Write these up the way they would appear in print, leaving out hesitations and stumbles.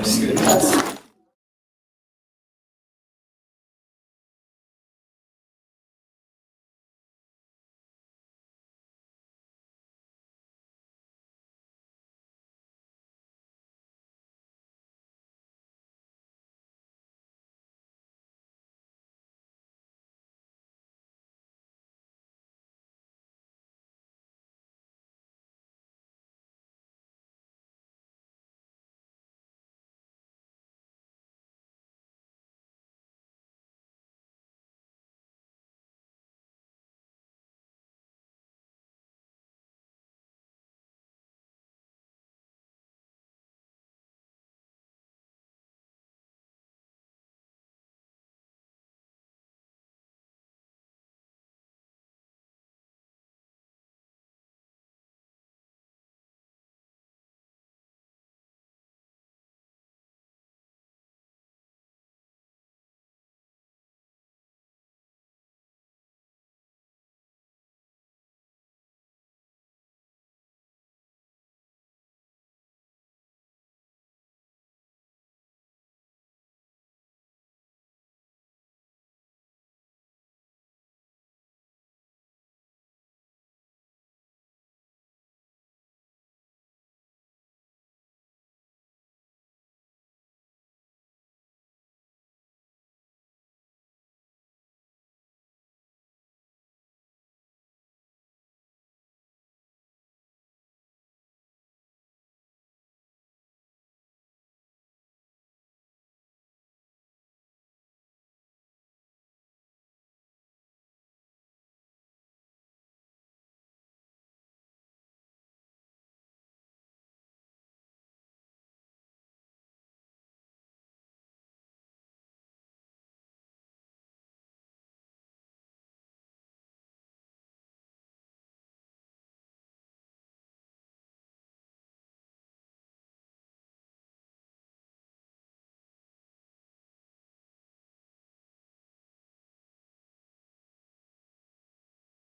just gonna test.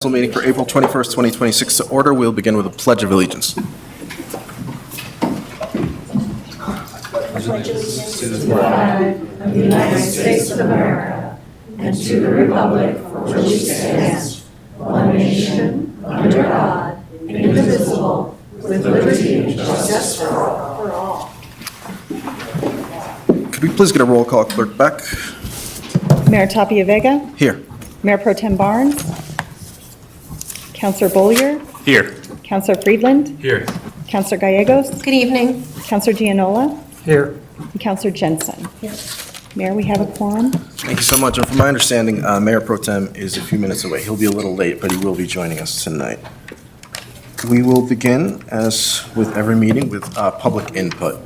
Meeting for April 21st, 2026 to order. We'll begin with a Pledge of Allegiance. Pledge allegiance to the flag of the United States of America and to the republic for which it stands, one nation, under God, indivisible, with liberty and justice for all. Could we please get a roll call, Clerk Beck? Mayor Tapia Vega, Here. Mayor Pro Tem Barnes, Councilor Bollier, Here. Councilor Friedland, Here. Councilor Gallegos, Good evening. Councilor Gianola, Here. and Councilor Jensen. Mayor, we have a quorum. Thank you so much. And from my understanding, Mayor Pro Tem is a few minutes away. He'll be a little late, but he will be joining us tonight. We will begin, as with every meeting, with public input.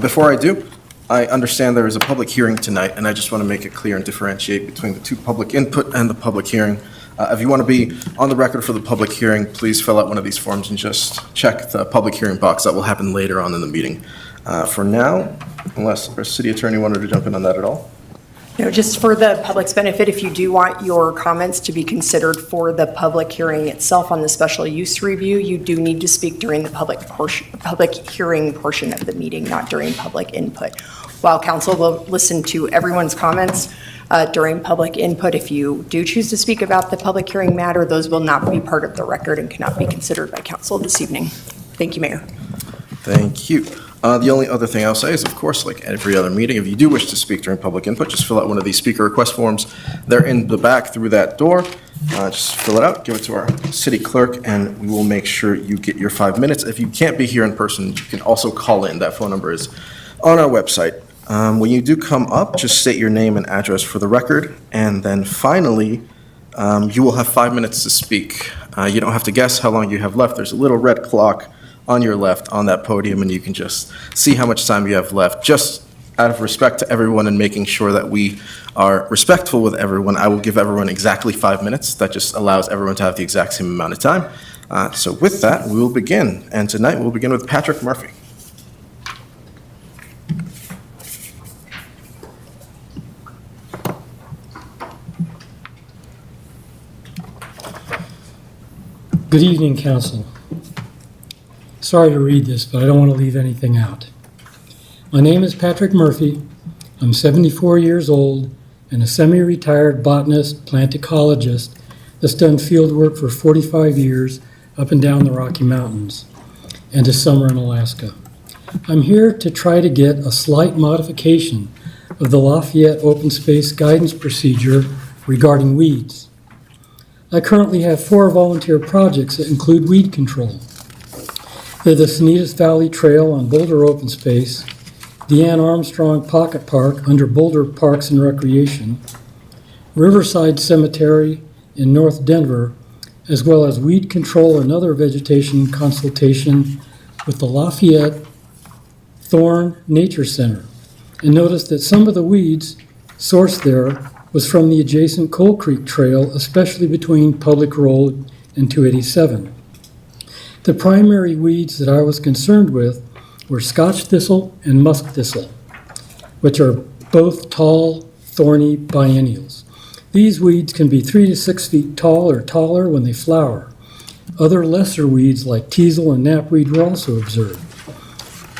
Before I do, I understand there is a public hearing tonight, and I just want to make it clear and differentiate between the two public input and the public hearing. If you want to be on the record for the public hearing, please fill out one of these forms and just check the public hearing box. That will happen later on in the meeting. For now, unless our city attorney wanted to jump in on that at all. No, just for the public's benefit, if you do want your comments to be considered for the public hearing itself on the special use review, you do need to speak during the public hearing portion of the meeting, not during public input. While council will listen to everyone's comments during public input, if you do choose to speak about the public hearing matter, those will not be part of the record and cannot be considered by council this evening. Thank you, Mayor. Thank you. The only other thing I'll say is, of course, like every other meeting, if you do wish to speak during public input, just fill out one of these speaker request forms. They're in the back through that door. Just fill it out, give it to our city clerk, and we will make sure you get your 5 minutes. If you can't be here in person, you can also call in. That phone number is on our website. When you do come up, just state your name and address for the record, and then finally, you will have 5 minutes to speak. You don't have to guess how long you have left. There's a little red clock on your left on that podium, and you can just see how much time you have left. Just out of respect to everyone and making sure that we are respectful with everyone, I will give everyone exactly 5 minutes. That just allows everyone to have the exact same amount of time. So with that, we will begin. And tonight, we'll begin with Patrick Murphy. Good evening, Council. Sorry to read this, but I don't want to leave anything out. My name is Patrick Murphy. I'm 74 years old and a semi-retired botanist, plant ecologist that's done field work for 45 years up and down the Rocky Mountains and a summer in Alaska. I'm here to try to get a slight modification of the Lafayette Open Space Guidance Procedure regarding weeds. I currently have 4 volunteer projects that include weed control. They're the Sanitas Valley Trail on Boulder Open Space, the Ann Armstrong Pocket Park under Boulder Parks and Recreation, Riverside Cemetery in North Denver, as well as weed control and other vegetation consultation with the Lafayette Thorn Nature Center. And notice that some of the weeds sourced there was from the adjacent Coal Creek Trail, especially between Public Road and 287. The primary weeds that I was concerned with were Scotch thistle and musk thistle, which are both tall, thorny biennials. These weeds can be 3 to 6 feet tall or taller when they flower. Other lesser weeds like teasel and knapweed were also observed.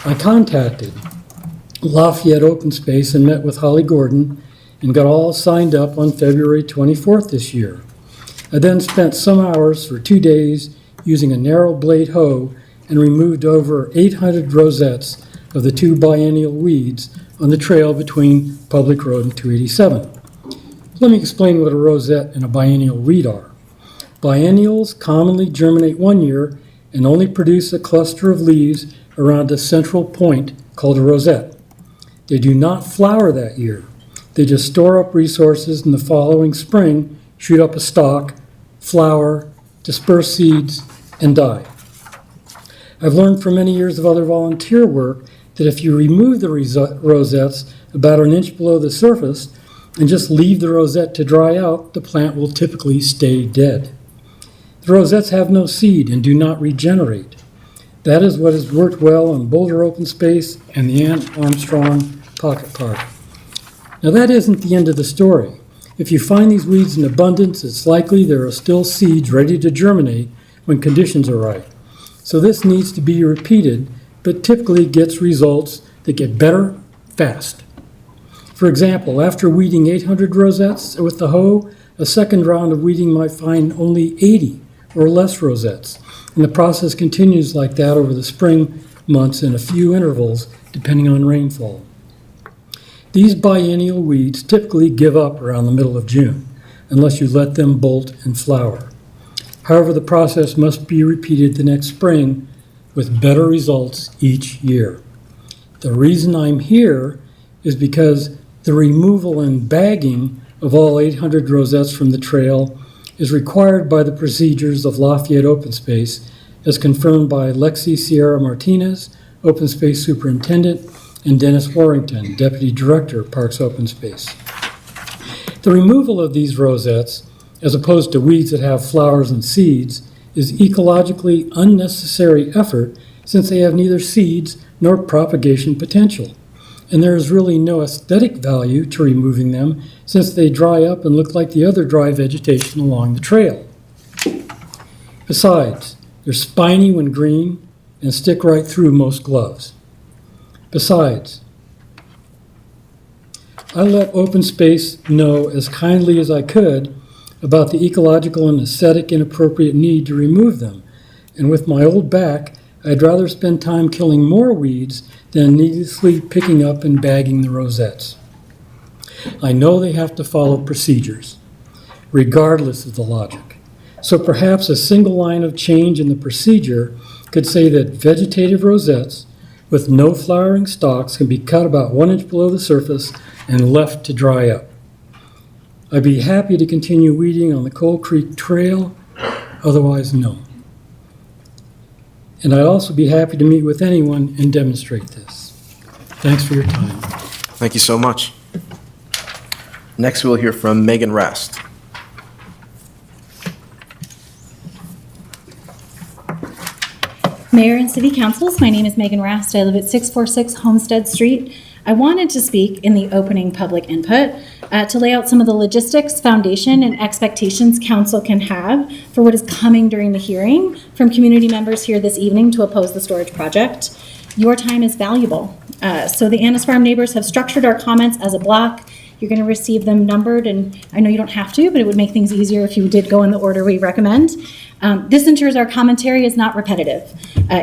I contacted Lafayette Open Space and met with Holly Gordon and got all signed up on February 24th this year. I then spent some hours for 2 days using a narrow blade hoe and removed over 800 rosettes of the 2 biennial weeds on the trail between Public Road and 287. Let me explain what a rosette and a biennial weed are. Biennials commonly germinate 1 year and only produce a cluster of leaves around a central point called a rosette. They do not flower that year. They just store up resources and the following spring shoot up a stalk, flower, disperse seeds, and die. I've learned from many years of other volunteer work that if you remove the rosettes about an inch below the surface and just leave the rosette to dry out, the plant will typically stay dead. The rosettes have no seed and do not regenerate. That is what has worked well on Boulder Open Space and the Ann Armstrong Pocket Park. Now that isn't the end of the story. If you find these weeds in abundance, it's likely there are still seeds ready to germinate when conditions are right. So this needs to be repeated, but typically gets results that get better fast. For example, after weeding 800 rosettes with the hoe, a second round of weeding might find only 80 or less rosettes. And the process continues like that over the spring months in a few intervals, depending on rainfall. These biennial weeds typically give up around the middle of June, unless you let them bolt and flower. However, the process must be repeated the next spring with better results each year. The reason I'm here is because the removal and bagging of all 800 rosettes from the trail is required by the procedures of Lafayette Open Space, as confirmed by Lexi Sierra Martinez, Open Space Superintendent, and Dennis Warrington, Deputy Director, Parks Open Space. The removal of these rosettes, as opposed to weeds that have flowers and seeds, is ecologically unnecessary effort since they have neither seeds nor propagation potential. And there is really no aesthetic value to removing them since they dry up and look like the other dry vegetation along the trail. Besides, they're spiny when green and stick right through most gloves. Besides, I let Open Space know as kindly as I could about the ecological and aesthetic inappropriate need to remove them, and with my old back, I'd rather spend time killing more weeds than needlessly picking up and bagging the rosettes. I know they have to follow procedures, regardless of the logic. So perhaps a single line of change in the procedure could say that vegetative rosettes with no flowering stalks can be cut about 1 inch below the surface and left to dry up. I'd be happy to continue weeding on the Coal Creek Trail, otherwise no. And I'd also be happy to meet with anyone and demonstrate this. Thanks for your time. Thank you so much. Next, we'll hear from Megan Rast. Mayor and City Councils, my name is Megan Rast. I live at 646 Homestead Street. I wanted to speak in the opening public input to lay out some of the logistics, foundation, and expectations council can have for what is coming during the hearing from community members here this evening to oppose the storage project. Your time is valuable. So the Annis Farm neighbors have structured our comments as a block. You're going to receive them numbered, and I know you don't have to, but it would make things easier if you did go in the order we recommend. This ensures our commentary is not repetitive.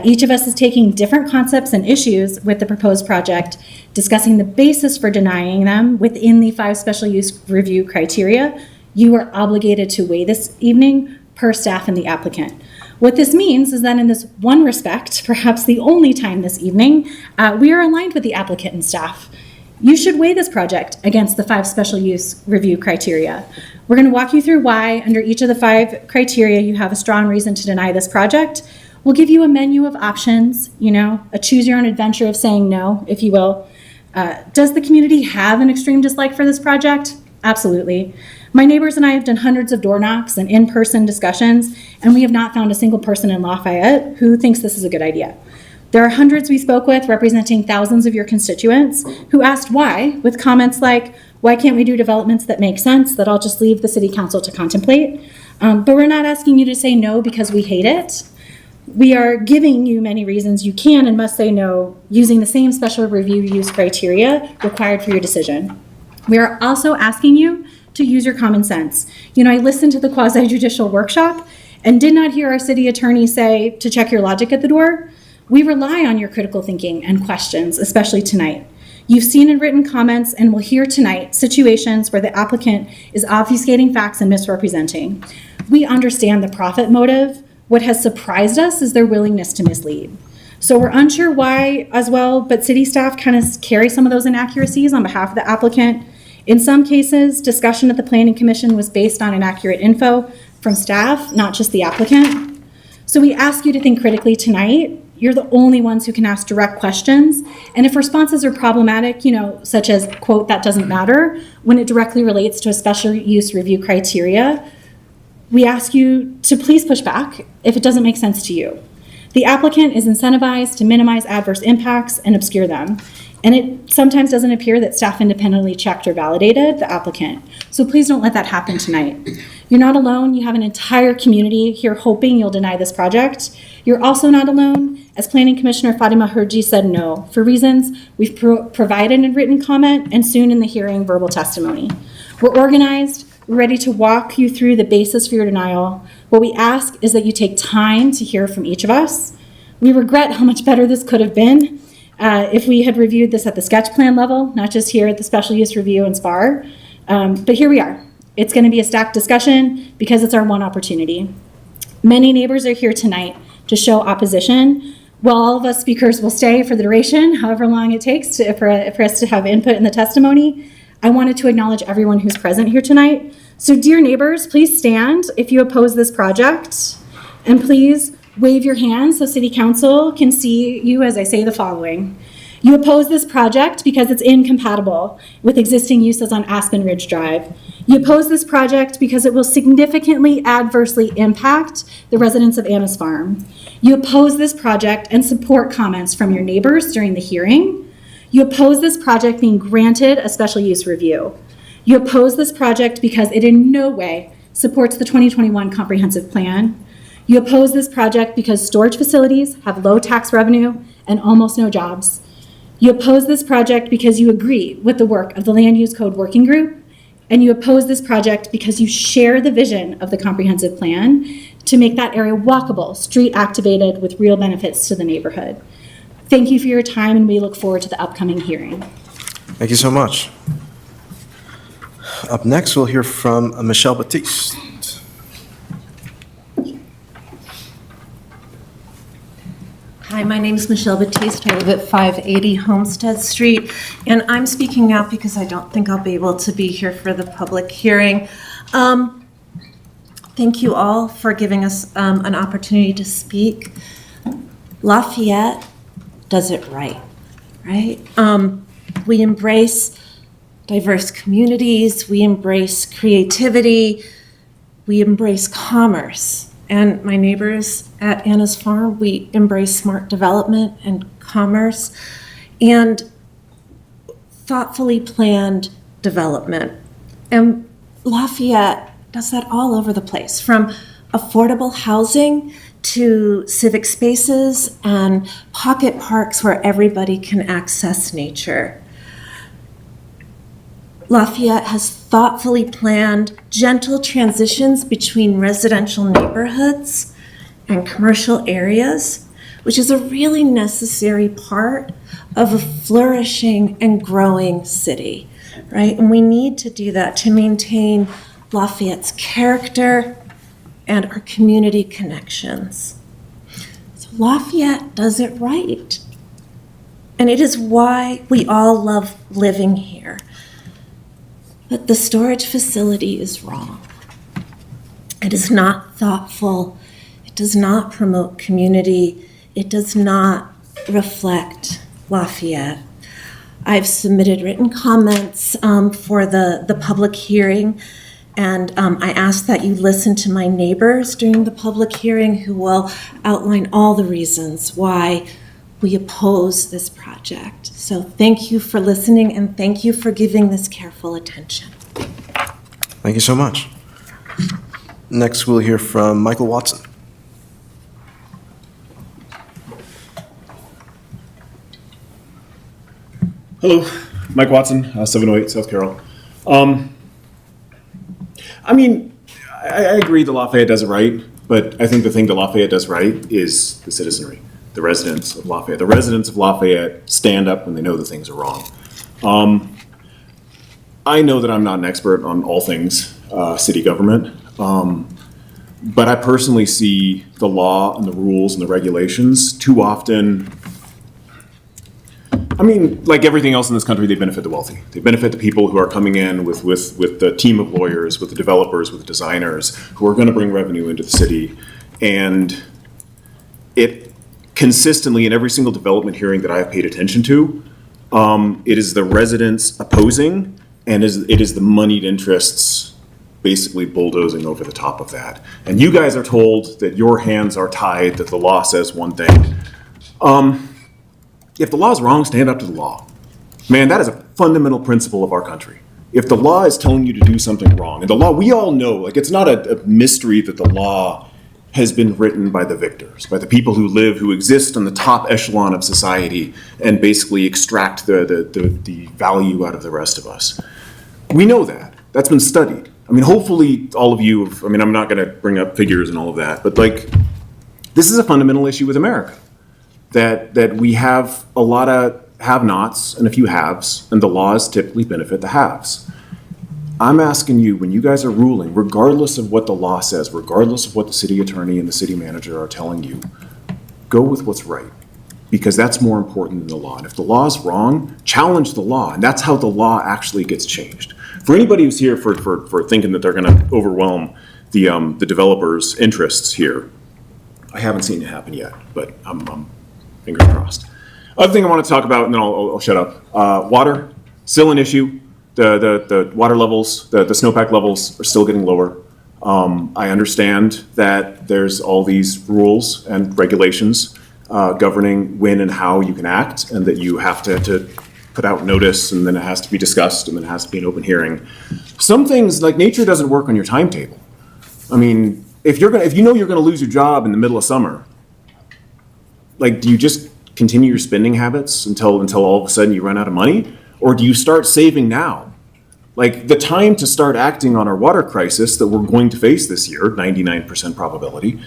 Each of us is taking different concepts and issues with the proposed project, discussing the basis for denying them within the 5 special use review criteria. You are obligated to weigh this evening per staff and the applicant. What this means is that in this one respect, perhaps the only time this evening, we are aligned with the applicant and staff. You should weigh this project against the 5 special use review criteria. We're going to walk you through why under each of the 5 criteria you have a strong reason to deny this project. We'll give you a menu of options, a choose your own adventure of saying no, if you will. Does the community have an extreme dislike for this project? Absolutely. My neighbors and I have done hundreds of door knocks and in-person discussions, and we have not found a single person in Lafayette who thinks this is a good idea. There are hundreds we spoke with representing thousands of your constituents who asked why, with comments like, why can't we do developments that make sense that I'll just leave the city council to contemplate? But we're not asking you to say no because we hate it. We are giving you many reasons you can and must say no using the same special review use criteria required for your decision. We are also asking you to use your common sense. I listened to the quasi-judicial workshop and did not hear our city attorney say to check your logic at the door. We rely on your critical thinking and questions, especially tonight. You've seen in written comments and will hear tonight situations where the applicant is obfuscating facts and misrepresenting. We understand the profit motive. What has surprised us is their willingness to mislead. So we're unsure why as well, but city staff kind of carry some of those inaccuracies on behalf of the applicant. In some cases, discussion at the Planning Commission was based on inaccurate info from staff, not just the applicant. So we ask you to think critically tonight. You're the only ones who can ask direct questions. And if responses are problematic, such as, quote, that doesn't matter, when it directly relates to a special use review criteria, we ask you to please push back if it doesn't make sense to you. The applicant is incentivized to minimize adverse impacts and obscure them. And it sometimes doesn't appear that staff independently checked or validated the applicant. So please don't let that happen tonight. You're not alone. You have an entire community here hoping you'll deny this project. You're also not alone. As Planning Commissioner Fatima Herji said no, for reasons we've provided in written comment and soon in the hearing verbal testimony. We're organized. We're ready to walk you through the basis for your denial. What we ask is that you take time to hear from each of us. We regret how much better this could have been if we had reviewed this at the sketch plan level, not just here at the special use review and SPAR. But here we are. It's going to be a stacked discussion because it's our one opportunity. Many neighbors are here tonight to show opposition. While all of us speakers will stay for the duration, however long it takes for us to have input in the testimony, I wanted to acknowledge everyone who's present here tonight. So dear neighbors, please stand if you oppose this project, and please wave your hands so City Council can see you as I say the following. You oppose this project because it's incompatible with existing uses on Aspen Ridge Drive. You oppose this project because it will significantly adversely impact the residents of Annis Farm. You oppose this project and support comments from your neighbors during the hearing. You oppose this project being granted a special use review. You oppose this project because it in no way supports the 2021 comprehensive plan. You oppose this project because storage facilities have low tax revenue and almost no jobs. You oppose this project because you agree with the work of the Land Use Code Working Group, and you oppose this project because you share the vision of the comprehensive plan to make that area walkable, street activated with real benefits to the neighborhood. Thank you for your time, and we look forward to the upcoming hearing. Thank you so much. Up next, we'll hear from Michelle Batist. Hi, my name is Michelle Batist. I live at 580 Homestead Street, and I'm speaking out because I don't think I'll be able to be here for the public hearing. Thank you all for giving us an opportunity to speak. Lafayette does it right? We embrace diverse communities, we embrace creativity, we embrace commerce. And my neighbors at Annis Farm, we embrace smart development and commerce and thoughtfully planned development. And Lafayette does that all over the place, from affordable housing to civic spaces and pocket parks where everybody can access nature. Lafayette has thoughtfully planned gentle transitions between residential neighborhoods and commercial areas, which is a really necessary part of a flourishing and growing city, right? And we need to do that to maintain Lafayette's character and our community connections. So Lafayette does it right. And it is why we all love living here. But the storage facility is wrong. It is not thoughtful. It does not promote community. It does not reflect Lafayette. I've submitted written comments for the public hearing, and I ask that you listen to my neighbors during the public hearing who will outline all the reasons why we oppose this project. So thank you for listening, and thank you for giving this careful attention. Thank you so much. Next, we'll hear from Michael Watson. Hello, Mike Watson, 708 South Carroll. I mean, I agree that Lafayette does it right, but I think the thing that Lafayette does right is the citizenry, the residents of Lafayette. The residents of Lafayette stand up when they know that things are wrong. I know that I'm not an expert on all things city government, but I personally see the law and the rules and the regulations too often. I mean, like everything else in this country, they benefit the wealthy. They benefit the people who are coming in with the team of lawyers, with the developers, with the designers, who are going to bring revenue into the city. And it consistently, in every single development hearing that I have paid attention to, it is the residents opposing, and it is the moneyed interests basically bulldozing over the top of that. And you guys are told that your hands are tied, that the law says one thing. If the law is wrong, stand up to the law. Man, that is a fundamental principle of our country. If the law is telling you to do something wrong, and the law, we all know, like it's not a mystery that the law has been written by the victors, by the people who exist on the top echelon of society and basically extract the value out of the rest of us. We know that. That's been studied. I mean, hopefully all of you, I'm not gonna bring up figures and all of that, but like, this is a fundamental issue with America. That we have a lot of have-nots and a few haves, and the laws typically benefit the haves. I'm asking you, when you guys are ruling, regardless of what the law says, regardless of what the city attorney and the city manager are telling you, go with what's right, because that's more important than the law. And if the law is wrong, challenge the law, and that's how the law actually gets changed. For anybody who's here for thinking that they're gonna overwhelm the developers' interests here, I haven't seen it happen yet, but I'm fingers crossed. Other thing I want to talk about, and then I'll shut up. Water, still an issue. The water levels, the snowpack levels are still getting lower. I understand that there's all these rules and regulations governing when and how you can act, and that you have to put out notice, and then it has to be discussed, and then it has to be an open hearing. Some things, like nature doesn't work on your timetable. I mean, if you know you're gonna lose your job in the middle of summer, like, do you just continue your spending habits until all of a sudden you run out of money? Or do you start saving now? Like, the time to start acting on our water crisis that we're going to face this year, 99% probability,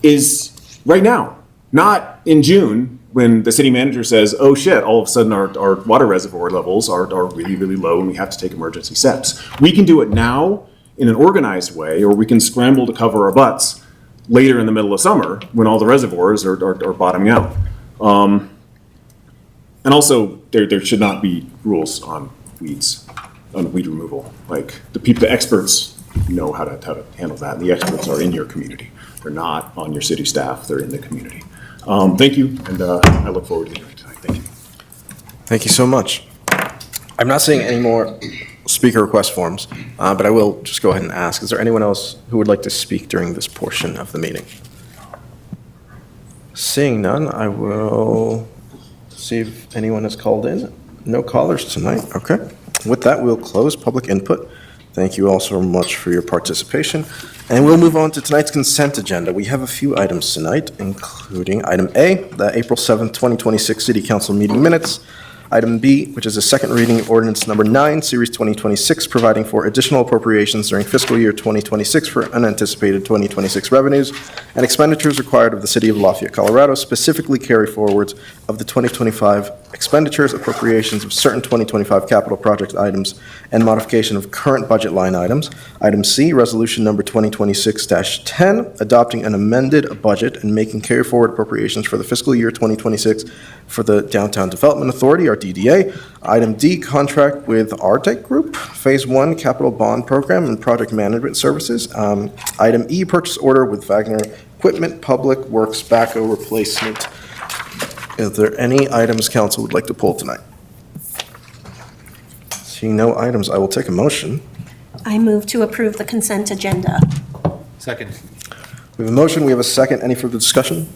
is right now. Not in June, when the city manager says, oh shit, all of a sudden our water reservoir levels are really, really low and we have to take emergency steps. We can do it now in an organized way, or we can scramble to cover our butts later in the middle of summer when all the reservoirs are bottoming out. And also, there should not be rules on weeds, on weed removal. Like, the experts know how to handle that, and the experts are in your community. They're not on your city staff, they're in the community. Thank you, and I look forward to the hearing tonight. Thank you. Thank you so much. I'm not seeing any more speaker request forms, but I will just go ahead and ask, is there anyone else who would like to speak during this portion of the meeting? Seeing none, I will see if anyone has called in. No callers tonight, okay. With that, we'll close public input. Thank you all so much for your participation. And we'll move on to tonight's consent agenda. We have a few items tonight, including item A, the April 7th, 2026 City Council meeting minutes. Item B, which is a second reading of ordinance number 9, Series 2026, providing for additional appropriations during fiscal year 2026 for unanticipated 2026 revenues and expenditures required of the City of Lafayette, Colorado, specifically carry forwards of the 2025 expenditures, appropriations of certain 2025 capital project items, and modification of current budget line items. Item C, resolution number 2026-10, adopting an amended budget and making carry forward appropriations for the fiscal year 2026 for the Downtown Development Authority, or DDA. Item D, contract with Artec Group, Phase 1 Capital Bond Program and Project Management Services. Item E, purchase order with Wagner Equipment, Public Works backhoe replacement. Is there any items council would like to pull tonight? Seeing no items, I will take a motion. I move to approve the consent agenda. Second. We have a motion, we have a second. Any further discussion?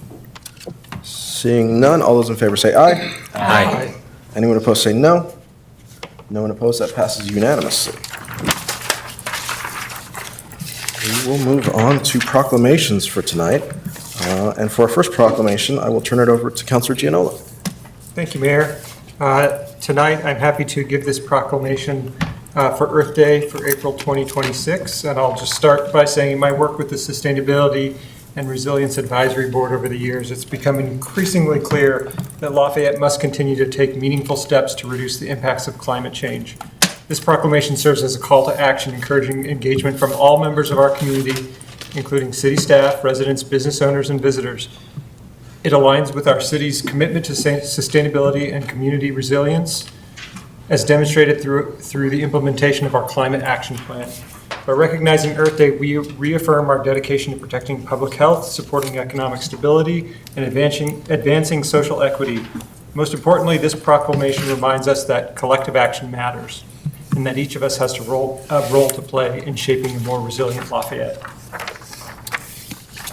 Seeing none, all those in favor say aye. Aye. Anyone opposed say no. No one opposed, that passes unanimously. We will move on to proclamations for tonight. And for our first proclamation, I will turn it over to Councilor Gianola. Thank you, Mayor. Tonight, I'm happy to give this proclamation for Earth Day for April 2026. And I'll just start by saying my work with the Sustainability and Resilience Advisory Board over the years, it's become increasingly clear that Lafayette must continue to take meaningful steps to reduce the impacts of climate change. This proclamation serves as a call to action, encouraging engagement from all members of our community, including city staff, residents, business owners, and visitors. It aligns with our city's commitment to sustainability and community resilience, as demonstrated through the implementation of our climate action plan. By recognizing Earth Day, we reaffirm our dedication to protecting public health, supporting economic stability, and advancing social equity. Most importantly, this proclamation reminds us that collective action matters, and that each of us has a role to play in shaping a more resilient Lafayette.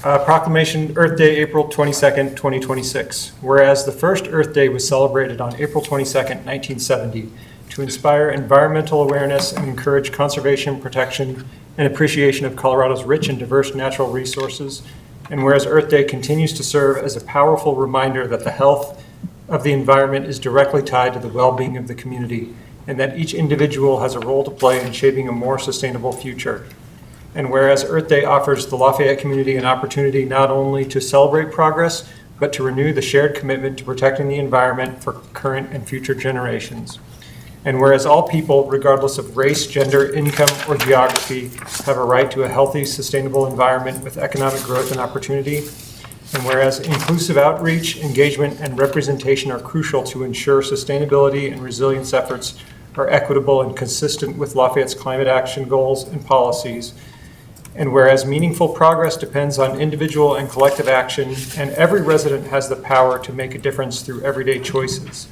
Proclamation, Earth Day, April 22nd, 2026. Whereas the first Earth Day was celebrated on April 22nd, 1970, to inspire environmental awareness and encourage conservation, protection, and appreciation of Colorado's rich and diverse natural resources. And whereas Earth Day continues to serve as a powerful reminder that the health of the environment is directly tied to the well-being of the community, and that each individual has a role to play in shaping a more sustainable future. And whereas Earth Day offers the Lafayette community an opportunity not only to celebrate progress, but to renew the shared commitment to protecting the environment for current and future generations. And whereas all people, regardless of race, gender, income, or geography, have a right to a healthy, sustainable environment with economic growth and opportunity. And whereas inclusive outreach, engagement, and representation are crucial to ensure sustainability and resilience efforts are equitable and consistent with Lafayette's climate action goals and policies. And whereas meaningful progress depends on individual and collective action, and every resident has the power to make a difference through everyday choices.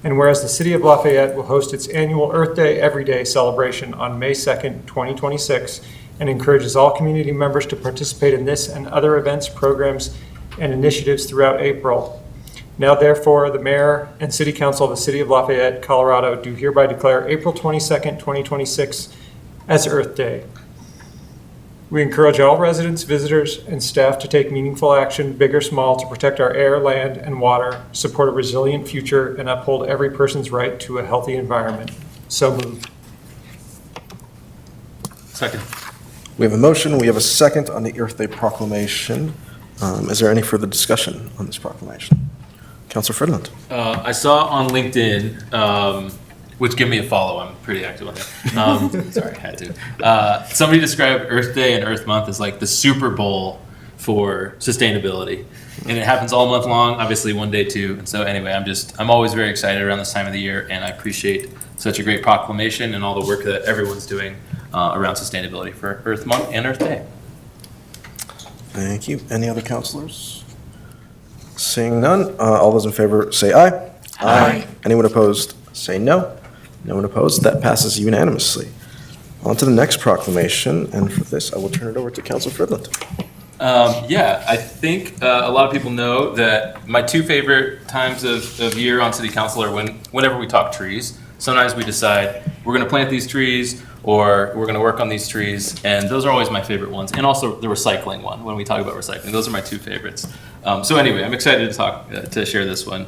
And whereas the City of Lafayette will host its annual Earth Day Every Day celebration on May 2nd, 2026, and encourages all community members to participate in this and other events, programs, and initiatives throughout April. Now therefore, the Mayor and City Council of the City of Lafayette, Colorado do hereby declare April 22nd, 2026 as Earth Day. We encourage all residents, visitors, and staff to take meaningful action, big or small, to protect our air, land, and water, support a resilient future, and uphold every person's right to a healthy environment. So moved. Second. We have a motion, we have a second on the Earth Day proclamation. Is there any further discussion on this proclamation? Councilor Ferdinand. I saw on LinkedIn, which give me a follow, I'm pretty active on that. Sorry, I had to. Somebody described Earth Day and Earth Month as like the Super Bowl for sustainability. And it happens all month long, obviously one day too. And so anyway, I'm always very excited around this time of the year, and I appreciate such a great proclamation and all the work that everyone's doing around sustainability for Earth Month and Earth Day. Thank you. Any other councilors? Seeing none, all those in favor say aye. Aye. Anyone opposed, say no. No one opposed, that passes unanimously. On to the next proclamation, and for this, I will turn it over to Councilor Ferdinand. I think a lot of people know that my two favorite times of year on City Council are whenever we talk trees. Sometimes we decide we're going to plant these trees, or we're going to work on these trees. And those are always my favorite ones. And also the recycling one, when we talk about recycling. Those are my two favorites. So anyway, I'm excited to talk, to share this one.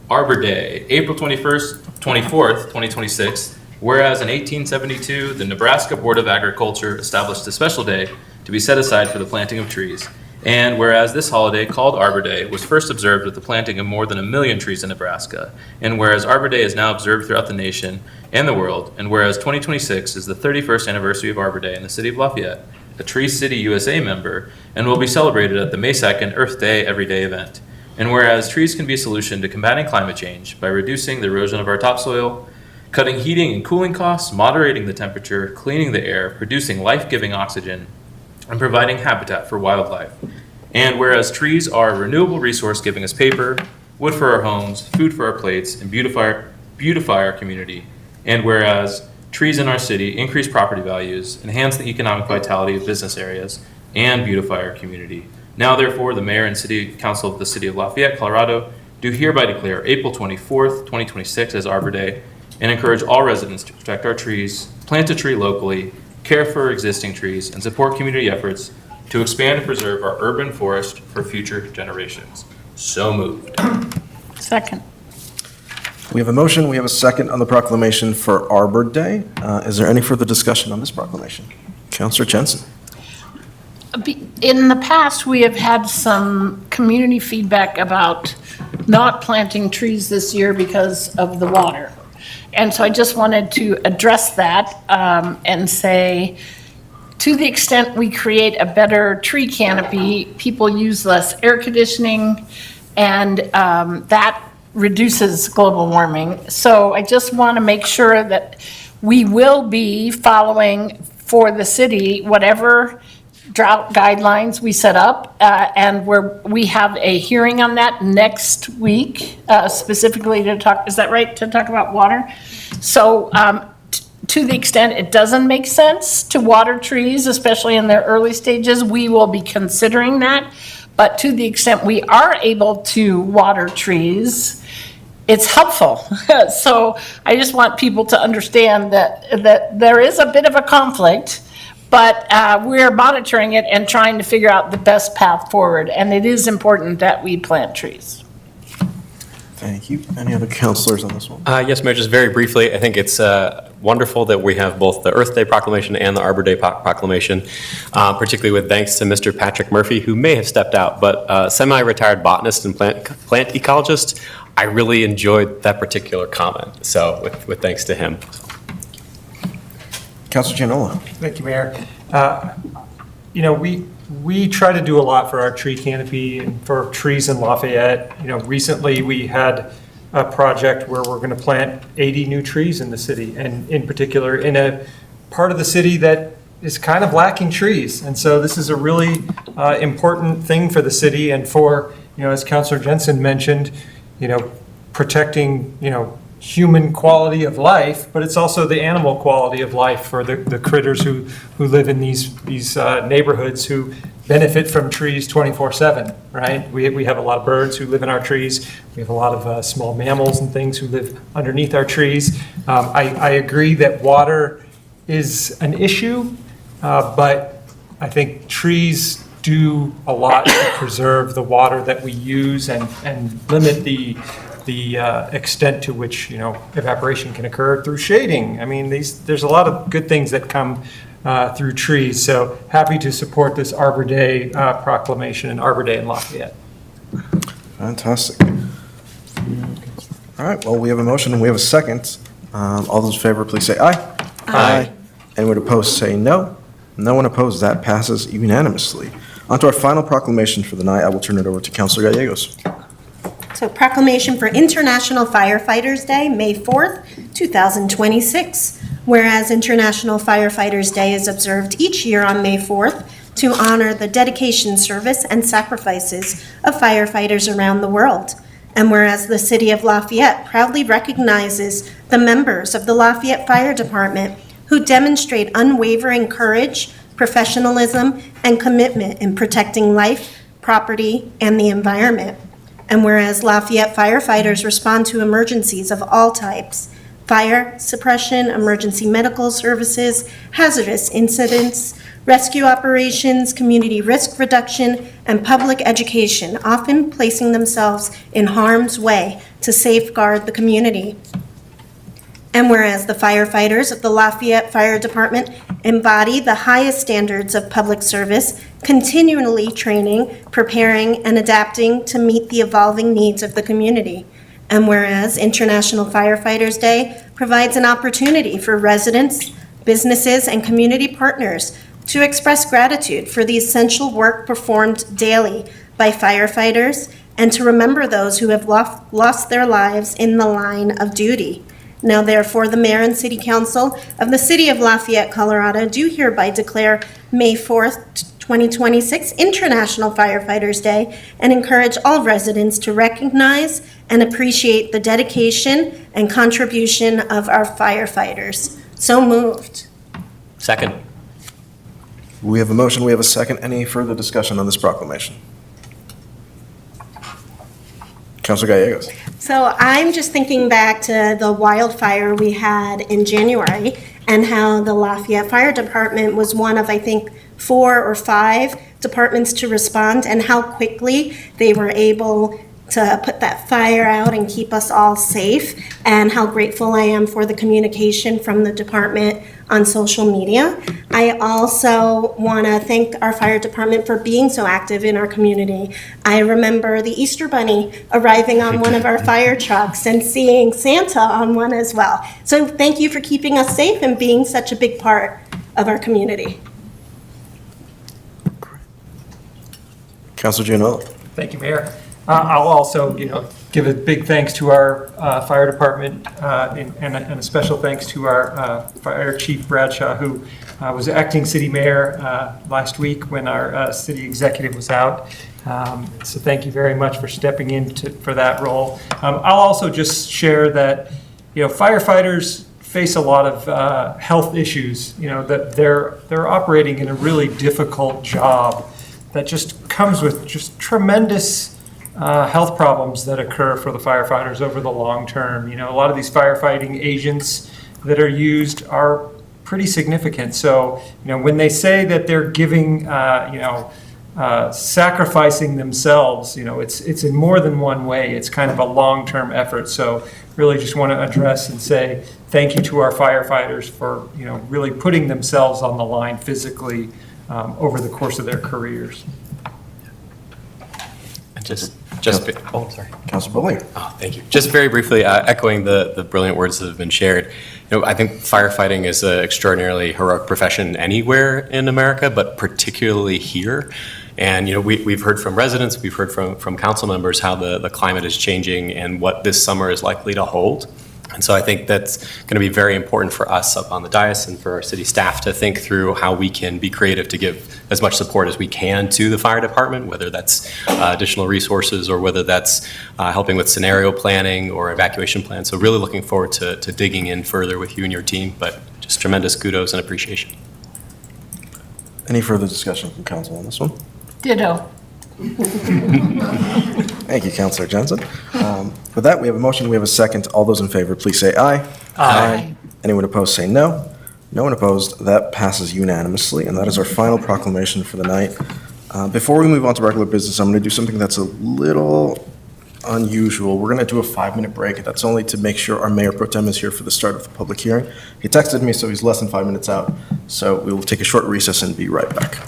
Arbor Day, April 24th, 2026. Whereas in 1872, the Nebraska Board of Agriculture established a special day to be set aside for the planting of trees. And whereas this holiday, called Arbor Day, was first observed with the planting of more than 1 million trees in Nebraska. And whereas Arbor Day is now observed throughout the nation and the world. And whereas 2026 is the 31st anniversary of Arbor Day in the city of Lafayette, a Tree City USA member, and will be celebrated at the May 2nd Earth Day Everyday event. And whereas trees can be a solution to combating climate change by reducing the erosion of our topsoil, cutting heating and cooling costs, moderating the temperature, cleaning the air, producing life-giving oxygen, and providing habitat for wildlife. And whereas trees are a renewable resource giving us paper, wood for our homes, food for our plates, and beautify our community. And whereas trees in our city increase property values, enhance the economic vitality of business areas, and beautify our community. Now therefore, the Mayor and City Council of the City of Lafayette, Colorado, do hereby declare April 24th, 2026 as Arbor Day, and encourage all residents to protect our trees, plant a tree locally, care for existing trees, and support community efforts to expand and preserve our urban forest for future generations. So moved. Second. We have a motion, we have a second on the proclamation for Arbor Day. Is there any further discussion on this proclamation? Councillor Jensen. In the past, we have had some community feedback about not planting trees this year because of the water. And so I just wanted to address that and say, to the extent we create a better tree canopy, people use less air conditioning, and that reduces global warming. So I just want to make sure that we will be following for the city whatever drought guidelines we set up, and we have a hearing on that next week, specifically to talk, is that right, to talk about water? So to the extent it doesn't make sense to water trees, especially in their early stages, we will be considering that. But to the extent we are able to water trees, it's helpful. So I just want people to understand that there is a bit of a conflict, but we're monitoring it and trying to figure out the best path forward. And it is important that we plant trees. Thank you. Any other councilors on this one? Yes, Mayor, just very briefly, I think it's wonderful that we have both the Earth Day proclamation and the Arbor Day proclamation, particularly with thanks to Mr. Patrick Murphy, who may have stepped out, but semi-retired botanist and plant ecologist. I really enjoyed that particular comment, so with thanks to him. Councilor Gianola. Thank you, Mayor. We try to do a lot for our tree canopy and for trees in Lafayette. Recently we had a project where we're going to plant 80 new trees in the city, and in particular in a part of the city that is kind of lacking trees. And so this is a really important thing for the city and for, as Councilor Jensen mentioned, protecting, human quality of life, but it's also the animal quality of life for the critters who live in these neighborhoods who benefit from trees 24/7, right? We have a lot of birds who live in our trees. We have a lot of small mammals and things who live underneath our trees. I agree that water is an issue, but I think trees do a lot to preserve the water that we use and limit the extent to which evaporation can occur through shading. I mean, there's a lot of good things that come through trees. So happy to support this Arbor Day proclamation and Arbor Day in Lafayette. Fantastic. All right, well, we have a motion and we have a second. All those in favor, please say aye. Aye. Anyone opposed, say no. No one opposed, that passes unanimously. On to our final proclamation for the night. I will turn it over to Councilor Gallegos. So proclamation for International Firefighters Day, May 4th, 2026. Whereas International Firefighters Day is observed each year on May 4th to honor the dedication, service, and sacrifices of firefighters around the world. And whereas the City of Lafayette proudly recognizes the members of the Lafayette Fire Department who demonstrate unwavering courage, professionalism, and commitment in protecting life, property, and the environment. And whereas Lafayette firefighters respond to emergencies of all types, fire suppression, emergency medical services, hazardous incidents, rescue operations, community risk reduction, and public education, often placing themselves in harm's way to safeguard the community. And whereas the firefighters of the Lafayette Fire Department embody the highest standards of public service, continually training, preparing, and adapting to meet the evolving needs of the community. And whereas International Firefighters Day provides an opportunity for residents, businesses, and community partners to express gratitude for the essential work performed daily by firefighters and to remember those who have lost their lives in the line of duty. Now therefore, the Mayor and City Council of the City of Lafayette, Colorado do hereby declare May 4th, 2026 International Firefighters Day and encourage all residents to recognize and appreciate the dedication and contribution of our firefighters. So moved. Second. We have a motion, we have a second. Any further discussion on this proclamation? Councilor Gallegos. So I'm just thinking back to the wildfire we had in January and how the Lafayette Fire Department was one of, I think, 4 or 5 departments to respond, and how quickly they were able to put that fire out and keep us all safe, and how grateful I am for the communication from the department on social media. I also want to thank our fire department for being so active in our community. I remember the Easter Bunny arriving on one of our fire trucks and seeing Santa on one as well. So thank you for keeping us safe and being such a big part of our community. Councilor Giannola. Thank you, Mayor. I'll also, give a big thanks to our fire department and a special thanks to our Fire Chief Bradshaw, who was acting city mayor last week when our city executive was out. So thank you very much for stepping in for that role. I'll also just share that, firefighters face a lot of health issues, that they're operating in a really difficult job that just comes with just tremendous health problems that occur for the firefighters over the long term. A lot of these firefighting agents that are used are pretty significant. So, when they say that they're giving, sacrificing themselves, it's in more than one way. It's kind of a long-term effort. So really just want to address and say thank you to our firefighters for, really putting themselves on the line physically over the course of their careers. Oh, sorry. Councilor Bowling. Oh, thank you. Just very briefly, echoing the brilliant words that have been shared. I think firefighting is an extraordinarily heroic profession anywhere in America, but particularly here. And, we've heard from residents, we've heard from council members how the climate is changing and what this summer is likely to hold. And so I think that's going to be very important for us up on the dais and for our city staff to think through how we can be creative to give as much support as we can to the fire department, whether that's additional resources or whether that's helping with scenario planning or evacuation plans. So really looking forward to digging in further with you and your team, but just tremendous kudos and appreciation. Any further discussion from council on this one? Ditto. Thank you, Councilor Johnson. With that, we have a motion, we have a second. All those in favor, please say aye. Aye. Anyone opposed, say no. No one opposed. That passes unanimously, and that is our final proclamation for the night. Before we move on to regular business, I'm going to do something that's a little unusual. We're going to do a 5-minute break. That's only to make sure our Mayor Pro Tem is here for the start of the public hearing. He texted me, so he's less than 5 minutes out. So we will take a short recess and be right back.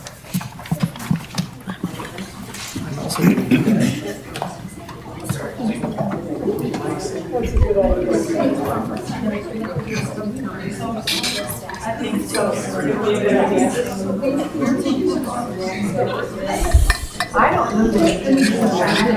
I don't know.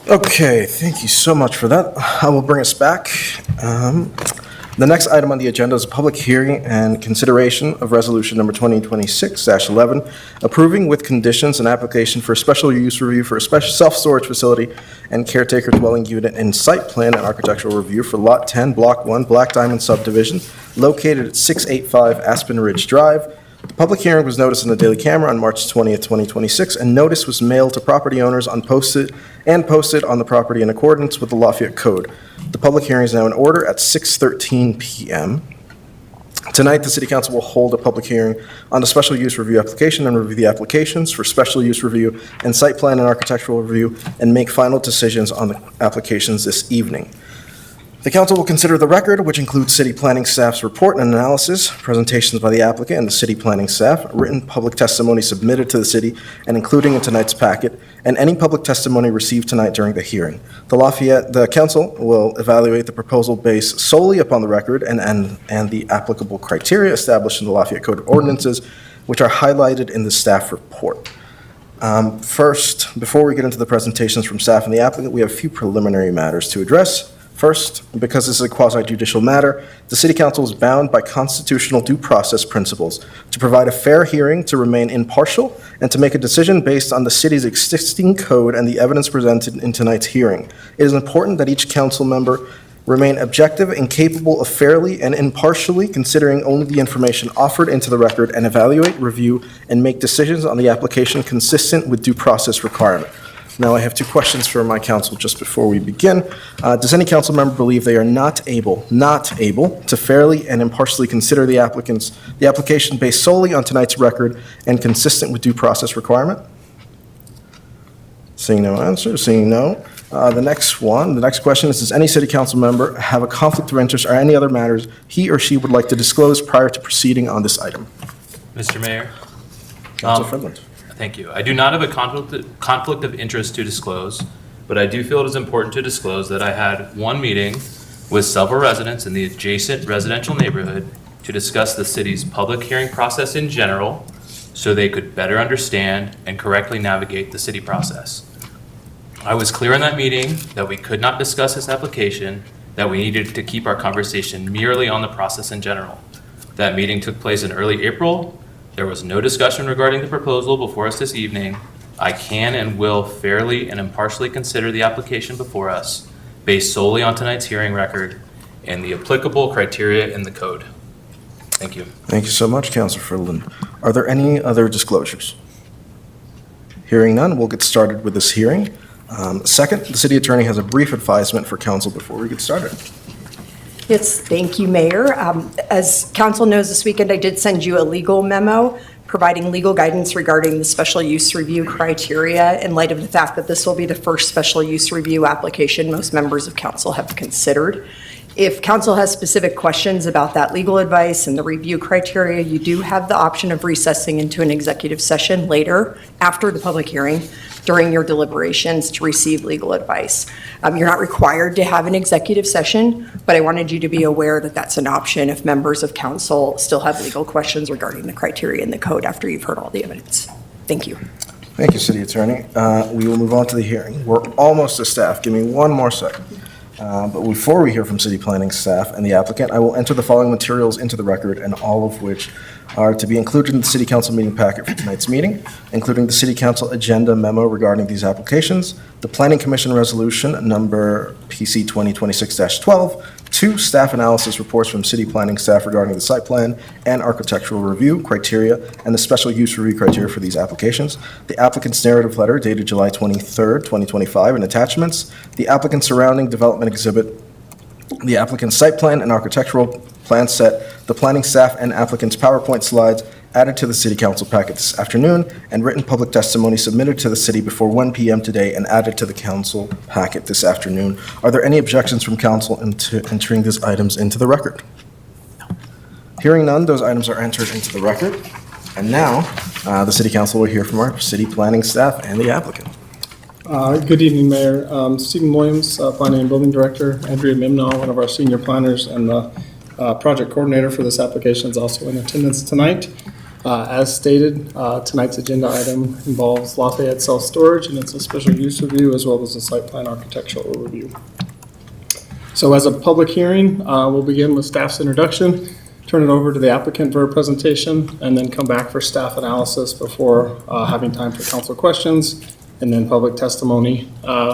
Okay, thank you so much for that. I will bring us back. The next item on the agenda is a public hearing and consideration of resolution number 2026-11, approving with conditions an application for a special use review for a special self-storage facility and caretaker dwelling unit and site plan and architectural review for Lot 10, Block 1, Black Diamond subdivision, located at 685 Aspen Ridge Drive. The public hearing was noticed in the Daily Camera on March 20th, 2026, and notice was mailed to property owners on posted on the property in accordance with the Lafayette Code. The public hearing is now in order at 6:13 p.m. Tonight, the City Council will hold a public hearing on the special use review application and review the applications for special use review and site plan and architectural review and make final decisions on the applications this evening. The council will consider the record, which includes city planning staff's report and analysis, presentations by the applicant and the city planning staff, written public testimony submitted to the city and including in tonight's packet, and any public testimony received tonight during the hearing. The council will evaluate the proposal based solely upon the record and the applicable criteria established in the Lafayette Code of Ordinances, which are highlighted in the staff report. First, before we get into the presentations from staff and the applicant, we have a few preliminary matters to address. First, because this is a quasi-judicial matter, the City Council is bound by constitutional due process principles to provide a fair hearing, to remain impartial, and to make a decision based on the city's existing code and the evidence presented in tonight's hearing. It is important that each council member remain objective and capable of fairly and impartially considering only the information offered into the record and evaluate, review, and make decisions on the application consistent with due process requirement. Now, I have two questions for my council just before we begin. Does any council member believe they are not able to fairly and impartially consider the application based solely on tonight's record and consistent with due process requirement? Seeing no answer, seeing no. The next question is, does any city council member have a conflict of interest or any other matters he or she would like to disclose prior to proceeding on this item? Mr. Mayor? Councilor Friedland. Thank you. I do not have a conflict of interest to disclose, but I do feel it is important to disclose that I had one meeting with several residents in the adjacent residential neighborhood to discuss the city's public hearing process in general so they could better understand and correctly navigate the city process. I was clear in that meeting that we could not discuss this application, that we needed to keep our conversation merely on the process in general. That meeting took place in early April. There was no discussion regarding the proposal before us this evening. I can and will fairly and impartially consider the application before us based solely on tonight's hearing record and the applicable criteria in the code. Thank you. Thank you so much, Councilor Friedland. Are there any other disclosures? Hearing none, we'll get started with this hearing. Second, the city attorney has a brief advisement for council before we get started. Yes, thank you, Mayor. As council knows, this weekend I did send you a legal memo providing legal guidance regarding the special use review criteria in light of the fact that this will be the first special use review application most members of council have considered. If council has specific questions about that legal advice and the review criteria, you do have the option of recessing into an executive session later after the public hearing during your deliberations to receive legal advice. You're not required to have an executive session, but I wanted you to be aware that that's an option if members of council still have legal questions regarding the criteria in the code after you've heard all the evidence. Thank you. Thank you, City Attorney. We will move on to the hearing. We're almost to staff. Give me one more second. But before we hear from city planning staff and the applicant, I will enter the following materials into the record, and all of which are to be included in the city council meeting packet for tonight's meeting, including the city council agenda memo regarding these applications, the planning commission resolution number PC 2026-12, 2 staff analysis reports from city planning staff regarding the site plan and architectural review criteria and the special use review criteria for these applications, the applicant's narrative letter dated July 23rd, 2025, and attachments, the applicant's surrounding development exhibit the applicant's site plan and architectural plan set, the planning staff and applicant's PowerPoint slides added to the city council packet this afternoon, and written public testimony submitted to the city before 1 p.m. today and added to the council packet this afternoon. Are there any objections from council into entering these items into the record? Hearing none, those items are entered into the record. And now, the city council will hear from our city planning staff and the applicant. Good evening, Mayor. Stephen Williams, Planning and Building Director. Andrea Mimnaugh, one of our senior planners and the project coordinator for this application, is also in attendance tonight. As stated, tonight's agenda item involves Lafayette self-storage, and it's a special use review as well as a site plan architectural review. So as a public hearing, we'll begin with staff's introduction, turn it over to the applicant for a presentation, and then come back for staff analysis before having time for council questions, and then public testimony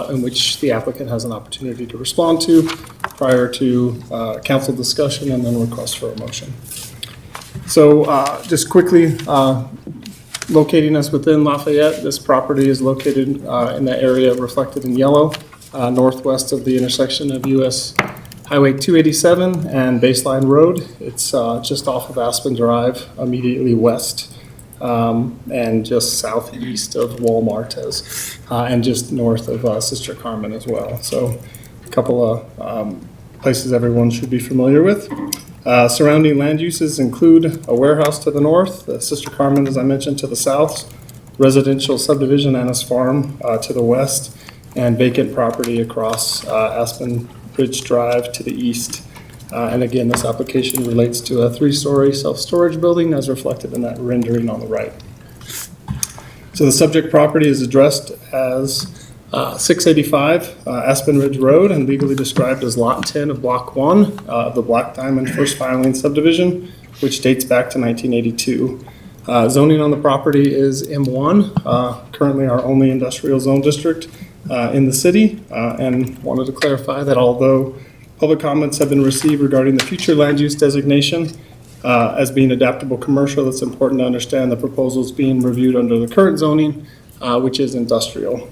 in which the applicant has an opportunity to respond to prior to council discussion and then request for a motion. So just quickly, locating us within Lafayette, this property is located in the area reflected in yellow, northwest of the intersection of US Highway 287 and Baseline Road. It's just off of Aspen Drive, immediately west, and just southeast of Walmart, and just north of Sister Carmen as well. So a couple of places everyone should be familiar with. Surrounding land uses include a warehouse to the north, the Sister Carmen, as I mentioned, to the south, residential subdivision Annis Farm to the west, and vacant property across Aspen Ridge Drive to the east. And again, this application relates to a 3-story self-storage building as reflected in that rendering on the right. So the subject property is addressed as 685 Aspen Ridge Road and legally described as Lot 10 of Block 1 of the Black Diamond First Filing Subdivision, which dates back to 1982. Zoning on the property is M1, currently our only industrial zone district in the city, and wanted to clarify that although public comments have been received regarding the future land use designation as being adaptable commercial, it's important to understand the proposals being reviewed under the current zoning, which is industrial.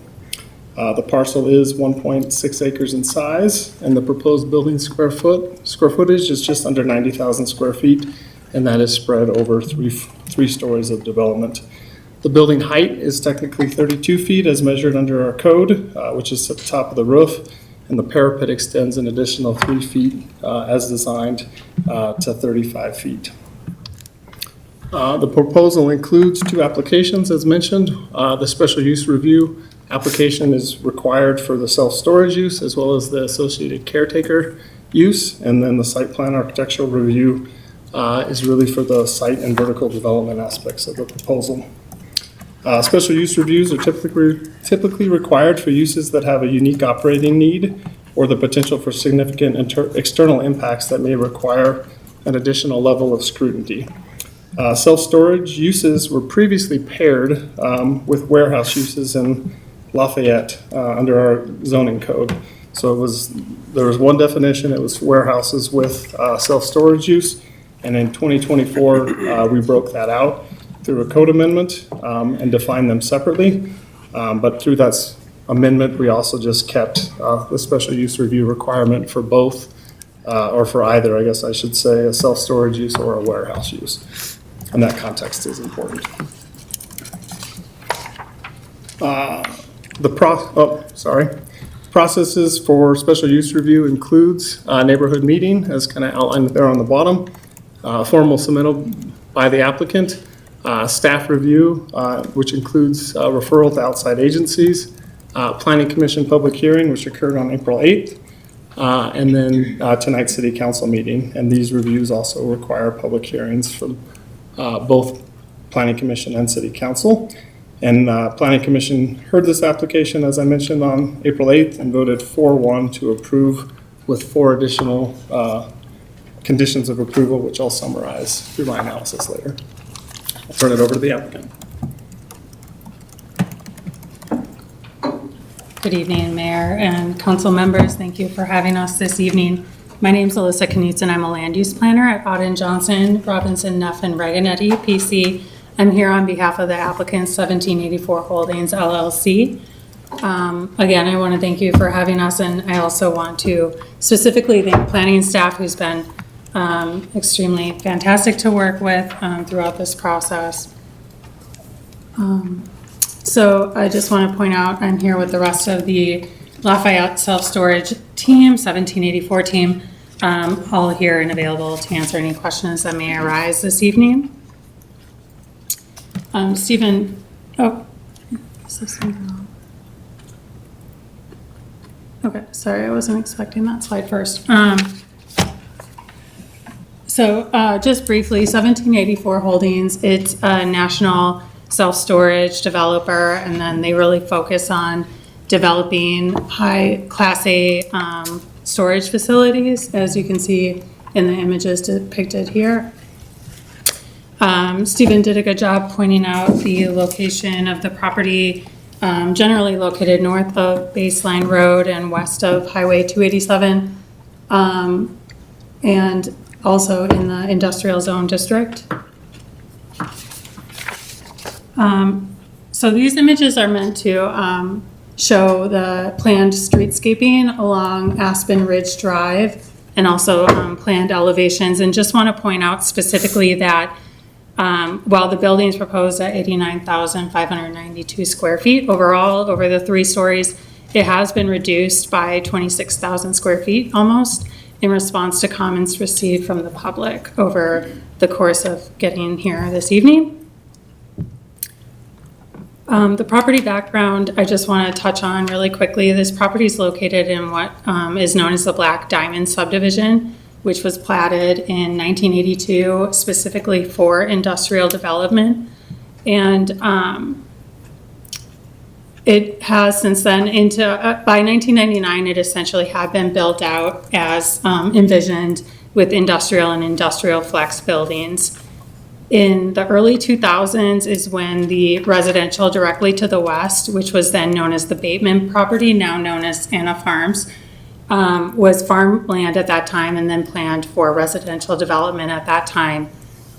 The parcel is 1.6 acres in size, and the proposed building square footage is just under 90,000 square feet, and that is spread over three stories of development. The building height is technically 32 feet as measured under our code, which is at the top of the roof, and the parapet extends an additional 3 feet as designed to 35 feet. The proposal includes 2 applications, as mentioned. The special use review application is required for the self-storage use as well as the associated caretaker use, and then the site plan architectural review is really for the site and vertical development aspects of the proposal. Special use reviews are typically required for uses that have a unique operating need or the potential for significant external impacts that may require an additional level of scrutiny. Self-storage uses were previously paired with warehouse uses in Lafayette under our zoning code. So there was one definition, it was warehouses with self-storage use, and in 2024 we broke that out through a code amendment and defined them separately. But through that amendment, we also just kept the special use review requirement for both, or for either, I guess I should say, a self-storage use or a warehouse use. And that context is important. Processes for special use review includes neighborhood meeting, as kind of outlined there on the bottom, formal submittal by the applicant, staff review, which includes referral to outside agencies, planning commission public hearing, which occurred on April 8th, and then tonight's city council meeting. And these reviews also require public hearings from both planning commission and city council. And planning commission heard this application, as I mentioned, on April 8th and voted 4-1 to approve with 4 additional conditions of approval, which I'll summarize through my analysis later. I'll turn it over to the applicant. Good evening, Mayor and council members. Thank you for having us this evening. My name is Alyssa Knutson. I'm a land use planner at Auden Johnson, Robinson, Neff, and Reganetti, PC. I'm here on behalf of the applicant 1784 Holdings, LLC. Again, I want to thank you for having us, and I also want to specifically thank planning and staff who's been extremely fantastic to work with throughout this process. So I just want to point out, I'm here with the rest of the Lafayette Self-Storage team, 1784 team, all here and available to answer any questions that may arise this evening. Stephen, oh, is this something wrong? Okay, sorry, I wasn't expecting that slide first. Just briefly, 1784 Holdings, it's a national self-storage developer, and then they really focus on developing high Class A storage facilities, as you can see in the images depicted here. Stephen did a good job pointing out the location of the property, generally located north of Baseline Road and west of Highway 287, and also in the industrial zone district. So these images are meant to show the planned streetscaping along Aspen Ridge Drive and also planned elevations. And just want to point out specifically that while the building is proposed at 89,592 square feet overall over the 3 stories, it has been reduced by 26,000 square feet almost in response to comments received from the public over the course of getting here this evening. The property background, I just want to touch on really quickly. This property is located in what is known as the Black Diamond subdivision, which was platted in 1982 specifically for industrial development. And it has since then by 1999, it essentially had been built out as envisioned with industrial and industrial flex buildings. In the early 2000s is when the residential directly to the west, which was then known as the Bateman property, now known as Anna Farms, was farmland at that time and then planned for residential development at that time.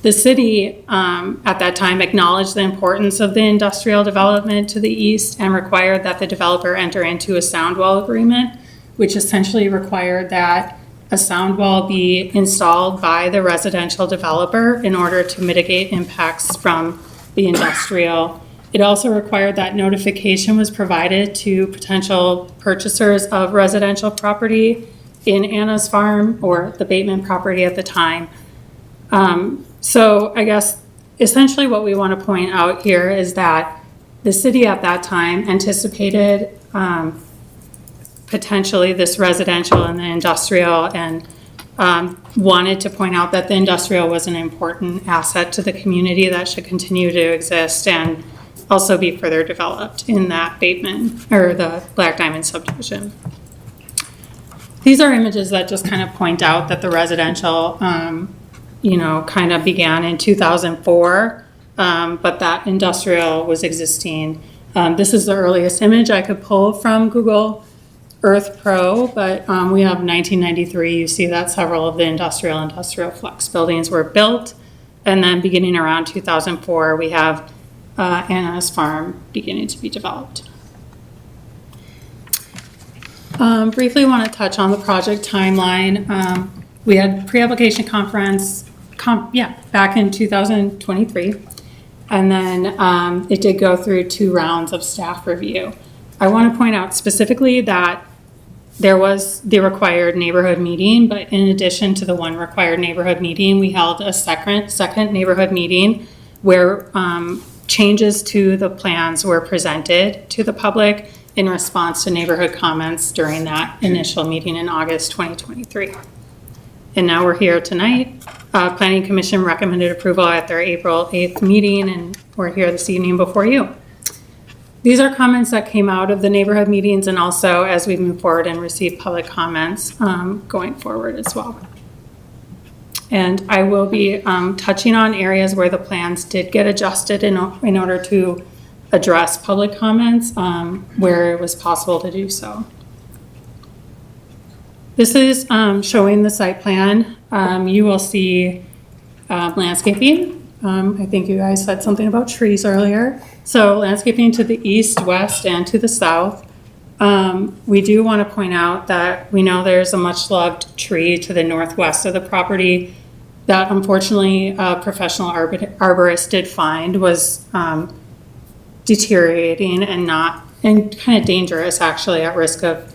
The city at that time acknowledged the importance of the industrial development to the east and required that the developer enter into a sound wall agreement, which essentially required that a sound wall be installed by the residential developer in order to mitigate impacts from the industrial. It also required that notification was provided to potential purchasers of residential property in Anna's farm or the Bateman property at the time. So I guess essentially what we want to point out here is that the city at that time anticipated potentially this residential and the industrial, and wanted to point out that the industrial was an important asset to the community that should continue to exist and also be further developed in that Bateman or the Black Diamond subdivision. These are images that just kind of point out that the residential, kind of began in 2004, but that industrial was existing. This is the earliest image I could pull from Google Earth Pro, but we have 1993. You see that several of the industrial flex buildings were built. And then beginning around 2004, we have Anna's farm beginning to be developed. Briefly want to touch on the project timeline. We had pre-application conference, back in 2023. And then it did go through 2 rounds of staff review. I want to point out specifically that there was the required neighborhood meeting, but in addition to the 1 required neighborhood meeting, we held a second neighborhood meeting where changes to the plans were presented to the public in response to neighborhood comments during that initial meeting in August 2023. And now we're here tonight. Planning Commission recommended approval at their April 8th meeting, and we're here this evening before you. These are comments that came out of the neighborhood meetings and also as we move forward and receive public comments going forward as well. And I will be touching on areas where the plans did get adjusted in order to address public comments where it was possible to do so. This is showing the site plan. You will see landscaping I think you guys said something about trees earlier. So landscaping to the east, west, and to the south. We do want to point out that we know there's a much-loved tree to the northwest of the property that unfortunately a professional arborist did find was deteriorating and kind of dangerous, actually, at risk of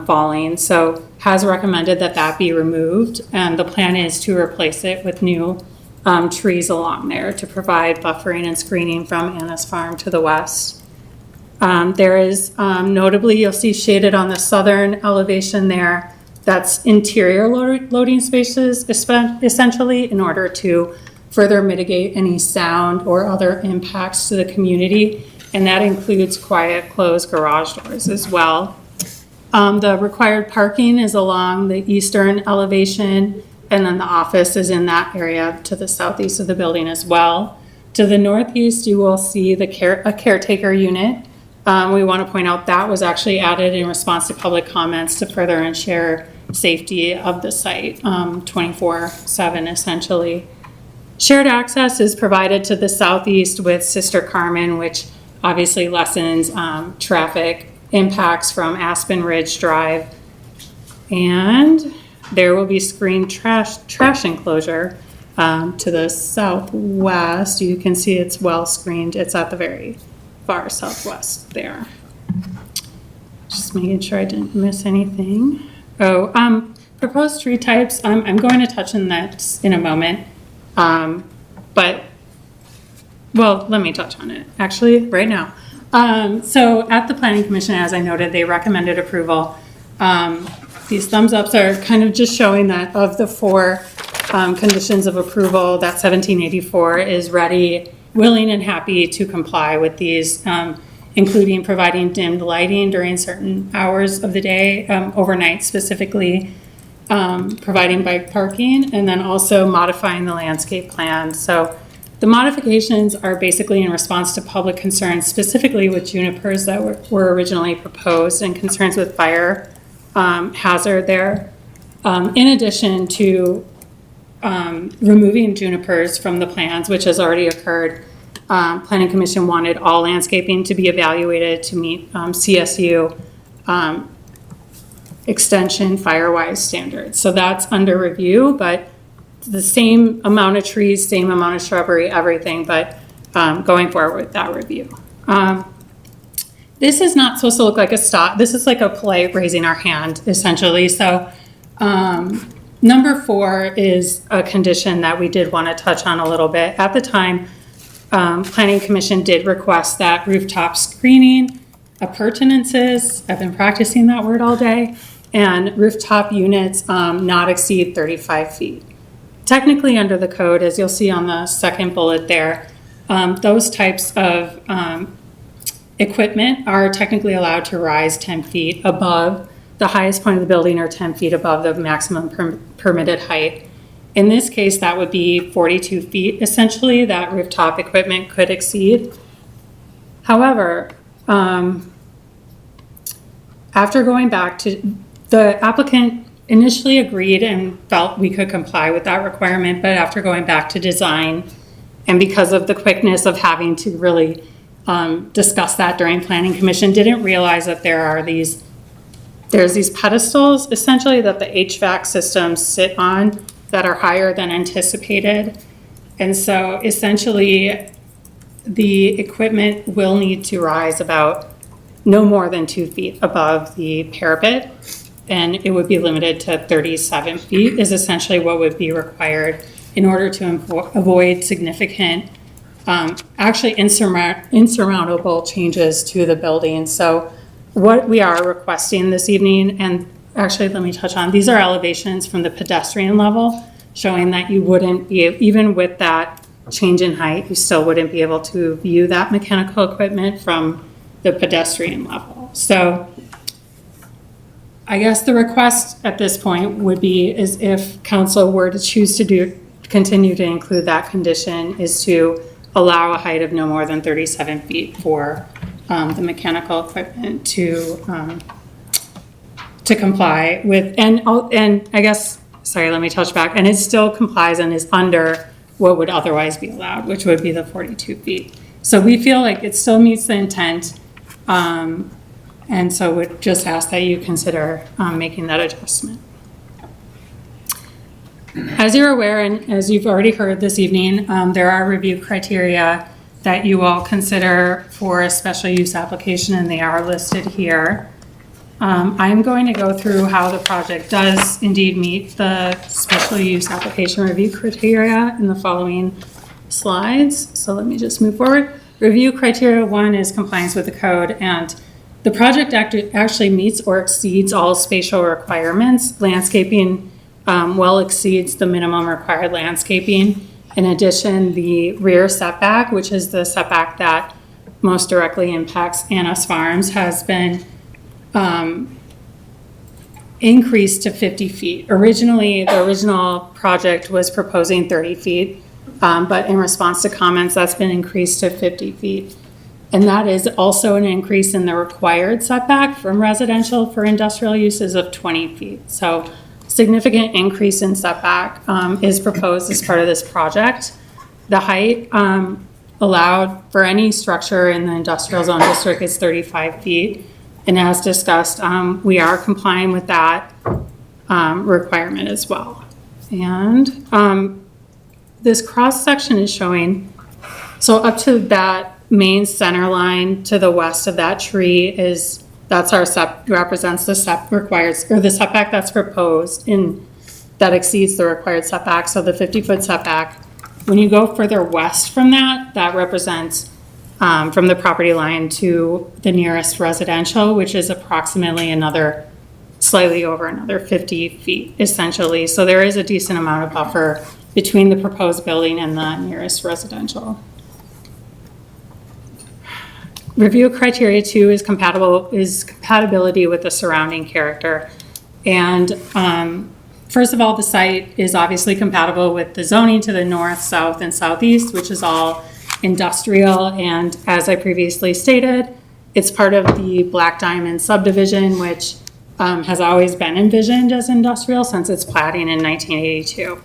falling. So has recommended that that be removed, and the plan is to replace it with new trees along there to provide buffering and screening from Anna's Farm to the west. There is notably, you'll see shaded on the southern elevation there, that's interior loading spaces, essentially, in order to further mitigate any sound or other impacts to the community. And that includes quiet, closed garage doors as well. The required parking is along the eastern elevation, and then the office is in that area to the southeast of the building as well. To the northeast, you will see a caretaker unit. We want to point out that was actually added in response to public comments to further ensure safety of the site 24/7, essentially. Shared access is provided to the southeast with Sister Carmen, which obviously lessens traffic impacts from Aspen Ridge Drive. And there will be screened trash enclosure to the southwest. You can see it's well screened. It's at the very far southwest there. Just making sure I didn't miss anything. Proposed tree types, I'm going to touch on that in a moment. But, well, let me touch on it, actually, right now. So at the Planning Commission, as I noted, they recommended approval. These thumbs ups are kind of just showing that of the four conditions of approval, that 1784 is ready, willing, and happy to comply with these, including providing dimmed lighting during certain hours of the day, overnight specifically, providing bike parking, and then also modifying the landscape plan. So the modifications are basically in response to public concerns, specifically with junipers that were originally proposed and concerns with fire hazard there. In addition to removing junipers from the plans, which has already occurred, Planning Commission wanted all landscaping to be evaluated to meet CSU extension fire-wise standards. So that's under review, but the same amount of trees, same amount of shrubbery, everything, but going forward with that review. This is not supposed to look like a stop. This is like a polite raising our hand, essentially. So number 4 is a condition that we did want to touch on a little bit. At the time, Planning Commission did request that rooftop screening, appurtenances, I've been practicing that word all day, and rooftop units not exceed 35 feet. Technically under the code, as you'll see on the second bullet there, those types of equipment are technically allowed to rise 10 feet above the highest point of the building or 10 feet above the maximum permitted height. In this case, that would be 42 feet, essentially, that rooftop equipment could exceed. However, after going back to, the applicant initially agreed and felt we could comply with that requirement, but after going back to design, and because of the quickness of having to really discuss that during Planning Commission, didn't realize that there's these pedestals, essentially, that the HVAC systems sit on that are higher than anticipated. And so essentially, the equipment will need to rise about no more than 2 feet above the parapet, and it would be limited to 37 feet is essentially what would be required in order to avoid significant, actually insurmountable changes to the building. So what we are requesting this evening, and actually let me touch on, these are elevations from the pedestrian level, showing that you wouldn't be, even with that change in height, you still wouldn't be able to view that mechanical equipment from the pedestrian level. So I guess the request at this point would be is if council were to choose to continue to include that condition, is to allow a height of no more than 37 feet for the mechanical equipment to comply with, and I guess, sorry, let me touch back, and it still complies and is under what would otherwise be allowed, which would be the 42 feet. So we feel like it still meets the intent, and so would just ask that you consider making that adjustment. As you're aware, and as you've already heard this evening, there are review criteria that you all consider for a special use application, and they are listed here. I'm going to go through how the project does indeed meet the special use application review criteria in the following slides. So let me just move forward. Review criteria 1 is compliance with the code, and the project actually meets or exceeds all spatial requirements. Landscaping well exceeds the minimum required landscaping. In addition, the rear setback, which is the setback that most directly impacts Anna's Farms, has been increased to 50 feet. Originally, the original project was proposing 30 feet, but in response to comments, that's been increased to 50 feet. And that is also an increase in the required setback from residential for industrial uses of 20 feet. So significant increase in setback is proposed as part of this project. The height allowed for any structure in the industrial zone district is 35 feet. And as discussed, we are complying with that requirement as well. And this cross section is showing, so up to that main center line to the west of that tree is, that's our represents the required, or the setback that's proposed in, that exceeds the required setback, so the 50-foot setback. When you go further west from that, that represents from the property line to the nearest residential, which is approximately slightly over another 50 feet, essentially. So there is a decent amount of buffer between the proposed building and the nearest residential. Review criteria 2 is compatibility with the surrounding character. And first of all, the site is obviously compatible with the zoning to the north, south, and southeast, which is all industrial. And as I previously stated, it's part of the Black Diamond subdivision, which has always been envisioned as industrial since its platting in 1982.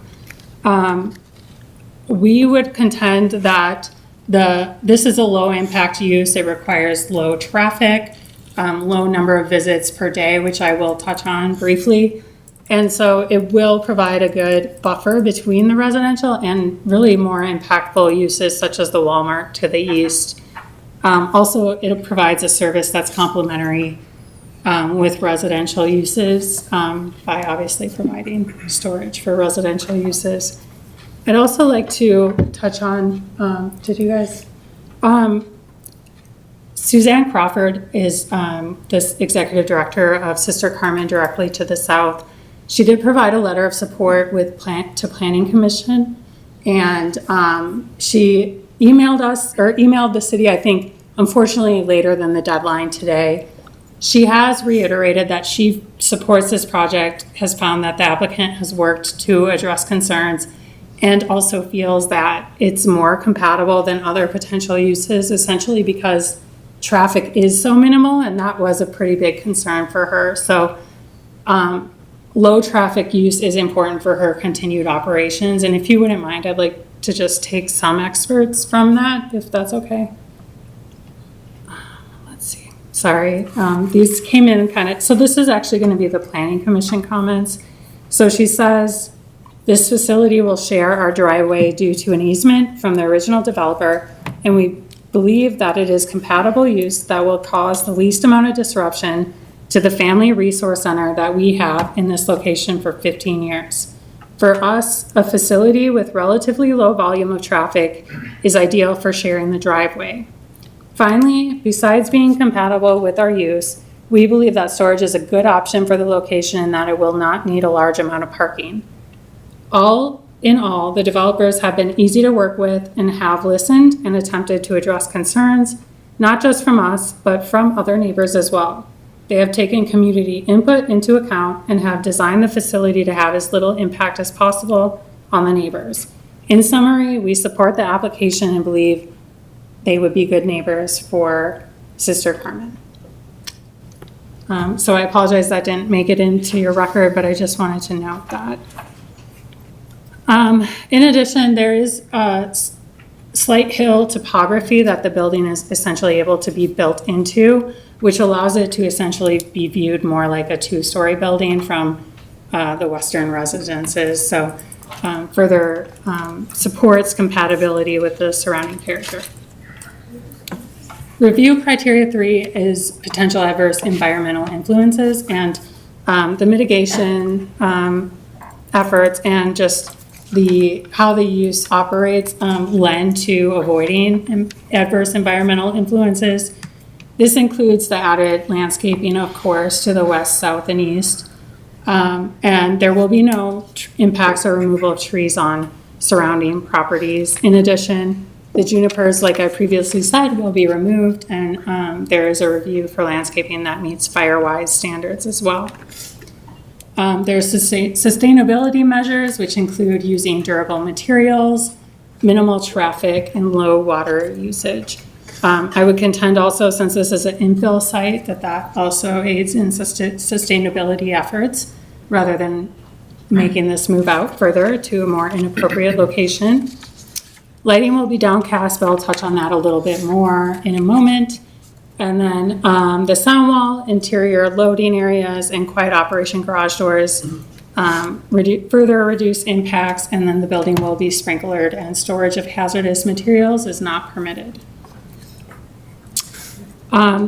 We would contend that this is a low impact use. It requires low traffic, low number of visits per day, which I will touch on briefly. And so it will provide a good buffer between the residential and really more impactful uses such as the Walmart to the east. Also, it provides a service that's complementary with residential uses by obviously providing storage for residential uses. I'd also like to touch on, did you guys? Suzanne Crawford is this executive director of Sister Carmen directly to the south. She did provide a letter of support with Planning Commission, and she emailed the city, I think, unfortunately later than the deadline today. She has reiterated that she supports this project, has found that the applicant has worked to address concerns, and also feels that it's more compatible than other potential uses, essentially because traffic is so minimal, and that was a pretty big concern for her. So low traffic use is important for her continued operations. And if you wouldn't mind, I'd like to just take some excerpts from that, if that's okay. Let's see. Sorry, these came in so this is actually going to be the Planning Commission comments. So she says, this facility will share our driveway due to an easement from the original developer, and we believe that it is compatible use that will cause the least amount of disruption to the family resource center that we have in this location for 15 years. For us, a facility with relatively low volume of traffic is ideal for sharing the driveway. Finally, besides being compatible with our use, we believe that storage is a good option for the location and that it will not need a large amount of parking. All in all, the developers have been easy to work with and have listened and attempted to address concerns, not just from us, but from other neighbors as well. They have taken community input into account and have designed the facility to have as little impact as possible on the neighbors. In summary, we support the application and believe they would be good neighbors for Sister Carmen. So I apologize that didn't make it into your record, but I just wanted to note that. In addition, there is a slight hill topography that the building is essentially able to be built into, which allows it to essentially be viewed more like a two-story building from the western residences. So further supports compatibility with the surrounding character. Review criteria 3 is potential adverse environmental influences, and the mitigation efforts and just how the use operates lend to avoiding adverse environmental influences. This includes the added landscaping, of course, to the west, south, and east. And there will be no impacts or removal of trees on surrounding properties. In addition, the junipers, like I previously said, will be removed, and there is a review for landscaping that meets fire-wise standards as well. There's sustainability measures, which include using durable materials, minimal traffic, and low water usage. I would contend also, since this is an infill site, that also aids in sustainability efforts rather than making this move out further to a more inappropriate location. Lighting will be downcast, but I'll touch on that a little bit more in a moment. And then the sound wall, interior loading areas, and quiet operation garage doors further reduce impacts, and then the building will be sprinklered, and storage of hazardous materials is not permitted.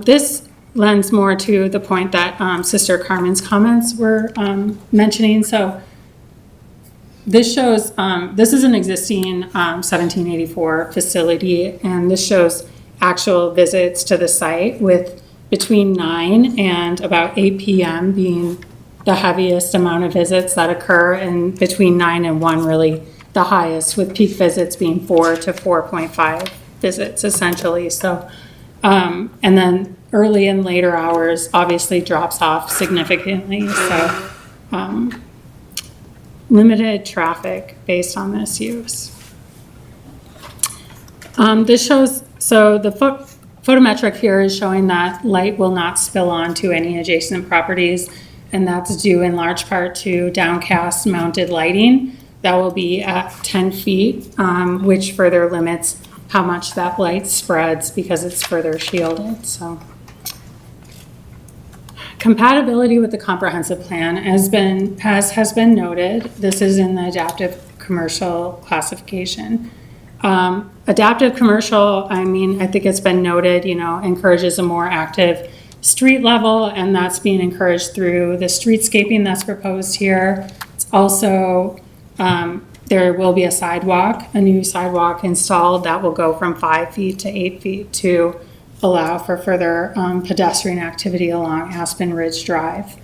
This lends more to the point that Sister Carmen's comments were mentioning. So this shows, this is an existing 1784 facility, and this shows actual visits to the site, with between 9 and about 8 p.m. being the heaviest amount of visits that occur, and between 9 and 1 really the highest, with peak visits being 4 to 4.5 visits essentially. So, and then early and later hours obviously drops off significantly. So limited traffic based on this use. This shows, so the photometric here is showing that light will not spill onto any adjacent properties, and that's due in large part to downcast mounted lighting that will be at 10 feet, which further limits how much that light spreads because it's further shielded. So compatibility with the comprehensive plan has been noted. This is in the adaptive commercial classification. Adaptive commercial, I mean, I think it's been noted, encourages a more active street level, and that's being encouraged through the streetscaping that's proposed here. It's also, there will be a new sidewalk installed that will go from 5 feet to 8 feet to allow for further pedestrian activity along Aspen Ridge Drive.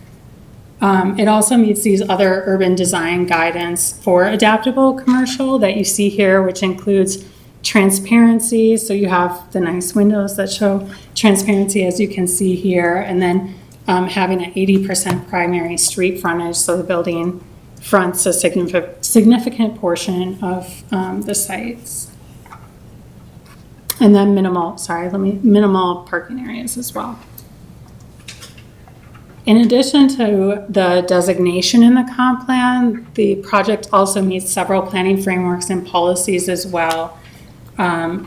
It also meets these other urban design guidance for adaptable commercial that you see here, which includes transparency. So you have the nice windows that show transparency, as you can see here, and then having an 80% primary street frontage, so the building fronts a significant portion of the sites. And then minimal parking areas as well. In addition to the designation in the comp plan, the project also meets several planning frameworks and policies as well.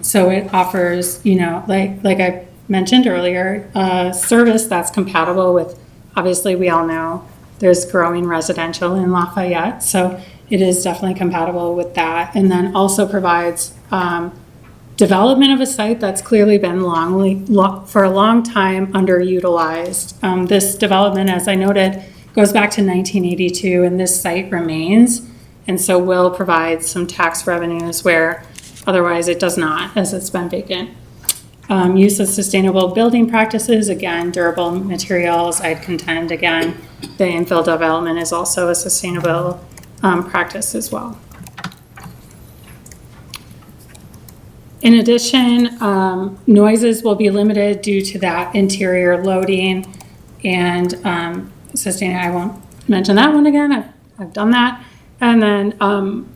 So it offers, like I mentioned earlier, a service that's compatible with, obviously we all know there's growing residential in Lafayette, so it is definitely compatible with that. And then also provides development of a site that's clearly been for a long time underutilized. This development, as I noted, goes back to 1982, and this site remains, and so will provide some tax revenues where otherwise it does not, as it's been vacant. Use of sustainable building practices, again, durable materials, I'd contend, again, the infill development is also a sustainable practice as well. In addition, noises will be limited due to that interior loading and I won't mention that one again, I've done that. And then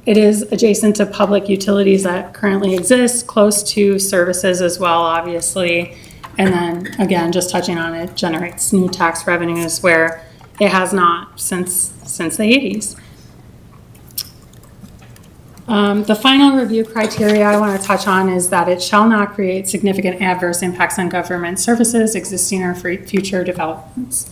it is adjacent to public utilities that currently exist, close to services as well, obviously. And then again, just touching on it, generates new tax revenues where it has not since the 80s. The final review criteria I want to touch on is that it shall not create significant adverse impacts on government services, existing or future developments.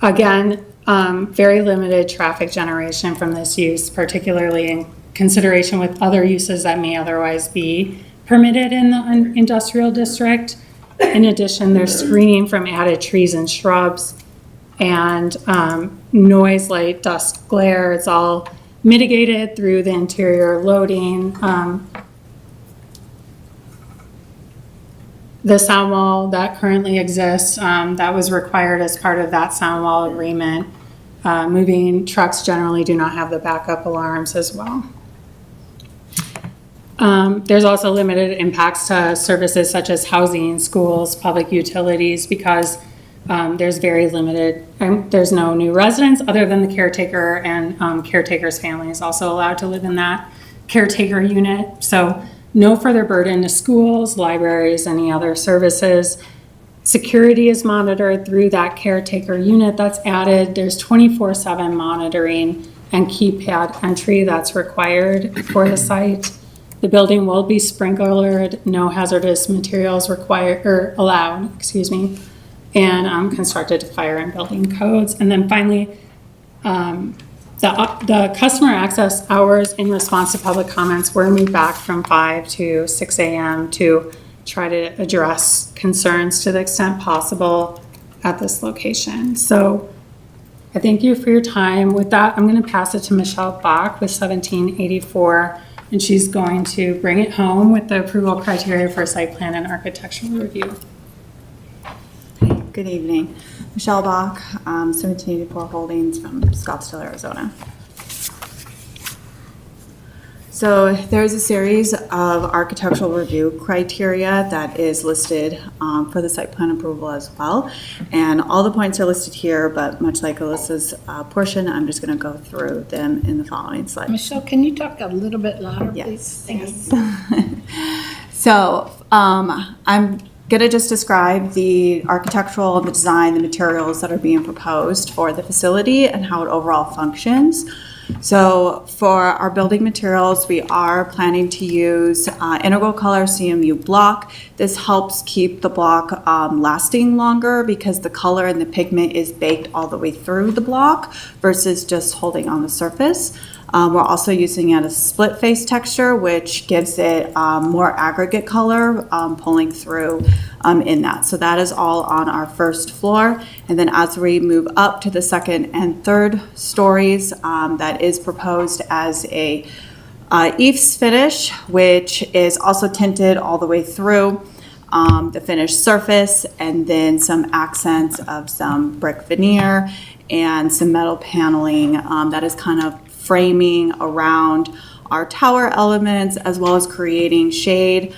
Again, very limited traffic generation from this use, particularly in consideration with other uses that may otherwise be permitted in the industrial district. In addition, there's screening from added trees and shrubs, and noise, light, dust, glare. It's all mitigated through the interior loading. The sound wall that currently exists, that was required as part of that sound wall agreement. Moving trucks generally do not have the backup alarms as well. There's also limited impacts to services such as housing, schools, public utilities, because there's very limited, there's no new residents other than the caretaker, and caretaker's family is also allowed to live in that caretaker unit. So no further burden to schools, libraries, any other services. Security is monitored through that caretaker unit that's added. There's 24/7 monitoring and keypad entry that's required for the site. The building will be sprinklered, no hazardous materials required or allowed, and constructed to fire and building codes. And then finally, the customer access hours in response to public comments were moved back from 5 to 6 a.m. to try to address concerns to the extent possible at this location. So I thank you for your time. With that, I'm going to pass it to Michelle Bach with 1784, and she's going to bring it home with the approval criteria for site plan and architectural review. Good evening. Michelle Bach, 1784 Holdings from Scottsdale, Arizona. So there's a series of architectural review criteria that is listed for the site plan approval as well. And all the points are listed here, but much like Alyssa's portion, I'm just going to go through them in the following slides. Michelle, can you talk a little bit louder, please? Yes. Thank you. So I'm going to just describe the architectural, the design, the materials that are being proposed for the facility and how it overall functions. So for our building materials, we are planning to use integral color CMU block. This helps keep the block lasting longer because the color and the pigment is baked all the way through the block versus just holding on the surface. We're also using it as a split face texture, which gives it more aggregate color pulling through in that. So that is all on our first floor. And then as we move up to the second and third stories, that is proposed as a eaves finish, which is also tinted all the way through the finished surface, and then some accents of some brick veneer and some metal paneling that is kind of framing around our tower elements, as well as creating shade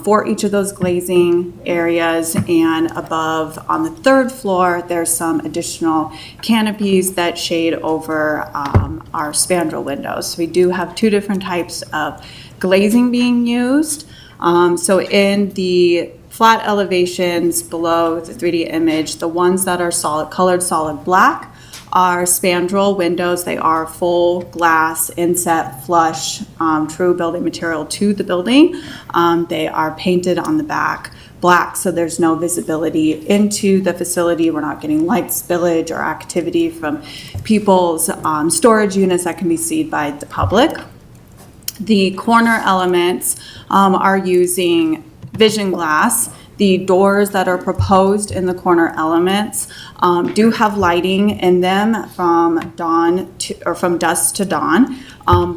for each of those glazing areas. And above on the third floor, there's some additional canopies that shade over our spandrel windows. So we do have two different types of glazing being used. So in the flat elevations below the 3D image, the ones that are colored solid black are spandrel windows. They are full glass, inset, flush, true building material to the building. They are painted on the back black, so there's no visibility into the facility. We're not getting light spillage or activity from people's storage units that can be seen by the public. The corner elements are using vision glass. The doors that are proposed in the corner elements do have lighting in them from dusk to dawn,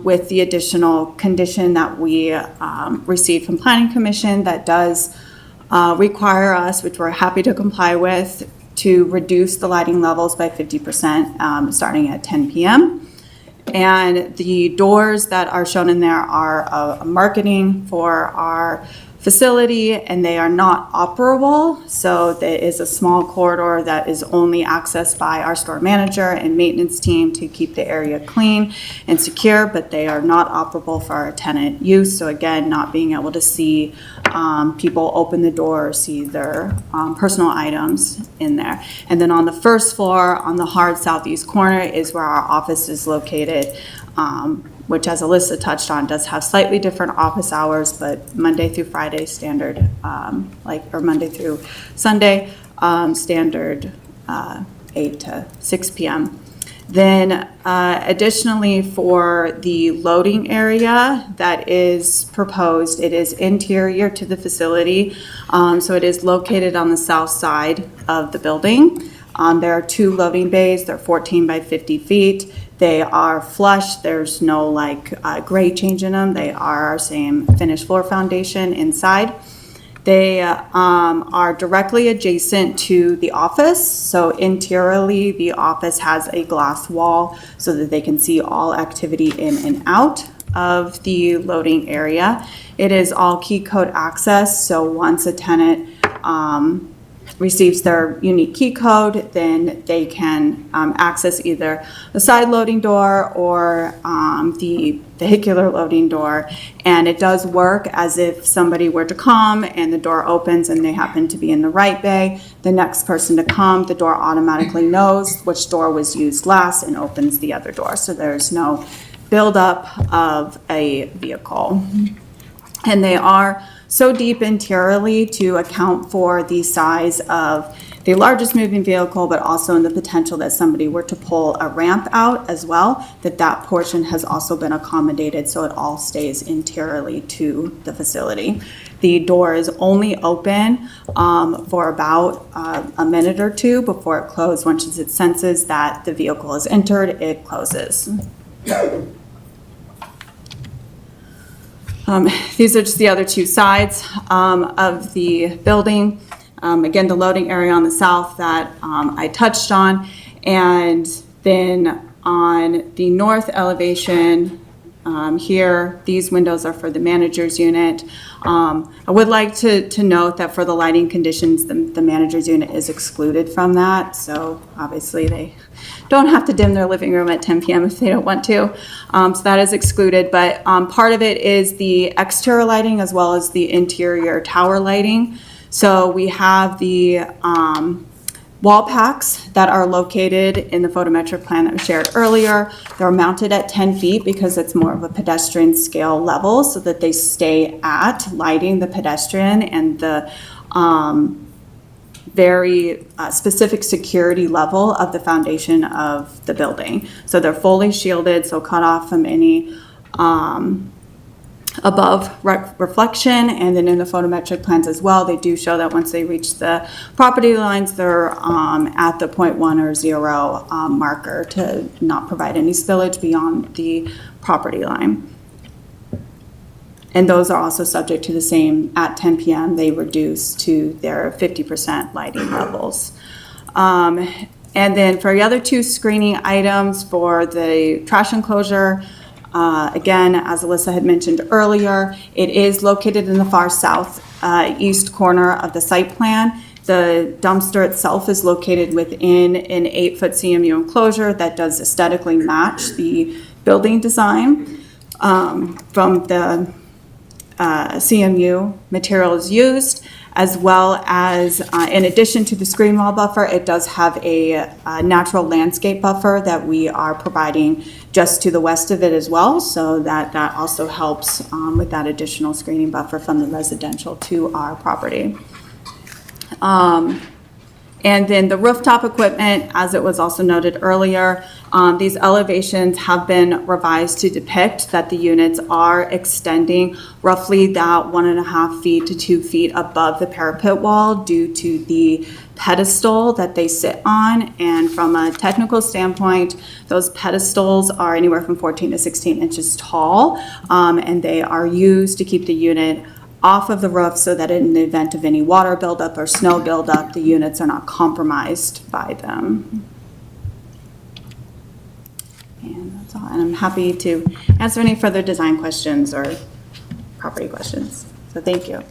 with the additional condition that we received from Planning Commission that does require us, which we're happy to comply with, to reduce the lighting levels by 50% starting at 10 p.m. And the doors that are shown in there are marketing for our facility, and they are not operable. So there is a small corridor that is only accessed by our store manager and maintenance team to keep the area clean and secure, but they are not operable for our tenant use. So again, not being able to see people open the door or see their personal items in there. And then on the first floor, on the hard southeast corner, is where our office is located. which as Alyssa touched on, does have slightly different office hours, but Monday through Friday standard, or Monday through Sunday, standard 8 to 6 p.m. Then additionally, for the loading area that is proposed, it is interior to the facility. So it is located on the south side of the building. There are 2 loading bays. They're 14 by 50 feet. They are flush. There's no grade change in them. They are our same finished floor foundation inside. They are directly adjacent to the office. So interiorly, the office has a glass wall so that they can see all activity in and out of the loading area. It is all key code access. So once a tenant receives their unique key code, then they can access either the side loading door or the vehicular loading door. And it does work as if somebody were to come and the door opens and they happen to be in the right bay. The next person to come, the door automatically knows which door was used last and opens the other door. So there's no buildup of a vehicle. And they are so deep interiorly to account for the size of the largest moving vehicle, but also in the potential that somebody were to pull a ramp out as well, that portion has also been accommodated so it all stays interiorly to the facility. The door is only open for about a minute or 2 before it closes. Once it senses that the vehicle is entered, it closes. These are just the other 2 sides of the building. Again, the loading area on the south that I touched on. And then on the north elevation here, these windows are for the manager's unit. I would like to note that for the lighting conditions, the manager's unit is excluded from that. So obviously they don't have to dim their living room at 10 p.m. if they don't want to. So that is excluded. But part of it is the exterior lighting as well as the interior tower lighting. So we have the wall packs that are located in the photometric plan that was shared earlier. They're mounted at 10 feet because it's more of a pedestrian scale level so that they stay at lighting the pedestrian and the very specific security level of the foundation of the building. So they're fully shielded, so cut off from any above reflection. And then in the photometric plans as well, they do show that once they reach the property lines, they're at the 0.1 or 0 marker to not provide any spillage beyond the property line. And those are also subject to the same, at 10 p.m. they reduce to their 50% lighting levels. And then for the other 2 screening items for the trash enclosure, again, as Alyssa had mentioned earlier, it is located in the far south east corner of the site plan. The dumpster itself is located within an 8-foot CMU enclosure that does aesthetically match the building design from the CMU materials used, as well as in addition to the screen wall buffer, it does have a natural landscape buffer that we are providing just to the west of it as well, so that also helps with that additional screening buffer from the residential to our property. And then the rooftop equipment, as it was also noted earlier, these elevations have been revised to depict that the units are extending roughly that 1.5 feet to 2 feet above the parapet wall due to the pedestal that they sit on. And from a technical standpoint, those pedestals are anywhere from 14 to 16 inches tall, and they are used to keep the unit off of the roof so that in the event of any water buildup or snow buildup, the units are not compromised by them. And that's all. And I'm happy to answer any further design questions or property questions. So thank you.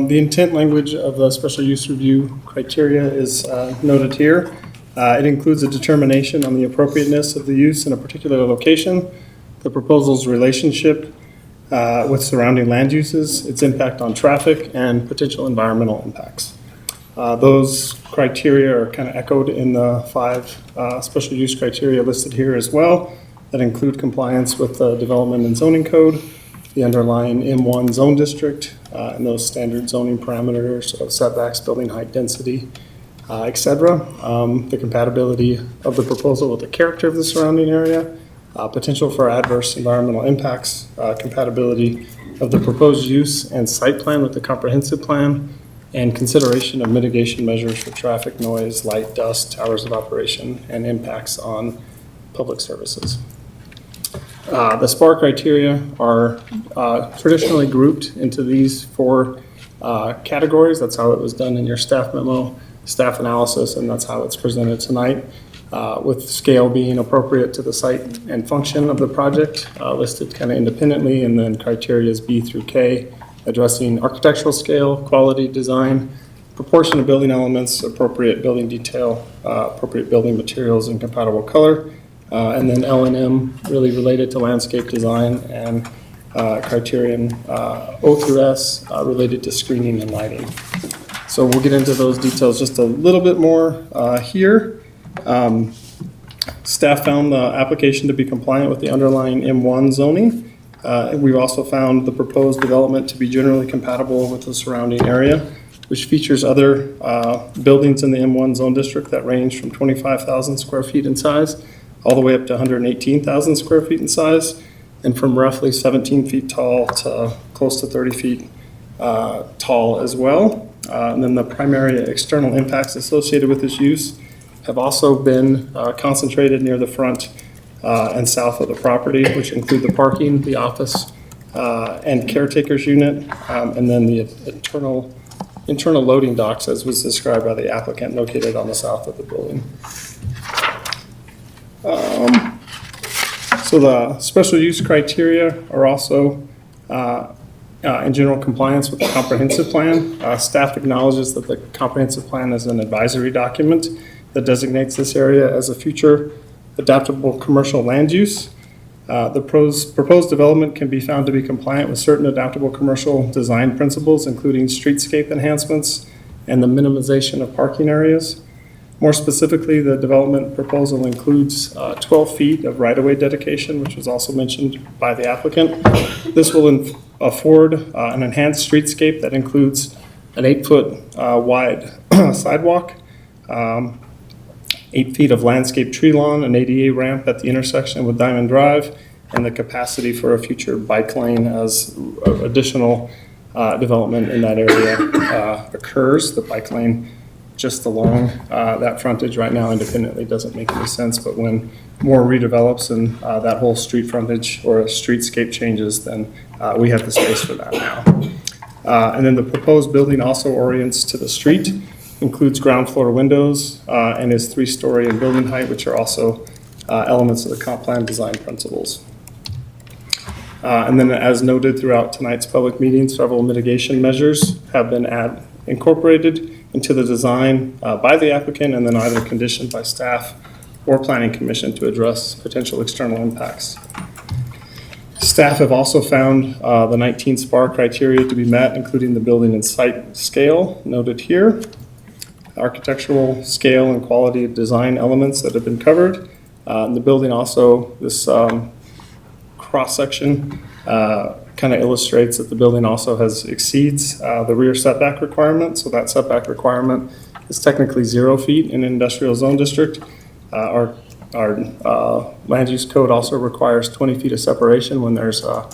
The intent language of the special use review criteria is noted here. It includes a determination on the appropriateness of the use in a particular location, the proposal's relationship with surrounding land uses, its impact on traffic, and potential environmental impacts. Those criteria are kind of echoed in the 5 special use criteria listed here as well, that include compliance with the Development and Zoning Code, the underlying M1 zone district, and those standard zoning parameters of setbacks, building height, density, et cetera. The compatibility of the proposal with the character of the surrounding area, potential for adverse environmental impacts, compatibility of the proposed use and site plan with the comprehensive plan, and consideration of mitigation measures for traffic, noise, light, dust, hours of operation, and impacts on public services. The SPAR criteria are traditionally grouped into these 4 categories. That's how it was done in your staff memo, staff analysis, and that's how it's presented tonight, with scale being appropriate to the site and function of the project, listed kind of independently, and then criteria is B through K, addressing architectural scale, quality, design, proportion of building elements, appropriate building detail, appropriate building materials, and compatible color. And then L&M really related to landscape design, and criterion O through S related to screening and lighting. So we'll get into those details just a little bit more here. Staff found the application to be compliant with the underlying M1 zoning. We've also found the proposed development to be generally compatible with the surrounding area, which features other buildings in the M1 zone district that range from 25,000 square feet in size all the way up to 118,000 square feet in size, and from roughly 17 feet tall to close to 30 feet tall as well. And then the primary external impacts associated with this use have also been concentrated near the front and south of the property, which include the parking, the office, and caretaker's unit, and then the internal loading docks, as was described by the applicant, located on the south of the building. So the special use criteria are also in general compliance with the comprehensive plan. Staff acknowledges that the comprehensive plan is an advisory document that designates this area as a future adaptable commercial land use. The proposed development can be found to be compliant with certain adaptable commercial design principles, including streetscape enhancements and the minimization of parking areas. More specifically, the development proposal includes 12 feet of right-of-way dedication, which was also mentioned by the applicant. This will afford an enhanced streetscape that includes an 8-foot wide sidewalk, 8 feet of landscape tree lawn, an ADA ramp at the intersection with Diamond Drive, and the capacity for a future bike lane as additional development in that area occurs. The bike lane just along that frontage right now independently doesn't make any sense, but when more redevelops and that whole street frontage or streetscape changes, then we have the space for that now. And then the proposed building also orients to the street, includes ground floor windows, and is 3-story in building height, which are also elements of the comp plan design principles. And then, as noted throughout tonight's public meeting, several mitigation measures have been incorporated into the design by the applicant, and then either conditioned by staff or planning commission to address potential external impacts. Staff have also found the 19 SPAR criteria to be met, including the building and site scale noted here, architectural scale and quality of design elements that have been covered. The building also, this cross-section kind of illustrates that the building also exceeds the rear setback requirement. So that setback requirement is technically 0 feet in an industrial zone district. Our land use code also requires 20 feet of separation when there's a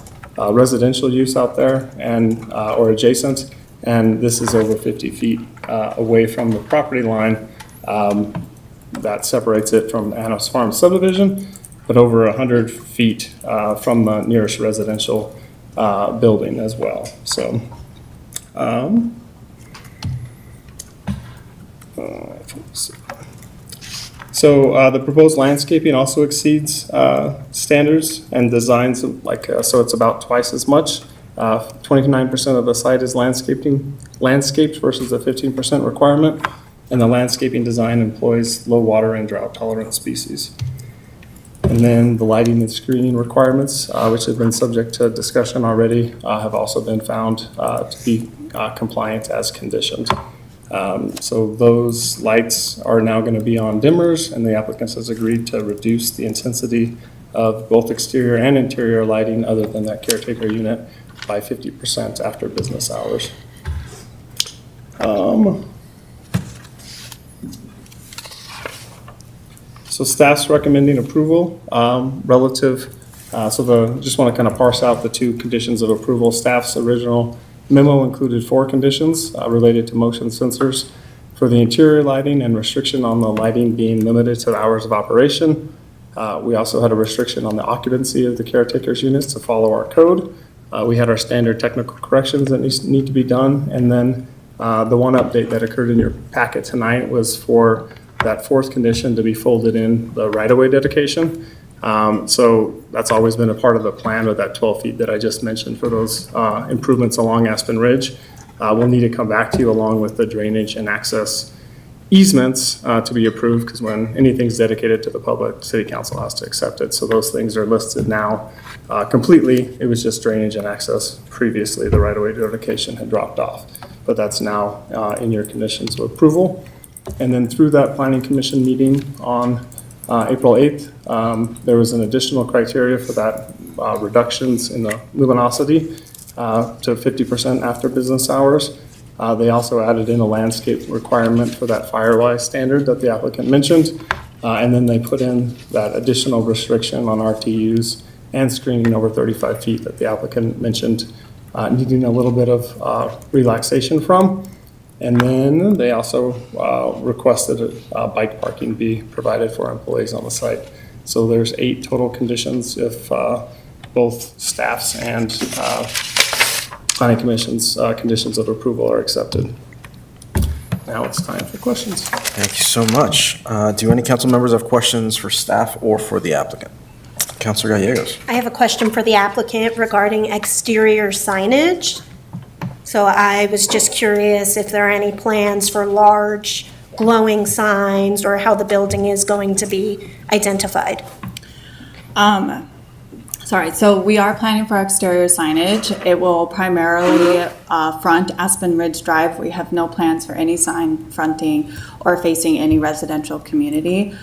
residential use out there and or adjacent, and this is over 50 feet away from the property line. That separates it from Anna's Farm subdivision, but over 100 feet from the nearest residential building as well. So, the proposed landscaping also exceeds standards and designs so it's about twice as much. 29% of the site is landscaped versus a 15% requirement, and the landscaping design employs low water and drought tolerant species. And then the lighting and screening requirements, which have been subject to discussion already, have also been found to be compliant as conditioned. So those lights are now going to be on dimmers, and the applicant has agreed to reduce the intensity of both exterior and interior lighting other than that caretaker unit by 50% after business hours. So staff's recommending approval relative, just want to kind of parse out the two conditions of approval. Staff's original memo included 4 conditions related to motion sensors for the interior lighting and restriction on the lighting being limited to the hours of operation. We also had a restriction on the occupancy of the caretaker's units to follow our code. We had our standard technical corrections that need to be done. And then the one update that occurred in your packet tonight was for that 4th condition to be folded in the right-of-way dedication. So that's always been a part of the plan of that 12 feet that I just mentioned for those improvements along Aspen Ridge. We'll need to come back to you along with the drainage and access easements to be approved, because when anything's dedicated to the public, city council has to accept it. So those things are listed now completely. It was just drainage and access. Previously, the right-of-way dedication had dropped off, but that's now in your conditions of approval. And then through that planning commission meeting on April 8th, there was an additional criteria for that reductions in the luminosity to 50% after business hours. They also added in a landscape requirement for that firewise standard that the applicant mentioned. And then they put in that additional restriction on RTUs and screening over 35 feet that the applicant mentioned needing a little bit of relaxation from. And then they also requested bike parking be provided for employees on the site. So there's 8 total conditions if both staff's and planning commission's conditions of approval are accepted. Now it's time for questions. Thank you so much. Do any council members have questions for staff or for the applicant? Councilor Gallegos. I have a question for the applicant regarding exterior signage. So I was just curious if there are any plans for large glowing signs or how the building is going to be identified. Sorry, so we are planning for exterior signage. It will primarily front Aspen Ridge Drive. We have no plans for any sign fronting or facing any residential community.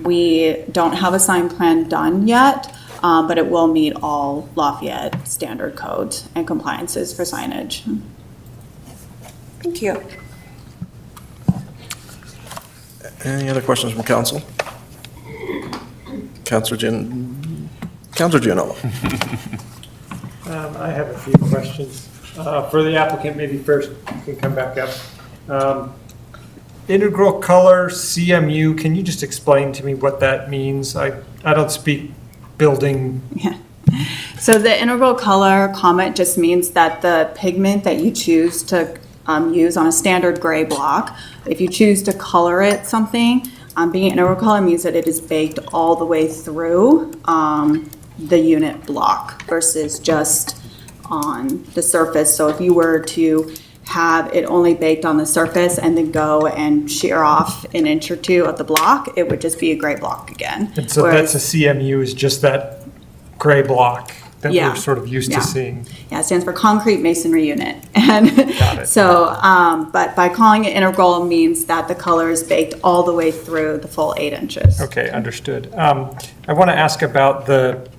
We don't have a sign plan done yet, but it will meet all Lafayette standard codes and compliances for signage. Thank you. Any other questions from council? Councilor Gianello. I have a few questions. For the applicant, maybe first you can come back up. Integral color CMU, can you just explain to me what that means? I don't speak building. Yeah. So the integral color comment just means that the pigment that you choose to use on a standard gray block, if you choose to color it something, being integral color means that it is baked all the way through the unit block versus just on the surface. So if you were to have it only baked on the surface and then go and shear off an inch or two of the block, it would just be a gray block again. And so that's a CMU, is just that gray block that we're sort of used to seeing. Yeah, it stands for concrete masonry unit. And Got it. so, but by calling it integral means that the color is baked all the way through the full 8 inches. Okay, understood. I want to ask about the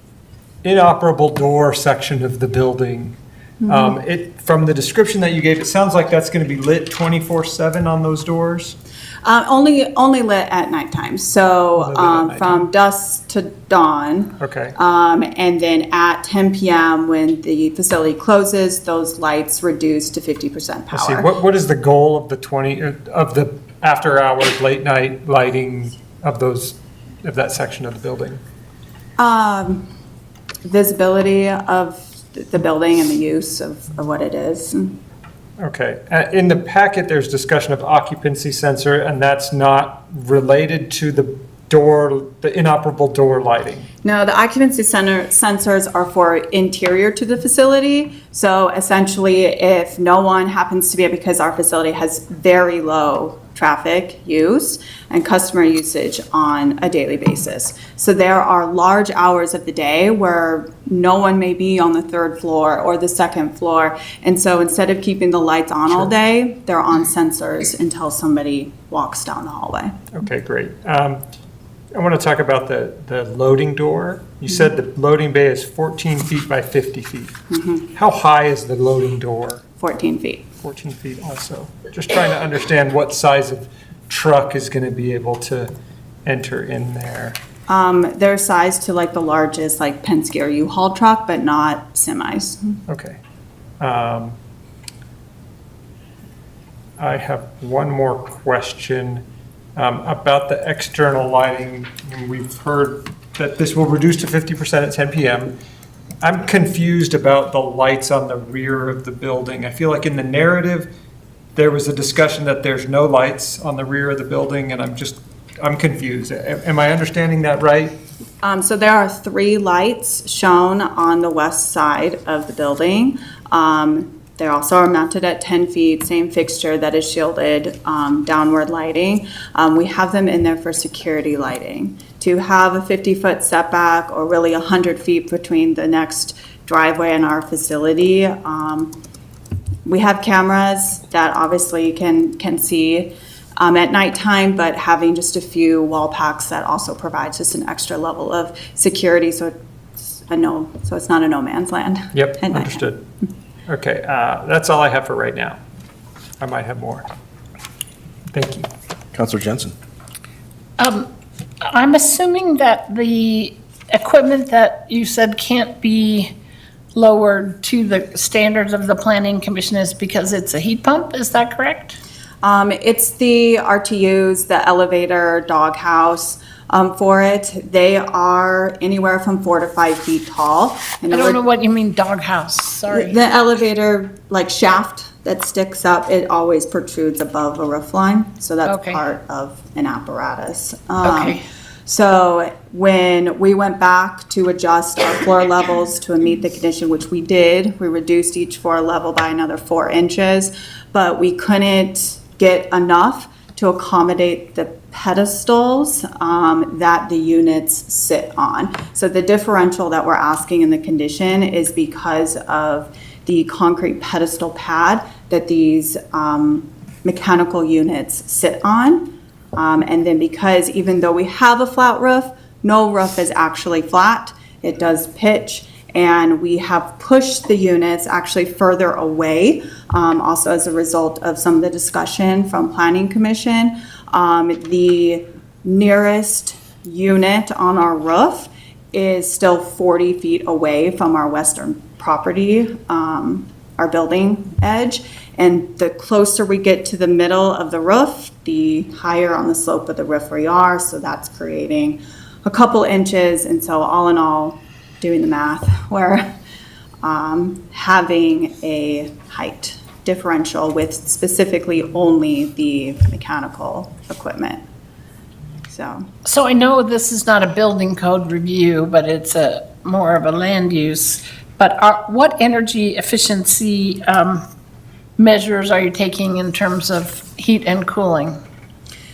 inoperable door section of the building. From the description that you gave, it sounds like that's going to be lit 24/7 on those doors? Only lit at nighttime. So from dusk to dawn. Okay. And then at 10 p.m. when the facility closes, those lights reduce to 50% power. I see. What is the goal of the after hours, late night lighting of that section of the building? Visibility of the building and the use of what it is. Okay. In the packet, there's discussion of occupancy sensor, and that's not related to the inoperable door lighting. No, the occupancy sensors are for interior to the facility. So essentially, if no one happens to be, because our facility has very low traffic use and customer usage on a daily basis. So there are large hours of the day where no one may be on the third floor or the second floor. And so instead of keeping the lights on all day, they're on sensors until somebody walks down the hallway. Okay, great. I want to talk about the loading door. You said the loading bay is 14 feet by 50 feet. How high is the loading door? 14 feet. 14 feet also. Just trying to understand what size of truck is going to be able to enter in there. They're sized to like the largest like Penske or U-Haul truck, but not semis. Okay. I have one more question about the external lighting. And we've heard that this will reduce to 50% at 10 p.m. I'm confused about the lights on the rear of the building. I feel like in the narrative, there was a discussion that there's no lights on the rear of the building, and I'm confused. Am I understanding that right? So there are 3 lights shown on the west side of the building. They also are mounted at 10 feet, same fixture that is shielded, downward lighting. We have them in there for security lighting. To have a 50-foot setback or really 100 feet between the next driveway and our facility, we have cameras that obviously can see at nighttime, but having just a few wall packs that also provides just an extra level of security, so it's not a no man's land. Yep, understood. Okay, that's all I have for right now. I might have more. Thank you. Counselor Jensen. I'm assuming that the equipment that you said can't be lowered to the standards of the Planning Commission is because it's a heat pump, is that correct? It's the RTUs, the elevator, doghouse for it. They are anywhere from 4 to 5 feet tall. I don't know what you mean doghouse, sorry. The elevator, like shaft that sticks up, it always protrudes above a roof line. So that's part of an apparatus. Okay. So when we went back to adjust our floor levels to meet the condition, which we did, we reduced each floor level by another 4 inches, but we couldn't get enough to accommodate the pedestals that the units sit on. So the differential that we're asking in the condition is because of the concrete pedestal pad that these mechanical units sit on. And then because even though we have a flat roof, no roof is actually flat. It does pitch, and we have pushed the units actually further away, also as a result of some of the discussion from Planning Commission. The nearest unit on our roof is still 40 feet away from our western property, our building edge. And the closer we get to the middle of the roof, the higher on the slope of the roof we are. So that's creating a couple inches. And so all in all, doing the math, we're having a height differential with specifically only the mechanical equipment. So I know this is not a building code review, but it's more of a land use. But what energy efficiency measures are you taking in terms of heat and cooling?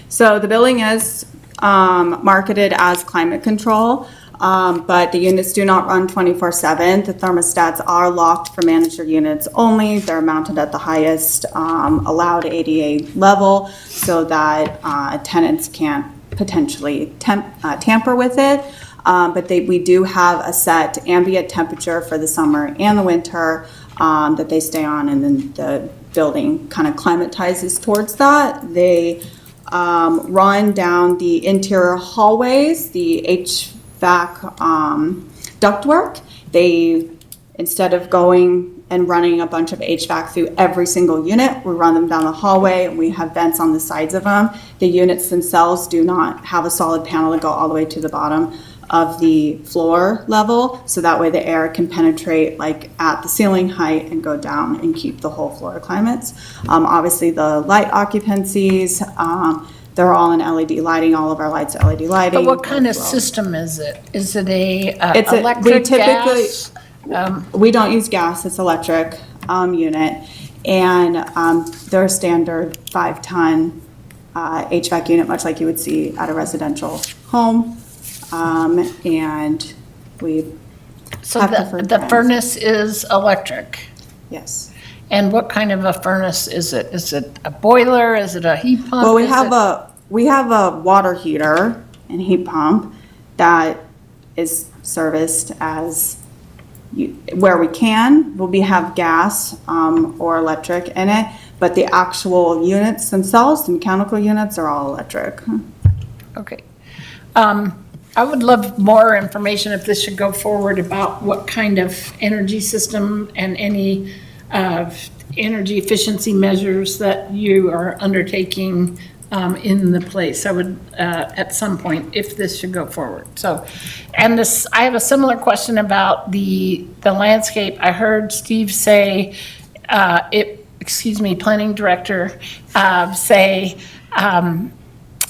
So the building is marketed as climate control, but the units do not run 24/7. The thermostats are locked for manager units only. They're mounted at the highest allowed ADA level so that tenants can't potentially tamper with it. But we do have a set ambient temperature for the summer and the winter that they stay on, and then the building kind of climatizes towards that. They run down the interior hallways, the HVAC ductwork. They, instead of going and running a bunch of HVAC through every single unit, we run them down the hallway, and we have vents on the sides of them. The units themselves do not have a solid panel that go all the way to the bottom of the floor level, so that way the air can penetrate like at the ceiling height and go down and keep the whole floor climates. Obviously the light occupancies, they're all in LED lighting, all of our lights are LED lighting. But what kind of system is it? Is it It's electric, gas? We don't use gas, it's electric unit, and they're standard 5-ton HVAC unit, much like you would see at a residential home. And we So have different the brands. furnace is electric? Yes. And what kind of a furnace is it? Is it a boiler? Is it a heat pump? Well, we Is have it- a water heater and heat pump that is serviced as where we can. We have gas or electric in it, but the actual units themselves, the mechanical units, are all electric. Okay. I would love more information if this should go forward about what kind of energy system and any energy efficiency measures that you are undertaking in the place. I would, at some point, if this should go forward. So, and this, I have a similar question about the landscape. I heard Steve say, planning director, say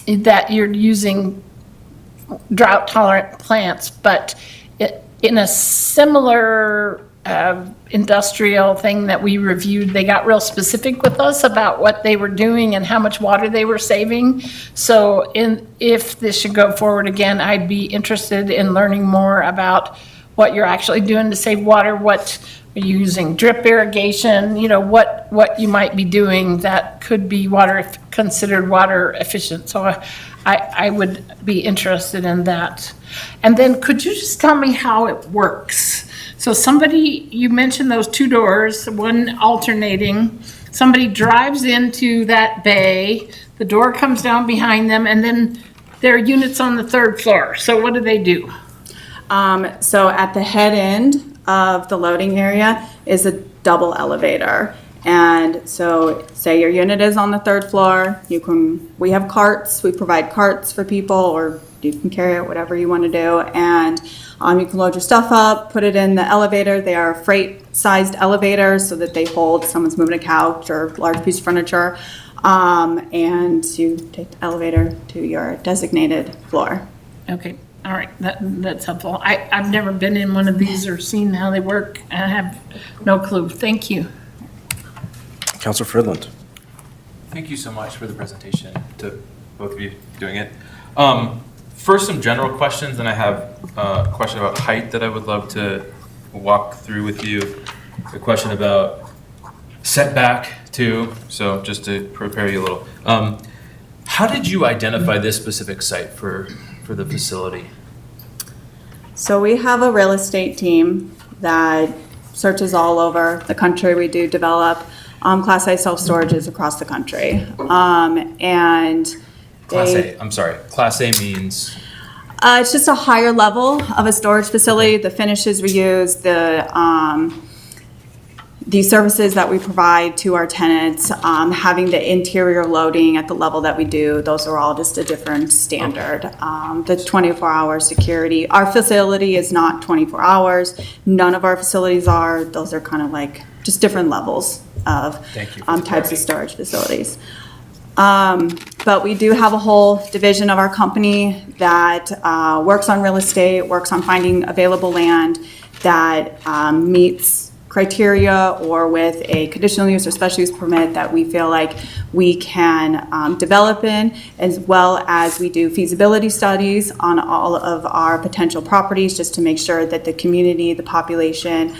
that you're using drought-tolerant plants, but in a similar industrial thing that we reviewed, they got real specific with us about what they were doing and how much water they were saving. So if this should go forward again, I'd be interested in learning more about what you're actually doing to save water, what are you using, drip irrigation, what you might be doing that could be considered water efficient. So I would be interested in that. And then could you just tell me how it works? So you mentioned those two doors, one alternating. Somebody drives into that bay, the door comes down behind them, and then there are units on the third floor. So what do they do? So at the head end of the loading area is a double elevator. And so say your unit is on the third floor, we have carts, we provide carts for people, or you can carry it, whatever you want to do. And you can load your stuff up, put it in the elevator. They are freight-sized elevators so that they hold, someone's moving a couch or a large piece of furniture. And you take the elevator to your designated floor. Okay, all right, that's helpful. I've never been in one of these or seen how they work. I have no clue. Thank you. Counselor Fridland. Thank you so much for the presentation, to both of you doing it. First, some general questions, and I have a question about height that I would love to walk through with you. A question about setback too, so just to prepare you a little. How did you identify this specific site for the facility? So we have a real estate team that searches all over the country. We do develop Class A self-storages across the country. And Class A, I'm sorry, Class A means? It's just a higher level of a storage facility. The finishes we use, the services that we provide to our tenants, having the interior loading at the level that we do, those are all just a different standard. The 24-hour security. Our facility is not 24 hours. None of our facilities are. Those are kind of like just different levels of types of storage facilities. But we do have a whole division of our company that works on real estate, works on finding available land that meets criteria or with a conditional use or special use permit that we feel like we can develop in, as well as we do feasibility studies on all of our potential properties just to make sure that the community, the population,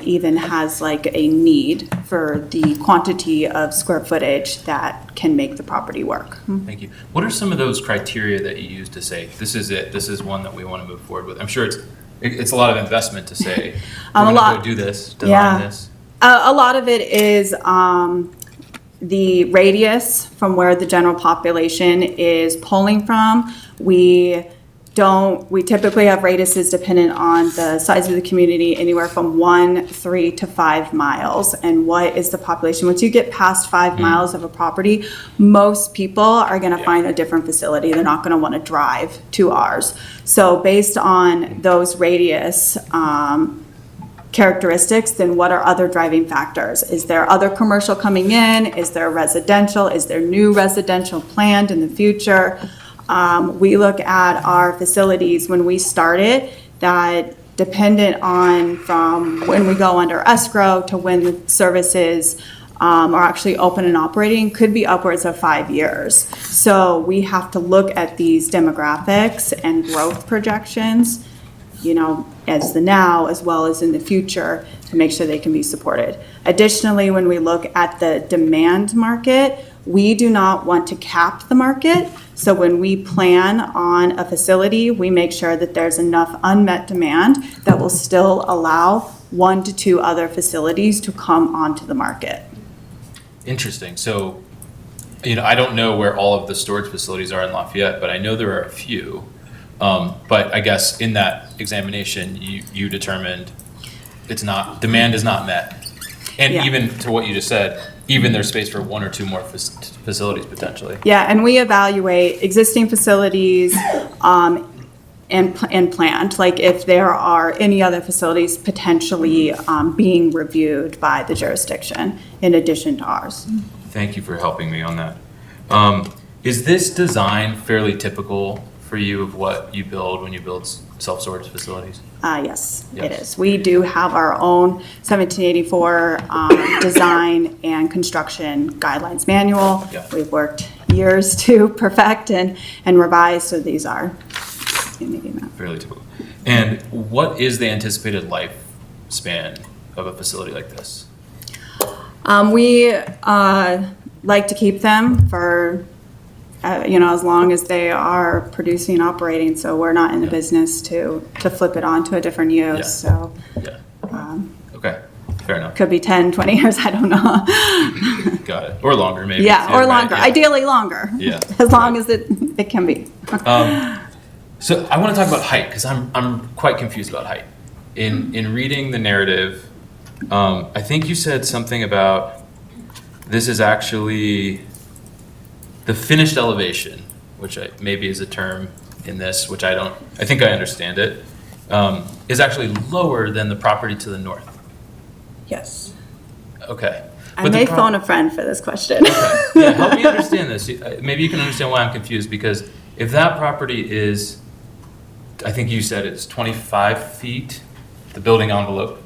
even has like a need for the quantity of square footage that can make the property work. Thank you. What are some of those criteria that you use to say, this is it, this is one that we want to move forward with? I'm sure it's a lot of investment to say, we're going to go do this, design this. A lot of it is the radius from where the general population is pulling from. We typically have radiuses dependent on the size of the community, anywhere from 1, 3 to 5 miles. And what is the population? Once you get past 5 miles of a property, most people are going to find a different facility. They're not going to want to drive to ours. So based on those radius characteristics, then what are other driving factors? Is there other commercial coming in? Is there residential? Is there new residential planned in the future? We look at our facilities when we started that dependent on from when we go under escrow to when the services are actually open and operating could be upwards of 5 years. So we have to look at these demographics and growth projections, you know, as the now as well as in the future to make sure they can be supported. Additionally, when we look at the demand market, we do not want to cap the market. So when we plan on a facility, we make sure that there's enough unmet demand that will still allow 1 to 2 other facilities to come onto the market. Interesting. So, you know, I don't know where all of the storage facilities are in Lafayette, but I know there are a few. But I guess in that examination, you determined demand is not met. And Yeah. even to what you just said, even there's space for 1 or 2 more facilities potentially. Yeah, and we evaluate existing facilities and planned, like if there are any other facilities potentially being reviewed by the jurisdiction in addition to ours. Thank you for helping me on that. Is this design fairly typical for you of what you build when you build self-storage facilities? Yes, it Yes. is. We do have our own 1784 design and construction guidelines manual. Yeah. We've worked years to perfect and revise, so these are Fairly typical. And what is the anticipated lifespan of a facility like this? We like to keep them for, you know, as long as they are producing and operating, so we're not in the business to flip it on to a different use, Yeah. so. Okay, fair enough. Could be 10, 20 years, I don't know. Got it. Or longer, maybe. Yeah, too, or right? longer, Yeah. ideally longer. Yeah. As long as it can be. So I want to talk about height because I'm quite confused about height. In reading the narrative, I think you said something about this is actually the finished elevation, which maybe is a term in this, which I think I understand it, is actually lower than the property to the north. Yes. Okay. I may phone a friend for this question. Okay. Yeah, help me understand this. Maybe you can understand why I'm confused, because if that property is, I think you said it's 25 feet, the building envelope,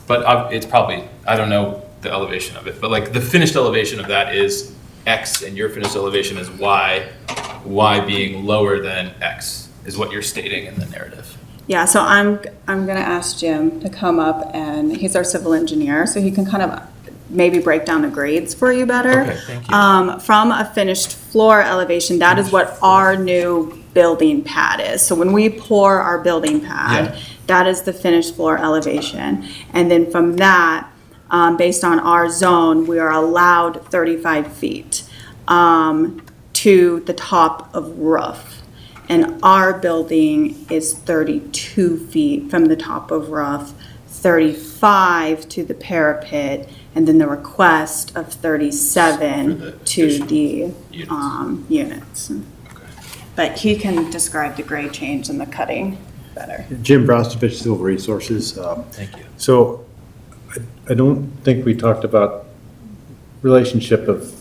but it's probably, I don't know the elevation of it, but like the finished elevation of that is X and your finished elevation is Y, Y being lower than X is what you're stating in the narrative. Yeah, so I'm gonna ask Jim to come up, and he's our civil engineer, so he can kind of maybe break down the grades for you better. Okay, thank you. From a finished floor elevation, that is what our new building pad is. So when we pour our building pad, Yeah. that is the finished floor elevation. And then from that, based on our zone, we are allowed 35 feet to the top of roof. And our building is 32 feet from the top of roof, 35 to the parapet, and then the request of 37 to the units. But he can describe the grade change and the cutting better. Jim Brostovich, Civil Resources. Thank you. So I don't think we talked about relationship of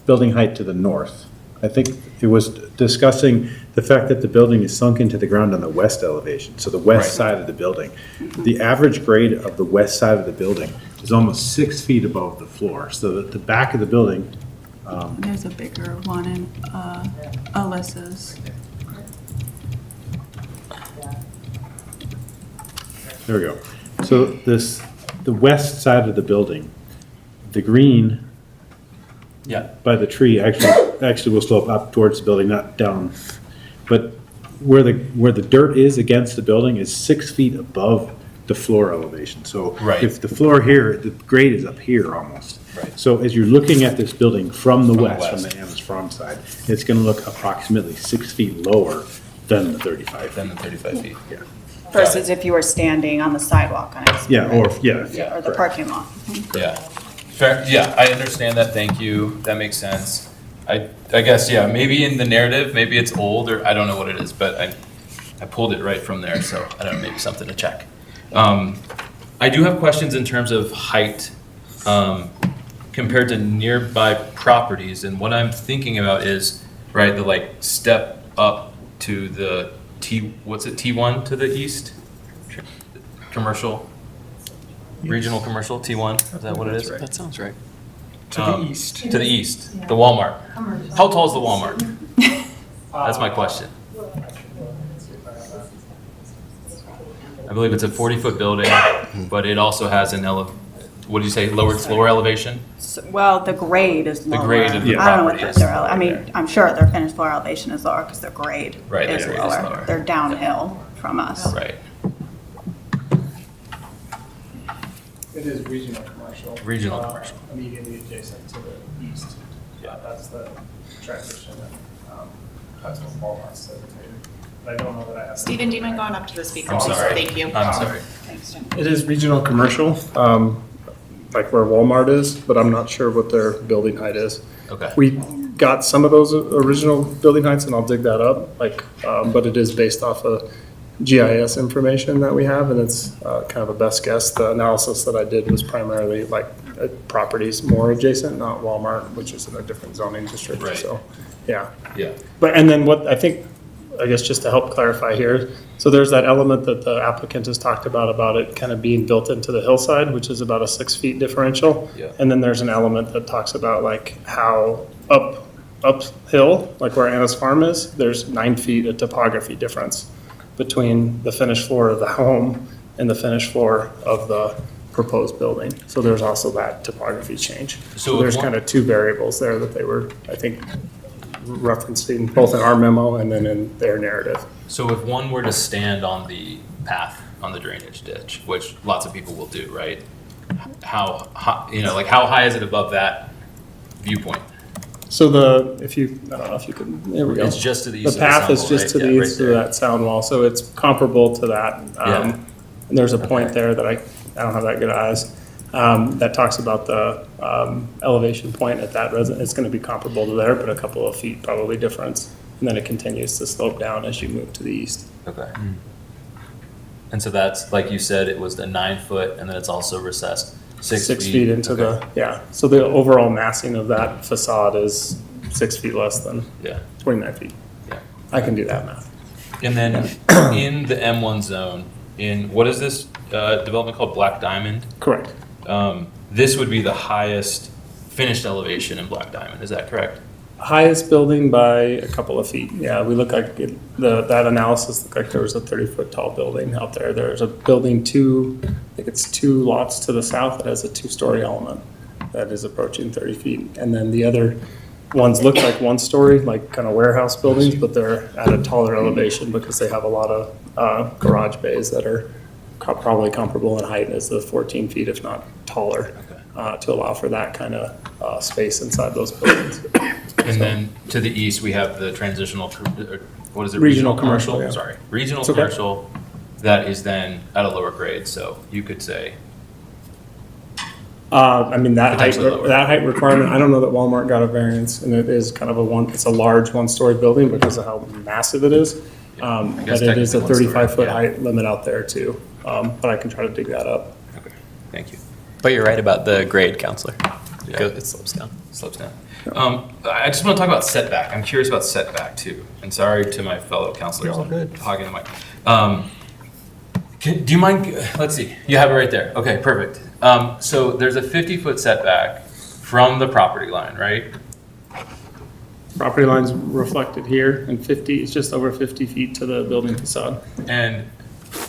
building height to the north. I think it was discussing the fact that the building is sunk into the ground on the west elevation, so the west side of the building. The average grade of the west side of the building is almost 6 feet above the floor. So the back of the building. There's a bigger one in Alyssa's. There we go. So the west side of the building, the green by the tree actually will slope up towards the building, not down. But where the dirt is against the building is 6 feet above the floor elevation. So if the floor here, the grade is up here almost. Right. So as you're looking at this building from the west, from the Amherst side, it's going to look approximately 6 feet lower than the 35 feet. Than the 35 feet. Yeah. Versus if you were standing on the sidewalk on it. Yeah, or the parking lot. Yeah. Fair. Yeah, I understand that. Thank you. That makes sense. I guess, yeah, maybe in the narrative, maybe it's old or I don't know what it is, but I pulled it right from there. So I don't know, maybe something to check. I do have questions in terms of height compared to nearby properties. And what I'm thinking about is, right, the like step up to the T1 to the east? Commercial, regional commercial, T1, is that what it is? That sounds right. To the east. To the east, the Walmart. How tall is the Walmart? That's my question. I believe it's a 40-foot building, but it also has an what do you say, lowered floor elevation? Well, the grade is The lower. grade of the I don't know property what is their, I lower, mean, okay. I'm sure their finished floor elevation is lower because their grade Right, their is grade is lower. lower. They're downhill from us. Right. It is regional commercial. Regional commercial. Immediately adjacent to the east. That's the transition, and that's what Walmart's designated. But I don't know that I have. Stephen, do you mind going up to the speaker? I'm please? sorry. Thank you. I'm sorry. Thanks, Jim. It is regional commercial, like where Walmart is, but I'm not sure what their building height is. Okay. We got some of those original building heights, and I'll dig that up, but it is based off of GIS information that we have, and it's kind of a best guess. The analysis that I did was primarily like properties more adjacent, not Walmart, which is in a different zoning district. Right. So, yeah. Yeah. But, and then what I think, I guess just to help clarify here, so there's that element that the applicant has talked about it kind of being built into the hillside, which is about a 6 feet differential. Yeah. And then there's an element that talks about like how uphill, like where Anna's farm is, there's 9 feet of topography difference between the finished floor of the home and the finished floor of the proposed building. So there's also that topography change. So So if there's one- kind of two variables there that they were, I think, referencing both in our memo and then in their narrative. So if one were to stand on the path on the drainage ditch, which lots of people will do, right? How high, like how high is it above that viewpoint? So if you, I don't know if you can, there we go. It's just to the east The of the path sound is wall, just right? to the Yeah, east right of there. that sound wall, so it's comparable to that. Yeah. And there's a point there that I don't have that good eyes, that talks about the elevation point at that it's gonna be comparable to there, but a couple of feet probably difference. And then it continues to slope down as you move to the east. Okay. And so that's, like you said, it was the 9 foot, and then it's also recessed 6 feet. 6 feet into Okay. the, yeah. So the overall massing of that facade is 6 feet less than Yeah. 29 feet. Yeah. I can do that math. And then in the M1 zone, in, what is this development called, Black Diamond? Correct. This would be the highest finished elevation in Black Diamond, is that correct? Highest building by a couple of feet. Yeah, we look like that analysis looked like there was a 30-foot tall building out there. There's a building I think it's 2 lots to the south that has a 2-story element that is approaching 30 feet. And then the other ones look like 1-story, like kind of warehouse buildings, but they're at a taller elevation because they have a lot of garage bays that are probably comparable in height as the 14 feet, if not taller, to allow for that kind of space inside those buildings. And then to the east, we have the transitional, what is it? Regional commercial, yeah. Sorry, regional It's okay. commercial that is then at a lower grade, so you could say, I mean, Potentially lower. that height requirement, I don't know that Walmart got a variance, and it is kind of it's a large 1-story building because of how massive it is. guess But it is a technically 1-story, 35-foot yeah. height limit out there too. But I can try to dig that up. okay, thank you. But you're right about the grade, counselor. Yeah. It slopes down. Slopes down. I just want to talk about setback. I'm curious about setback too. And sorry to my fellow counselors. You're all good. I'm hogging the mic. Do you mind, let's see, you have it right there. Okay, perfect. So there's a 50-foot setback from the property line, right? Property line's reflected here, and it's just over 50 feet to the building facade. And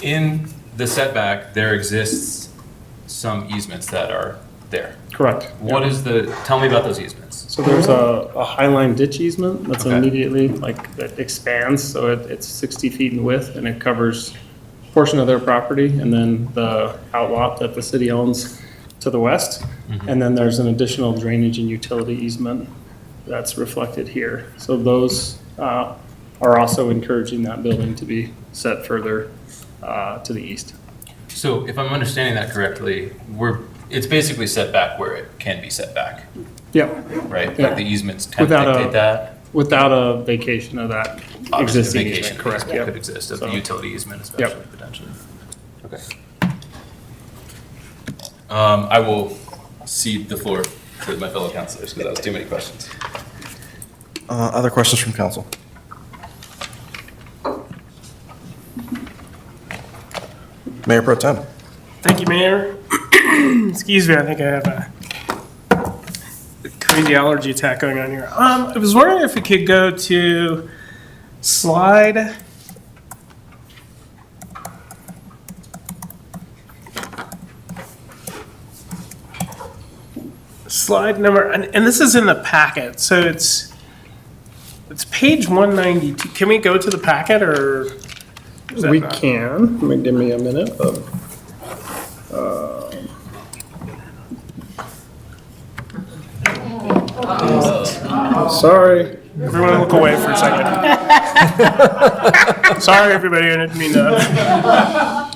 in the setback, there exists some easements that are there. Correct. What is tell me about those easements. So there's a Highline ditch easement that's Okay. immediately, that expands, so it's 60 feet in width, and it covers a portion of their property, and then the outlot that the city owns to the west. And then there's an additional drainage and utility easement that's reflected here. So those are also encouraging that building to be set further to the east. So if I'm understanding that correctly, it's basically set back where it can be set back, Yep. right? Yeah. Like the easements tend to Without dictate that. Without a vacation of that Obviously, existing vacation easement, correct, easement yep. could exist, of So- the utility easement especially, potentially. Okay. I will cede the floor to my fellow councilors because that was too many questions. Other questions from council? Mayor Pro Tem. Thank you, Mayor. Excuse me, I think I have a having the allergy attack going on here. I was wondering if we could go to slide. Slide number, and this is in the packet, so it's page 192. Can we go to the packet, or? is that We not- can, give me a minute, but, sorry. Everyone look away for a second. Sorry, everybody, I didn't mean to.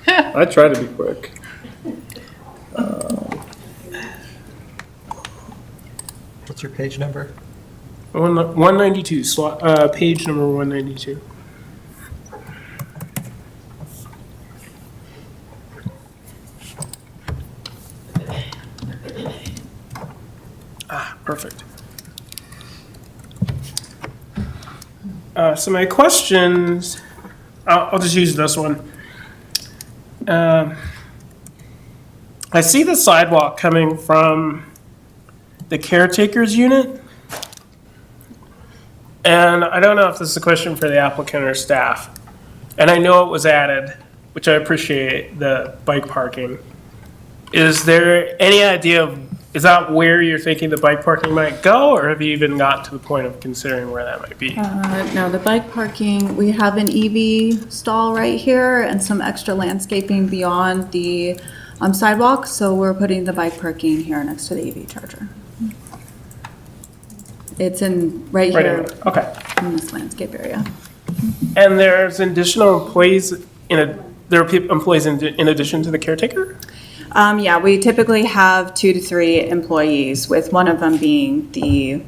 I try to be quick. What's your page number? 192, page number 192. Perfect. So my questions, I'll just use this one. I see the sidewalk coming from the caretaker's unit. And I don't know if this is a question for the applicant or staff. And I know it was added, which I appreciate, the bike parking. Is there any idea of, is that where you're thinking the bike parking might go, or have you even gotten to the point of considering where that might be? No, the bike parking, we have an EV stall right here and some extra landscaping beyond the sidewalk, so we're putting the bike parking here next to the EV charger. It's right here. Okay. In this landscape area. And there's additional employees there are employees in addition to the caretaker? Yeah, we typically have 2 to 3 employees, with one of them being the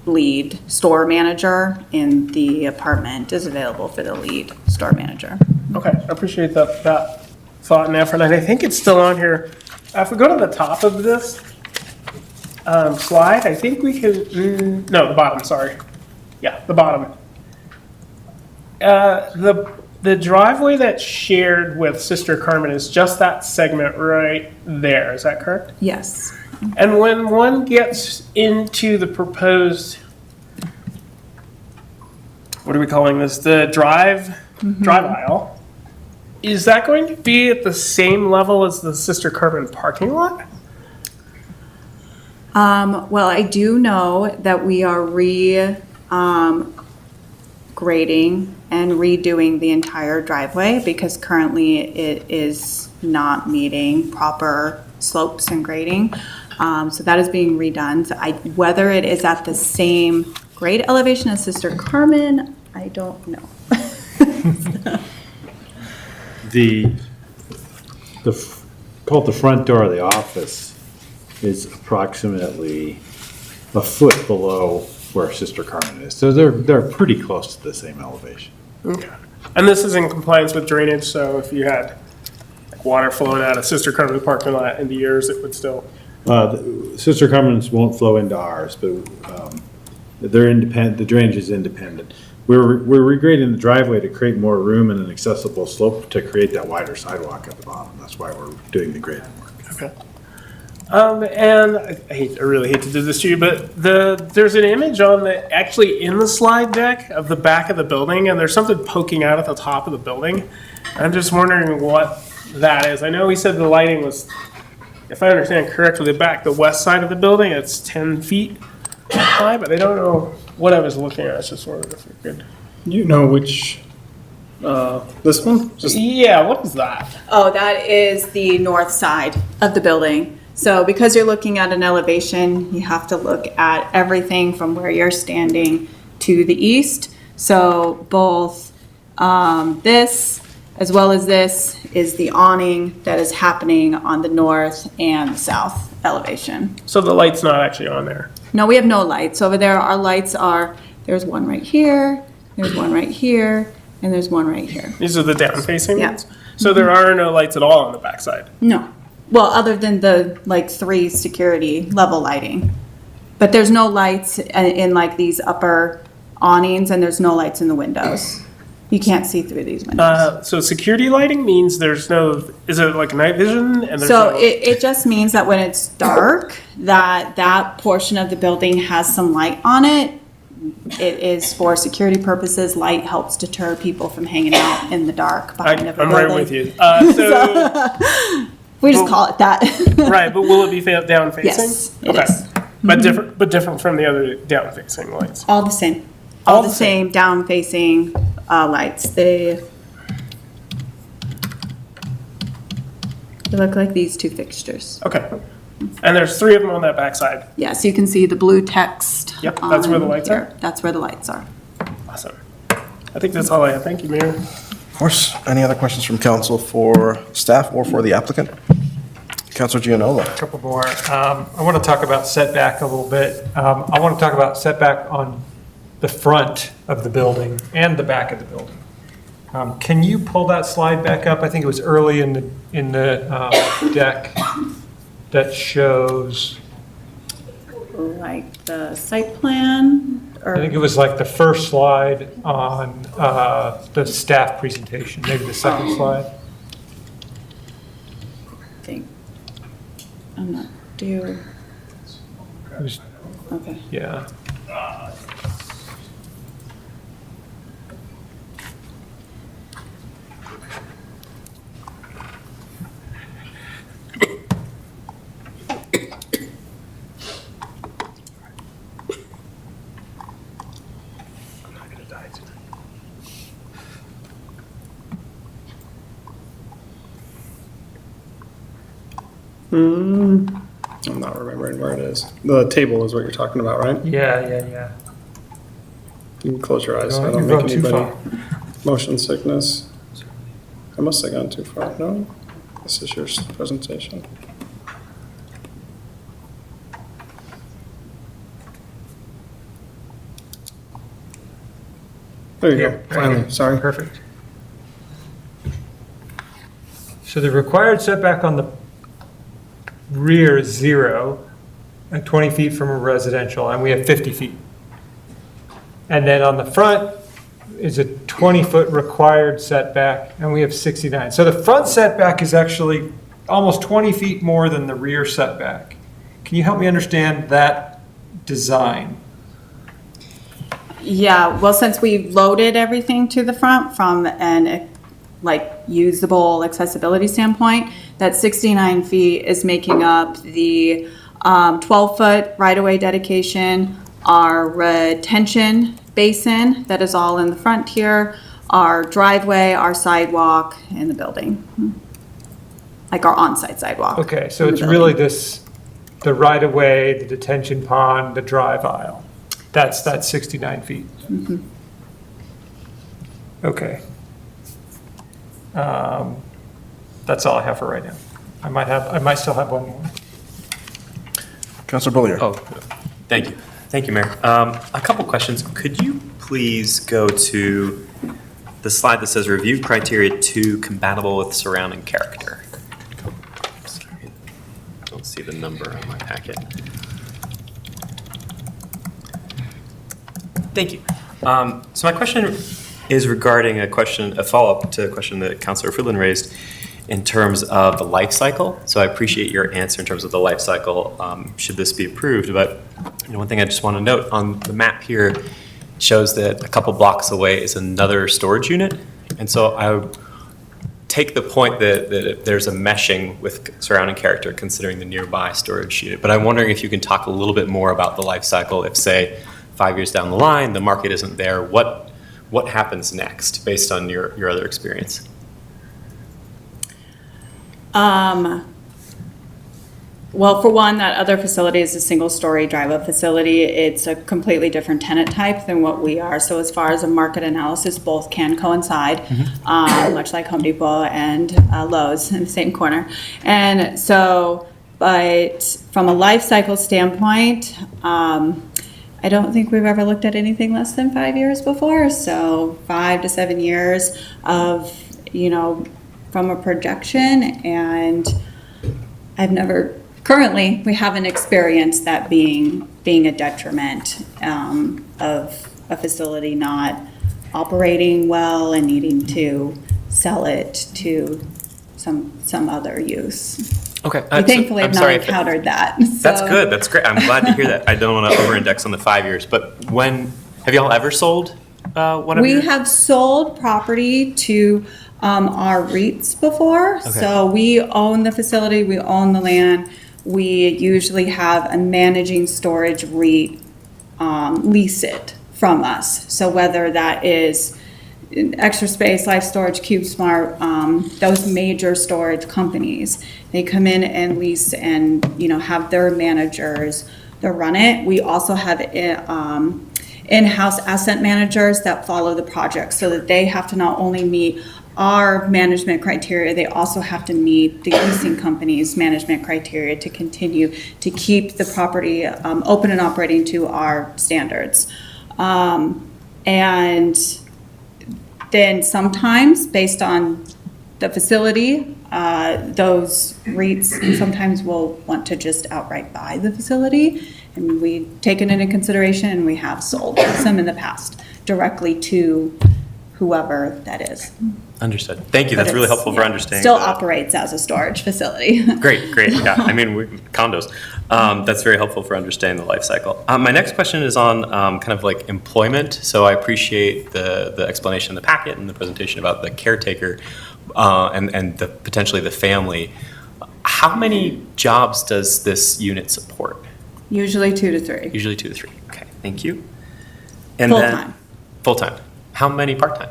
lead store manager, and the apartment is available for the lead store manager. Okay, I appreciate that thought and effort, and I think it's still on here. If we go to the top of this slide, I think we can, no, the bottom, sorry. Yeah, the bottom. The driveway that's shared with Sister Carmen is just that segment right there, is that correct? Yes. And when one gets into the proposed, what are we calling this? The drive aisle, is that going to be at the same level as the Sister Carmen parking lot? Well, I do know that we are grading and redoing the entire driveway, because currently it is not meeting proper slopes and grading. So that is being redone. So whether it is at the same grade elevation as Sister Carmen, I don't know. Called the front door of the office is approximately a foot below where Sister Carmen is. So they're pretty close to the same elevation. Okay. And this is in compliance with drainage, so if you had water flowing out of Sister Carmen parking lot into yours, it would still. Sister Carmen's won't flow into ours, but they're independent. The drainage is independent. We're regrading the driveway to create more room and an accessible slope to create that wider sidewalk at the bottom. That's why we're doing the grading work. Okay. And I really hate to do this to you, but there's an image actually in the slide deck of the back of the building, and there's something poking out at the top of the building. I'm just wondering what that is. I know we said the lighting was, if I understand correctly, the west side of the building, it's 10 feet high, but I don't know what I was looking at. I was just wondering if we could. You know which, this one? Yeah, what is that? Oh, that is the north side of the building. So because you're looking at an elevation, you have to look at everything from where you're standing to the east. So both this as well as this is the awning that is happening on the north and south elevation. So the light's not actually on there? No, we have no lights. Over there, our lights are, there's one right here, there's one right here, and there's one right here. These are the down-facing Yeah. ones? So there are no lights at all on the backside? No. Well, other than the 3 security level lighting. But there's no lights in these upper awnings, and there's no lights in the windows. You can't see through these windows. So security lighting means there's no, is it like night vision? And there's So no, it just means that when it's dark, that portion of the building has some light on it. It is for security purposes. Light helps deter people from hanging out in the dark behind a building. I'm right with you. We just call it that. Right, but will it be down facing? Yes, it Okay. is. But different from the other down facing lights. All the same. All the same down facing lights. They look like these two fixtures. Okay. And there's 3 of them on that backside. Yeah, so you can see the blue text. Yep, that's where the lights here. are? That's where the lights are. Awesome. I think that's all I have. Thank you, Mayor. Of course, any other questions from council for staff or for the applicant? Councilor Gianola. A couple more. I want to talk about setback a little bit. I want to talk about setback on the front of the building and the back of the building. Can you pull that slide back up? I think it was early in the deck that shows. Like the site plan? I think it was like the first slide on the staff presentation, maybe the second slide. I think. I'm not due. It was, Okay. yeah. I'm not remembering where it is. The table is what you're talking about, right? Yeah. You can close your eyes so I You're don't going make too anybody far. motion sickness. I must have gone too far. No, this is your presentation. There you go. Finally, sorry. Perfect. So the required setback on the rear is 0 and 20 feet from a residential, and we have 50 feet. And then on the front is a 20-foot required setback, and we have 69. So the front setback is actually almost 20 feet more than the rear setback. Can you help me understand that design? Yeah, well, since we loaded everything to the front from an usable accessibility standpoint, that 69 feet is making up the 12-foot right-of-way dedication, our retention basin that is all in the front here, our driveway, our sidewalk, and the building. Like our on-site sidewalk. Okay, so it's really the right-of-way, the detention pond, the drive aisle. That's 69 feet. Mm-hmm. Okay. That's all I have for right now. I might still have one more. Councilor Bollier. Oh, thank you. Thank you, Mayor. A couple questions. Could you please go to the slide that says review criteria 2 compatible with surrounding character? Sorry, I don't see the number on my packet. Thank you. So my question is regarding a follow-up to a question that Councilor Friedland raised in terms of the life cycle. So I appreciate your answer in terms of the life cycle, should this be approved. But one thing I just want to note on the map here shows that a couple blocks away is another storage unit. And so I take the point that there's a meshing with surrounding character considering the nearby storage unit. But I'm wondering if you can talk a little bit more about the life cycle. If, say, 5 years down the line, the market isn't there, what happens next based on your other experience? Well, for one, that other facility is a single-story drive-up facility. It's a completely different tenant type than what we are. So as far as a market analysis, both can coincide, much like Home Depot and Lowe's in the same corner. And so, but from a life cycle standpoint, I don't think we've ever looked at anything less than 5 years before. So 5 to 7 years of, from a projection, and currently, we haven't experienced that being a detriment of a facility not operating well and needing to sell it to some other use. Okay. We thankfully I'm have not sorry encountered that. That's so- good. That's great. I'm glad to hear that. I don't want to over-index on the 5 years, but have y'all ever sold one of We your? have sold property to our REITs before. Okay. So we own the facility, we own the land. We usually have a managing storage REIT lease it from us. So whether that is Extra Space, Life Storage, CubeSmart, those major storage companies, they come in and lease and, have their managers that run it. We also have in-house asset managers that follow the project so that they have to not only meet our management criteria, they also have to meet the leasing company's management criteria to continue to keep the property open and operating to our standards. And then sometimes, based on the facility, those REITs sometimes will want to just outright buy the facility. And we take it into consideration, and we have sold some in the past directly to whoever that is. Understood. Thank you. But That's really it's- helpful for understanding. Still that. operates as a storage facility. Great. Yeah, I mean, condos. That's very helpful for understanding the life cycle. My next question is on kind of like employment. So I appreciate the explanation in the packet and the presentation about the caretaker and potentially the family. How many jobs does this unit support? Usually 2 to 3. Usually 2 to 3. Okay, thank you. And then- Full-time. Full-time. How many part-time?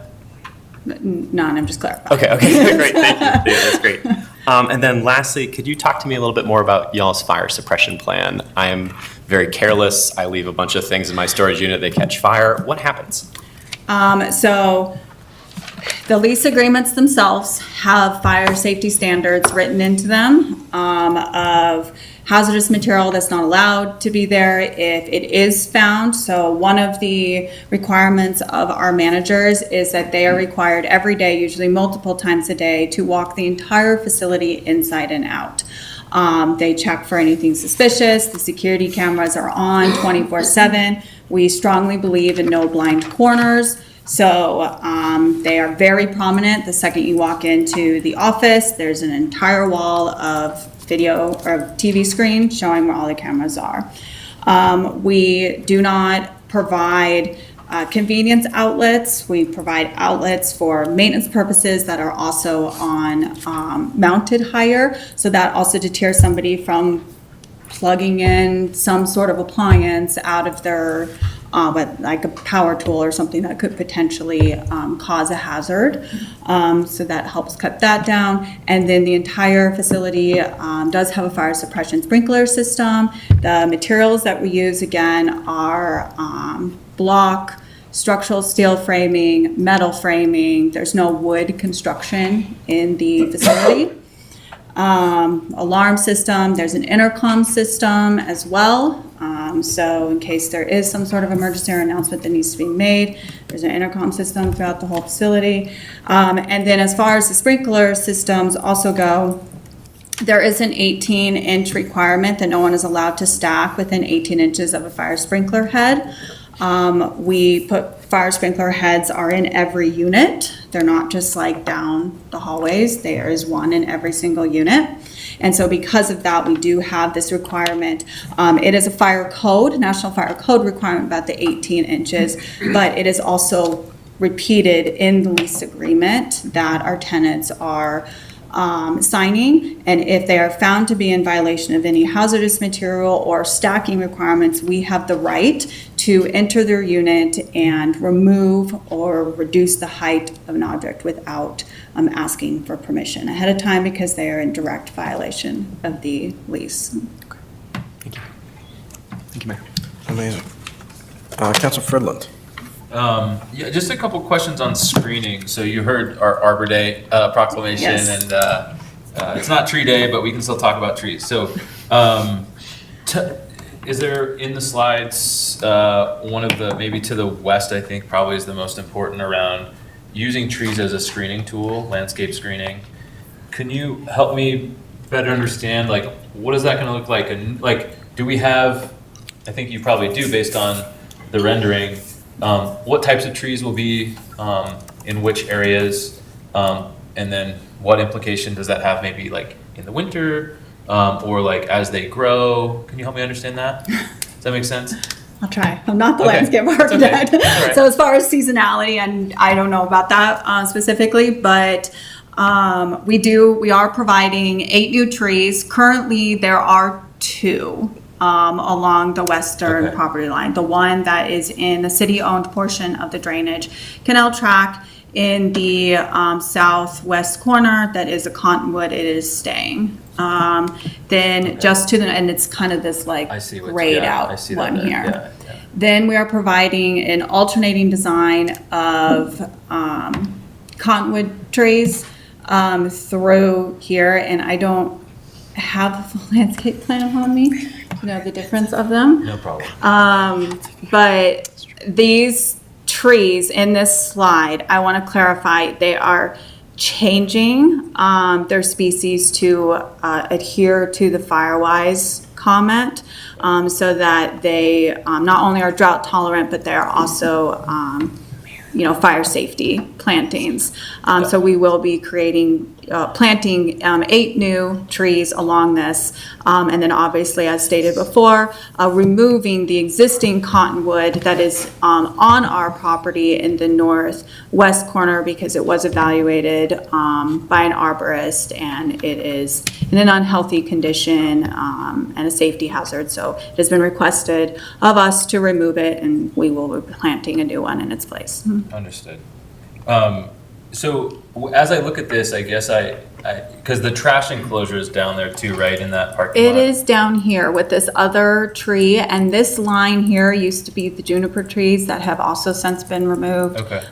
None, I'm just clarifying. Okay, great, thank you. Yeah, that's great. And then lastly, could you talk to me a little bit more about y'all's fire suppression plan? I am very careless. I leave a bunch of things in my storage unit, they catch fire. What happens? So the lease agreements themselves have fire safety standards written into them of hazardous material that's not allowed to be there if it is found. So one of the requirements of our managers is that they are required every day, usually multiple times a day, to walk the entire facility inside and out. They check for anything suspicious. The security cameras are on 24/7. We strongly believe in no blind corners. So they are very prominent. The second you walk into the office, there's an entire wall of video or TV screen showing where all the cameras are. We do not provide convenience outlets. We provide outlets for maintenance purposes that are also on mounted hire. So that also deters somebody from plugging in some sort of appliance out of their like a power tool or something that could potentially cause a hazard. So that helps cut that down. And then the entire facility does have a fire suppression sprinkler system. The materials that we use, again, are block, structural steel framing, metal framing. There's no wood construction in the facility. Alarm system, there's an intercom system as well. So in case there is some sort of emergency or announcement that needs to be made, there's an intercom system throughout the whole facility. And then as far as the sprinkler systems also go, there is an 18-inch requirement that no one is allowed to stack within 18 inches of a fire sprinkler head. We put fire sprinkler heads are in every unit. They're not just like down the hallways. There is one in every single unit. And so because of that, we do have this requirement. It is a fire code, National Fire Code requirement about the 18 inches, but it is also repeated in the lease agreement that our tenants are signing, and if they are found to be in violation of any hazardous material or stacking requirements, we have the right to enter their unit and remove or reduce the height of an object without asking for permission ahead of time because they are in direct violation of the lease. Thank you, Mayor. Amazing. Councilor Fredlund. Yeah, just a couple questions on screening. So you heard our Arbor Day proclamation, Yes. and it's not Tree Day, but we can still talk about trees. So, is there in the slides one of the maybe to the west? I think probably is the most important around using trees as a screening tool, landscape screening. Can you help me better understand like what is that going to look like? And like, do we have? I think you probably do based on the rendering. What types of trees will be in which areas, and then what implication does that have maybe like in the winter, or like as they grow? Can you help me understand that? Does that make sense? I'll try. I'm not the Okay. landscape It's okay. architect. All right. So as far as seasonality, and I don't know about that specifically, but we are providing 8 new trees. Currently, there are 2 along the western Okay. property line. The one that is in the city-owned portion of the drainage canal track in the southwest corner, that is a cottonwood, it is staying. Then just to the, and it's kind of this like I see what, grayed yeah, I out see one that. here. Yeah, yeah. Then we are providing an alternating design of cottonwood trees through here, and I don't have a full landscape plan on me, you know, the difference of them. No problem. But these trees in this slide, I want to clarify, they are changing their species to adhere to the Firewise comment, so that they not only are drought tolerant, but they are also fire safety plantings. So we will be planting 8 new trees along this, and then obviously, as stated before, removing the existing cottonwood that is on our property in the northwest corner, because it was evaluated by an arborist and it is in an unhealthy condition and a safety hazard. So it has been requested of us to remove it, and we will be planting a new one in its place. Understood. So as I look at this, I guess because the trash enclosure is down there too, right, in that parking lot? It is down here with this other tree, and this line here used to be the juniper trees that have also since been removed. Okay.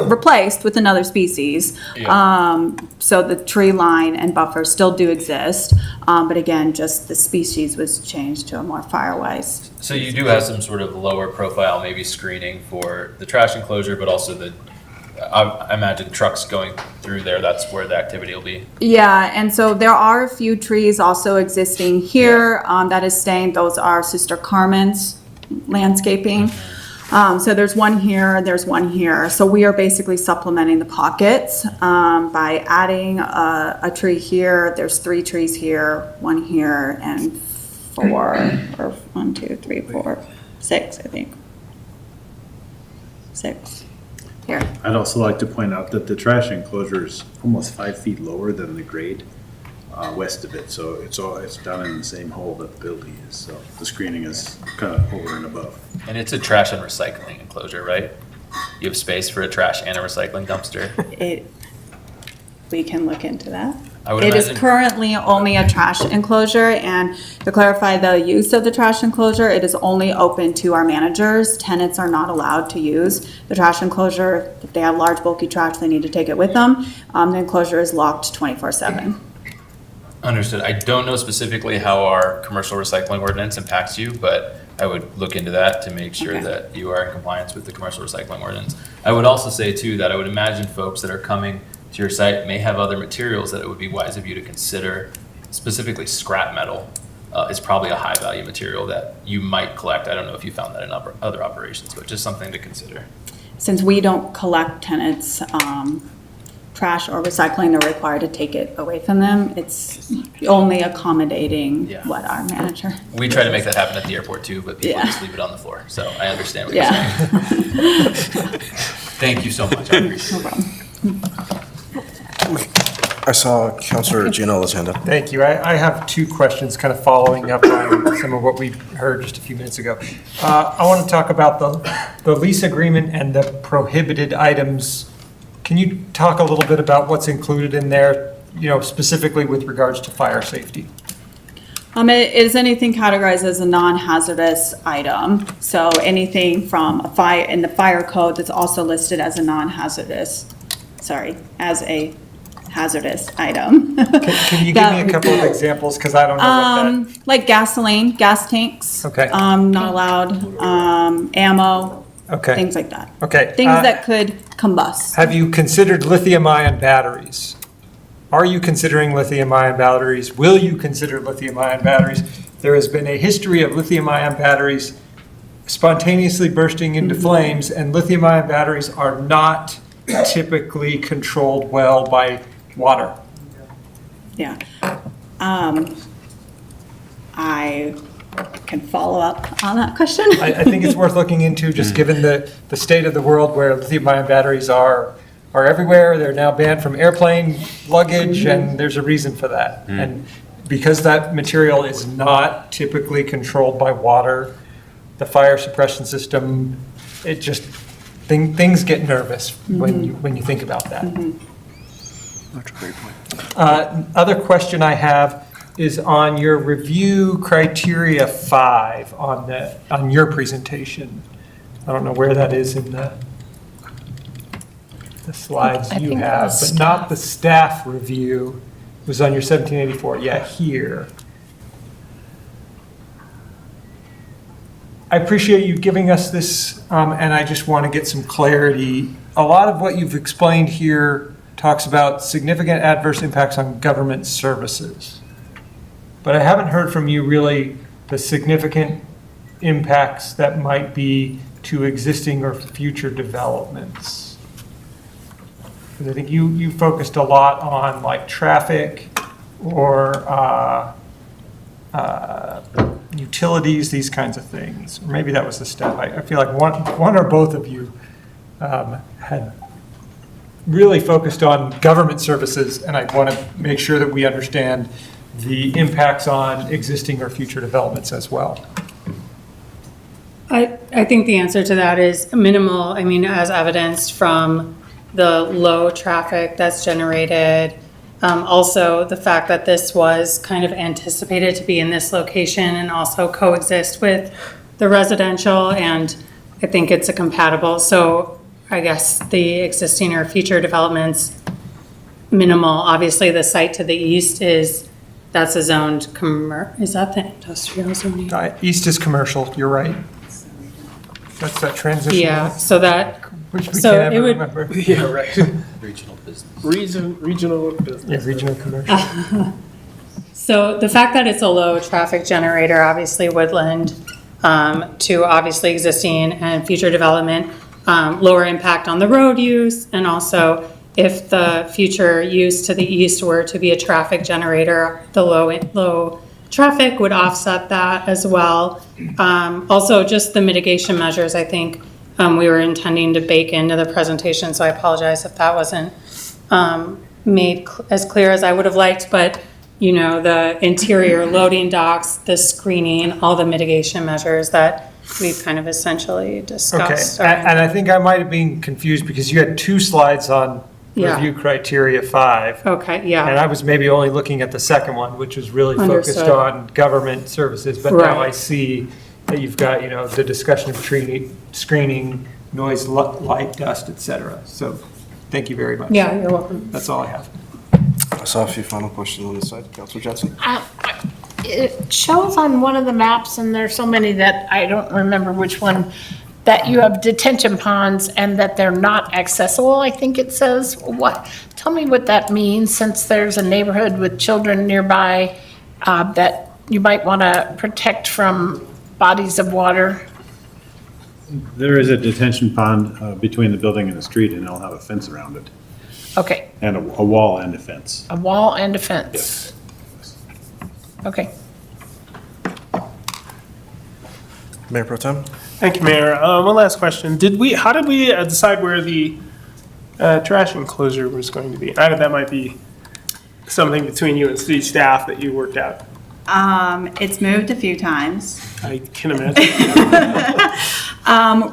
Replaced with another species. Yeah. So the tree line and buffer still do exist, but again, just the species was changed to a more Firewise. So you do have some sort of lower profile, maybe screening for the trash enclosure, but also I imagine trucks going through there, that's where the activity will be. Yeah, and so there are a few trees also existing here that is staying. Those are Sister Carmen's landscaping. So there's one here, there's one here. So we are basically supplementing the pockets by adding a tree here. There's 3 trees here, 1 here, and 4, or 1, 2, 3, 4, 6, I think. 6. Here. I'd also like to point out that the trash enclosure is almost 5 feet lower than the grade west of it. So it's down in the same hole that the building is. So the screening is kind of over and above. And it's a trash and recycling enclosure, right? You have space for a trash and a recycling dumpster? We can look into that. I would It is imagine- currently only a trash enclosure, and to clarify the use of the trash enclosure, it is only open to our managers. Tenants are not allowed to use the trash enclosure. If they have large bulky trash, they need to take it with them. The enclosure is locked 24/7. Understood. I don't know specifically how our commercial recycling ordinance impacts you, but I would look into that to make sure that you are in compliance with the commercial recycling ordinance. I would also say too, that I would imagine folks that are coming to your site may have other materials that it would be wise of you to consider. Specifically, scrap metal is probably a high value material that you might collect. I don't know if you found that in other operations, but just something to consider. Since we don't collect tenants' trash or recycling, they're required to take it away from them. It's only accommodating what our manager. We try to make that happen at the airport too, but people Yeah. just leave it on the floor. So I understand what you're saying. Thank you so much. I appreciate it. No problem. I saw Councilor Gianola's hand up. Thank you. I have 2 questions kind of following up on some of what we heard just a few minutes ago. I want to talk about the lease agreement and the prohibited items. Can you talk a little bit about what's included in there, specifically with regards to fire safety? It is anything categorized as a non-hazardous item. So anything from a fire, in the fire code, that's also listed as a as a hazardous item. Can you give me a couple of examples? Because I don't know what that... Like gasoline, gas tanks. Okay. Not allowed, ammo, Okay. things like that. Okay. Things that could combust. Have you considered lithium-ion batteries? Are you considering lithium-ion batteries? Will you consider lithium-ion batteries? There has been a history of lithium-ion batteries spontaneously bursting into flames, and lithium-ion batteries are not typically controlled well by water. Yeah. I can follow up on that question. I think it's worth looking into, just given the state of the world where lithium-ion batteries are everywhere. They're now banned from airplane luggage, and there's a reason for that. And because that material is not typically controlled by water, the fire suppression system, it just, things get nervous when you think about that. That's a great point. Other question I have is on your review criteria 5 on your presentation. I don't know where that is in the slides I you think it have, was but not the staff review. It was on your 1784. Yeah, here. I appreciate you giving us this, and I just want to get some clarity. A lot of what you've explained here talks about significant adverse impacts on government services. But I haven't heard from you really the significant impacts that might be to existing or future developments. Because I think you focused a lot on like traffic or utilities, these kinds of things. Or maybe that was the step. I feel like one or both of you had really focused on government services, and I want to make sure that we understand the impacts on existing or future developments as well. I think the answer to that is minimal. I mean, as evidenced from the low traffic that's generated. Also, the fact that this was kind of anticipated to be in this location and also coexist with the residential, and I think it's a compatible. So I guess the existing or future developments, minimal. Obviously, the site to the east that's a zoned is that the industrial zoning? East is commercial, you're right. That's that transition. Yeah, so that, Which we so can't it ever would, remember. Yeah, right. Regional business. Regional business. Yeah, regional commercial. so the fact that it's a low traffic generator, obviously woodland, to obviously existing and future development, lower impact on the road use, and also if the future use to the east were to be a traffic generator, the low traffic would offset that as well. Also, just the mitigation measures, I think we were intending to bake into the presentation, so I apologize if that wasn't made as clear as I would have liked, but you know, the interior loading docks, the screening, all the mitigation measures that we've kind of essentially discussed. Okay, and I think I might have been confused because you had 2 slides on review criteria 5. Okay, yeah. And I was maybe only looking at the second one, which was really focused Understood. on government services. But Right. now I see that you've got, the discussion of screening, noise, light, dust, et cetera. So thank you very much. Yeah, you're welcome. That's all I have. I saw a few final questions on this side. Councilor Jensen? It shows on one of the maps, and there's so many that I don't remember which one, that you have detention ponds and that they're not accessible, I think it says. Tell me what that means, since there's a neighborhood with children nearby that you might want to protect from bodies of water. There is a detention pond between the building and the street, and it'll have a fence around it, Okay, and a wall and a fence. a wall and a fence. Okay. Mayor Pro Tem? Thank you, Mayor. One last question. How did we decide where the trash enclosure was going to be? I know that might be something between you and city staff that you worked out. It's moved a few times. I can imagine.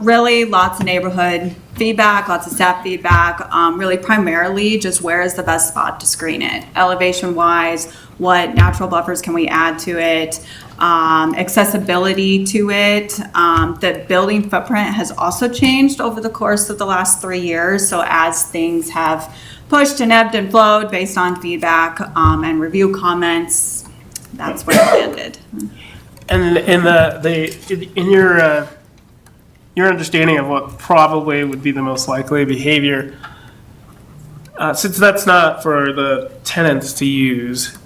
Really lots of neighborhood feedback, lots of staff feedback, really primarily just where is the best spot to screen it? Elevation wise, what natural buffers can we add to it? Accessibility to it. The building footprint has also changed over the course of the last 3 years. So as things have pushed and ebbed and flowed based on feedback and review comments, that's where it landed. And in your understanding of what probably would be the most likely behavior, since that's not for the tenants to use,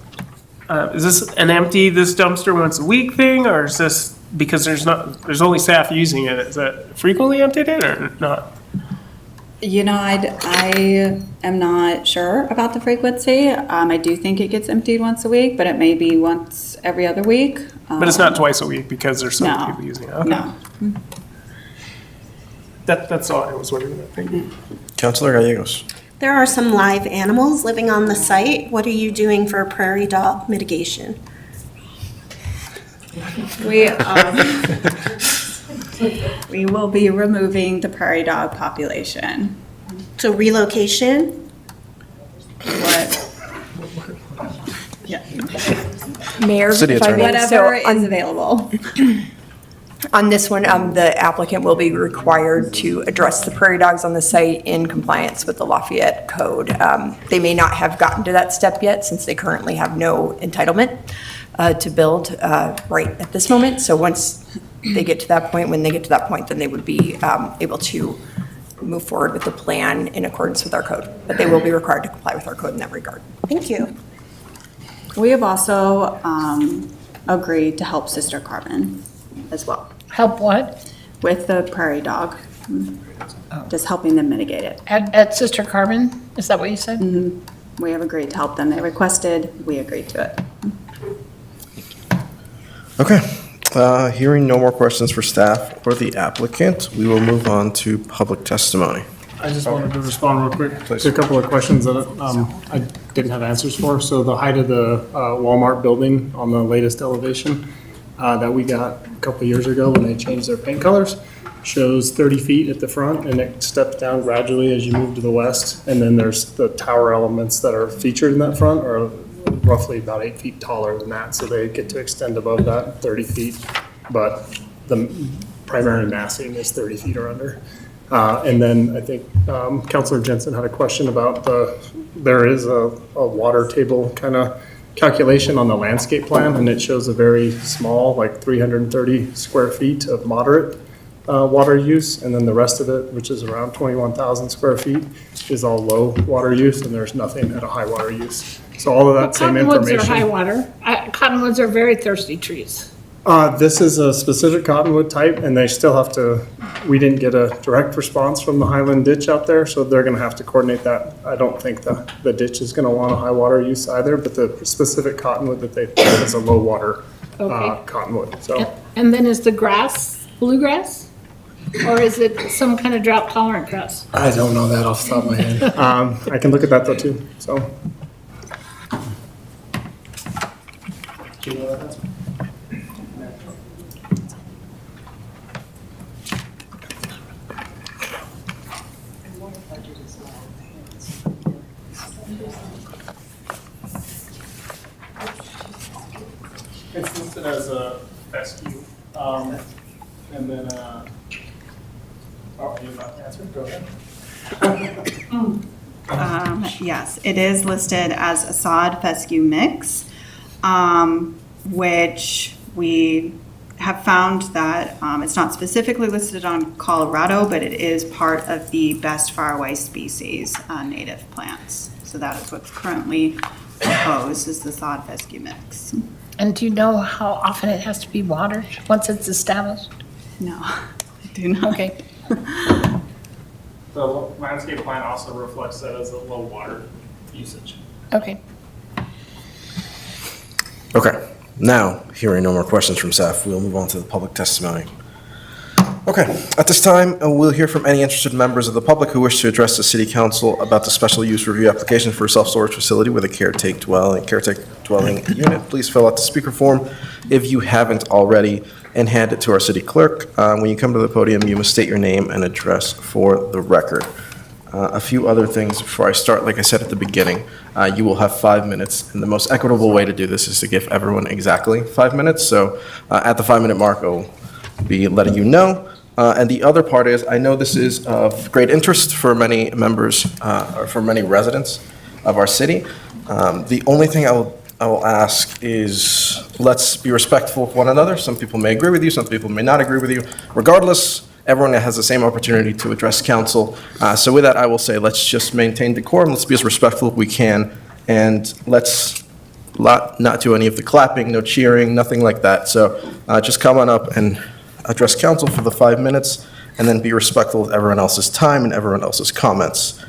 is this this dumpster once a week thing, or is this because there's only staff using it, is that frequently updated or not? You know, I am not sure about the frequency. I do think it gets emptied once a week, but it may be once every other week. But it's not twice a week because there's so many No. people using it? Okay. No. That's all I was wondering about. Thank you. Councilor Gallegos. There are some live animals living on the site. What are you doing for prairie dog mitigation? We will be removing the prairie dog population. So relocation? Yeah. Mayor, City if I Attorney. may, Whatever so is available. on this one, the applicant will be required to address the prairie dogs on the site in compliance with the Lafayette Code. They may not have gotten to that step yet since they currently have no entitlement to build right at this moment. So once they get to that point, when they get to that point, then they would be able to move forward with the plan in accordance with our code. But they will be required to comply with our code in that regard. Thank you. We have also agreed to help Sister Carbon as well. Help what? With the prairie dog, just helping them mitigate it. At Sister Carbon? Is that what you said? We have agreed to help them. They requested, we agreed to it. Okay. Hearing no more questions for staff or the applicant, we will move on to public testimony. I just wanted to respond real quick to a couple of questions that I didn't have answers for. So the height of the Walmart building on the latest elevation that we got a couple of years ago when they changed their paint colors shows 30 feet at the front, and it steps down gradually as you move to the west. And then there's the tower elements that are featured in that front are roughly about 8 feet taller than that. So they get to extend above that 30 feet, but the primary massing is 30 feet or under. And then I think Councilor Jensen had a question about there is a water table kind of calculation on the landscape plan, and it shows a very small, like 330 square feet of moderate water use, and then the rest of it, which is around 21,000 square feet, is all low water use, and there's nothing at a high water use. So all of that same Cottonwoods are high information. water. Cottonwoods are very thirsty trees. This is a specific cottonwood type, and they still have to, we didn't get a direct response from the Highland ditch out there, so they're gonna have to coordinate that. I don't think the ditch is gonna want a high water use either, but the specific cottonwood that they picked is a low water Okay. cottonwood, so. And then is the grass bluegrass? Or is it some kind of drought tolerant grass? I don't know that off the top of my head. I can look at that though too, so. Do you know that answer? It's listed as a fescue, and then, oh, you're about to answer, go ahead. Yes, it is listed as a sod fescue mix, which we have found that it's not specifically listed on Colorado, but it is part of the best faraway species native plants. So that is what's currently proposed is the sod fescue mix. And do you know how often it has to be watered once it's established? No, I do not. Okay. The landscape plan also reflects that as a low water usage. Okay. Okay. Now, hearing no more questions from staff, we'll move on to the public testimony. Okay, at this time, we'll hear from any interested members of the public who wish to address the City Council about the special use review application for a self-storage facility with a caretaker dwelling unit. Please fill out the speaker form if you haven't already and hand it to our city clerk. When you come to the podium, you must state your name and address for the record. A few other things before I start. Like I said at the beginning, you will have 5 minutes, and the most equitable way to do this is to give everyone exactly 5 minutes. So at the 5-minute mark, I'll be letting you know. And the other part is, I know this is of great interest for many members, or for many residents of our city. The only thing I will ask is, let's be respectful of one another. Some people may agree with you, some people may not agree with you. Regardless, everyone has the same opportunity to address council. So with that, I will say, let's just maintain decorum, let's be as respectful as we can, and let's not do any of the clapping, no cheering, nothing like that. So just come on up and address council for the 5 minutes, and then be respectful of everyone else's time and everyone else's comments.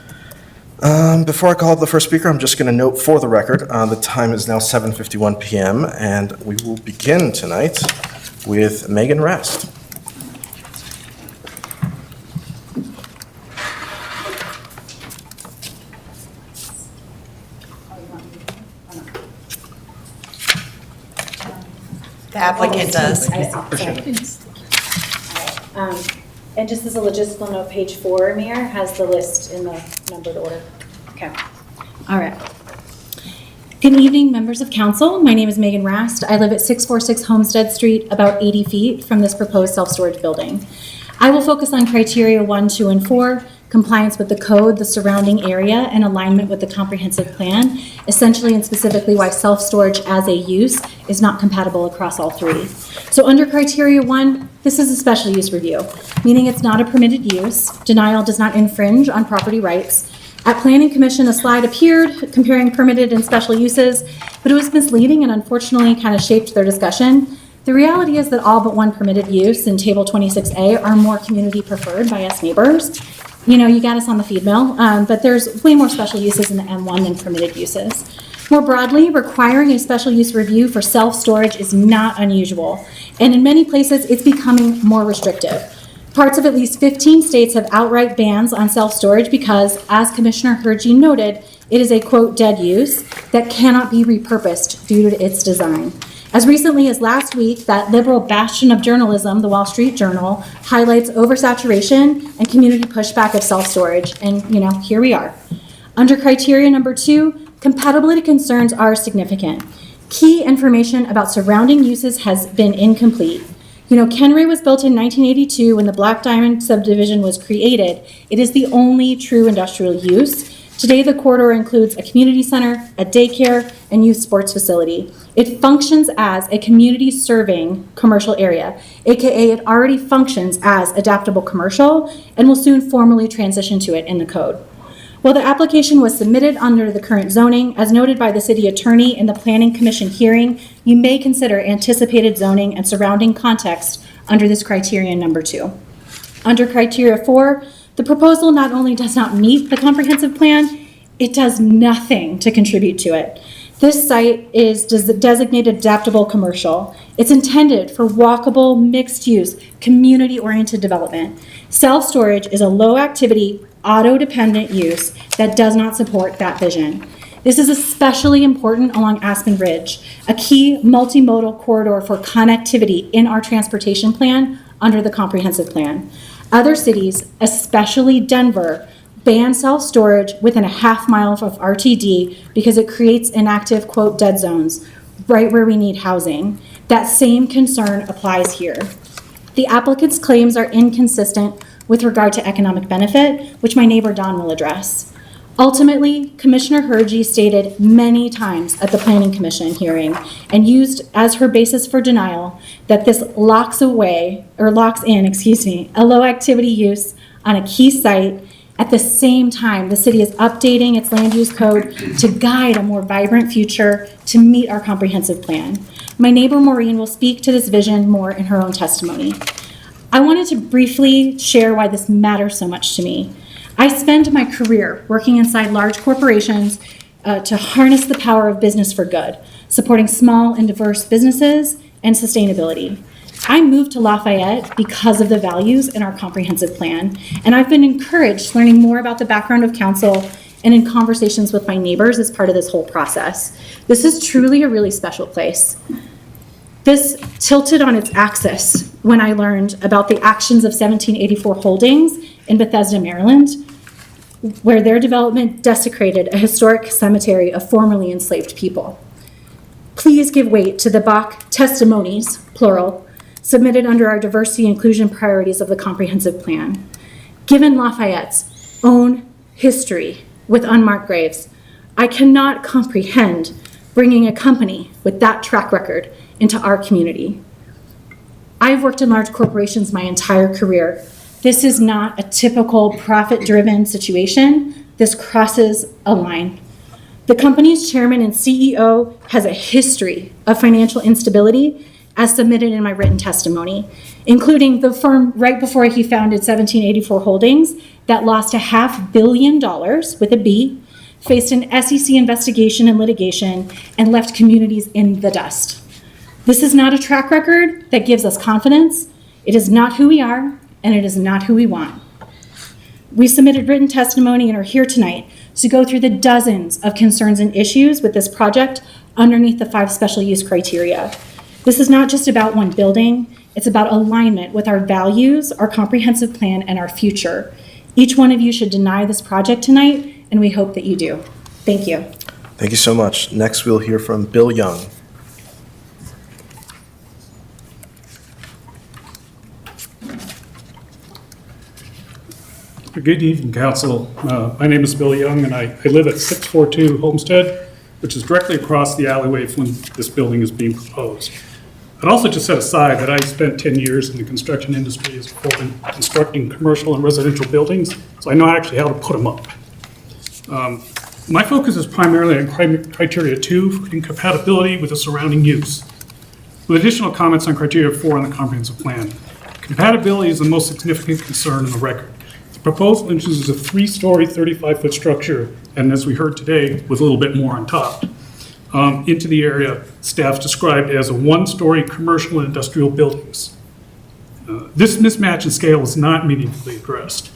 Before I call the first speaker, I'm just going to note for the record, the time is now 7:51 p.m., and we will begin tonight with Megan Rast. The applicant does. And just as a logistical note, page 4, Mayor, has the list in the numbered order. Okay. All right. Good evening, members of council. My name is Megan Rast. I live at 646 Homestead Street, about 80 feet from this proposed self-storage building. I will focus on criteria 1, 2, and 4, compliance with the code, the surrounding area, and alignment with the comprehensive plan, essentially and specifically why self-storage as a use is not compatible across all 3. So under criteria 1, this is a special use review, meaning it's not a permitted use. Denial does not infringe on property rights. At Planning Commission, a slide appeared comparing permitted and special uses, but it was misleading and unfortunately kind of shaped their discussion. The reality is that all but one permitted use in Table 26A are more community preferred by us neighbors. You know, you got us on the feed mill, but there's way more special uses in the M1 than permitted uses. More broadly, requiring a special use review for self-storage is not unusual, and in many places, it's becoming more restrictive. Parts of at least 15 states have outright bans on self-storage because, as Commissioner Hergy noted, it is a, quote, dead use that cannot be repurposed due to its design. As recently as last week, that liberal bastion of journalism, the Wall Street Journal, highlights oversaturation and community pushback of self-storage, and, you know, here we are. Under criteria number 2, compatibility concerns are significant. Key information about surrounding uses has been incomplete. You know, Kenray was built in 1982 when the Black Diamond subdivision was created. It is the only true industrial use. Today, the corridor includes a community center, a daycare, and youth sports facility. It functions as a community-serving commercial area, aka it already functions as adaptable commercial and will soon formally transition to it in the code. While the application was submitted under the current zoning, as noted by the city attorney in the Planning Commission hearing, you may consider anticipated zoning and surrounding context under this criterion number 2. Under criteria 4, the proposal not only does not meet the comprehensive plan, it does nothing to contribute to it. This site is designated adaptable commercial. It's intended for walkable, mixed-use, community-oriented development. Self-storage is a low-activity, auto-dependent use that does not support that vision. This is especially important along Aspen Ridge, a key multimodal corridor for connectivity in our transportation plan under the comprehensive plan. Other cities, especially Denver, ban self-storage within a half mile of RTD because it creates inactive, quote, dead zones, right where we need housing. That same concern applies here. The applicant's claims are inconsistent with regard to economic benefit, which my neighbor Don will address. Ultimately, Commissioner Hergy stated many times at the Planning Commission hearing and used as her basis for denial that this locks in, a low activity use on a key site. At the same time, the city is updating its land use code to guide a more vibrant future to meet our comprehensive plan. My neighbor Maureen will speak to this vision more in her own testimony. I wanted to briefly share why this matters so much to me. I spend my career working inside large corporations to harness the power of business for good, supporting small and diverse businesses and sustainability. I moved to Lafayette because of the values in our comprehensive plan, and I've been encouraged learning more about the background of council and in conversations with my neighbors as part of this whole process. This is truly a really special place. This tilted on its axis when I learned about the actions of 1784 Holdings in Bethesda, Maryland, where their development desecrated a historic cemetery of formerly enslaved people. Please give weight to the Bach testimonies, plural, submitted under our diversity and inclusion priorities of the comprehensive plan. Given Lafayette's own history with unmarked graves, I cannot comprehend bringing a company with that track record into our community. I've worked in large corporations my entire career. This is not a typical profit-driven situation. This crosses a line. The company's chairman and CEO has a history of financial instability, as submitted in my written testimony, including the firm right before he founded 1784 Holdings that lost $500 million with a B, faced an SEC investigation and litigation, and left communities in the dust. This is not a track record that gives us confidence. It is not who we are, and it is not who we want. We submitted written testimony and are here tonight to go through the dozens of concerns and issues with this project underneath the 5 special use criteria. This is not just about one building, it's about alignment with our values, our comprehensive plan, and our future. Each one of you should deny this project tonight, and we hope that you do. Thank you. Thank you so much. Next, we'll hear from Bill Young. Good evening, Council. My name is Bill Young, and I live at 642 Homestead, which is directly across the alleyway from this building is being proposed. I'd also just set aside that I spent 10 years in the construction industry as constructing commercial and residential buildings, so I know actually how to put them up. My focus is primarily on criteria 2 for incompatibility with the surrounding use, with additional comments on criteria 4 in the comprehensive plan. Compatibility is the most significant concern in the record. The proposal introduces a 3-story, 35-foot structure, and as we heard today, with a little bit more on top, into the area staff described as a 1-story commercial and industrial buildings. This mismatch in scale is not meaningfully addressed.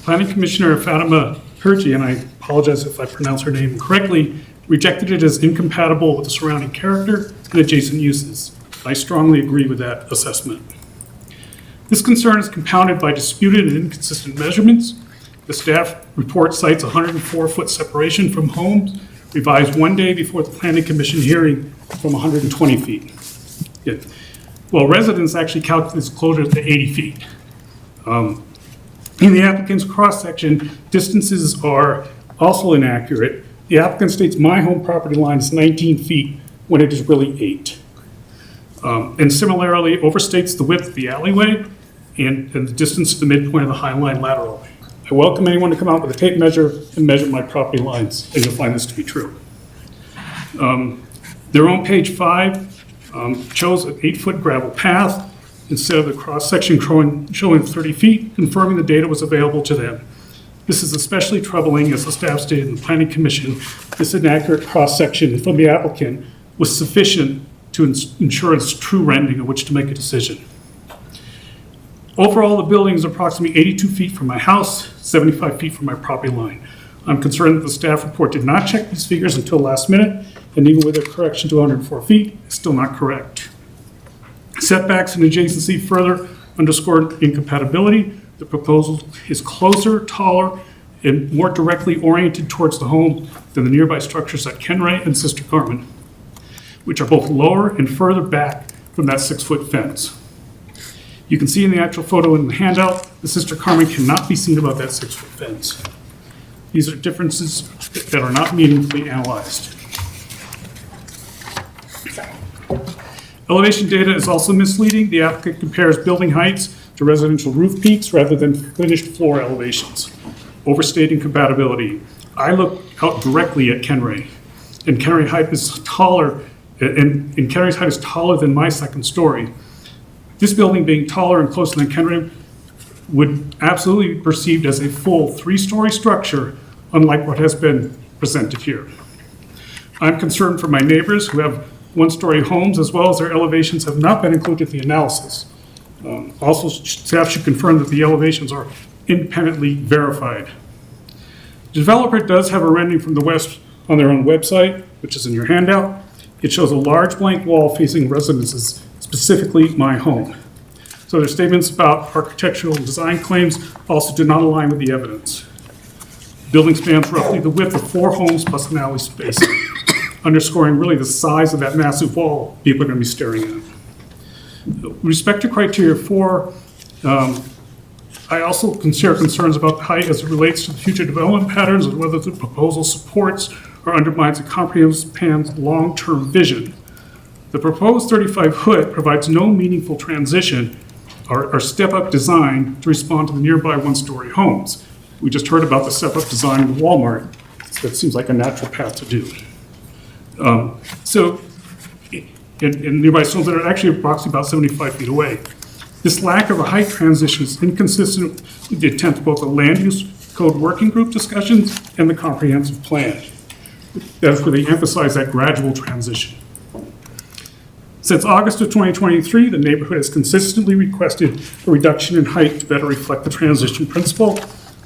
Planning Commissioner Fatima Herji, and I apologize if I pronounce her name incorrectly, rejected it as incompatible with the surrounding character and adjacent uses. I strongly agree with that assessment. This concern is compounded by disputed and inconsistent measurements. The staff report cites a 104-foot separation from homes, revised one day before the Planning Commission hearing from 120 feet. Yeah. Well, residents actually calculate this closer to 80 feet. In the applicant's cross-section, distances are also inaccurate. The applicant states my home property line is 19 feet when it is really 8. And similarly overstates the width of the alleyway and the distance to the midpoint of the High Line lateral. I welcome anyone to come out with a tape measure and measure my property lines, and you'll find this to be true. Their own page 5 shows an 8-foot gravel path instead of the cross-section showing 30 feet, confirming the data was available to them. This is especially troubling, as the staff stated in the Planning Commission, this inaccurate cross-section from the applicant was sufficient to ensure its true rendering of which to make a decision. Overall, the building is approximately 82 feet from my house, 75 feet from my property line. I'm concerned that the staff report did not check these figures until last minute, and even with a correction to 104 feet, it's still not correct. Setbacks and adjacency further underscore incompatibility. The proposal is closer, taller, and more directly oriented towards the home than the nearby structures at Kenray and Sister Carmen, which are both lower and further back from that 6-foot fence. You can see in the actual photo in the handout, the Sister Carmen cannot be seen above that 6-foot fence. These are differences that are not meaningfully analyzed. Elevation data is also misleading. The applicant compares building heights to residential roof peaks rather than finished floor elevations, overstating compatibility. I look out directly at Kenray, and Kenray height is taller, and Kenray's height is taller than my second story. This building being taller and closer than Kenray would absolutely be perceived as a full 3-story structure, unlike what has been presented here. I'm concerned for my neighbors who have 1-story homes, as well as their elevations have not been included in the analysis. Also, staff should confirm that the elevations are independently verified. The developer does have a rendering from the west on their own website, which is in your handout. It shows a large blank wall facing residences, specifically my home. So their statements about architectural and design claims also do not align with the evidence. The building spans roughly the width of 4 homes plus an alley space, underscoring really the size of that massive wall people are going to be staring at. With respect to criteria 4, I also share concerns about the height as it relates to the future development patterns and whether the proposal supports or undermines the comprehensive plan's long-term vision. The proposed 35-foot provides no meaningful transition or step-up design to respond to the nearby 1-story homes. We just heard about the step-up design of Walmart. So that seems like a natural path to do. So and nearby stones that are actually approximately about 75 feet away. This lack of a height transition is inconsistent with the intent of both the land use code working group discussions and the comprehensive plan. That's where they emphasize that gradual transition. Since August of 2023, the neighborhood has consistently requested a reduction in height to better reflect the transition principle.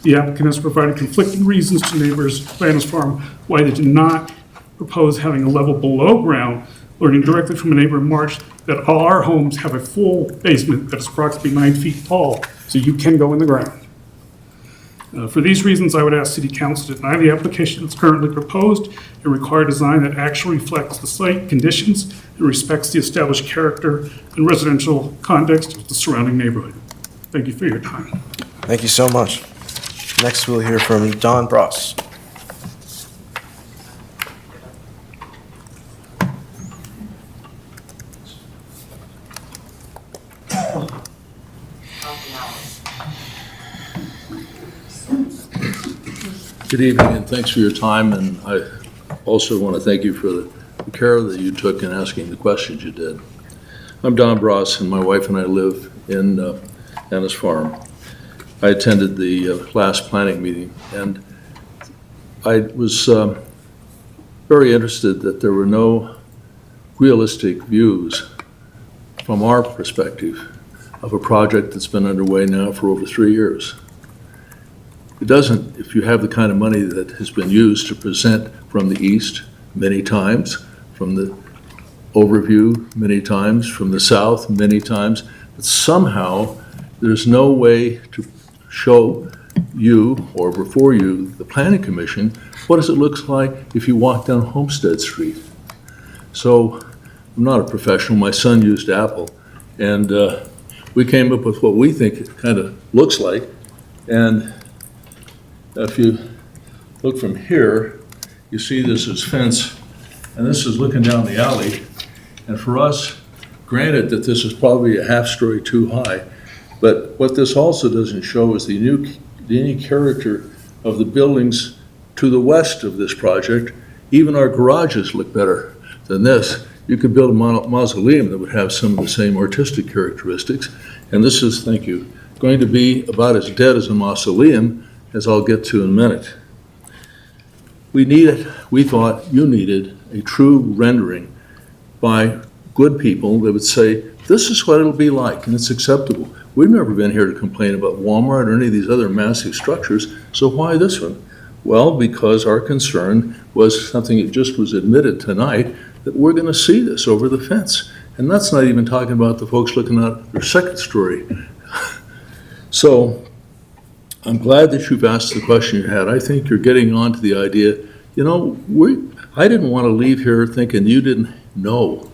The applicant has provided conflicting reasons to neighbors, Landis Farm, why they did not propose having a level below ground, learning directly from a neighbor in March that all our homes have a full basement that is approximately 9 feet tall, so you can go in the ground. For these reasons, I would ask City Council to deny the application that's currently proposed and require design that actually reflects the site conditions and respects the established character and residential context of the surrounding neighborhood. Thank you for your time. Thank you so much. Next, we'll hear from Don Bross. Good evening, and thanks for your time, and I also want to thank you for the care that you took in asking the questions you did. I'm Don Bross, and my wife and I live in Landis Farm. I attended the last planning meeting, and I was very interested that there were no realistic views from our perspective of a project that's been underway now for over 3 years. It doesn't, if you have the kind of money that has been used to present from the east many times, from the overview many times, from the south many times, but somehow there's no way to show you or before you, the Planning Commission, what does it look like if you walk down Homestead Street. So I'm not a professional. My son used Apple, and we came up with what we think it kind of looks like. And if you look from here, you see this is fence, and this is looking down the alley. And for us, granted that this is probably a half story too high, but what this also doesn't show is the unique character of the buildings to the west of this project. Even our garages look better than this. You could build a mausoleum that would have some of the same artistic characteristics. And this is, thank you, going to be about as dead as a mausoleum, as I'll get to in a minute. We thought you needed a true rendering by good people that would say, this is what it'll be like, and it's acceptable. We've never been here to complain about Walmart or any of these other massive structures, so why this one? Well, because our concern was something that just was admitted tonight, that we're gonna see this over the fence. And that's not even talking about the folks looking out their second story. So, I'm glad that you've asked the question you had. I think you're getting on to the idea, you know, I didn't want to leave here thinking you didn't know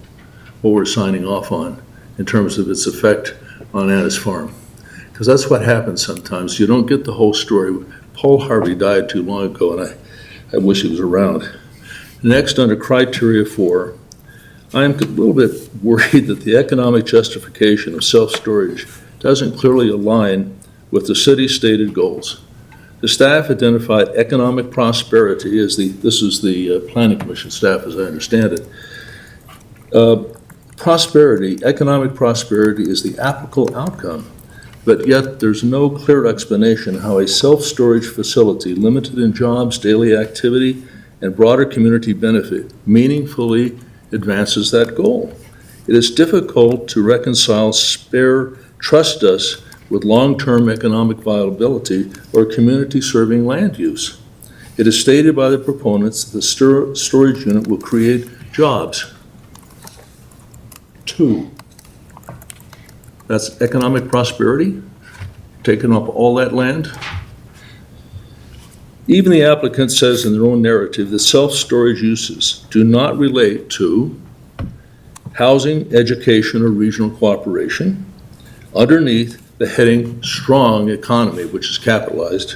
what we're signing off on in terms of its effect on Landis Farm. Because that's what happens sometimes. You don't get the whole story. Paul Harvey died too long ago, and I wish he was around. Next, under criteria 4, I'm a little bit worried that the economic justification of self-storage doesn't clearly align with the city's stated goals. The staff identified economic prosperity as this is the Planning Commission staff as I understand it. Economic prosperity is the applicable outcome, but yet there's no clear explanation how a self-storage facility limited in jobs, daily activity, and broader community benefit meaningfully advances that goal. It is difficult to reconcile trust us with long-term economic viability or community-serving land use. It is stated by the proponents that the storage unit will create jobs. 2. That's economic prosperity, taking up all that land. Even the applicant says in their own narrative that self-storage uses do not relate to housing, education, or regional cooperation. Underneath the heading strong economy, which is capitalized,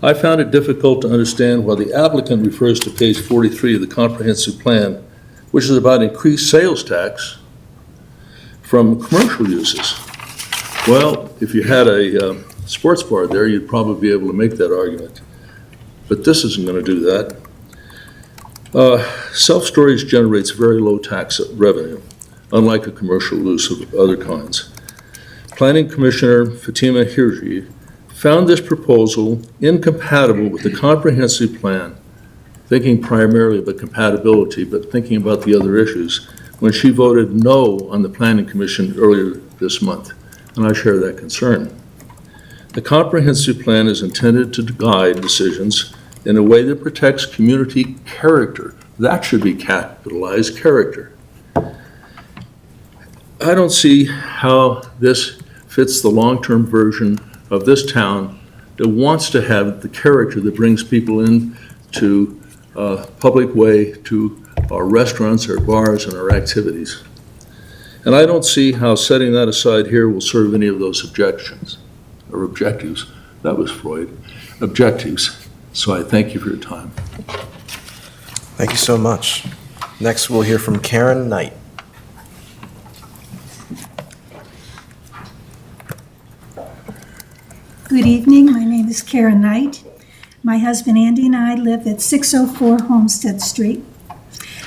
I found it difficult to understand why the applicant refers to page 43 of the comprehensive plan, which is about increased sales tax from commercial uses. Well, if you had a sports bar there, you'd probably be able to make that argument. But this isn't going to do that. Self-storage generates very low tax revenue, unlike a commercial use of other kinds. Planning Commissioner Fatima Hirji found this proposal incompatible with the comprehensive plan, thinking primarily about compatibility, but thinking about the other issues, when she voted no on the Planning Commission earlier this month, and I share that concern. The comprehensive plan is intended to guide decisions in a way that protects community character. That should be capitalized, character. I don't see how this fits the long-term version of this town that wants to have the character that brings people in to public way, to our restaurants, our bars, and our activities. And I don't see how setting that aside here will serve any of those objectives. That was Freud. Objectives. So I thank you for your time. Thank you so much. Next, we'll hear from Karen Knight. Good evening. My name is Karen Knight. My husband Andy and I live at 604 Homestead Street.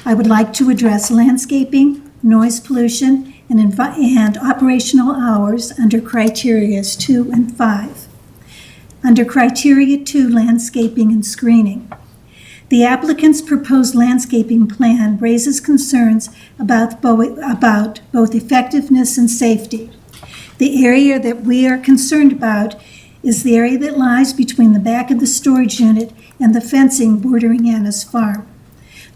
I would like to address landscaping, noise pollution, and operational hours under criteria 2 and 5. Under criteria 2, landscaping and screening. The applicant's proposed landscaping plan raises concerns about both effectiveness and safety. The area that we are concerned about is the area that lies between the back of the storage unit and the fencing bordering Anna's farm.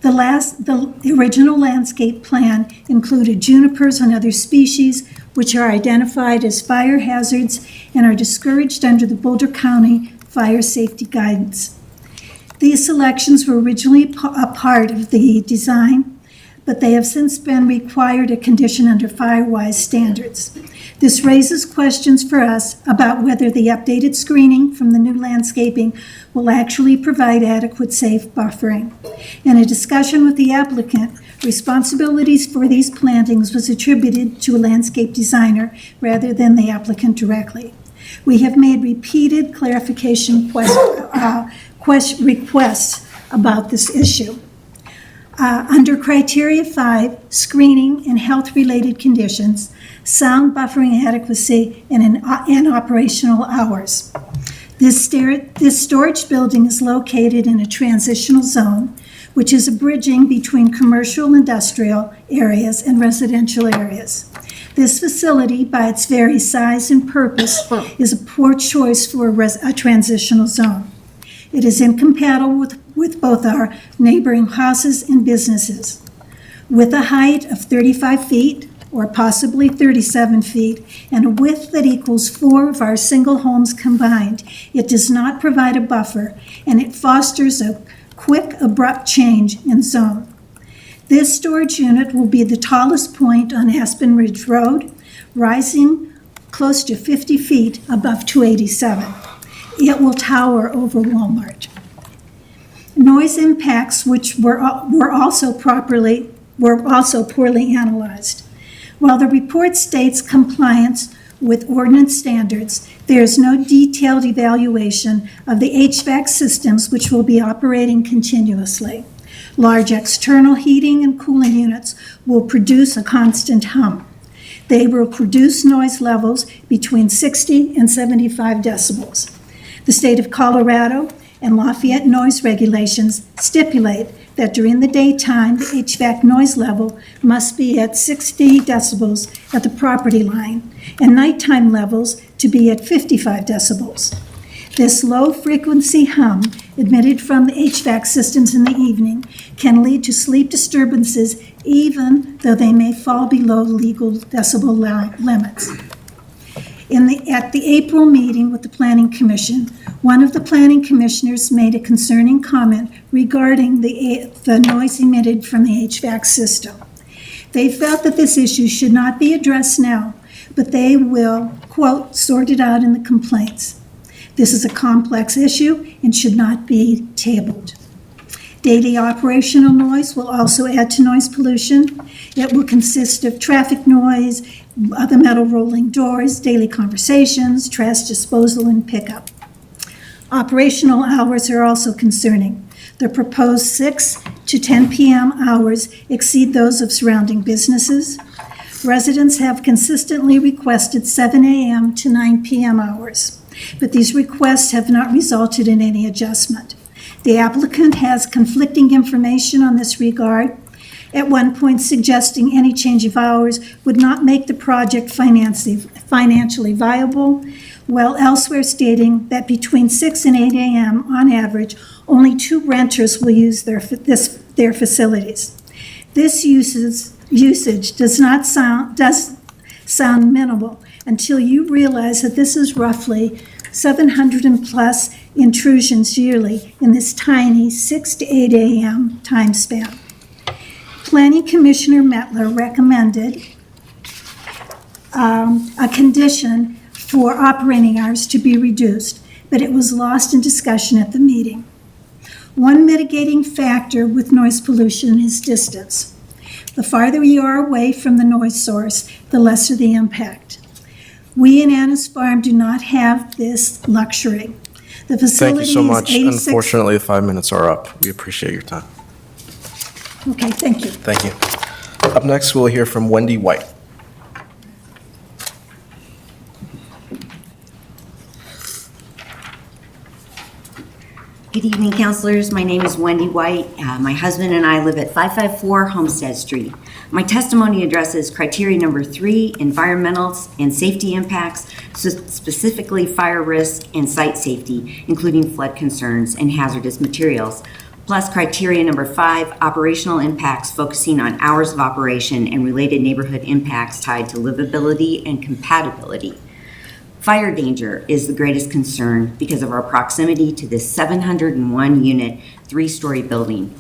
The original landscape plan included junipers and other species which are identified as fire hazards and are discouraged under the Boulder County Fire Safety Guidance. These selections were originally a part of the design, but they have since been required a condition under FireWise standards. This raises questions for us about whether the updated screening from the new landscaping will actually provide adequate safe buffering. In a discussion with the applicant, responsibilities for these plantings was attributed to a landscape designer rather than the applicant directly. We have made repeated clarification requests about this issue. Under criteria 5, screening and health-related conditions, sound buffering adequacy, and operational hours. This storage building is located in a transitional zone, which is a bridging between commercial industrial areas and residential areas. This facility, by its very size and purpose, is a poor choice for a transitional zone. It is incompatible with both our neighboring houses and businesses. With a height of 35 feet, or possibly 37 feet, and a width that equals 4 of our single homes combined, it does not provide a buffer, and it fosters a quick, abrupt change in zone. This storage unit will be the tallest point on Aspen Ridge Road, rising close to 50 feet above 287. It will tower over Walmart. Noise impacts, which were also poorly analyzed. While the report states compliance with ordinance standards, there is no detailed evaluation of the HVAC systems which will be operating continuously. Large external heating and cooling units will produce a constant hum. They will produce noise levels between 60 and 75 decibels. The state of Colorado and Lafayette noise regulations stipulate that during the daytime, the HVAC noise level must be at 60 decibels at the property line, and nighttime levels to be at 55 decibels. This low-frequency hum emitted from the HVAC systems in the evening can lead to sleep disturbances even though they may fall below legal decibel limits. At the April meeting with the Planning Commission, one of the planning commissioners made a concerning comment regarding the noise emitted from the HVAC system. They felt that this issue should not be addressed now, but they will, quote, sort it out in the complaints. This is a complex issue and should not be tabled. Daily operational noise will also add to noise pollution. It will consist of traffic noise, the metal rolling doors, daily conversations, trash disposal, and pickup. Operational hours are also concerning. The proposed 6 to 10 p.m. hours exceed those of surrounding businesses. Residents have consistently requested 7 a.m. to 9 p.m. hours, but these requests have not resulted in any adjustment. The applicant has conflicting information on this regard, at one point suggesting any change of hours would not make the project financially viable, while elsewhere stating that between 6 and 8 a.m. on average, only 2 renters will use their facilities. This usage does sound minimal until you realize that this is roughly 700 and plus intrusions yearly in this tiny 6 to 8 a.m. time span. Planning Commissioner Mettler recommended a condition for operating hours to be reduced, but it was lost in discussion at the meeting. One mitigating factor with noise pollution is distance. The farther you are away from the noise source, the lesser the impact. We in Anna's Farm do not have this luxury. The facility Thank you so is much. 86 Unfortunately, the 5 minutes are up. We appreciate your time. Okay, thank you. Thank you. Up next, we'll hear from Wendy White. Good evening, councilors. My name is Wendy White. My husband and I live at 554 Homestead Street. My testimony addresses criteria number 3, environmental and safety impacts, specifically fire risk and site safety, including flood concerns and hazardous materials, plus criteria number 5, operational impacts, focusing on hours of operation and related neighborhood impacts tied to livability and compatibility. Fire danger is the greatest concern because of our proximity to this 701-unit, 3-story building.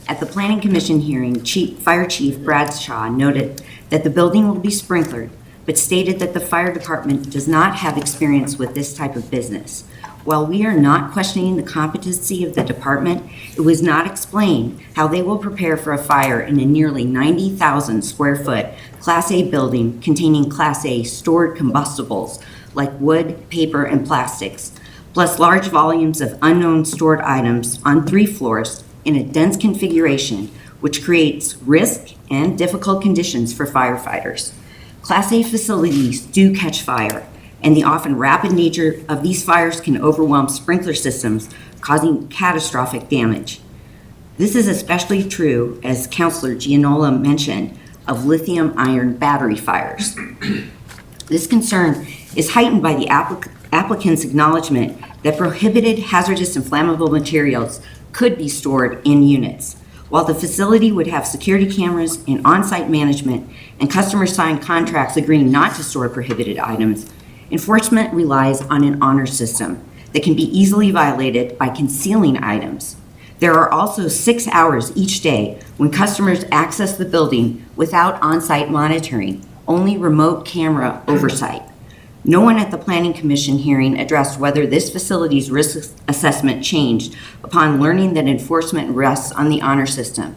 At the Planning Commission hearing, Fire Chief Bradshaw noted that the building will be sprinklered, but stated that the fire department does not have experience with this type of business. While we are not questioning the competency of the department, it was not explained how they will prepare for a fire in a nearly 90,000 square foot Class A building containing Class A stored combustibles like wood, paper, and plastics, plus large volumes of unknown stored items on 3 floors in a dense configuration, which creates risk and difficult conditions for firefighters. Class A facilities do catch fire, and the often rapid nature of these fires can overwhelm sprinkler systems, causing catastrophic damage. This is especially true, as Councilor Gianola mentioned, of lithium-ion battery fires. This concern is heightened by the applicant's acknowledgement that prohibited hazardous and flammable materials could be stored in units. While the facility would have security cameras and on-site management, and customers sign contracts agreeing not to store prohibited items, enforcement relies on an honor system that can be easily violated by concealing items. There are also 6 hours each day when customers access the building without on-site monitoring, only remote camera oversight. No one at the Planning Commission hearing addressed whether this facility's risk assessment changed upon learning that enforcement rests on the honor system.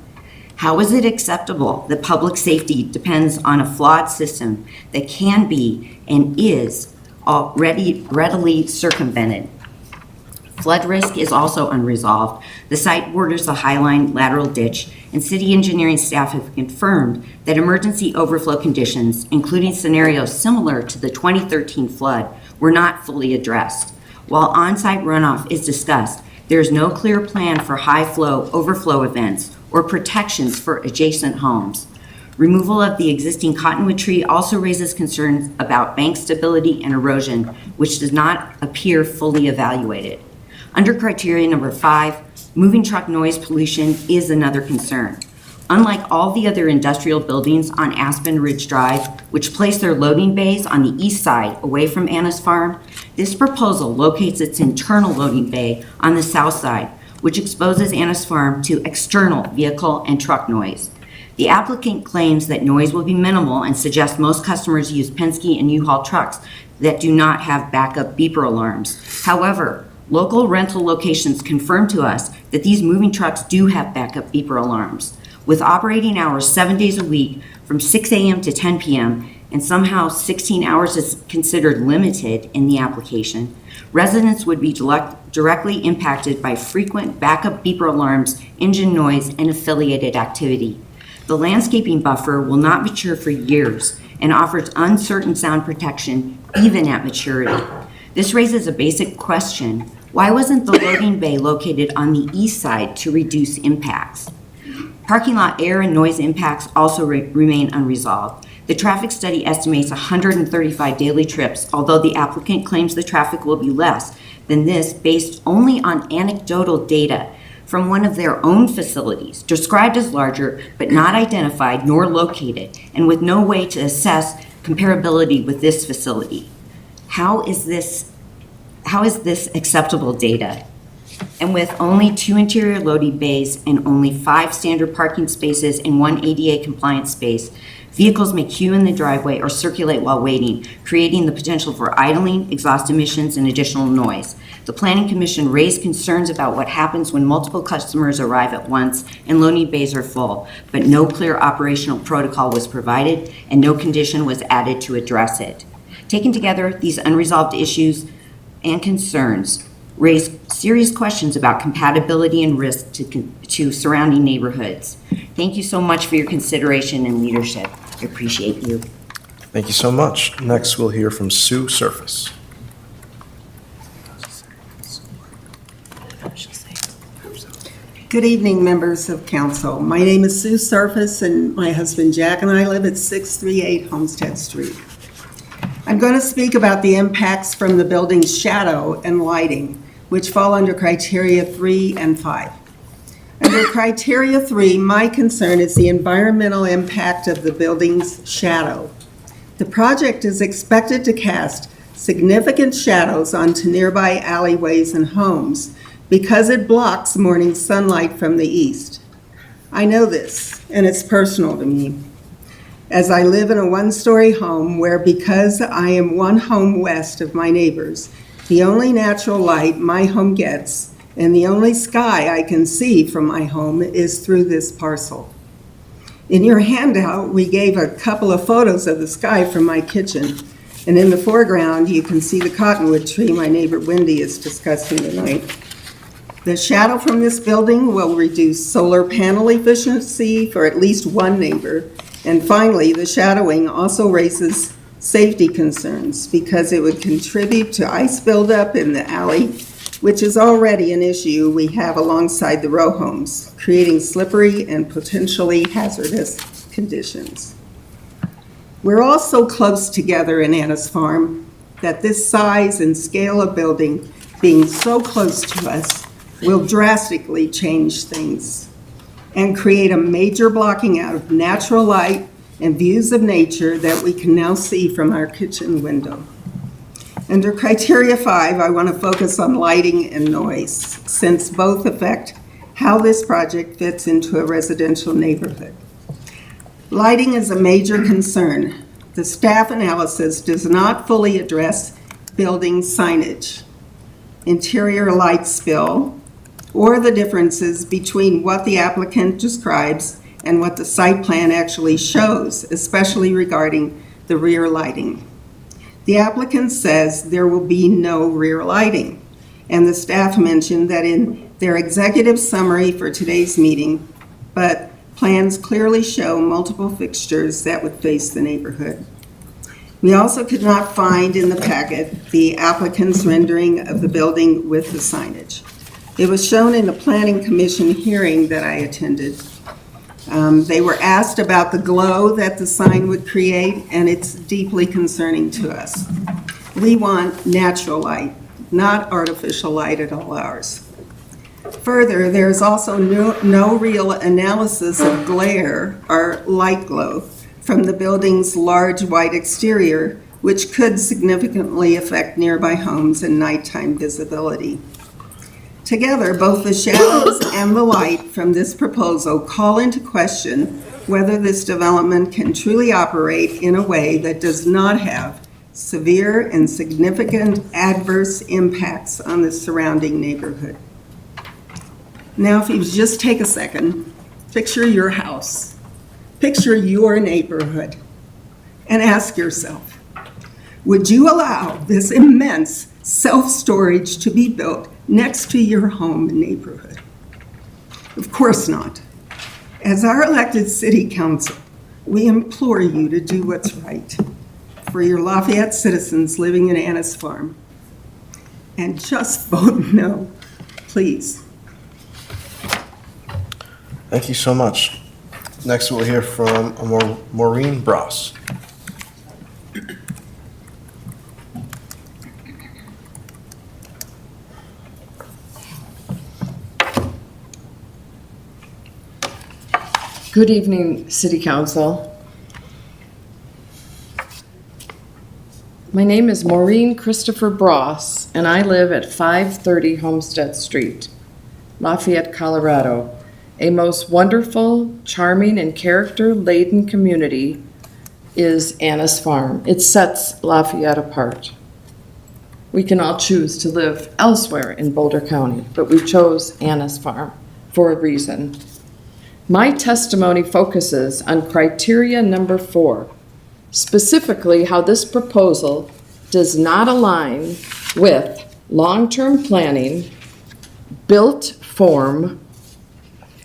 How is it acceptable that public safety depends on a flawed system that can be and is already readily circumvented? Flood risk is also unresolved. The site borders a highline lateral ditch, and city engineering staff have confirmed that emergency overflow conditions, including scenarios similar to the 2013 flood, were not fully addressed. While on-site runoff is discussed, there is no clear plan for high-flow overflow events or protections for adjacent homes. Removal of the existing cottonwood tree also raises concerns about bank stability and erosion, which does not appear fully evaluated. Under criteria number 5, moving truck noise pollution is another concern. Unlike all the other industrial buildings on Aspen Ridge Drive, which place their loading bays on the east side away from Anna's Farm, this proposal locates its internal loading bay on the south side, which exposes Anna's Farm to external vehicle and truck noise. The applicant claims that noise will be minimal and suggests most customers use Penske and U-Haul trucks that do not have backup beeper alarms. However, local rental locations confirm to us that these moving trucks do have backup beeper alarms. With operating hours 7 days a week from 6 a.m. to 10 p.m., and somehow 16 hours is considered limited in the application, residents would be directly impacted by frequent backup beeper alarms, engine noise, and affiliated activity. The landscaping buffer will not mature for years and offers uncertain sound protection even at maturity. This raises a basic question: why wasn't the loading bay located on the east side to reduce impacts? Parking lot air and noise impacts also remain unresolved. The traffic study estimates 135 daily trips, although the applicant claims the traffic will be less than this based only on anecdotal data from one of their own facilities, described as larger but not identified nor located, and with no way to assess comparability with this facility. How is this acceptable data? And with only 2 interior loading bays and only 5 standard parking spaces and 1 ADA compliant space, vehicles may queue in the driveway or circulate while waiting, creating the potential for idling, exhaust emissions, and additional noise. The Planning Commission raised concerns about what happens when multiple customers arrive at once and loading bays are full, but no clear operational protocol was provided and no condition was added to address it. Taken together, these unresolved issues and concerns raise serious questions about compatibility and risk to surrounding neighborhoods. Thank you so much for your consideration and leadership. I appreciate you. Thank you so much. Next, we'll hear from Sue Surface. Good evening, members of council. My name is Sue Surface, and my husband Jack and I live at 638 Homestead Street. I'm going to speak about the impacts from the building's shadow and lighting, which fall under criteria 3 and 5. Under criteria 3, my concern is the environmental impact of the building's shadow. The project is expected to cast significant shadows onto nearby alleyways and homes because it blocks morning sunlight from the east. I know this, and it's personal to me, as I live in a one-story home where, because I am one home west of my neighbors, the only natural light my home gets and the only sky I can see from my home is through this parcel. In your handout, we gave a couple of photos of the sky from my kitchen, and in the foreground, you can see the cottonwood tree my neighbor Wendy is discussing tonight. The shadow from this building will reduce solar panel efficiency for at least one neighbor. And finally, the shadowing also raises safety concerns because it would contribute to ice buildup in the alley, which is already an issue we have alongside the row homes, creating slippery and potentially hazardous conditions. We're all so close together in Anna's Farm that this size and scale of building being so close to us will drastically change things and create a major blocking out of natural light and views of nature that we can now see from our kitchen window. Under criteria 5, I want to focus on lighting and noise, since both affect how this project fits into a residential neighborhood. Lighting is a major concern. The staff analysis does not fully address building signage, interior light spill, or the differences between what the applicant describes and what the site plan actually shows, especially regarding the rear lighting. The applicant says there will be no rear lighting, and the staff mentioned that in their executive summary for today's meeting, but plans clearly show multiple fixtures that would face the neighborhood. We also could not find in the packet the applicant's rendering of the building with the signage. It was shown in the Planning Commission hearing that I attended. They were asked about the glow that the sign would create, and it's deeply concerning to us. We want natural light, not artificial light at all hours. Further, there's also no real analysis of glare or light glow from the building's large white exterior, which could significantly affect nearby homes and nighttime visibility. Together, both the shadows and the light from this proposal call into question whether this development can truly operate in a way that does not have severe and significant adverse impacts on the surrounding neighborhood. Now, if you just take a second, picture your house, picture your neighborhood, and ask yourself, would you allow this immense self-storage to be built next to your home and neighborhood? Of course not. As our elected city council, we implore you to do what's right for your Lafayette citizens living in Annis Farm. And just vote no, please. Thank you so much. Next, we'll hear from Maureen Bross. Good evening, City Council. My name is Maureen Christopher Bross, and I live at 530 Homestead Street, Lafayette, Colorado, a most wonderful, charming, and character-laden community is Annis Farm. It sets Lafayette apart. We can all choose to live elsewhere in Boulder County, but we chose Annis Farm for a reason. My testimony focuses on criteria number 4, specifically how this proposal does not align with long-term planning, built form,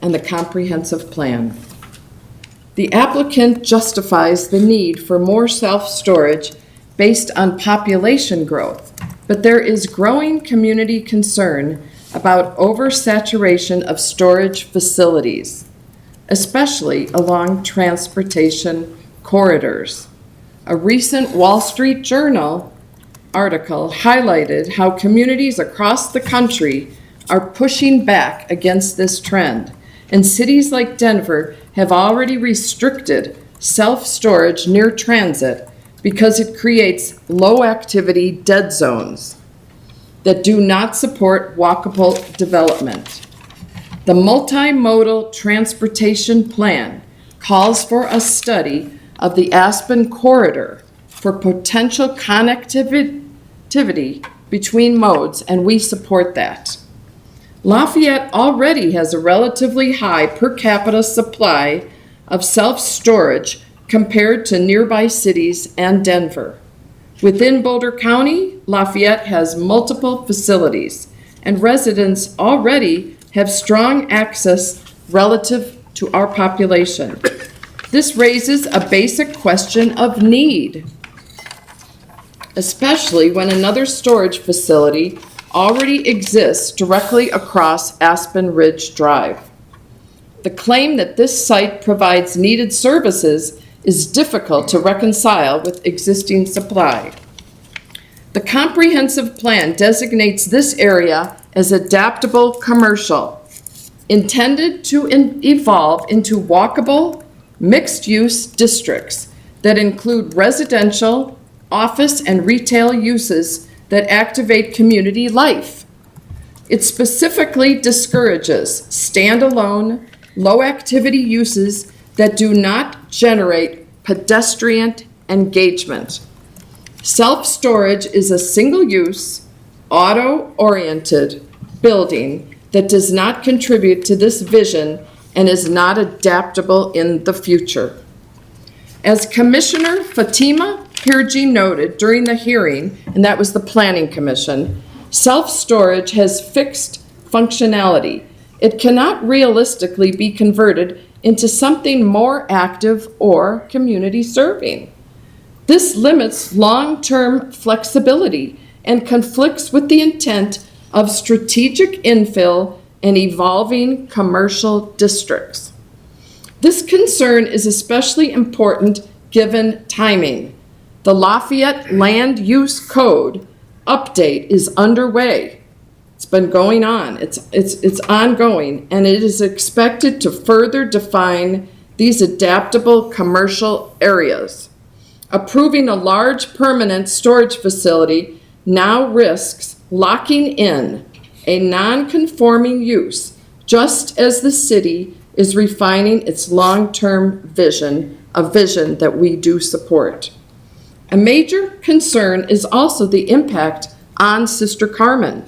and the comprehensive plan. The applicant justifies the need for more self-storage based on population growth, but there is growing community concern about oversaturation of storage facilities, especially along transportation corridors. A recent Wall Street Journal article highlighted how communities across the country are pushing back against this trend, and cities like Denver have already restricted self-storage near transit because it creates low-activity dead zones that do not support walkable development. The multimodal transportation plan calls for a study of the Aspen corridor for potential connectivity between modes, and we support that. Lafayette already has a relatively high per capita supply of self-storage compared to nearby cities and Denver. Within Boulder County, Lafayette has multiple facilities, and residents already have strong access relative to our population. This raises a basic question of need, especially when another storage facility already exists directly across Aspen Ridge Drive. The claim that this site provides needed services is difficult to reconcile with existing supply. The comprehensive plan designates this area as adaptable commercial, intended to evolve into walkable, mixed-use districts that include residential, office, and retail uses that activate community life. It specifically discourages standalone, low-activity uses that do not generate pedestrian engagement. Self-storage is a single-use, auto-oriented building that does not contribute to this vision and is not adaptable in the future. As Commissioner Fatima Hirji noted during the hearing, and that was the Planning Commission, self-storage has fixed functionality. It cannot realistically be converted into something more active or community serving. This limits long-term flexibility and conflicts with the intent of strategic infill and evolving commercial districts. This concern is especially important given timing. The Lafayette Land Use Code update is underway. It's been going on. It's ongoing, and it is expected to further define these adaptable commercial areas. Approving a large permanent storage facility now risks locking in a non-conforming use, just as the city is refining its long-term vision, a vision that we do support. A major concern is also the impact on Sister Carmen.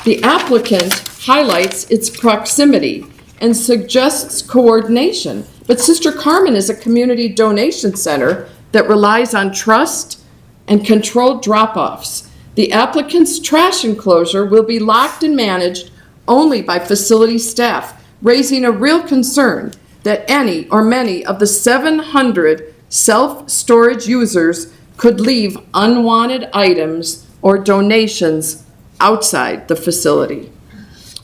The applicant highlights its proximity and suggests coordination, but Sister Carmen is a community donation center that relies on trust and controlled drop-offs. The applicant's trash enclosure will be locked and managed only by facility staff, raising a real concern that any or many of the 700 self-storage users could leave unwanted items or donations outside the facility.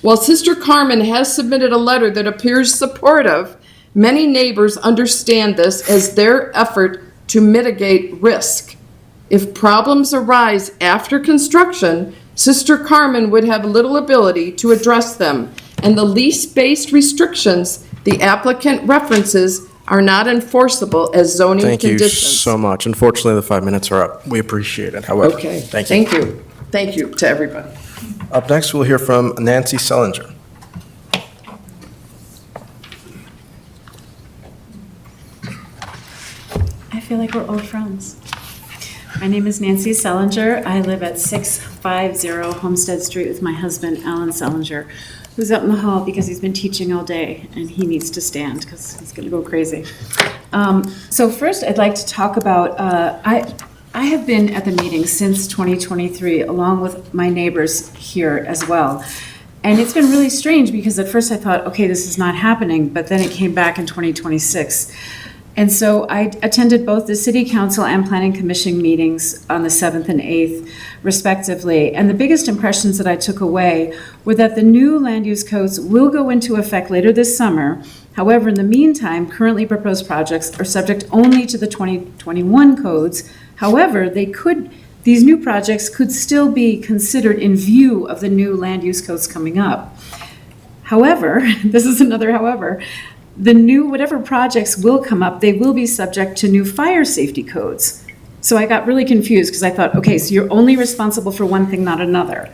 While Sister Carmen has submitted a letter that appears supportive, many neighbors understand this as their effort to mitigate risk. If problems arise after construction, Sister Carmen would have little ability to address them, and the lease-based restrictions the applicant references are not enforceable as zoning Thank you conditions. so much. Unfortunately, the 5 minutes are up. We appreciate it, however. Okay, Thank you. thank you. Thank you to everybody. Up next, we'll hear from Nancy Sellinger. I feel like we're old friends. My name is Nancy Sellinger. I live at 650 Homestead Street with my husband, Alan Sellinger, who's out in the hall because he's been teaching all day and he needs to stand because he's going to go crazy. So first, I'd like to talk about, I have been at the meeting since 2023, along with my neighbors here as well. And it's been really strange because at first I thought, okay, this is not happening, but then it came back in 2026. And so I attended both the City Council and Planning Commission meetings on the 7th and 8th, respectively. And the biggest impressions that I took away were that the new land use codes will go into effect later this summer. However, in the meantime, currently proposed projects are subject only to the 2021 codes. However, these new projects could still be considered in view of the new land use codes coming up. However, this is another however, the new, whatever projects will come up, they will be subject to new fire safety codes. So I got really confused because I thought, okay, so you're only responsible for one thing, not another.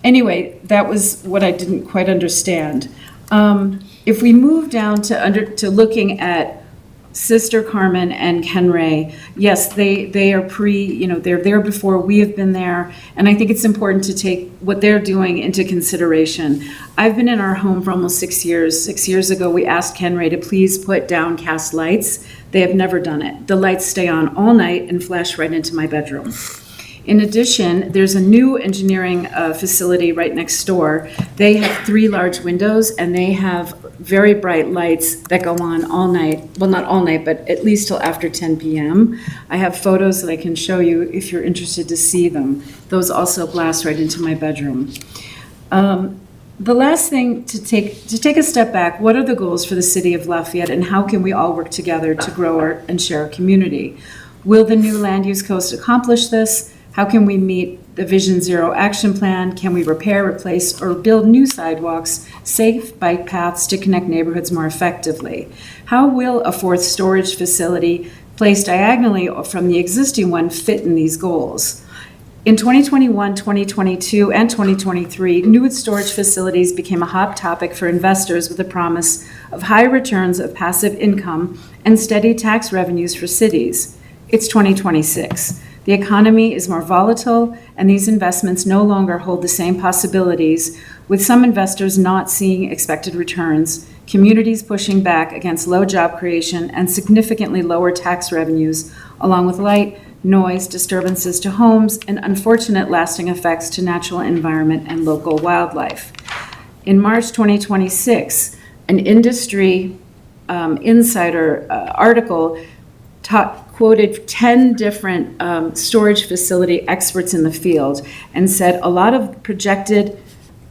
Anyway, that was what I didn't quite understand. If we move down to looking at Sister Carmen and Ken Ray, yes, they are they're there before we have been there, and I think it's important to take what they're doing into consideration. I've been in our home for almost 6 years. 6 years ago, we asked Ken Ray to please put downcast lights. They have never done it. The lights stay on all night and flash right into my bedroom. In addition, there's a new engineering facility right next door. They have 3 large windows, and they have very bright lights that go on all night. Well, not all night, but at least till after 10 p.m. I have photos that I can show you if you're interested to see them. Those also blast right into my bedroom. The last thing to take a step back, what are the goals for the city of Lafayette, and how can we all work together to grow and share our community? Will the new land use codes accomplish this? How can we meet the Vision Zero action plan? Can we repair, replace, or build new sidewalks, safe bike paths to connect neighborhoods more effectively? How will a 4th storage facility placed diagonally from the existing one fit in these goals? In 2021, 2022, and 2023, new storage facilities became a hot topic for investors with the promise of high returns of passive income and steady tax revenues for cities. It's 2026. The economy is more volatile, and these investments no longer hold the same possibilities, with some investors not seeing expected returns, communities pushing back against low job creation and significantly lower tax revenues, along with light, noise, disturbances to homes, and unfortunate lasting effects to natural environment and local wildlife. In March 2026, an industry insider article quoted 10 different storage facility experts in the field and said a lot of projected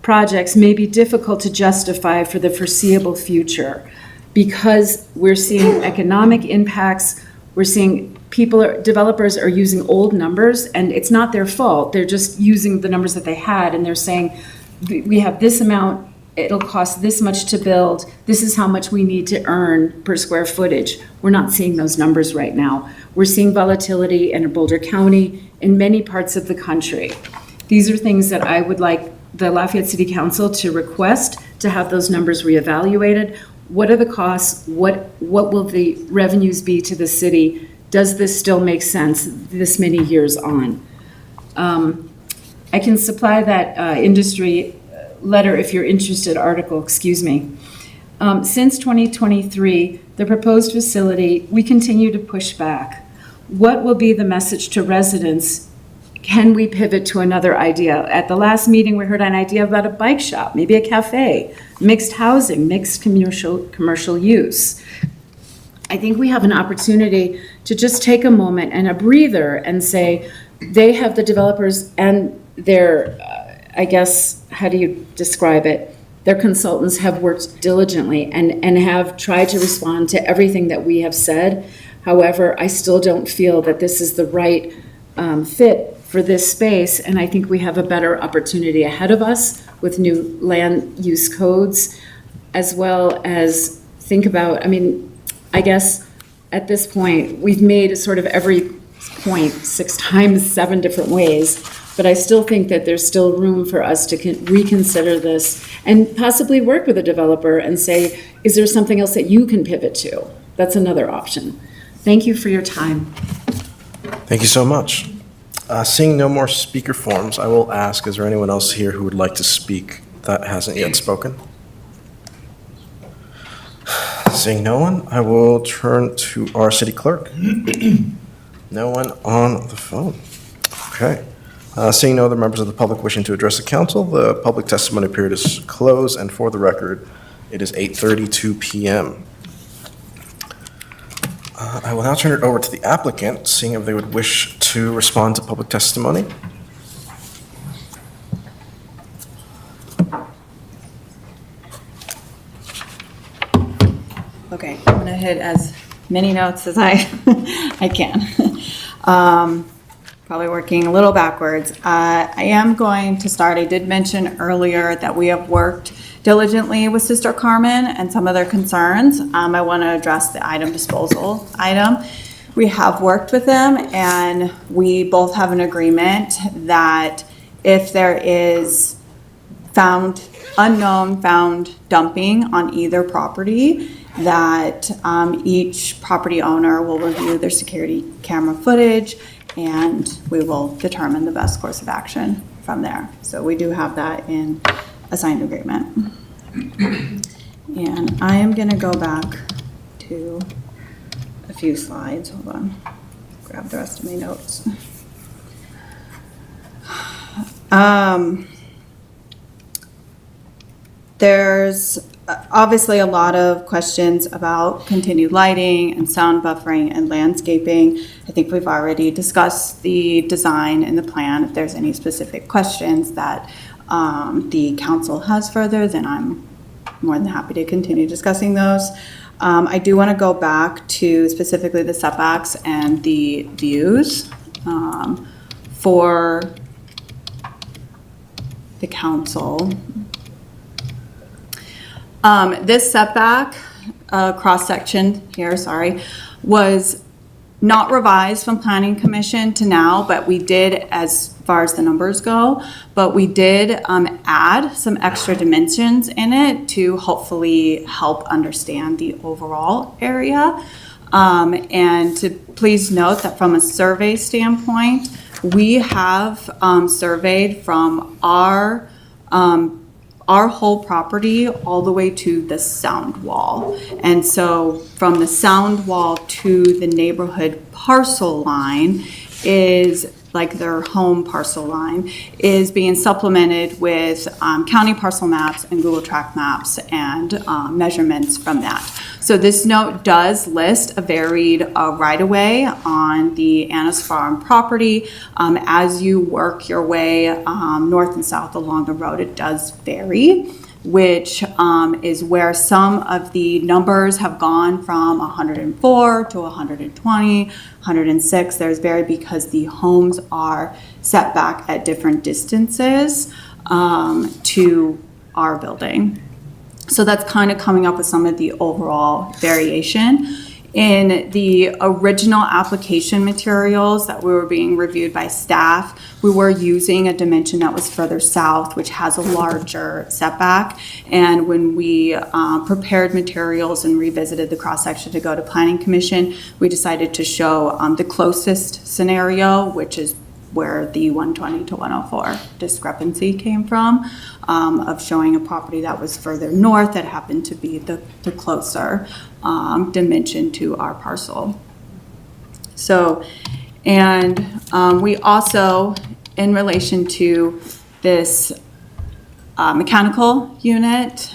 projects may be difficult to justify for the foreseeable future because we're seeing economic impacts, we're seeing developers are using old numbers, and it's not their fault. They're just using the numbers that they had, and they're saying, we have this amount, it'll cost this much to build, this is how much we need to earn per square footage. We're not seeing those numbers right now. We're seeing volatility in Boulder County, in many parts of the country. These are things that I would like the Lafayette City Council to request to have those numbers reevaluated. What are the costs? What will the revenues be to the city? Does this still make sense this many years on? I can supply that industry letter if you're interested, article, excuse me. Since 2023, the proposed facility, we continue to push back. what will be the message to residents? Can we pivot to another idea? At the last meeting, we heard an idea about a bike shop, maybe a cafe, mixed housing, mixed commercial use. I think we have an opportunity to just take a moment and a breather and say, they have the developers and their, I guess, how do you describe it? Their consultants have worked diligently and have tried to respond to everything that we have said. However, I still don't feel that this is the right fit for this space, and I think we have a better opportunity ahead of us with new land use codes, as well as think about, I mean, I guess at this point, we've made sort of every point 6 times, 7 different ways, but I still think that there's still room for us to reconsider this and possibly work with a developer and say, is there something else that you can pivot to? That's another option. Thank you for your time. Thank you so much. Seeing no more speaker forms, I will ask, is there anyone else here who would like to speak that hasn't yet spoken? Seeing no one, I will turn to our city clerk. No one on the phone. Okay. Seeing no other members of the public wishing to address the council, the public testimony period is closed, and for the record, it is 8:32 p.m. I will now turn it over to the applicant, seeing if they would wish to respond to public testimony. Okay, I'm gonna hit as many notes as I can. Probably working a little backwards. I am going to start, I did mention earlier that we have worked diligently with Sister Carmen and some of their concerns. I want to address the item disposal item. We have worked with them, and we both have an agreement that if there is found dumping on either property, that each property owner will review their security camera footage, and we will determine the best course of action from there. So we do have that in a signed agreement. And I am going to go back to a few slides. Hold on. Grab the rest of my notes. There's obviously a lot of questions about continued lighting and sound buffering and landscaping. I think we've already discussed the design and the plan. If there's any specific questions that the council has further, then I'm more than happy to continue discussing those. I do want to go back to specifically the setbacks and the views for the council. This setback, cross-section here, sorry, was not revised from Planning Commission to now, but we did, as far as the numbers go, but we did add some extra dimensions in it to hopefully help understand the overall area. And to please note that from a survey standpoint, we have surveyed from our whole property all the way to the sound wall. And so from the sound wall to the neighborhood parcel line is, like their home parcel line, is being supplemented with county parcel maps and Google Track maps and measurements from that. So this note does list a varied right-of-way on the Anna's Farm property. As you work your way north and south along the road, it does vary, which is where some of the numbers have gone from 104 to 120, 106. There's varied because the homes are set back at different distances to our building. So that's kind of coming up with some of the overall variation. In the original application materials that were being reviewed by staff, we were using a dimension that was further south, which has a larger setback. And when we prepared materials and revisited the cross-section to go to Planning Commission, we decided to show the closest scenario, which is where the 120 to 104 discrepancy came from, of showing a property that was further north that happened to be the closer dimension to our parcel. So, and we also, in relation to this mechanical unit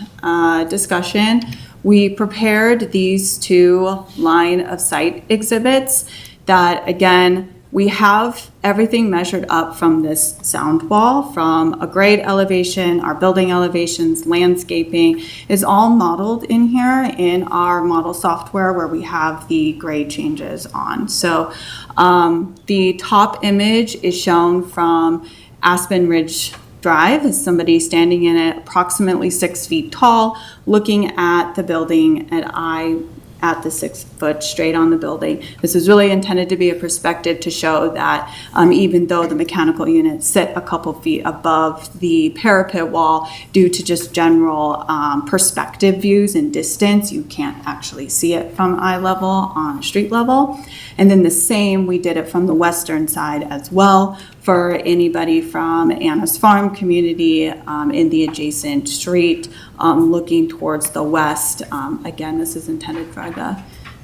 discussion, we prepared these two line of sight exhibits that, again, we have everything measured up from this sound wall, from a grade elevation, our building elevations, landscaping is all modeled in here in our model software where we have the grade changes on. So the top image is shown from Aspen Ridge Drive as somebody standing in it approximately 6 feet tall, looking at the building at the 6 foot straight on the building. This is really intended to be a perspective to show that even though the mechanical units sit a couple feet above the parapet wall, due to just general perspective views and distance, you can't actually see it from eye level on street level. And then the same, we did it from the western side as well for anybody from Anna's Farm community in the adjacent street looking towards the west. Again, this is intended for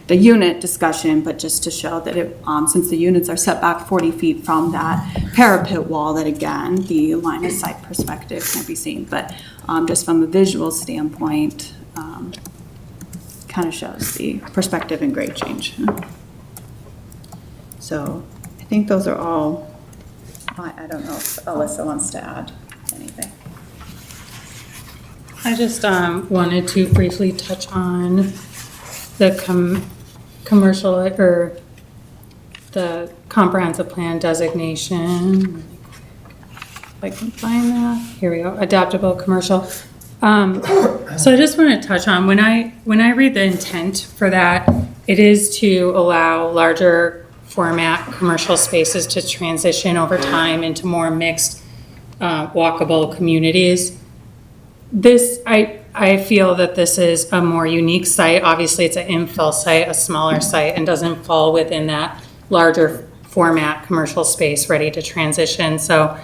the unit discussion, but just to show that it, since the units are set back 40 feet from that parapet wall, that again, the line of sight perspective can be seen. But just from a visual standpoint, kind of shows the perspective and grade change. So I think those are all. I don't know if Alyssa wants to add anything. I just wanted to briefly touch on the commercial or the comprehensive plan designation. If I can find that, here we go, adaptable commercial. So I just want to touch on, when I read the intent for that, it is to allow larger format commercial spaces to transition over time into more mixed walkable communities. This, I feel that this is a more unique site. Obviously, it's an infill site, a smaller site, and doesn't fall within that larger format commercial space ready to transition. So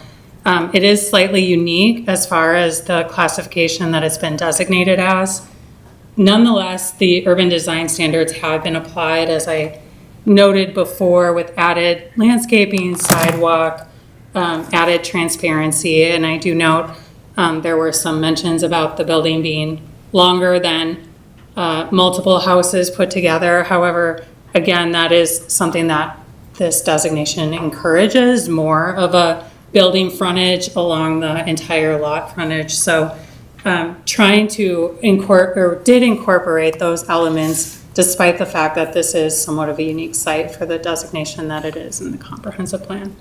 it is slightly unique as far as the classification that it's been designated as. Nonetheless, the urban design standards have been applied, as I noted before, with added landscaping, sidewalk, added transparency. And I do note there were some mentions about the building being longer than multiple houses put together. However, again, that is something that this designation encourages, more of a building frontage along the entire lot frontage. So trying to incorporate those elements, despite the fact that this is somewhat of a unique site for the designation that it is in the comprehensive plan.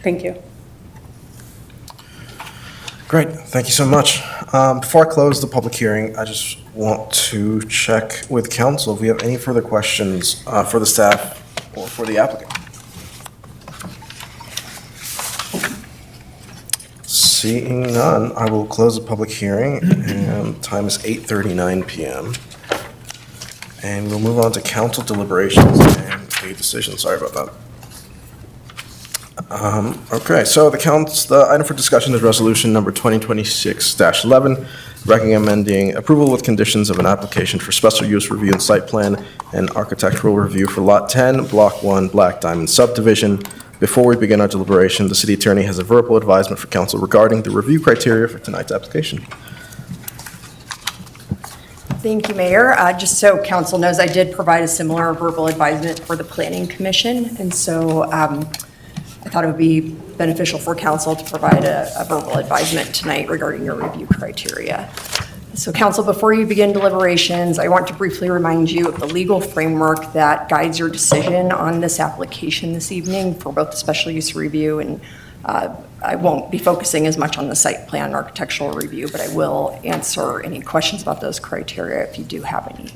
Thank you. Great, thank you so much. Before I close the public hearing, I just want to check with council if we have any further questions for the staff or for the applicant. Seeing none, I will close the public hearing, and time is 8:39 p.m. And we'll move on to council deliberations and a decision. Sorry about that. Okay, so the item for discussion is resolution number 2026-11, recommending approval with conditions of an application for special use review and site plan and architectural review for Lot 10, Block 1, Black Diamond subdivision. Before we begin our deliberation, the city attorney has a verbal advisement for council regarding the review criteria for tonight's application. Thank you, Mayor. Just so council knows, I did provide a similar verbal advisement for the Planning Commission, and so I thought it would be beneficial for council to provide a verbal advisement tonight regarding your review criteria. So council, before you begin deliberations, I want to briefly remind you of the legal framework that guides your decision on this application this evening for both the special use review, and I won't be focusing as much on the site plan and architectural review, but I will answer any questions about those criteria if you do have any.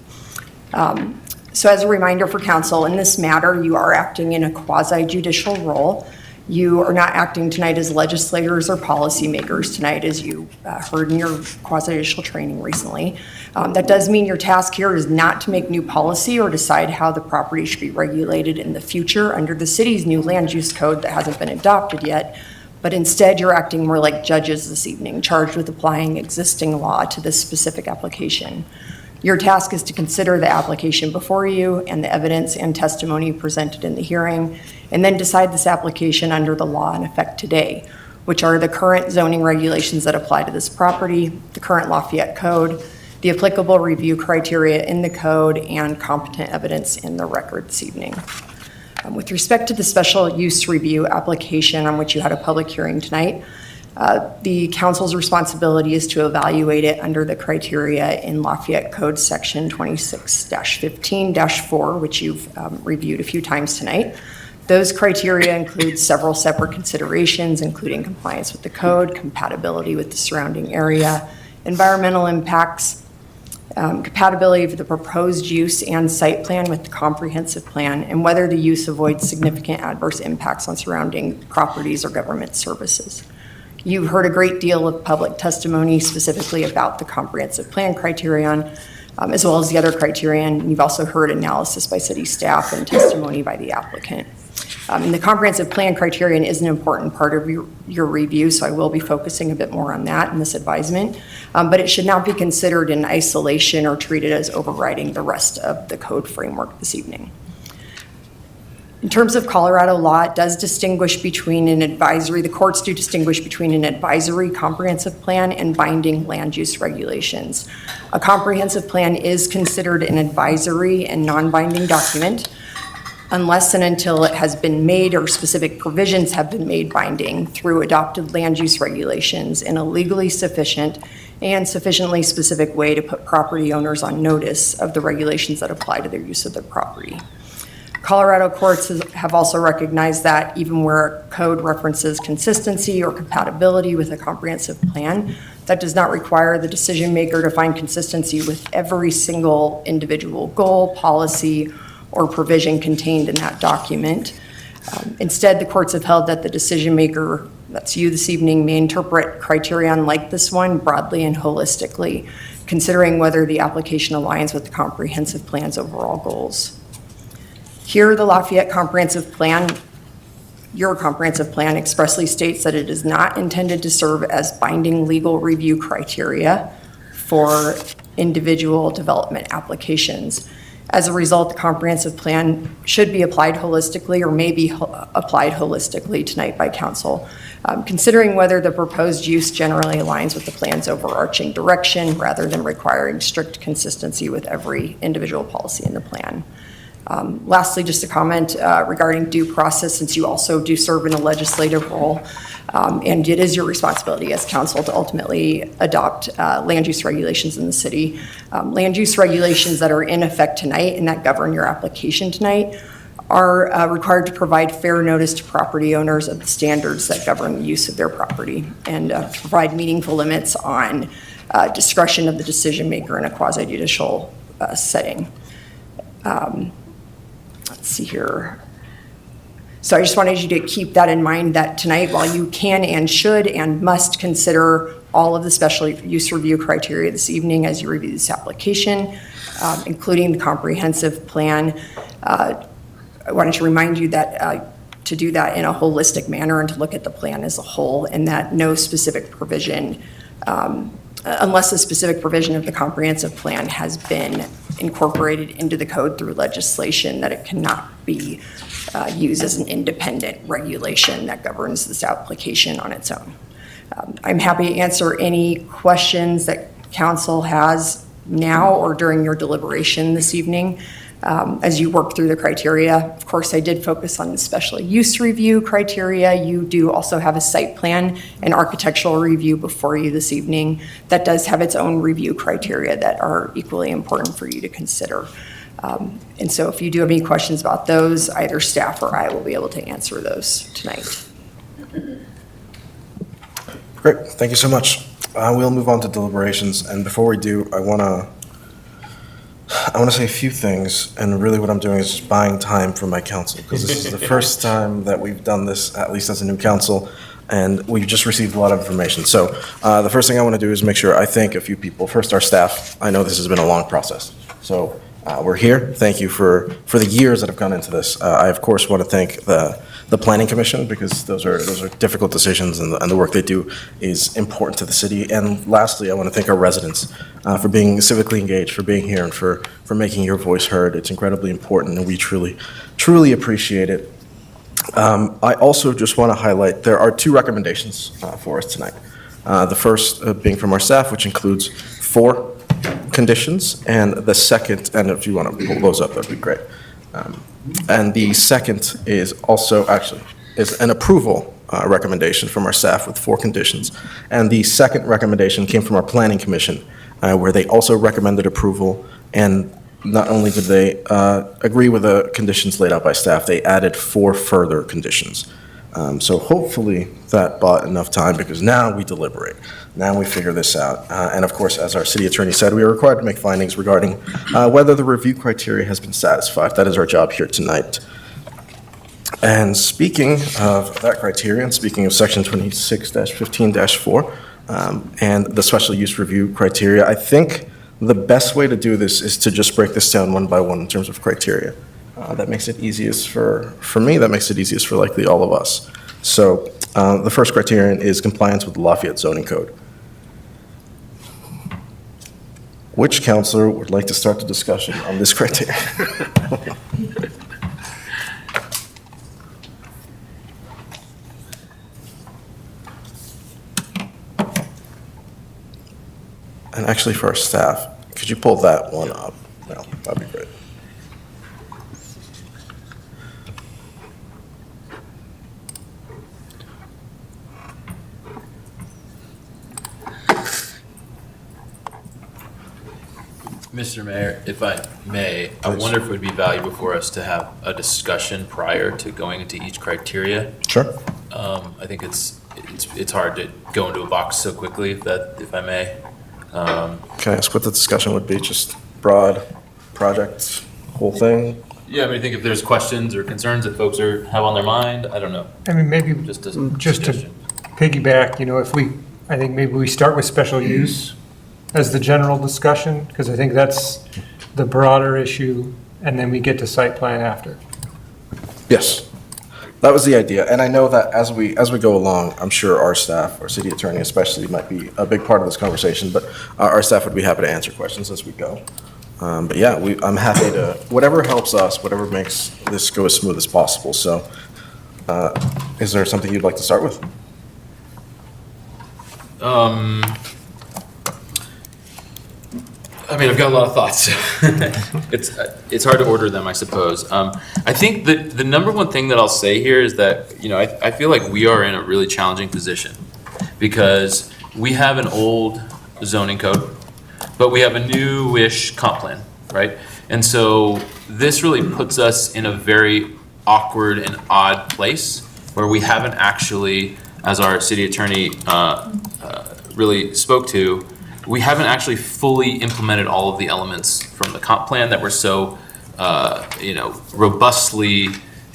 So as a reminder for council, in this matter, you are acting in a quasi-judicial role. You are not acting tonight as legislators or policymakers tonight, as you heard in your quasi-judicial training recently. That does mean your task here is not to make new policy or decide how the property should be regulated in the future under the city's new land use code that hasn't been adopted yet, but instead you're acting more like judges this evening, charged with applying existing law to this specific application. Your task is to consider the application before you and the evidence and testimony presented in the hearing, and then decide this application under the law in effect today, which are the current zoning regulations that apply to this property, the current Lafayette Code, the applicable review criteria in the code, and competent evidence in the record this evening. With respect to the special use review application on which you had a public hearing tonight, the council's responsibility is to evaluate it under the criteria in Lafayette Code Section 26-15-4, which you've reviewed a few times tonight. Those criteria include several separate considerations, including compliance with the code, compatibility with the surrounding area, environmental impacts, compatibility of the proposed use and site plan with the comprehensive plan, and whether the use avoids significant adverse impacts on surrounding properties or government services. You've heard a great deal of public testimony specifically about the comprehensive plan criterion, as well as the other criterion. You've also heard analysis by city staff and testimony by the applicant. And the comprehensive plan criterion is an important part of your review, so I will be focusing a bit more on that in this advisement. But it should not be considered in isolation or treated as overriding the rest of the code framework this evening. In terms of Colorado law, it does distinguish between an advisory, the courts do distinguish between an advisory comprehensive plan and binding land use regulations. A comprehensive plan is considered an advisory and non-binding document unless and until it has been made or specific provisions have been made binding through adopted land use regulations in a legally sufficient and sufficiently specific way to put property owners on notice of the regulations that apply to their use of their property. Colorado courts have also recognized that even where a code references consistency or compatibility with a comprehensive plan, that does not require the decision maker to find consistency with every single individual goal, policy, or provision contained in that document. Instead, the courts have held that the decision maker, that's you this evening, may interpret criterion like this one broadly and holistically, considering whether the application aligns with the comprehensive plan's overall goals. Here, the Lafayette Comprehensive Plan, your comprehensive plan expressly states that it is not intended to serve as binding legal review criteria for individual development applications. As a result, the comprehensive plan should be applied holistically or may be applied holistically tonight by council, considering whether the proposed use generally aligns with the plan's overarching direction rather than requiring strict consistency with every individual policy in the plan. Lastly, just a comment regarding due process, since you also do serve in a legislative role, and it is your responsibility as council to ultimately adopt land use regulations in the city. Land use regulations that are in effect tonight and that govern your application tonight are required to provide fair notice to property owners of the standards that govern the use of their property and provide meaningful limits on discretion of the decision maker in a quasi-judicial setting. Let's see here. So I just wanted you to keep that in mind, that tonight, while you can and should and must consider all of the special use review criteria this evening as you review this application, including the comprehensive plan, I wanted to remind you that to do that in a holistic manner and to look at the plan as a whole, and that no specific provision, unless a specific provision of the comprehensive plan has been incorporated into the code through legislation, that it cannot be used as an independent regulation that governs this application on its own. I'm happy to answer any questions that council has now or during your deliberation this evening as you work through the criteria. Of course, I did focus on the special use review criteria. You do also have a site plan and architectural review before you this evening that does have its own review criteria that are equally important for you to consider. And so if you do have any questions about those, either staff or I will be able to answer those tonight. Great, thank you so much. We'll move on to deliberations, and before we do, I want to say a few things, and really what I'm doing is just buying time from my council, because this is the first time that we've done this, at least as a new council, and we've just received a lot of information. So the first thing I want to do is make sure I thank a few people. First, our staff. I know this has been a long process, so we're here. Thank you for the years that have gone into this. I, of course, want to thank the Planning Commission, because those are difficult decisions, and the work they do is important to the city. And lastly, I want to thank our residents for being civically engaged, for being here, and for making your voice heard. It's incredibly important, and we truly appreciate it. I also just want to highlight there are 2 recommendations for us tonight. The first being from our staff, which includes 4 conditions, and the second, and if you want to pull those up, that'd be great. And the second is also is an approval recommendation from our staff with 4 conditions. And the second recommendation came from our Planning Commission, where they also recommended approval. And not only did they agree with the conditions laid out by staff, they added 4 further conditions. So hopefully that bought enough time, because now we deliberate. Now we figure this out. And of course, as our city attorney said, we are required to make findings regarding whether the review criteria has been satisfied. That is our job here tonight. And speaking of that criteria, and speaking of section 26-15-4 and the special use review criteria, I think the best way to do this is to just break this down one by one in terms of criteria. That makes it easiest for me, that makes it easiest for likely all of us. So the first criterion is compliance with the Lafayette zoning code. Which counselor would like to start the discussion on this criteria? And actually, for our staff, could you pull that one up? No, that'd be great. Mr. Mayor, if I may, I wonder if it would be valuable for us to have a discussion prior to going into each criteria. Sure. I think it's hard to go into a box so quickly, if I may. Can I ask what the discussion would be? Just broad projects, whole thing? Yeah, I mean, I think if there's questions or concerns that folks have on their mind, I don't know. I mean, maybe Just to piggyback, I think maybe we start with special use as the general discussion, because I think that's the broader issue, and then we get to site plan after. Yes, that was the idea. And I know that as we go along, I'm sure our staff, our city attorney especially, might be a big part of this conversation, but our staff would be happy to answer questions as we go. But yeah, I'm happy to, whatever helps us, whatever makes this go as smooth as possible. So is there something you'd like to start with? I mean, I've got a lot of thoughts. It's hard to order them, I suppose. I think that the number one thing that I'll say here is that, I feel like we are in a really challenging position, because we have an old zoning code, but we have a newish comp plan, right? And so this really puts us in a very awkward and odd place where we haven't actually, as our city attorney really spoke to, we haven't actually fully implemented all of the elements from the comp plan that were so, robustly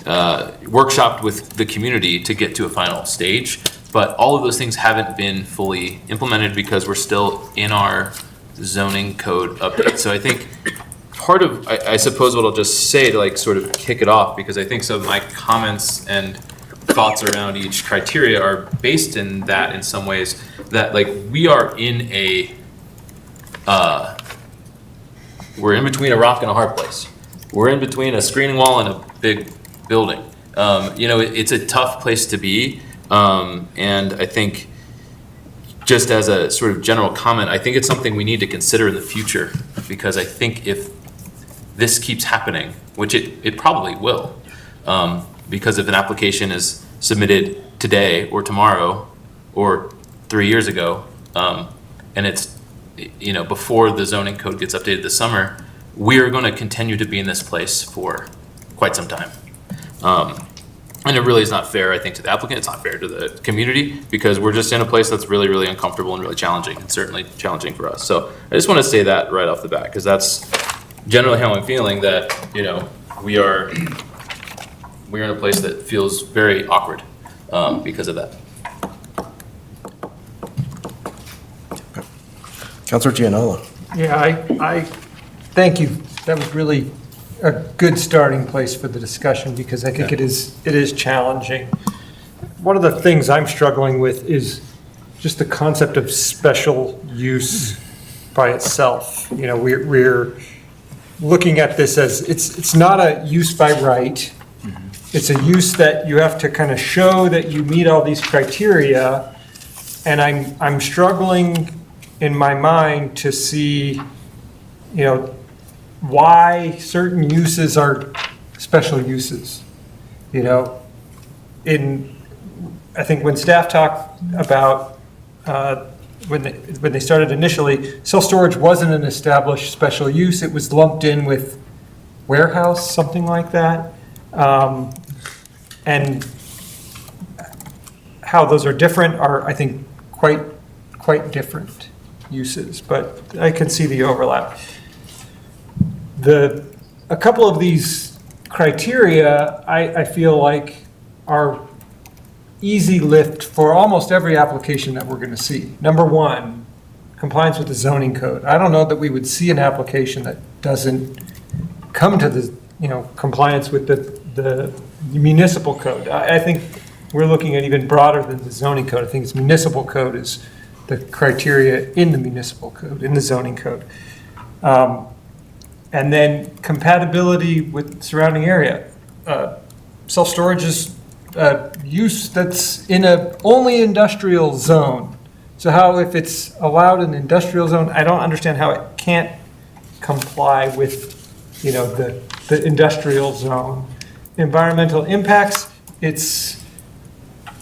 workshopped with the community to get to a final stage. But all of those things haven't been fully implemented because we're still in our zoning code update. So I think part of, I suppose what I'll just say to sort of kick it off, because I think some of my comments and thoughts around each criteria are based in that in some ways, that we are in we're in between a rock and a hard place. We're in between a screening wall and a big building. It's a tough place to be. And I think, just as a sort of general comment, I think it's something we need to consider in the future, because I think if this keeps happening, which it probably will, because if an application is submitted today or tomorrow or 3 years ago, and it's before the zoning code gets updated this summer, we are going to continue to be in this place for quite some time. And it really is not fair, I think, to the applicant. It's not fair to the community, because we're just in a place that's really, really uncomfortable and really challenging, and certainly challenging for us. So I just want to say that right off the bat, because that's generally how I'm feeling, that, we are in a place that feels very awkward because of that. Councilor Gianola. Yeah, I thank you really a good starting place for the discussion, because I think it is challenging. One of the things I'm struggling with is just the concept of special use by itself. You know, we're looking at this as, it's not a use by right. It's a use that you have to kind of show that you meet all these criteria. And I'm struggling in my mind to see, you know, why certain uses are special uses. You know, I think when staff talked about, when they started initially, self-storage wasn't an established special use. It was lumped in with warehouse, something like that. And how those are different are, I think, quite different uses, but I can see the overlap. A couple of these criteria, I feel like are easy lift for almost every application that we're going to see. Number one, compliance with the zoning code. I don't know that we would see an application that doesn't come to the, you know, compliance with the municipal code. I think we're looking at even broader than the zoning code. I think it's municipal code is the criteria in the municipal code, in the zoning code. And then compatibility with surrounding area. Self-storage is use that's in a only industrial zone. So how, if it's allowed in industrial zone, I don't understand how it can't comply with, you know, the industrial zone. Environmental impacts, it's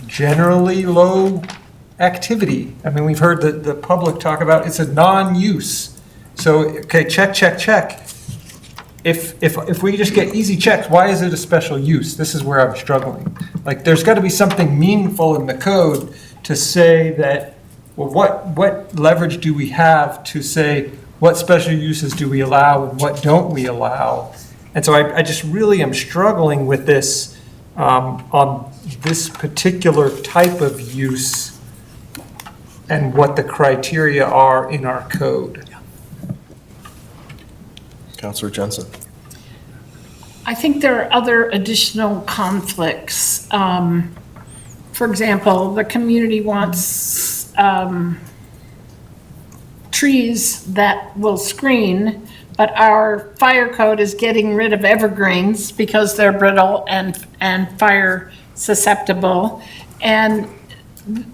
generally low activity. I mean, we've heard the public talk about it's a non-use. So, okay, check. If we just get easy checks, why is it a special use? This is where I'm struggling. Like, there's got to be something meaningful in the code to say that, well, what leverage do we have to say what special uses do we allow and what don't we allow? And so I just really am struggling with this on this particular type of use and what the criteria are in our code. Councilor Jensen. I think there are other additional conflicts. For example, the community wants trees that will screen, but our fire code is getting rid of evergreens because they're brittle and fire susceptible. And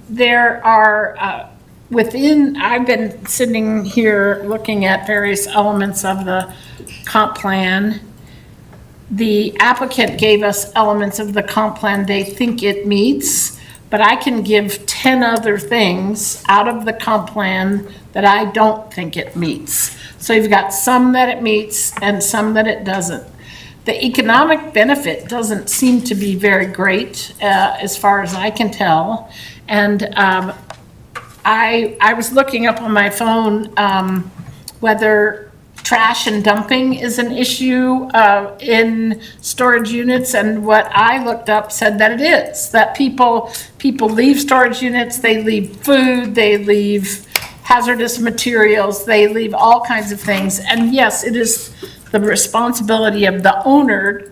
there are I've been sitting here looking at various elements of the comp plan. The applicant gave us elements of the comp plan they think it meets, but I can give 10 other things out of the comp plan that I don't think it meets. So you've got some that it meets and some that it doesn't. The economic benefit doesn't seem to be very great as far as I can tell. And I was looking up on my phone whether trash and dumping is an issue in storage units, and what I looked up said that it is. That people leave storage units, they leave food, they leave hazardous materials, they leave all kinds of things. And yes, it is the responsibility of the owner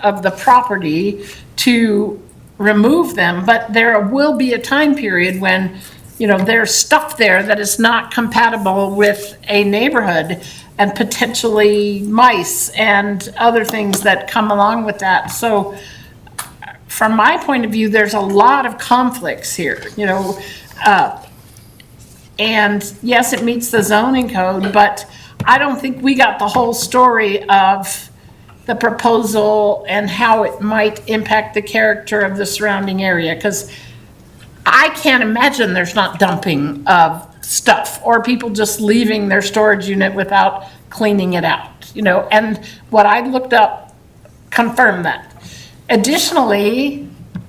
of the property to remove them, but there will be a time period when, you know, there's stuff there that is not compatible with a neighborhood, and potentially mice and other things that come along with that. So from my point of view, there's a lot of conflicts here, you know, and yes, it meets the zoning code, but I don't think we got the whole story of the proposal and how it might impact the character of the surrounding area, because I can't imagine there's not dumping of stuff or people just leaving their storage unit without cleaning it out, you know, and what I looked up confirmed that. Additionally,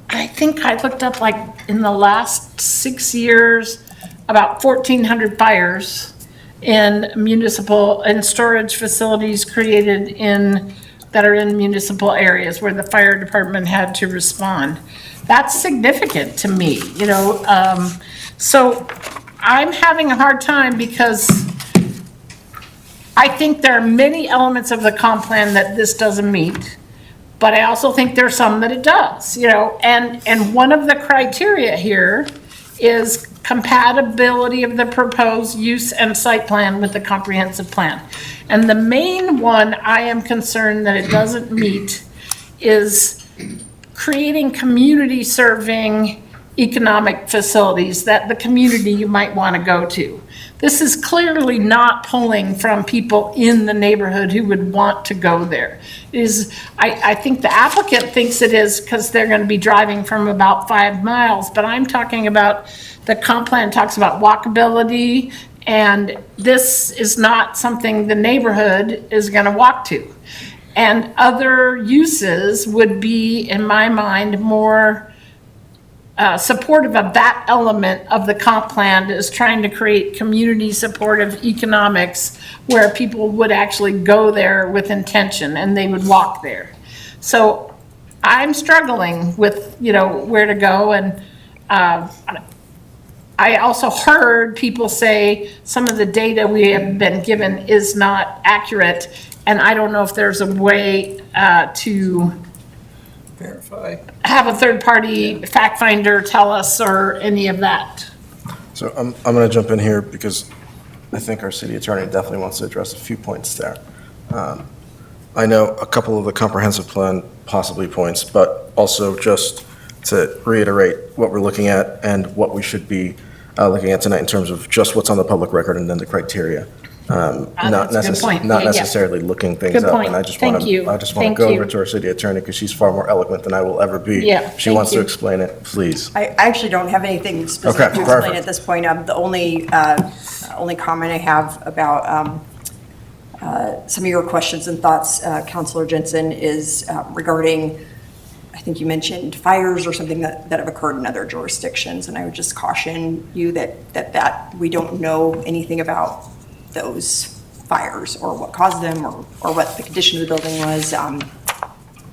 I think I looked up, like, in the last 6 years, about 1,400 fires in municipal and storage facilities created that are in municipal areas where the fire department had to respond. That's significant to me, you know. So I'm having a hard time because I think there are many elements of the comp plan that this doesn't meet, but I also think there are some that it does, you know, and one of the criteria here is compatibility of the proposed use and site plan with the comprehensive plan. And the main one I am concerned that it doesn't meet is creating community serving economic facilities that the community you might want to go to. This is clearly not pulling from people in the neighborhood who would want to go there. I think the applicant thinks it is because they're going to be driving from about 5 miles, but I'm talking about the comp plan talks about walkability, and this is not something the neighborhood is going to walk to. And other uses would be, in my mind, more supportive of that element of the comp plan, is trying to create community supportive economics where people would actually go there with intention and they would walk there. So I'm struggling with, you know, where to go. And I also heard people say some of the data we have been given is not accurate. And I don't know if there's a way to verify, have a third-party fact finder tell us, or any of that. So I'm going to jump in here because I think our city attorney definitely wants to address a few points there. I know a couple of the comprehensive plan possibly points, but also just to reiterate what we're looking at and what we should be looking at tonight in terms of just what's on the public record and then the criteria. Not necessarily looking things Good up. point. And I just want to go over to our city attorney because she's far more eloquent than I will ever be. Yeah, She wants to explain it, please. I actually don't have anything specific to explain at this point. The only comment I have about some of your questions and thoughts, Councilor Jensen, is regarding, I think you mentioned fires or something that have occurred in other jurisdictions. And I would just caution you that we don't know anything about those fires or what caused them or what the condition of the building was.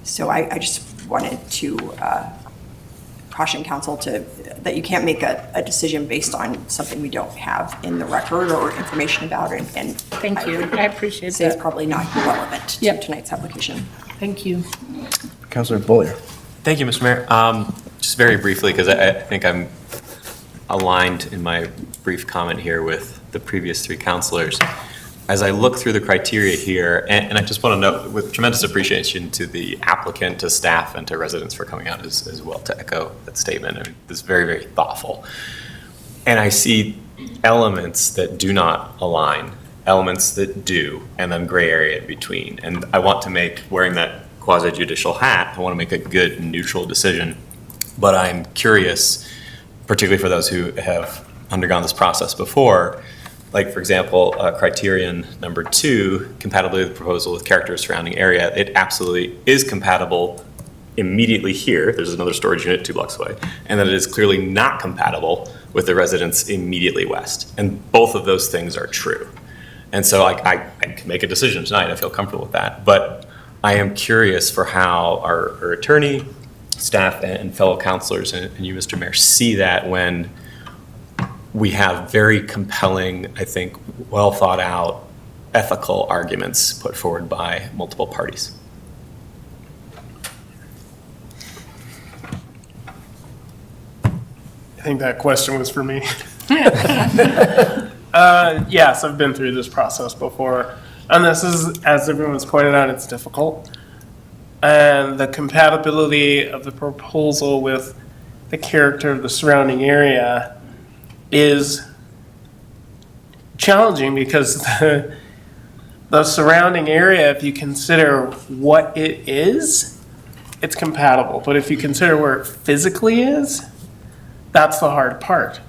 So I just wanted to caution council that you can't make a decision based on something we don't have in the record or information about it. And thank you. I appreciate that. It's probably not relevant to tonight's application. Thank you. Councilor Bollier. Thank you, Mr. Mayor. Just very briefly, because I think I'm aligned in my brief comment here with the previous three councilors. As I look through the criteria here, and I just want to note with tremendous appreciation to the applicant, to staff, and to residents for coming out as well to echo that statement. I mean, this is very, very thoughtful. And I see elements that do not align, elements that do, and then gray area in between. And I want to make, wearing that quasi-judicial hat, I want to make a good neutral decision. But I'm curious, particularly for those who have undergone this process before, like, for example, criterion number 2, compatibility of the proposal with character surrounding area. It absolutely is compatible immediately here. There's another storage unit 2 blocks away. And that it is clearly not compatible with the residents immediately west. And both of those things are true. And so I can make a decision tonight. I feel comfortable with that. But I am curious for how our attorney, staff, and fellow councilors, and you, Mr. Mayor, see that when we have very compelling, I think, well thought out ethical arguments put forward by multiple parties. I think that question was for me. Yes, I've been through this process before. And this is, as everyone's pointed out, it's difficult. And the compatibility of the proposal with the character of the surrounding area is challenging because the surrounding area, if you consider what it is, it's compatible. But if you consider where it physically is, that's the hard part.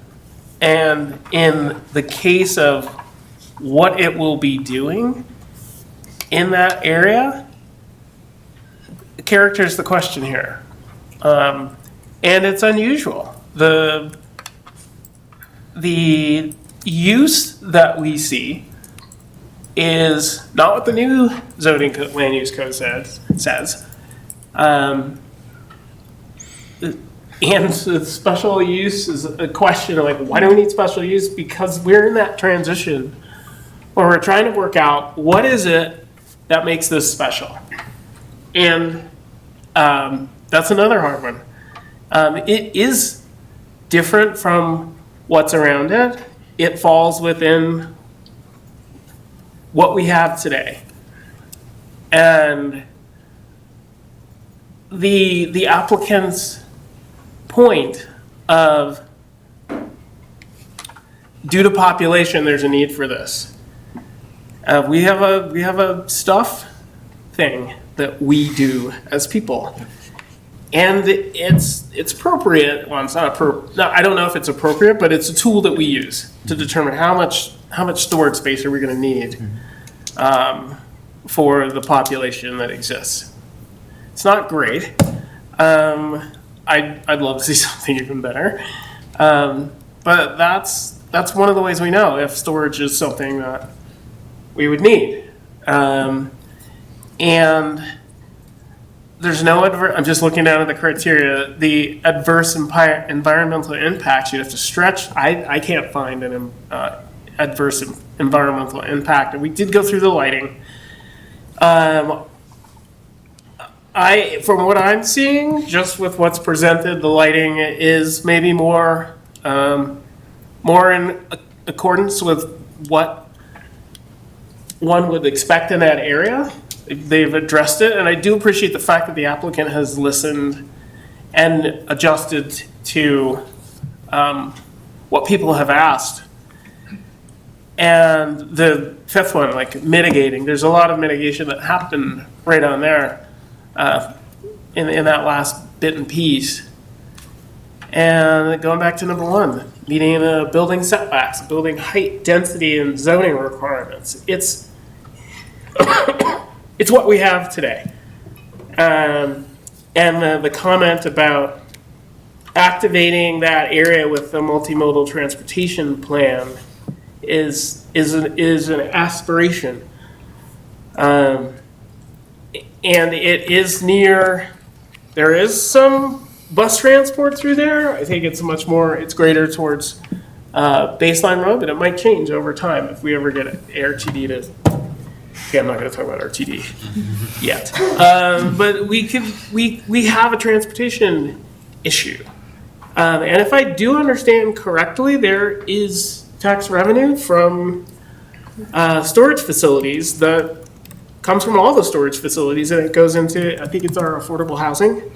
And in the case of what it will be doing in that area, character is the question here. And it's unusual. The use that we see is not what the new zoning land use code says. And the special use is a question of like, why do we need special use? Because we're in that transition where we're trying to work out what is it that makes this special. And that's another hard one. It is different from what's around it. It falls within what we have today. And the applicant's point of, due to population, there's a need for this. We have a stuff thing that we do as people, and it's appropriate. Well, it's not no, I don't know if it's appropriate, but it's a tool that we use to determine how much storage space are we going to need for the population that exists. It's not great. I'd love to see something even better, but that's one of the ways we know if storage is something that we would need. And there's no I'm just looking down at the criteria. The adverse environmental impacts, you have to stretch. I can't find an adverse environmental impact. And we did go through the lighting. From what I'm seeing, just with what's presented, the lighting is maybe more in accordance with what one would expect in that area. They've addressed it, and I do appreciate the fact that the applicant has listened and adjusted to what people have asked. And the fifth one, like mitigating, there's a lot of mitigation that happened right on there in that last bit and piece. And going back to number one, meeting the building setbacks, building height, density, and zoning requirements. It's what we have today. And the comment about activating that area with the multimodal transportation plan is an aspiration. And it is near, there is some bus transport through there. I think it's it's greater towards baseline road, but it might change over time if we ever get RTD to. Okay, I'm not going to talk about RTD yet, but we have a transportation issue, and if I do understand correctly, there is tax revenue from storage facilities that comes from all the storage facilities, and it goes into, I think it's our affordable housing.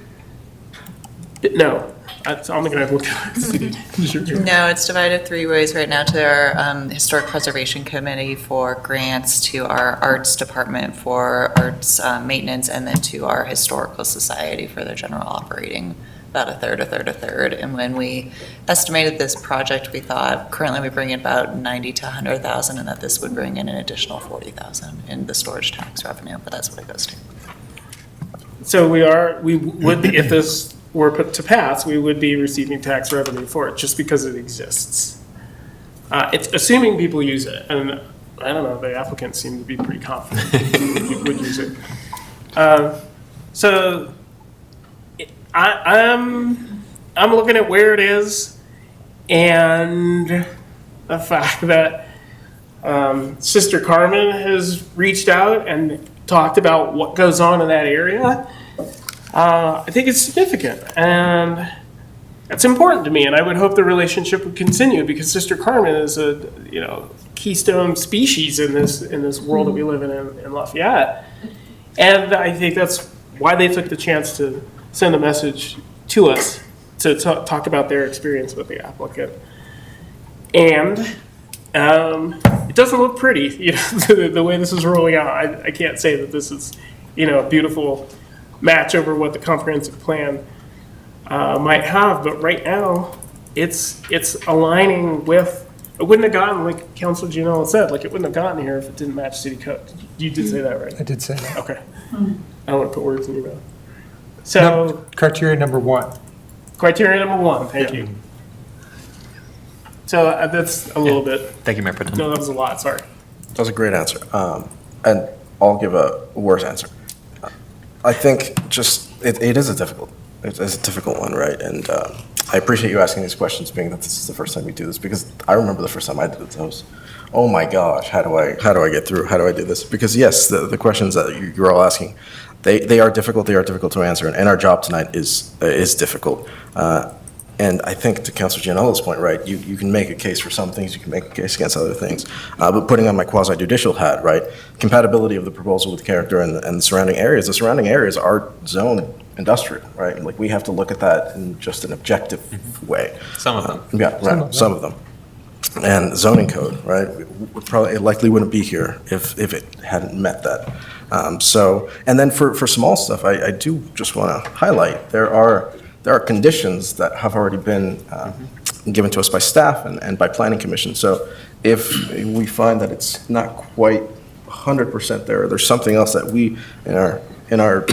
No, I'm going to look at it. No, it's divided three ways right now, to our Historic Preservation Committee for grants, to our Arts Department for arts maintenance, and then to our Historical Society for their general operating, about a third. And when we estimated this project, we thought currently we bring in about 90 to 100,000, and that this would bring in an additional 40,000 in the storage tax revenue, but that's what it goes to. So we would, if this were put to pass, we would be receiving tax revenue for it just because it exists. It's assuming people use it, and I don't know, the applicants seem to be pretty confident people would use it. So I'm looking at where it is and the fact that Sister Carmen has reached out and talked about what goes on in that area. I think it's significant, and it's important to me, and I would hope the relationship would continue, because Sister Carmen is a keystone species in this world that we live in Lafayette, and I think that's why they took the chance to send a message to us to talk about their experience with the applicant. And it doesn't look pretty, the way this is rolling out. I can't say that this is a beautiful match over what the comprehensive plan might have, but right now it's aligning with. It wouldn't have gotten, like Councilor Gianella said, it wouldn't have gotten here if it didn't match city code. You did say that, right? I did say that. Okay. I don't want to put words in your mouth. So criteria number one. Criteria number one. Thank you. So that's a little bit. Thank you, Mayor Pro Tem. No, that was a lot. Sorry. That was a great answer. And I'll give a worse answer. I think it is a difficult one, right? And I appreciate you asking these questions, being that this is the first time we do this, because I remember the first time I did those. oh my gosh, how do I get through? How do I do this? Because yes, the questions that you're all asking, they are difficult. They are difficult to answer, and our job tonight is difficult. And I think to Councilor Gianello's point, right, you can make a case for some things, you can make a case against other things. But putting on my quasi-judicial hat, right, compatibility of the proposal with character and the surrounding areas. The surrounding areas are zoned industrial, right? Like, we have to look at that in just an objective way. Some of them. Yeah, right, some of them. And zoning code, right, it likely wouldn't be here if it hadn't met that. And then for small stuff, I do just want to highlight, there are conditions that have already been given to us by staff and by planning commission. So if we find that it's not quite 100% there, or there's something else that we, in our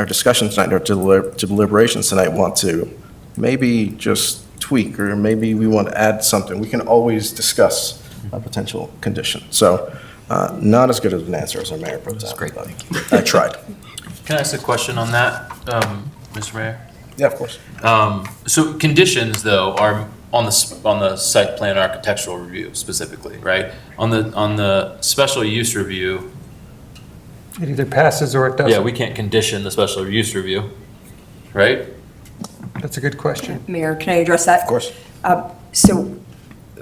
discussions tonight, or deliberations tonight, want to maybe just tweak, or maybe we want to add something, we can always discuss a potential condition. So not as good of an answer as our mayor pro tem. That's great. I tried. Can I ask a question on that, Mr. Mayor? Yeah, of course. So conditions, though, are on the site plan architectural review specifically, right? On the special use review. It either passes or it doesn't. Yeah, we can't condition the special use review, right? That's a good question. Mayor, can I address that? Of course. So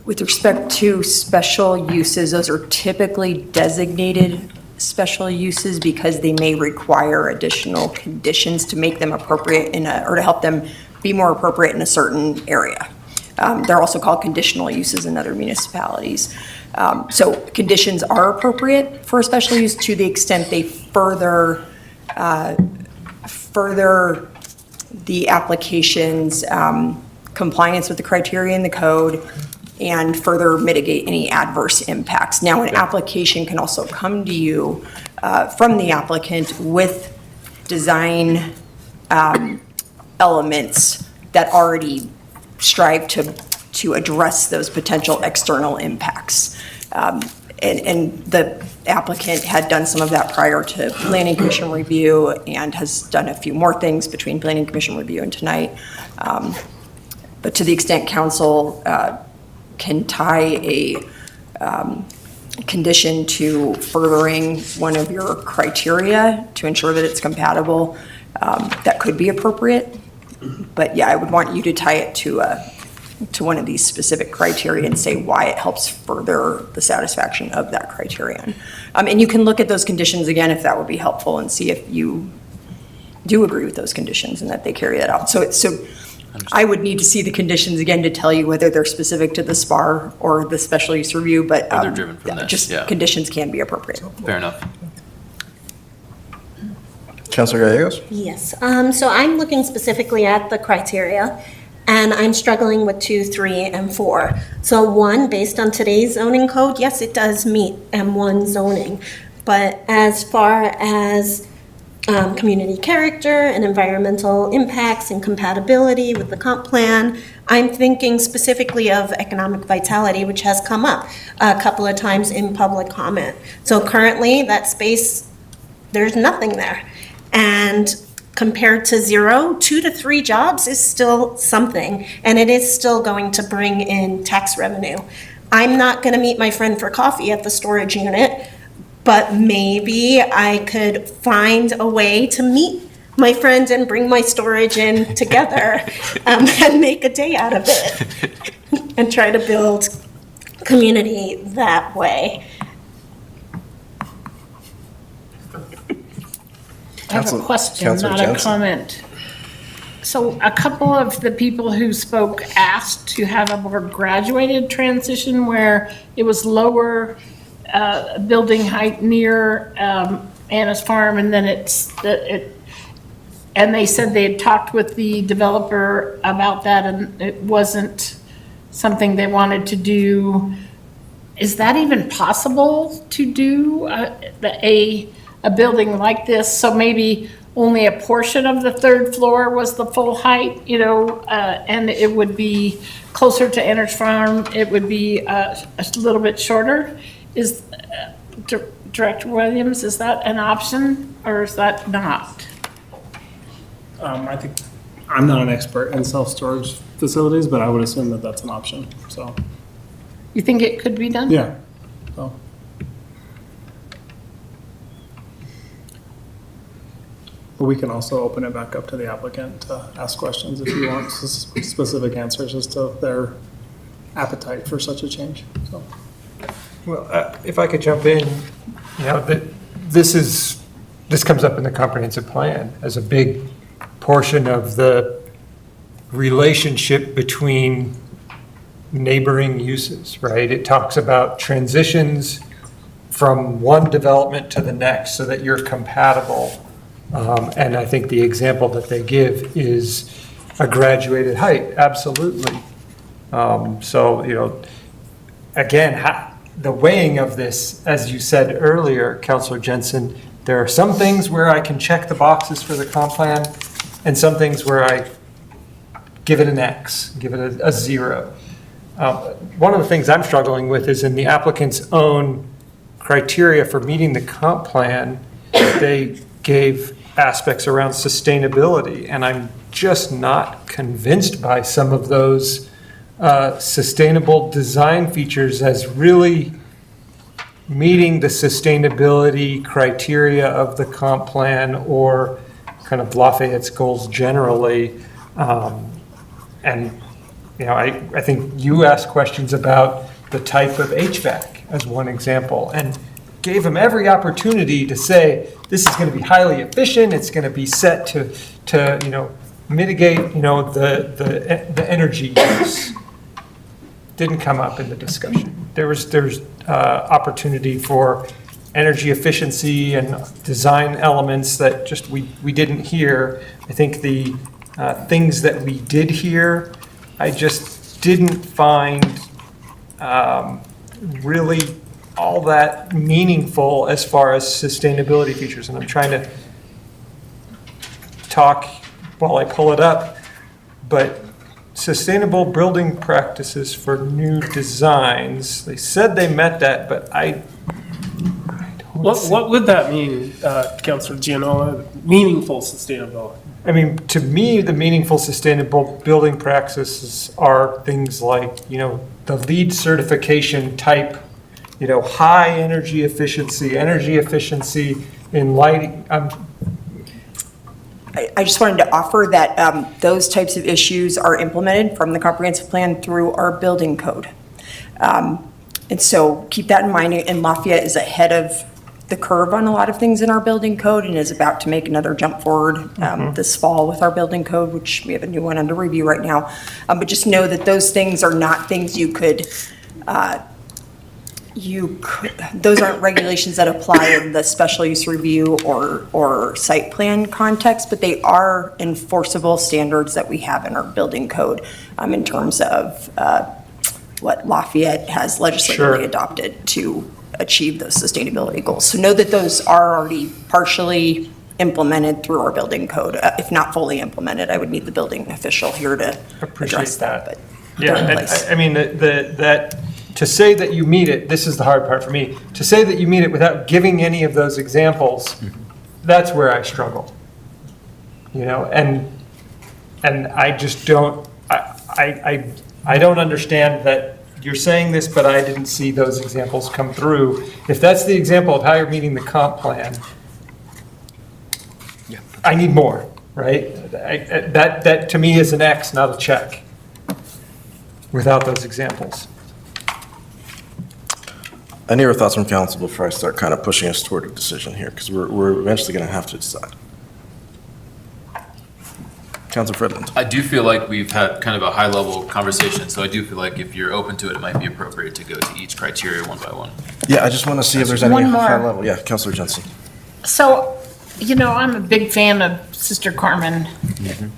with respect to special uses, those are typically designated special uses because they may require additional conditions to make them appropriate or to help them be more appropriate in a certain area. They're also called conditional uses in other municipalities. So conditions are appropriate for a special use to the extent they further the application's compliance with the criteria in the code and further mitigate any adverse impacts. Now, an application can also come to you from the applicant with design elements that already strive to address those potential external impacts. And the applicant had done some of that prior to planning commission review and has done a few more things between planning commission review and tonight. But to the extent council can tie a condition to furthering one of your criteria to ensure that it's compatible, that could be appropriate. But yeah, I would want you to tie it to one of these specific criteria and say why it helps further the satisfaction of that criterion. And you can look at those conditions again if that would be helpful and see if you do agree with those conditions and that they carry that out. So I would need to see the conditions again to tell you whether they're specific to the SPAR or the special use review, but Or they're driven from this, just yeah. conditions can be appropriate. Fair enough. Councilor Gallegos? Yes, so I'm looking specifically at the criteria, and I'm struggling with 2, 3, and 4. So 1, based on today's zoning code, yes, it does meet M1 zoning, but as far as community character and environmental impacts and compatibility with the comp plan, I'm thinking specifically of economic vitality, which has come up a couple of times in public comment. So currently, that space, there's nothing there. And compared to 0, 2 to 3 jobs is still something, and it is still going to bring in tax revenue. I'm not going to meet my friend for coffee at the storage unit, but maybe I could find a way to meet my friend and bring my storage in together and make a day out of it and try to build community that way. I have a question, not a comment. So a couple of the people who spoke asked to have a more graduated transition where it was lower building height near Anna's farm, and then and they said they had talked with the developer about that, and it wasn't something they wanted to do. Is that even possible to do a building like this? So maybe only a portion of the 3rd floor was the full height, and it would be closer to Anna's farm. It would be a little bit shorter. Is Director Williams, is that an option or is that not? I think, I'm not an expert in self-storage facilities, but I would assume that that's an option, so. You think it could be done? Yeah, So. But we can also open it back up to the applicant to ask questions if you want specific answers as to their appetite for such a change. So. Well, if I could jump in, this comes up in the comprehensive plan as a big portion of the relationship between neighboring uses, right? It talks about transitions from one development to the next so that you're compatible. And I think the example that they give is a graduated height, absolutely. So, again, the weighing of this, as you said earlier, Councilor Jensen, there are some things where I can check the boxes for the comp plan and some things where I give it an X, give it a 0. One of the things I'm struggling with is in the applicant's own criteria for meeting the comp plan, they gave aspects around sustainability, and I'm just not convinced by some of those sustainable design features as really meeting the sustainability criteria of the comp plan or kind of Lafayette's goals generally. And I think you asked questions about the type of HVAC as one example, and gave them every opportunity to say, this is going to be highly efficient, it's going to be set to mitigate, the energy use. Didn't come up in the discussion. There's opportunity for energy efficiency and design elements that just we didn't hear. I think the things that we did hear, I just didn't find really all that meaningful as far as sustainability features. And I'm trying to talk while I pull it up, but sustainable building practices for new designs, they said they met that, but I don't see. What would that mean, Councilor Gianola, meaningful sustainability? I mean, to me, the meaningful sustainable building practices are things like, the LEED certification type, high energy efficiency in lighting. I just wanted to offer that those types of issues are implemented from the comprehensive plan through our building code. And so keep that in mind, and Lafayette is ahead of the curve on a lot of things in our building code and is about to make another jump forward this fall with our building code, which we have a new one under review right now. But just know that those things are not things you could, those aren't regulations that apply in the special use review or site plan context, but they are enforceable standards that we have in our building code in terms of what Lafayette has legislatively adopted to achieve those sustainability goals. So know that those are already partially implemented through our building code. If not fully implemented, I would need the building official here to address that. But I mean, that to say that you meet it, this is the hard part for me, to say that you meet it without giving any of those examples, that's where I struggle. And I just don't, I don't understand that you're saying this, but I didn't see those examples come through. If that's the example of how you're meeting the comp plan, I need more, right? That to me is an X, not a check, without those examples. Any other thoughts from council before I start kind of pushing us toward a decision here? Because we're eventually going to have to decide. Councilor Fredland. I do feel like we've had kind of a high-level conversation, so I do feel like if you're open to it, it might be appropriate to go to each criteria one by one. Yeah, I just want to see if there's any One more. high level. Yeah, Councilor Jensen. So, I'm a big fan of Sister Carmen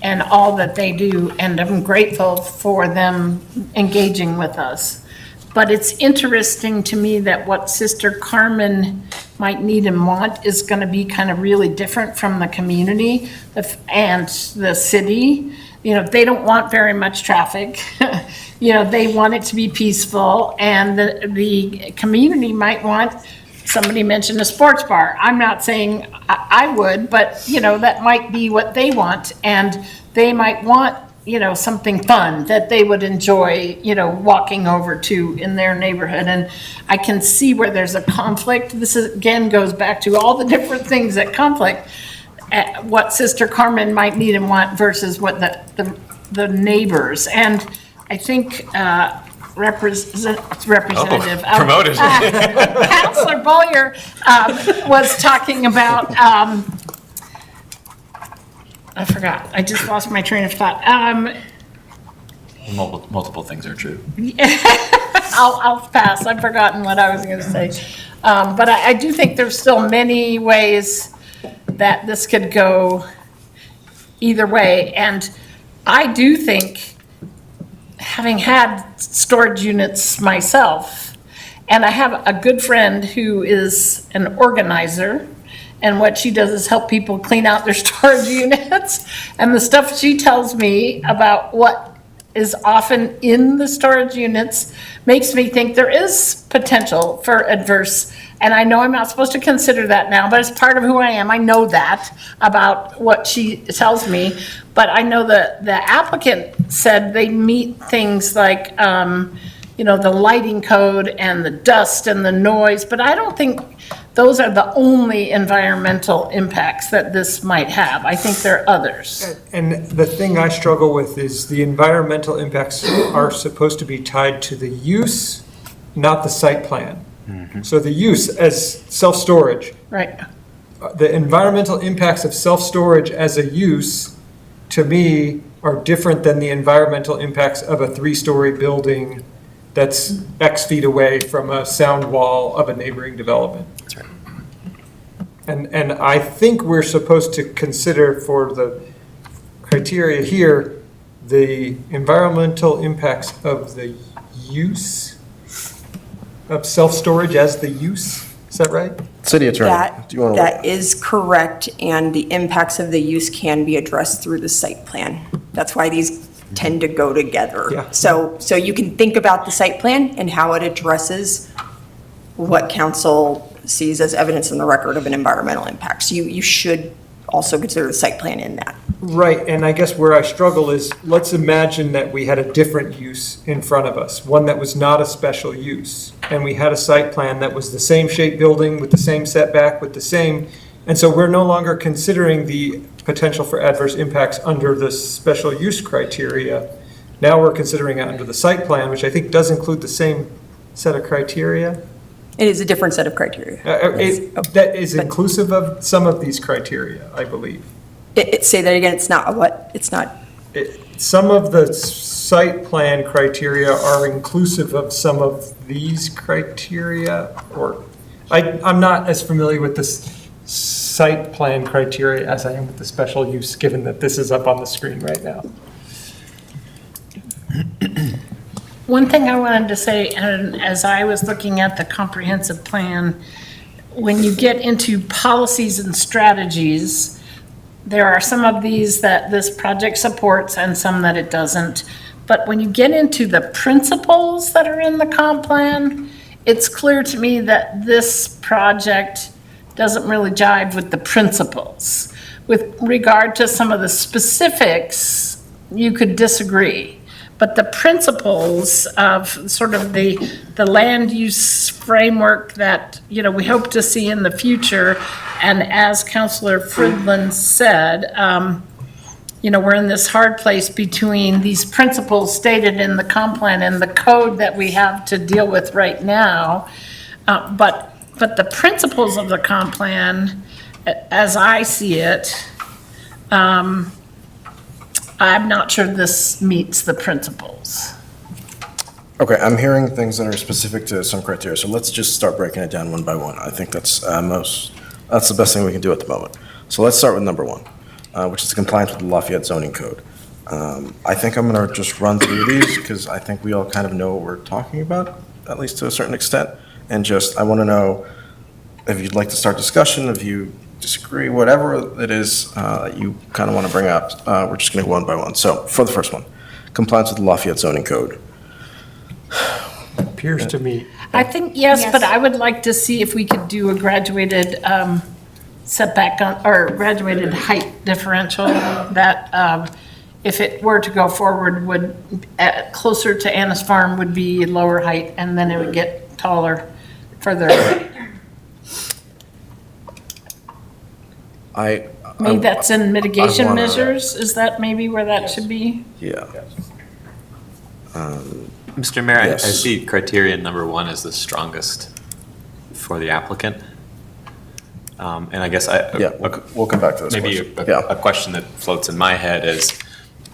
and all that they do, and I'm grateful for them engaging with us. But it's interesting to me that what Sister Carmen might need and want is going to be kind of really different from the community and the city. They don't want very much traffic. They want it to be peaceful, and the community might want, somebody mentioned a sports bar. I'm not saying I would, but that might be what they want, and they might want something fun that they would enjoy, walking over to in their neighborhood. And I can see where there's a conflict. This is, again, goes back to all the different things that conflict, what Sister Carmen might need and want versus what the neighbors. And I think Representative promoted. Councilor Bollier was talking about, I forgot. I just lost my train of thought. Multiple things are true. I'll pass. I've forgotten what I was going to say. But I do think there's still many ways that this could go either way. And I do think, having had storage units myself, and I have a good friend who is an organizer, and what she does is help people clean out their storage units. And the stuff she tells me about what is often in the storage units makes me think there is potential for adverse. And I know I'm not supposed to consider that now, but it's part of who I am. I know that about what she tells me. But I know the applicant said they meet things like, the lighting code and the dust and the noise. But I don't think those are the only environmental impacts that this might have. I think there are others. And the thing I struggle with is the environmental impacts are supposed to be tied to the use, not the site plan. So the use as self-storage. Right. The environmental impacts of self-storage as a use, to me, are different than the environmental impacts of a 3-story building that's X feet away from a sound wall of a neighboring development. That's right. And I think we're supposed to consider, for the criteria here, the environmental impacts of the use of self-storage as the use. Is that right? City Attorney, do you want to? That is correct, and the impacts of the use can be addressed through the site plan. That's why these tend to go together. Yeah. So you can think about the site plan and how it addresses what council sees as evidence in the record of an environmental impact. So you should also consider the site plan in that. Right, and I guess where I struggle is, let's imagine that we had a different use in front of us, one that was not a special use, and we had a site plan that was the same shape building with the same setback, with the same, and so we're no longer considering the potential for adverse impacts under the special use criteria. Now we're considering it under the site plan, which I think does include the same set of criteria. It is a different set of criteria. That is inclusive of some of these criteria, I believe. Say that again, it's not a what? It's not. Some of the site plan criteria are inclusive of some of these criteria, or I'm not as familiar with this site plan criteria as I am with the special use, given that this is up on the screen right now. One thing I wanted to say, and as I was looking at the comprehensive plan, when you get into policies and strategies, there are some of these that this project supports and some that it doesn't. But when you get into the principles that are in the comp plan, it's clear to me that this project doesn't really jive with the principles. With regard to some of the specifics, you could disagree. But the principles of sort of the land use framework that, we hope to see in the future, and as Councilor Fridland said, we're in this hard place between these principles stated in the comp plan and the code that we have to deal with right now. But the principles of the comp plan, as I see it, I'm not sure this meets the principles. Okay, I'm hearing things that are specific to some criteria, so let's just start breaking it down one by one. I think that's the best thing we can do at the moment. So let's start with number one, which is compliance with the Lafayette zoning code. I think I'm gonna just run through these because I think we all kind of know what we're talking about, at least to a certain extent. And I wanna know if you'd like to start discussion, if you disagree, whatever it is you kind of want to bring up. We're just going to go one by one. So for the first one, compliance with the Lafayette zoning code. Appears to me. I think yes, but I would like to see if we could do a graduated setback or graduated height differential that if it were to go forward, would, closer to Anna's Farm would be lower height, and then it would get taller further away. Maybe that's in mitigation wanna- measures, is that maybe where that should be? Yeah. Mr. Mayor, I Yes. see criterion number 1 is the strongest for the applicant. And I guess we'll come back to this maybe question. a question that floats in my head is,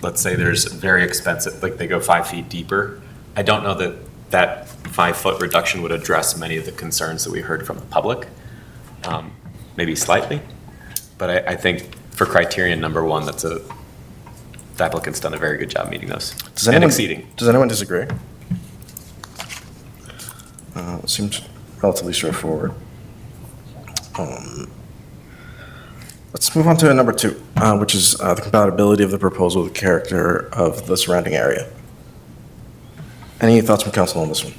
let's say there's very expensive, like they go 5 feet deeper. I don't know that that 5-foot reduction would address many of the concerns that we heard from the public, maybe slightly. But I think for criterion number 1, the applicant's done a very good job meeting those and exceeding. Does anyone disagree? It seems relatively straightforward. Let's move on to number 2, which is the compatibility of the proposal with the character of the surrounding area. Any thoughts from council on this one?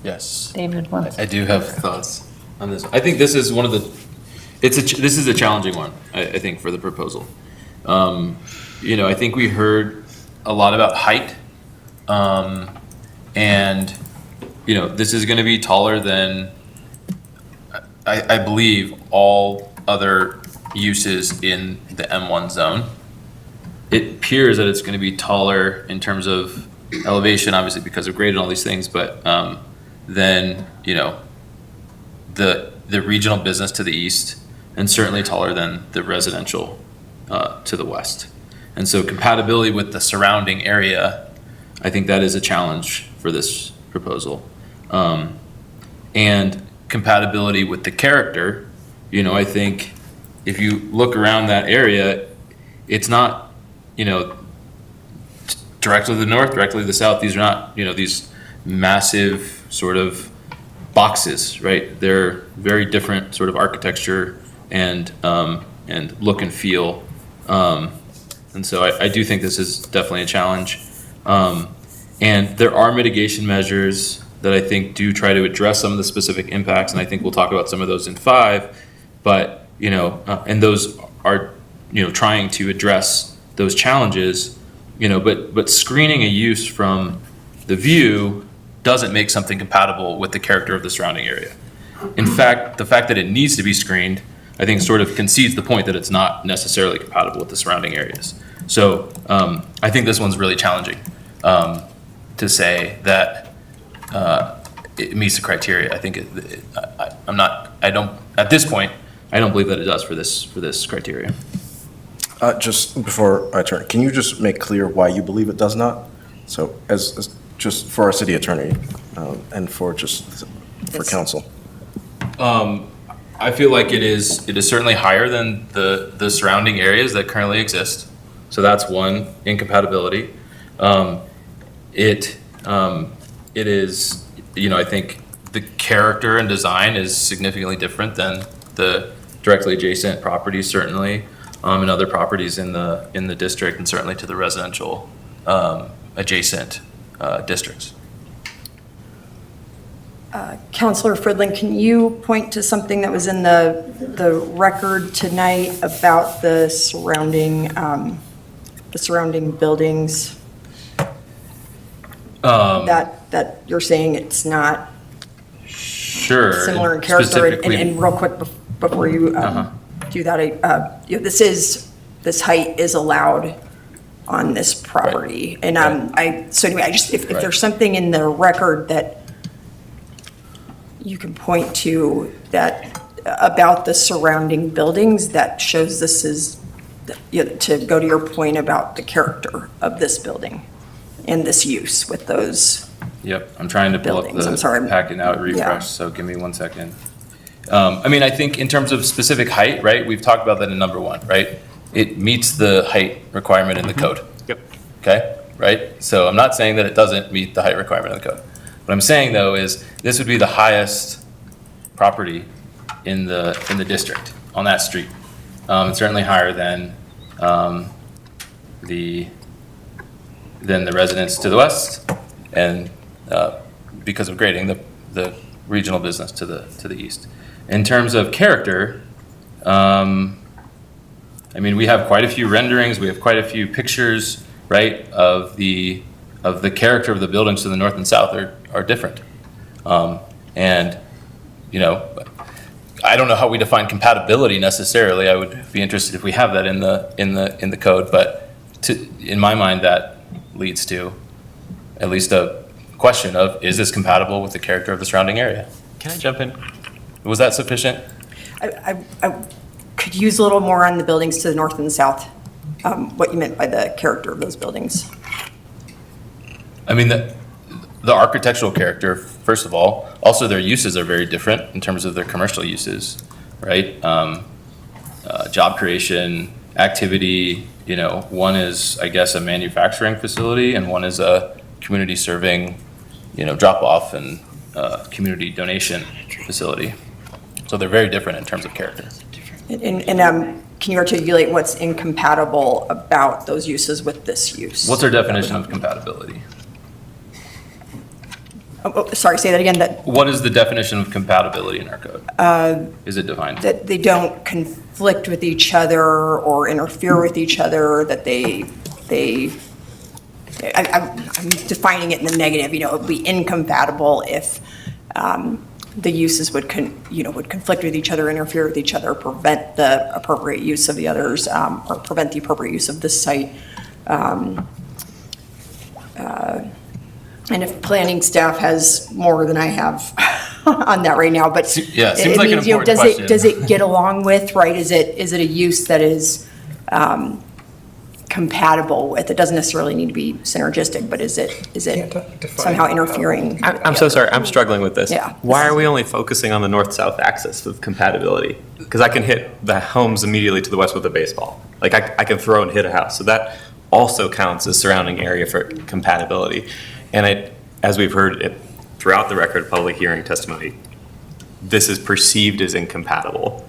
Yes. David wants. I do have thoughts on this. I think this is one of the, this is a challenging one, I think, for the proposal. I think we heard a lot about height. And, this is going to be taller than, I believe, all other uses in the M1 zone. It appears that it's going to be taller in terms of elevation, obviously because of grade and all these things, but then, the regional business to the east, and certainly taller than the residential to the west. And so compatibility with the surrounding area, I think that is a challenge for this proposal. And compatibility with the character, I think if you look around that area, it's not, directly to the north, directly to the south. These are not, these massive sort of boxes, right? They're very different sort of architecture and look and feel. And so I do think this is definitely a challenge. And there are mitigation measures that I think do try to address some of the specific impacts, and I think we'll talk about some of those in 5. But and those are trying to address those challenges. But screening a use from the view doesn't make something compatible with the character of the surrounding area. In fact, the fact that it needs to be screened, I think, sort of concedes the point that it's not necessarily compatible with the surrounding areas. So I think this one's really challenging to say that it meets the criteria. I think at this point, I don't believe that it does for this criteria. Just before I turn, can you just make clear why you believe it does not? So as just for our city attorney and for council. I feel like it is certainly higher than the surrounding areas that currently exist. So that's one incompatibility. It is, I think the character and design is significantly different than the directly adjacent properties, certainly, and other properties in the district, and certainly to the residential adjacent districts. Councilor Fridlin, can you point to something that was in the record tonight about the surrounding buildings? That you're saying it's not Sure. similar in character, and real quick before you do that, this height is allowed on this property, and if there's something in the record that you can point to that about the surrounding buildings that shows this is, to go to your point about the character of this building and this use with those. Yep, I'm trying to pull up buildings. the I'm sorry. packet now, refresh, Yeah. so give me 1 second. I think in terms of specific height, right, we've talked about that in number 1, right? It meets the height requirement in the code. Yep. Okay, right? So I'm not saying that it doesn't meet the height requirement in the code. What I'm saying, though, is this would be the highest property in the district on that street. It's certainly higher than the residents to the west, and because of grading, the regional business to the east. In terms of character, I mean, we have quite a few renderings, we have quite a few pictures, right, of the character of the buildings to the north and south are different. And, you know, I don't know how we define compatibility necessarily. I would be interested if we have that in the code, but in my mind, that leads to at least a question of, is this compatible with the character of the surrounding area? Can I jump in? Was that sufficient? I could use a little more on the buildings to the north and the south, what you meant by the character of those buildings. I mean, the architectural character, first of all, also their uses are very different in terms of their commercial uses, right? Job creation, activity, you know, one is, I guess, a manufacturing facility and one is a community serving, you know, drop off and community donation facility. So they're very different in terms of character. And can you articulate what's incompatible about those uses with this use? What's our definition of compatibility? Sorry, say that again. What is the definition of compatibility in our code? Is it defined? That they don't conflict with each other or interfere with each other, that I'm defining it in the negative, you know, it would be incompatible if the uses would conflict with each other, interfere with each other, prevent the appropriate use of the others, or prevent the appropriate use of this site. And if planning staff has more than I have on that right now, but yeah, it seems like an important question. Does it get along with, right? Is it a use that is compatible with? It doesn't necessarily need to be synergistic, but is it somehow interfering? I'm so sorry, I'm struggling with this. Yeah. Why are we only focusing on the north-south axis of compatibility? Because I can hit the homes immediately to the west with a baseball. Like I can throw and hit a house. So that also counts as surrounding area for compatibility. And as we've heard it throughout the record of public hearing testimony, this is perceived as incompatible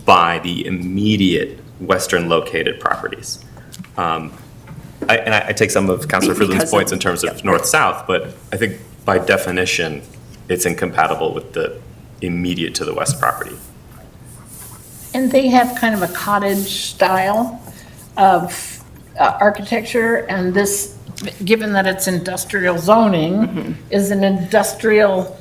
by the immediate western located properties. I take some of Councilor Friedland's points in terms of north-south, but I think by definition, it's incompatible with the immediate to the west property. And they have kind of a cottage style of architecture, and this, given that it's industrial zoning, is an industrial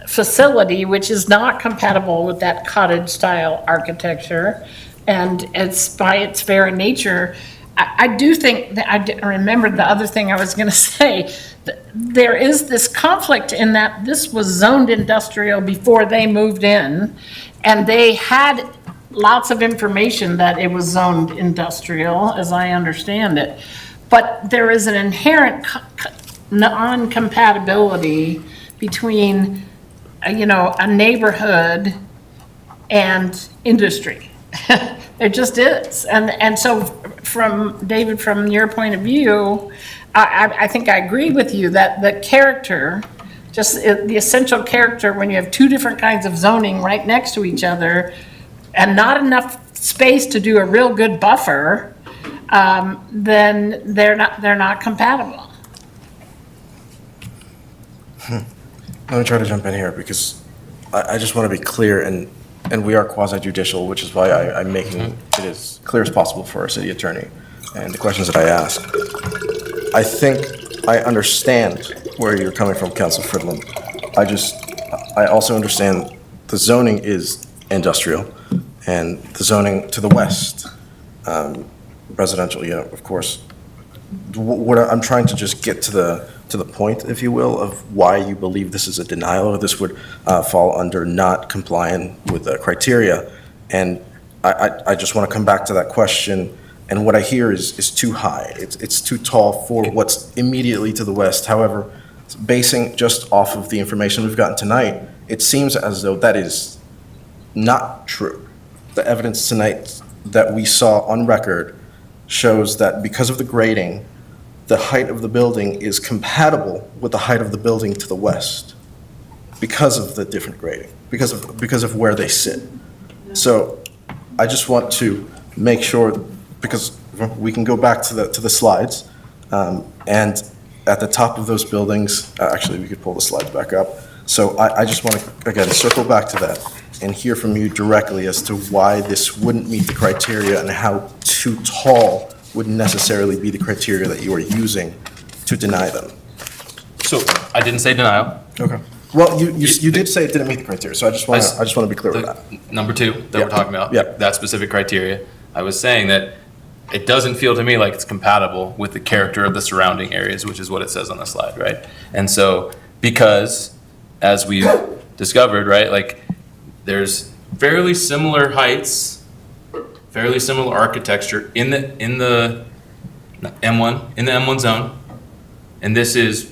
facility, which is not compatible with that cottage style architecture. And it's by its very nature, I do think that I remembered the other thing I was going to say. There is this conflict in that this was zoned industrial before they moved in, and they had lots of information that it was zoned industrial, as I understand it. But there is an inherent non-compatibility between, you know, a neighborhood and industry. There just is. And so from David, from your point of view, I think I agree with you that the character, just the essential character, when you have two different kinds of zoning right next to each other and not enough space to do a real good buffer, then they're not compatible. Let me try to jump in here because I just want to be clear, and we are quasi-judicial, which is why I'm making it as clear as possible for our city attorney and the questions that I ask. I think I understand where you're coming from, Councilor Friedland. I also understand the zoning is industrial, and the zoning to the west, residential, yeah, of course. What I'm trying to just get to the point, if you will, of why you believe this is a denial or this would fall under not complying with the criteria. And I just want to come back to that question. And what I hear is too high. It's too tall for what's immediately to the west. However, basing just off of the information we've gotten tonight, it seems as though that is not true. The evidence tonight that we saw on record shows that because of the grading, the height of the building is compatible with the height of the building to the west because of the different grading, because of where they sit. So I just want to make sure, because we can go back to the slides, and at the top of those buildings, actually we could pull the slides back up. So I just want to, again, circle back to that. and hear from you directly as to why this wouldn't meet the criteria and how too tall would necessarily be the criteria that you are using to deny them. So I didn't say denial. Okay. Well, you did say it didn't meet the criteria, so I just want to be clear with that. Number two that we're talking about, Yep. that specific criteria, I was saying that it doesn't feel to me like it's compatible with the character of the surrounding areas, which is what it says on the slide, right? And so, because, as we've discovered, right, like, there's fairly similar heights, fairly similar architecture in the M1 zone, and this is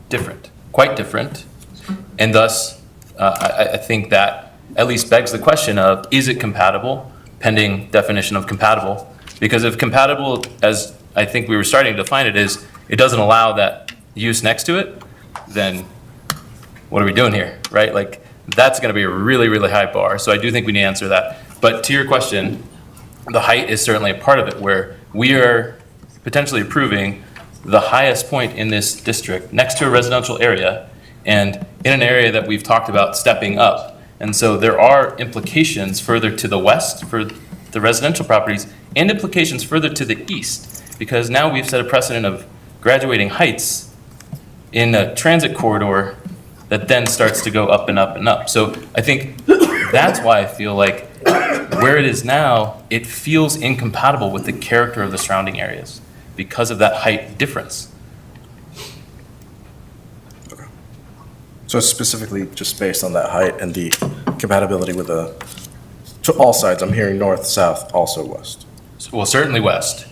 different, quite different, and thus, I think that at least begs the question of, is it compatible, pending definition of compatible? Because if compatible, as I think we were starting to define it, is it doesn't allow that use next to it, then what are we doing here, right? Like, that's gonna be a really, really high bar, so I do think we need to answer that. But to your question, the height is certainly a part of it, where we are potentially approving the highest point in this district next to a residential area and in an area that we've talked about stepping up. And so there are implications further to the west for the residential properties and implications further to the east, because now we've set a precedent of graduating heights in a transit corridor that then starts to go up and up and up. So I think that's why I feel like where it is now, it feels incompatible with the character of the surrounding areas because of that height difference. So specifically just based on that height and the compatibility with to all sides, I'm hearing north, south, also west. Well, certainly west.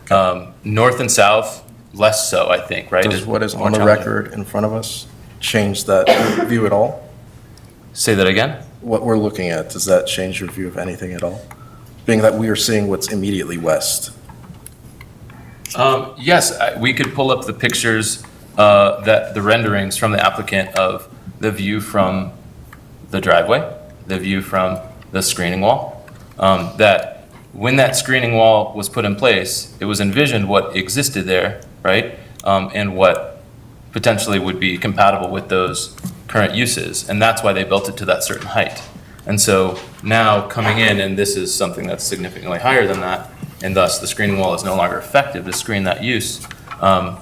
North and south, less so, I think, right? Does what is more on the challenging. record in front of us change that view at all? Say that again? What we're looking at, does that change your view of anything at all? Being that we are seeing what's immediately west. Yes, we could pull up the pictures, that the renderings from the applicant of the view from the driveway, the view from the screening wall. That when that screening wall was put in place, it was envisioned what existed there, right? And what potentially would be compatible with those current uses. And that's why they built it to that certain height. And so now coming in, and this is something that's significantly higher than that, and thus the screening wall is no longer effective to screen that use, that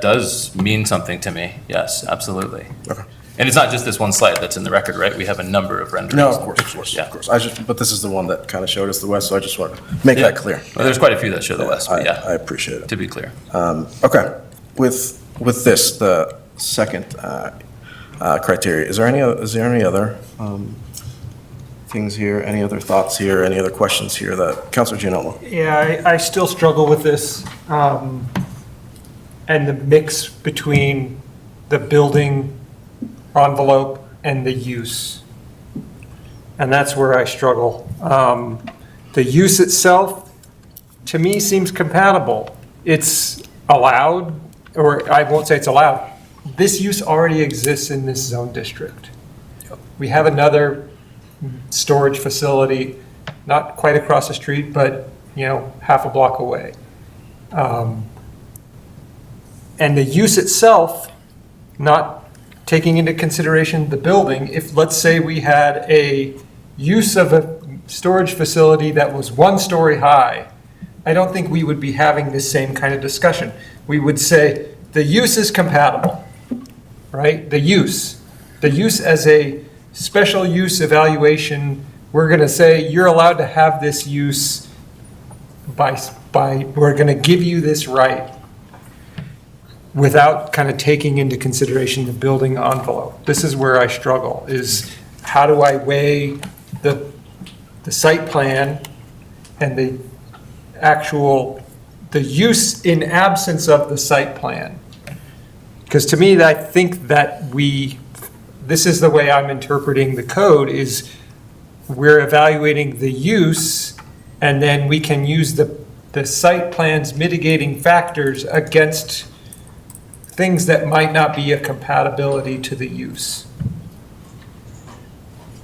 does mean something to me. Yes, absolutely. Okay. And it's not just this one slide that's in the record, right? We have a number of renderings. No, of course. But this is the one that kind of showed us the west, so I just want to make that clear. Well, there's quite a few that show the west, but yeah. I appreciate it. To be clear. Okay, with this, the second criteria, is there any other things here, any other thoughts here, any other questions here that, Councilor Gianello? Yeah, I still struggle with this, and the mix between the building envelope and the use. And that's where I struggle. The use itself, to me, seems compatible. It's allowed, or I won't say it's allowed. This use already exists in this zone district. We have another storage facility, not quite across the street, but, half a block away. And the use itself, not taking into consideration the building, if, let's say, we had a use of a storage facility that was 1 story high, I don't think we would be having this same kind of discussion. We would say, the use is compatible, right? The use as a special use evaluation, we're going to say, you're allowed to have this use we're going to give you this right, without kind of taking into consideration the building envelope. This is where I struggle, is how do I weigh the site plan and the use in absence of the site plan? Because to me, I think that this is the way I'm interpreting the code, is we're evaluating the use, and then we can use the site plan's mitigating factors against things that might not be a compatibility to the use.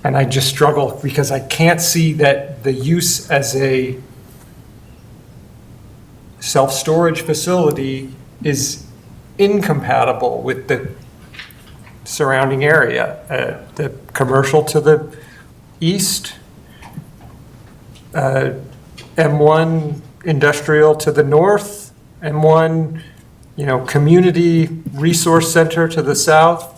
And I just struggle because I can't see that the use as a self-storage facility is incompatible with the surrounding area. The commercial to the east, M1 industrial to the north, M1, community resource center to the south,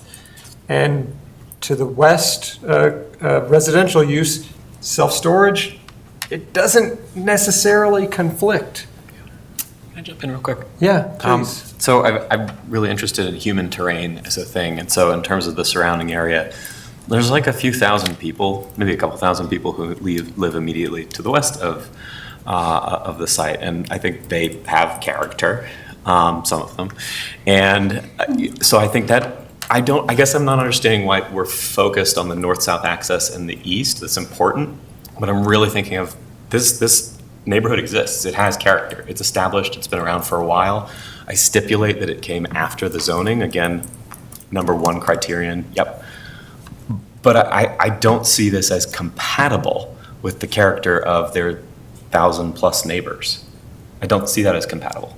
and to the west, residential use, self-storage. It doesn't necessarily conflict. Can I jump in real quick? Yeah, please. So I'm really interested in human terrain as a thing. And so in terms of the surrounding area, there's like a few thousand people, maybe a couple thousand people who live immediately to the west of the site. And I think they have character, some of them. And so I think that I guess I'm not understanding why we're focused on the north-south access in the east. That's important, but I'm really thinking of this neighborhood exists. It has character. It's established. It's been around for a while. I stipulate that it came after the zoning. Again, number one criterion. Yep. But I don't see this as compatible with the character of their 1,000+ neighbors. I don't see that as compatible.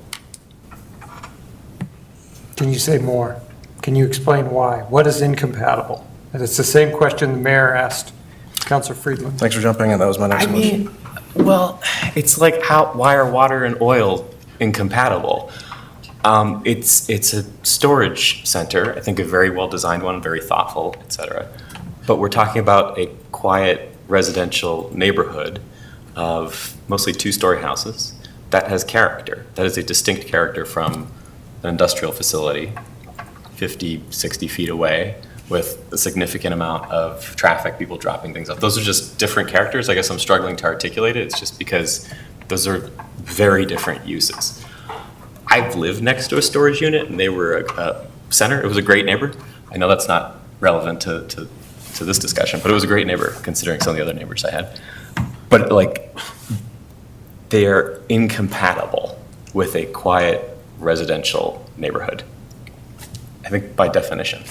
Can you say more? Can you explain why? What is incompatible? And it's the same question the mayor asked Councilor Friedland. Thanks for jumping in. That was my next question. Well, it's like why are water and oil incompatible? It's a storage center, I think a very well-designed one, very thoughtful, et cetera. But we're talking about a quiet residential neighborhood of mostly two-story houses that has character. That is a distinct character from an industrial facility 50, 60 feet away with a significant amount of traffic, people dropping things off. Those are just different characters. I guess I'm struggling to articulate it. It's just because those are very different uses. I've lived next to a storage unit and they were a center. It was a great neighbor. I know that's not relevant to this discussion, but it was a great neighbor considering some of the other neighbors I had. But like, they are incompatible with a quiet residential neighborhood, I think by definition.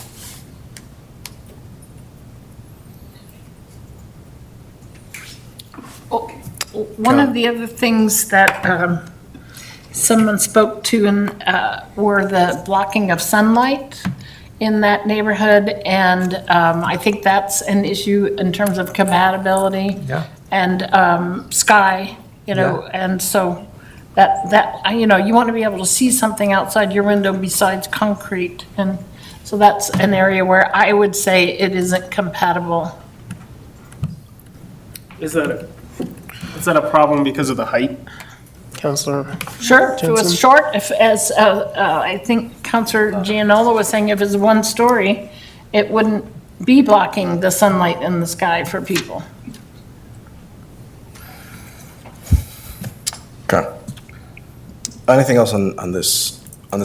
One of the other things that someone spoke to were the blocking of sunlight in that neighborhood, and I think that's an issue in terms of compatibility. Yeah. And sky, and so that you want to be able to see something outside your window besides concrete, and so that's an area where I would say it isn't compatible. Is that a problem because of the height, Councilor? Sure, if it was Jensen? short, as I think Councilor Gianola was saying, if it's one story, it wouldn't be blocking the sunlight in the sky for people. Okay. Anything else on this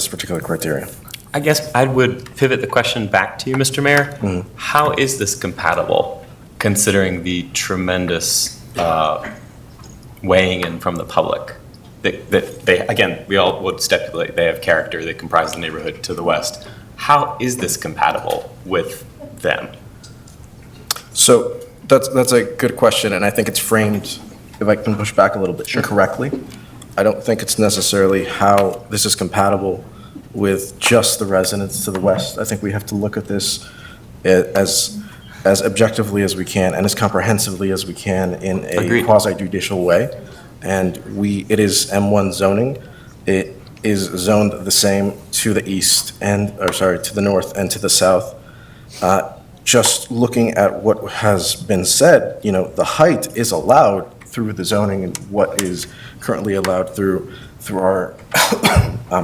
particular criteria? I guess I would pivot the question back to you, Mr. Mayor. Mm-hmm. How is this compatible, considering the tremendous weighing in from the public? That they, again, we all would stipulate they have character, they comprise the neighborhood to the west. How is this compatible with them? So that's a good question, and I think it's framed, if I can push back a little bit, incorrectly. I don't think it's necessarily how this is compatible with just the residents to the west. I think we have to look at this as objectively as we can and as comprehensively as we can in a Agreed. quasi-judicial way. And it is M1 zoning. It is zoned the same to the east to the north and to the south. Just looking at what has been said, the height is allowed through the zoning and what is currently allowed through our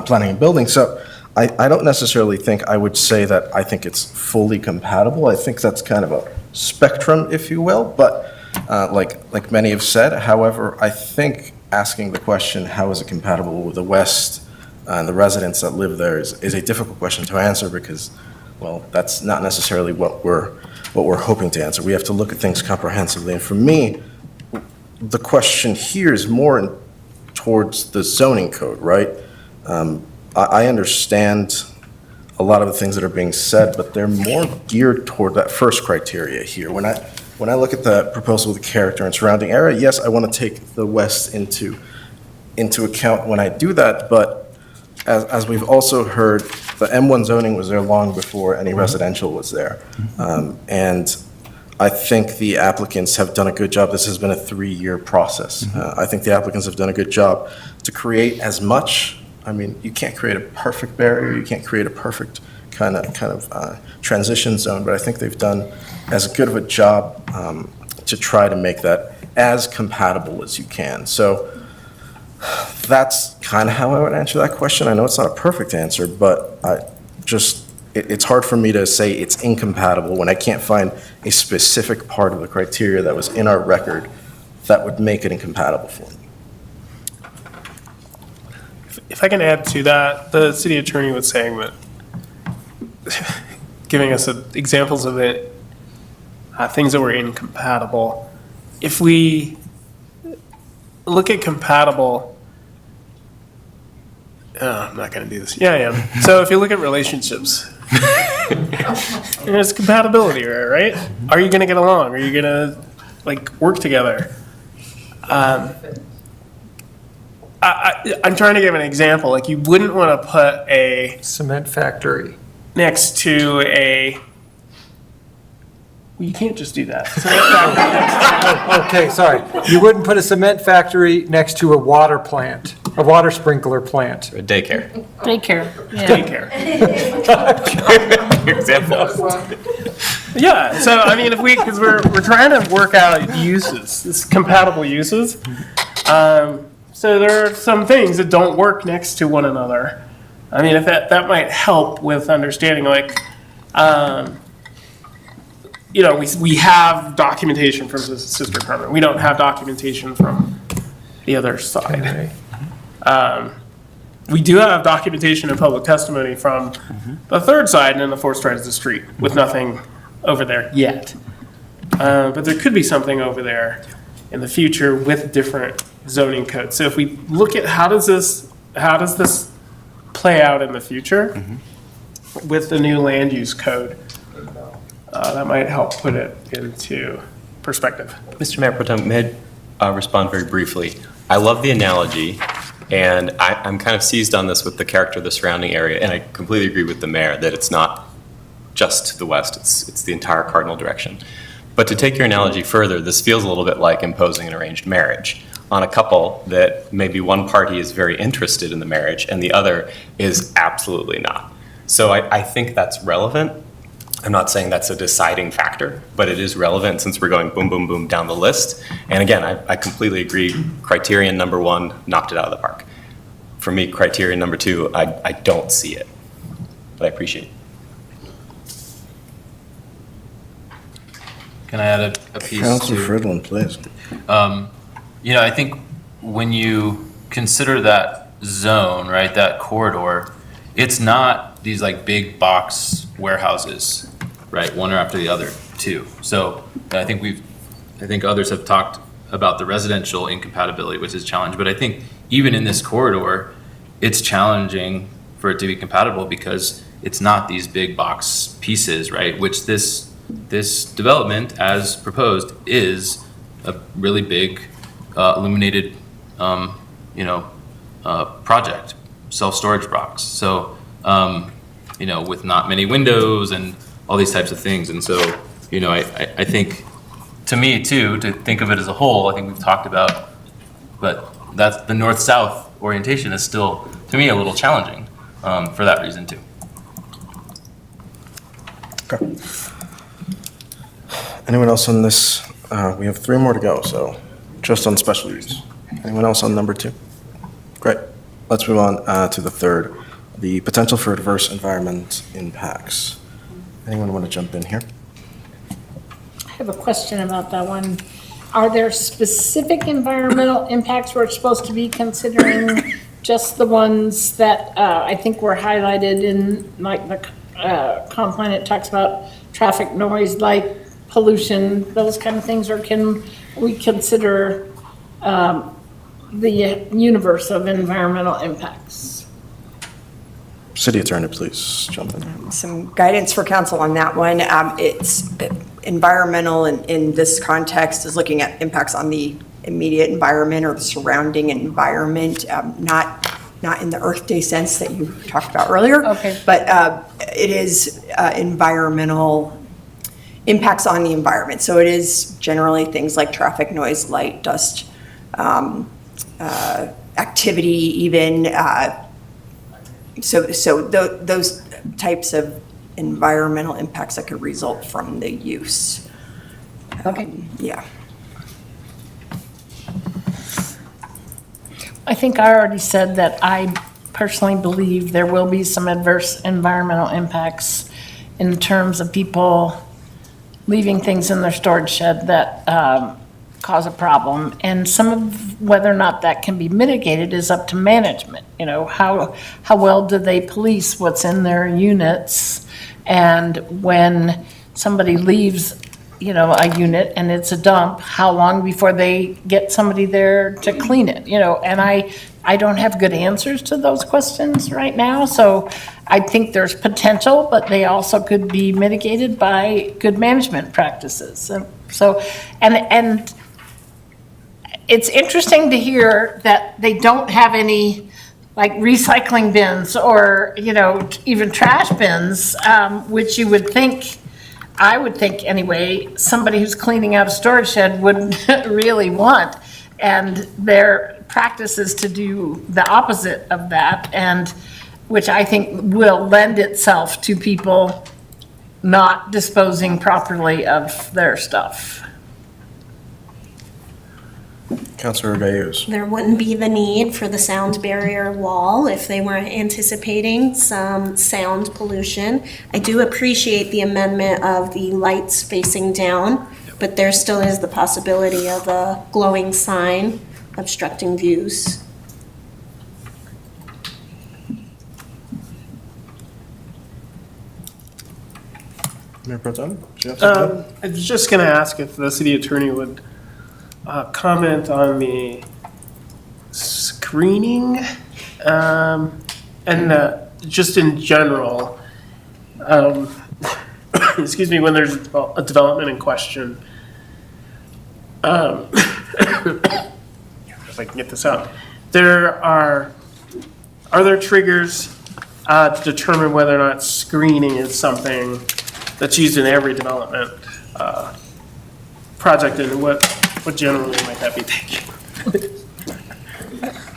planning and building. So I don't necessarily think I would say that I think it's fully compatible. I think that's kind of a spectrum, if you will, but like many have said. However, I think asking the question, how is it compatible with the West and the residents that live there is a difficult question to answer because, well, that's not necessarily what we're hoping to answer. We have to look at things comprehensively. And for me, the question here is more towards the zoning code, right? I understand a lot of the things that are being said, but they're more geared toward that first criteria here. When I look at the proposal with the character and surrounding area, yes, I want to take the West into account when I do that, but as we've also heard, the M1 zoning was there long before any residential was there. And I think the applicants have done a good job. This has been a 3-year process. I think the applicants have done a good job to create as much. I mean, you can't create a perfect barrier. You can't create a perfect kind of transition zone, but I think they've done as good of a job to try to make that as compatible as you can. So that's kind of how I would answer that question. I know it's not a perfect answer, but it's hard for me to say it's incompatible when I can't find a specific part of the criteria that was in our record that would make it incompatible for me. If I can add to that, the city attorney was saying that, giving us examples of it, things that were incompatible. If we look at compatible, I'm not going to do this. Yeah, I am. So if you look at relationships, there's compatibility, right? Are you going to get along? Are you going to work together? I'm trying to give an example. You wouldn't want to put a cement factory next to a. Well, you can't just do that. Okay, sorry. You wouldn't put a cement factory next to a water plant, a water sprinkler plant. Or a daycare. Daycare. Yeah. Daycare. Example. Yeah. So I mean, because we're trying to work out uses, compatible uses. So there are some things that don't work next to one another. I mean, if that might help with understanding, we have documentation from the sister permit. We don't have documentation from the other side. We do have documentation and public testimony from the third side and then the fourth side of the street with nothing over there yet. But there could be something over there in the future with different zoning codes. So if we look at how does this play out in the future with the new land use code, that might help put it into perspective. Mr. Mayor Pro Tem, may I respond very briefly? I love the analogy, and I'm kind of seized on this with the character of the surrounding area, and I completely agree with the mayor that it's not just to the west, it's the entire cardinal direction. But to take your analogy further, this feels a little bit like imposing an arranged marriage on a couple that maybe one party is very interested in the marriage and the other is absolutely not. So I think that's relevant. I'm not saying that's a deciding factor, but it is relevant since we're going boom, boom, boom down the list. And again, I completely agree. Criterion number 1 knocked it out of the park. For me, criterion number 2, I don't see it, but I appreciate it. Can I add a piece? Councilor Fridlin, please. I think when you consider that zone, right, that corridor, it's not these big box warehouses, right, one after the other, too. So I think others have talked about the residential incompatibility, which is challenged. But I think even in this corridor, it's challenging for it to be compatible because it's not these big box pieces, right, which this development, as proposed, is a really big illuminated, project, self-storage box. So, with not many windows and all these types of things. And so, I think, to me too, to think of it as a whole, I think we've talked about, but that's the north-south orientation is still, to me, a little challenging for that reason too. Okay. Anyone else on this? We have 3 more to go, so just on special use. Anyone else on number 2? Great. Let's move on to the third, the potential for adverse environment impacts. Anyone want to jump in here? I have a question about that one. Are there specific environmental impacts we're supposed to be considering, just the ones that I think were highlighted in the comp plan? It talks about traffic noise, light pollution, those kind of things, or can we consider the universe of environmental impacts? City Attorney, please jump in. Some guidance for council on that one. It's environmental in this context is looking at impacts on the immediate environment or the surrounding environment, not not in the Earth Day sense that you talked about earlier. Okay. But it is environmental impacts on the environment. So it is generally things like traffic noise, light, dust, activity even. Those types of environmental impacts that could result from the use. Okay. Yeah. I think I already said that I personally believe there will be some adverse environmental impacts in terms of people leaving things in their storage shed that cause a problem. And some of whether or not that can be mitigated is up to management. You know, how well do they police what's in their units? And when somebody leaves, you know, a unit and it's a dump, how long before they get somebody there to clean it, you know? And I don't have good answers to those questions right now, so I think there's potential, but they also could be mitigated by good management practices. And so, and it's interesting to hear that they don't have any like recycling bins or, you know, even trash bins, which you would think, I would think anyway, somebody who's cleaning out a storage shed would really want. And their practice is to do the opposite of that, and which I think will lend itself to people not disposing properly of their stuff. Councilor Gayus. There wouldn't be the need for the sound barrier wall if they weren't anticipating some sound pollution. I do appreciate the amendment of the lights facing down, but there still is the possibility of a glowing sign obstructing views. Mayor Pro Tem, do you have something? I was just going to ask if the city attorney would comment on the screening and just in general, excuse me, when there's a development in question. If I can get this out, are there triggers to determine whether or not screening is something that's used in every development project, and what generally might that be thinking?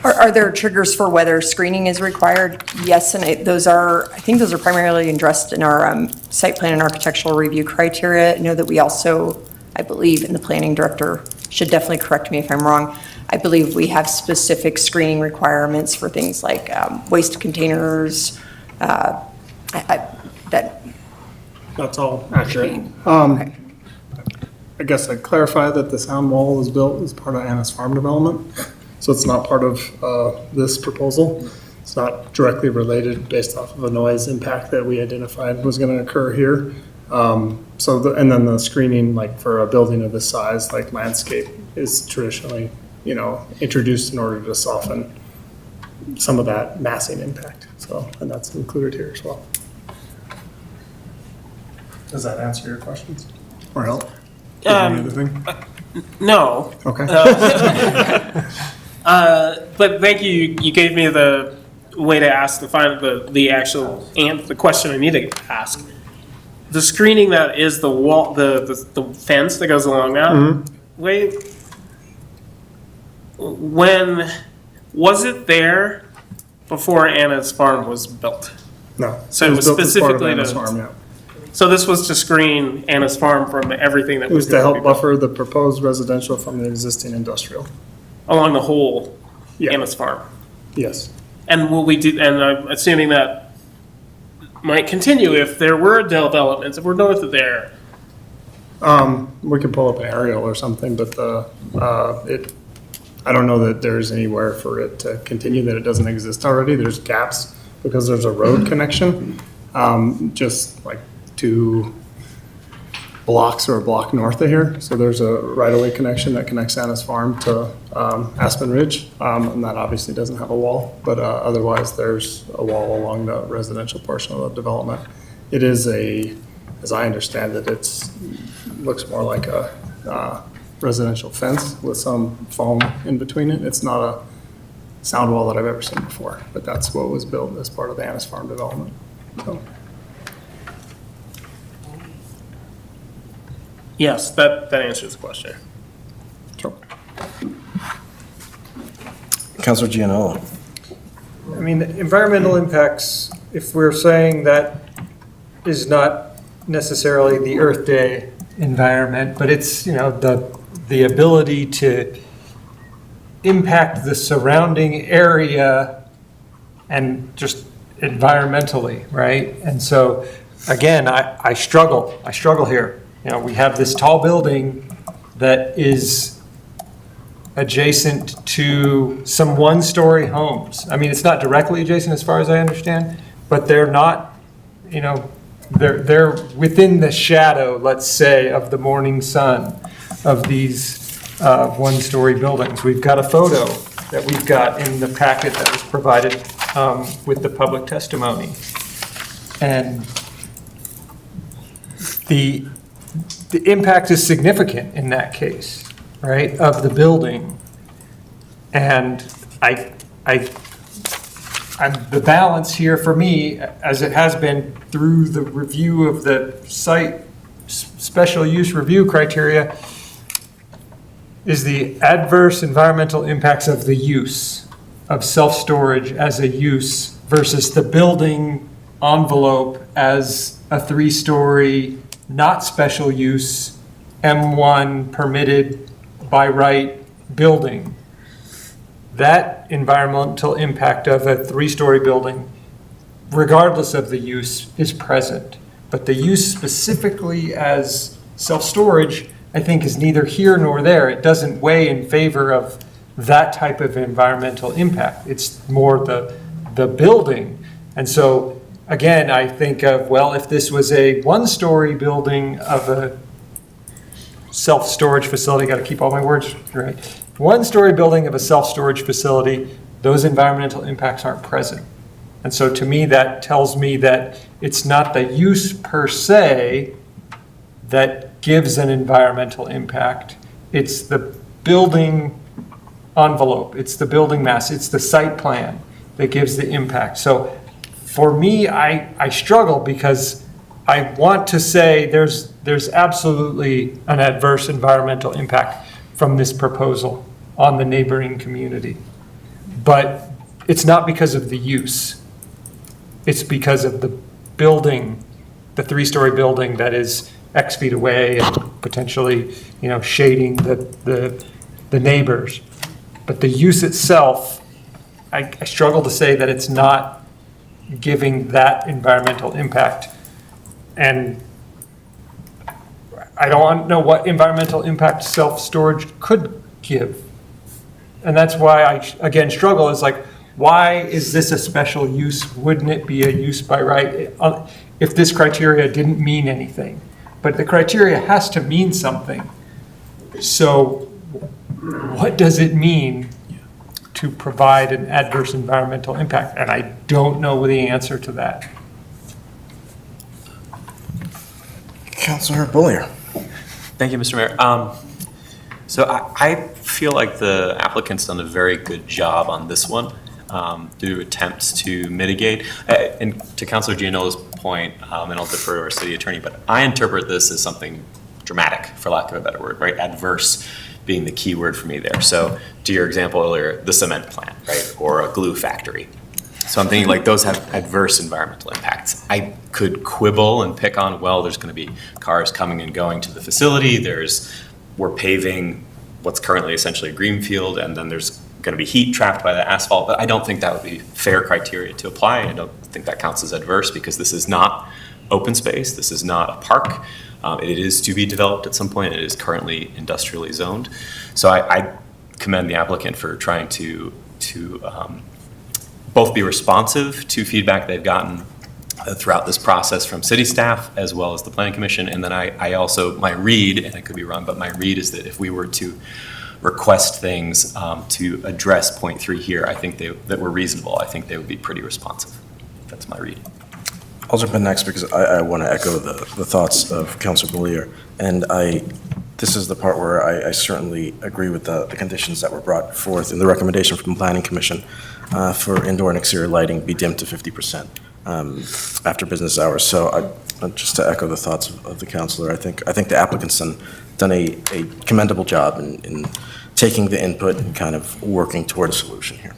Are there triggers for whether screening is required? Yes, and I think those are primarily addressed in our site plan and architectural review criteria. I know that we also, I believe, and the planning director should definitely correct me if I'm wrong, I believe we have specific screening requirements for things like waste containers, That's all accurate. I guess I'd clarify that the sound wall was built as part of Anna's farm development, so it's not part of this proposal. It's not directly related based off of a noise impact that we identified was going to occur here. And then the screening, like for a building of this size, like landscape, is traditionally, you know, introduced in order to soften some of that massing impact. So, and that's included here as well. Does that answer your questions or help? Any other thing? No. Okay. But thank you. You gave me the way to ask the question I need to ask. The screening that is the wall, the fence that goes along that way. When was it there before Anna's farm was built? No. So it was built as part of specifically Anna's to. farm, yeah. So this was to screen Anna's farm from everything that It was to gonna help be built buffer the proposed residential from the existing industrial. along the whole Anna's farm. Yes. And will we do? And I'm assuming that might continue if there were developments, if we're north of there. We could pull up an aerial or something, but I don't know that there's anywhere for it to continue, that it doesn't exist already. There's gaps because there's a road connection, just like 2 blocks or a block north of here. So there's a right-of-way connection that connects Anna's farm to Aspen Ridge, and that obviously doesn't have a wall, but otherwise there's a wall along the residential portion of the development. It is as I understand it, looks more like a residential fence with some foam in between it. It's not sound wall that I've ever seen before, but that's what was built as part of the Annis Farm development. So, Yes, that answers the question. Councilor Gianello. I mean, environmental impacts, if we're saying that is not necessarily the Earth Day environment, but it's, the ability to impact the surrounding area and just environmentally, right? And so, again, I struggle here. We have this tall building that is adjacent to some one-story homes. I mean, it's not directly adjacent as far as I understand, but they're not, they're within the shadow, let's say, of the morning sun of these one-story buildings. We've got a photo that we've got in the packet that was provided with the public testimony. And the impact is significant in that case, right, of the building. And the balance here for me, as it has been through the review of the site special use review criteria, is the adverse environmental impacts of the use of self-storage as a use versus the building envelope as a 3-story, not special use, M1 permitted by right building. That environmental impact of a 3-story building, regardless of the use, is present. But the use specifically as self-storage, I think, is neither here nor there. It doesn't weigh in favor of that type of environmental impact. It's more the building. And so, again, I think of, well, if this was a 1-story building of a self-storage facility, got to keep all my words right. 1-story building of a self-storage facility, those environmental impacts aren't present. And so to me, that tells me that it's not the use per se that gives an environmental impact. It's the building envelope, it's the building mass, it's the site plan that gives the impact. So for me, I struggle because I want to say there's absolutely an adverse environmental impact from this proposal on the neighboring community. But it's not because of the use. It's because of the building, the 3-story building that is X feet away and potentially, shading the neighbors. But the use itself, I struggle to say that it's not giving that environmental impact. And I don't know what environmental impact self-storage could give. And that's why I, again, struggle is like, why is this a special use? Wouldn't it be a use by right if this criteria didn't mean anything? But the criteria has to mean something. So what does it mean to provide an adverse environmental impact? And I don't know the answer to that. Councilor Bullier. Thank you, Mr. Mayor. So I feel like the applicant's done a very good job on this one through attempts to mitigate. And to Councilor Gianello's point, and I'll defer to our city attorney, but I interpret this as something dramatic, for lack of a better word, right? Adverse being the key word for me there. So to your example earlier, the cement plant, right? Or a glue factory. So I'm thinking like those have adverse environmental impacts. I could quibble and pick on, well, there's going to be cars coming and going to the facility. We're paving what's currently essentially a green field, and then there's going to be heat trapped by the asphalt. But I don't think that would be fair criteria to apply. I don't think that counts as adverse because this is not open space. This is not a park. It is to be developed at some point. It is currently industrially zoned. So I commend the applicant for trying to both be responsive to feedback they've gotten throughout this process from city staff as well as the planning commission. And then I also, my read, and I could be wrong, but my read is that if we were to request things to address point 3 here, I think that were reasonable. I think they would be pretty responsive. That's my read. I'll jump in next because I want to echo the thoughts of Councilor Bullier. And this is the part where I certainly agree with the conditions that were brought forth in the recommendation from the Planning Commission for indoor and exterior lighting be dimmed to 50% after business hours. So just to echo the thoughts of the councilor, I think the applicant's done a commendable job in taking the input and kind of working toward a solution here.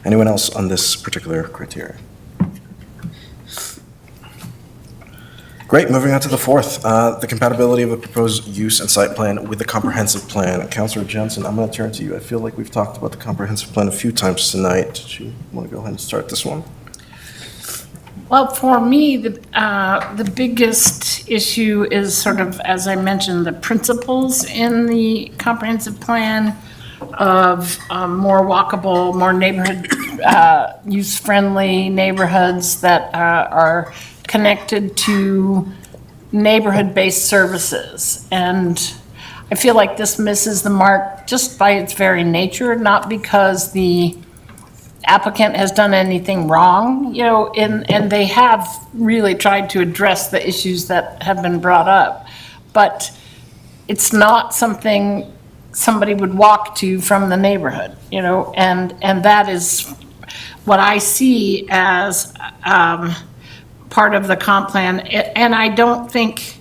Anyone else on this particular criteria? Great, moving on to the fourth, the compatibility of the proposed use and site plan with the comprehensive plan. Councilor Jensen, I'm going to turn to you. I feel like we've talked about the comprehensive plan a few times tonight. Did you want to go ahead and start this one? Well, for me, the biggest issue is sort of, as I mentioned, the principles in the comprehensive plan of more walkable, more neighborhood, use-friendly neighborhoods that are connected to neighborhood-based services. And I feel like this misses the mark just by its very nature, not because the applicant has done anything wrong, you know, and they have really tried to address the issues that have been brought up. But it's not something somebody would walk to from the neighborhood, you know, and that is what I see as part of the comp plan. And I don't think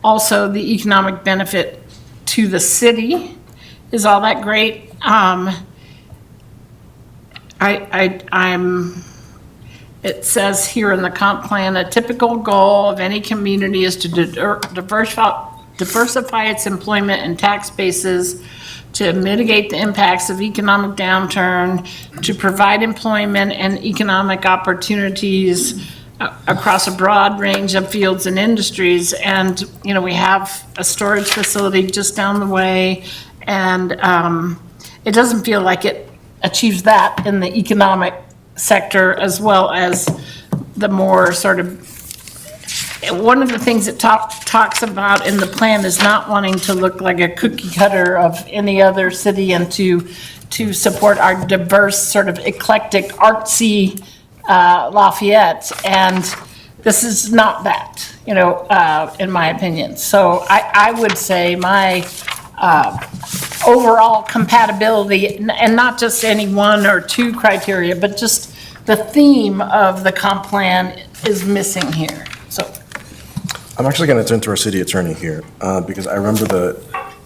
also the economic benefit to the city is all that great. It says here in the comp plan, a typical goal of any community is to diversify its employment and tax bases, to mitigate the impacts of economic downturn, to provide employment and economic opportunities across a broad range of fields and industries. And, you know, we have a storage facility just down the way, and it doesn't feel like it achieves that in the economic sector, as well as the more sort of, one of the things it talks about in the plan is not wanting to look like a cookie cutter of any other city, and to support our diverse, sort of eclectic, artsy Lafayette. And this is not that, you know, in my opinion. So I would say my overall compatibility, and not just any one or two criteria, but just the theme of the comp plan is missing here. So I'm actually going to turn to our city attorney here because I remember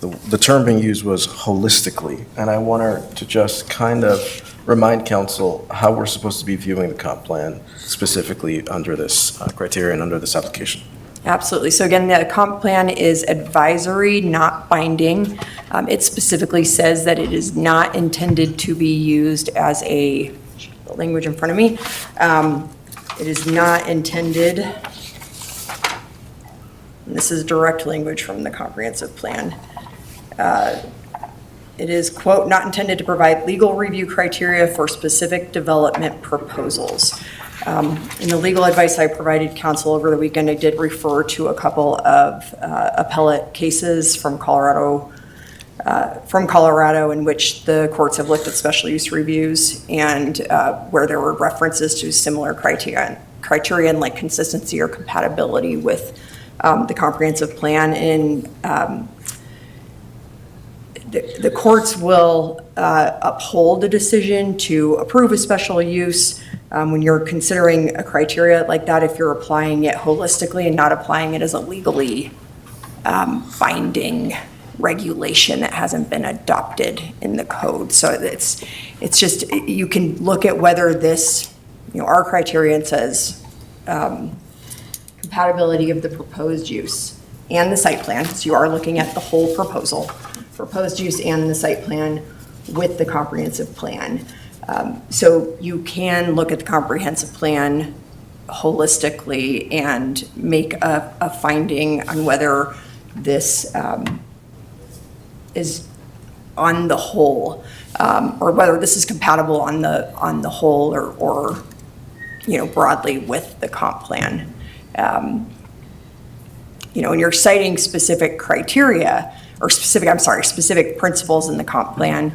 the term being used was holistically, and I want her to just kind of remind council how we're supposed to be viewing the comp plan specifically under this criteria and under this application. Absolutely. So again, the comp plan is advisory, not binding. It specifically says that it is not intended to be used as a, the language in front of me, it is not intended, and this is direct language from the comprehensive plan. It is, quote, not intended to provide legal review criteria for specific development proposals. In the legal advice I provided council over the weekend, I did refer to a couple of appellate cases from Colorado in which the courts have looked at special use reviews, and where there were references to similar criterion like consistency or compatibility with the comprehensive plan. And the courts will uphold the decision to approve a special use when you're considering a criteria like that, if you're applying it holistically and not applying it as a legally binding regulation that hasn't been adopted in the code. So it's just, you can look at whether this, you know, our criterion says compatibility of the proposed use and the site plan. So you are looking at the whole proposal, proposed use and the site plan with the comprehensive plan. So you can look at the comprehensive plan holistically and make a finding on whether this is on the whole, or whether this is compatible on the whole, or you know, broadly with the comp plan. You know, when you're citing specific criteria, or specific principles in the comp plan,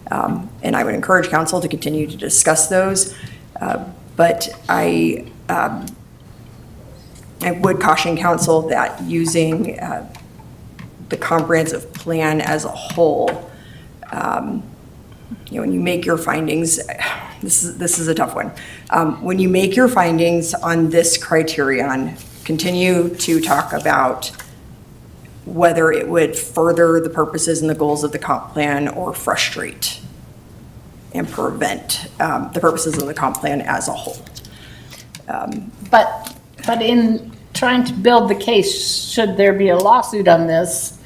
and I would encourage council to continue to discuss those. But I I would caution council that using the comprehensive plan as a whole, when you make your findings, this is a tough one. When you make your findings on this criterion, continue to talk about whether it would further the purposes and the goals of the comp plan or frustrate and prevent the purposes of the comp plan as a whole. But in trying to build the case, should there be a lawsuit on this,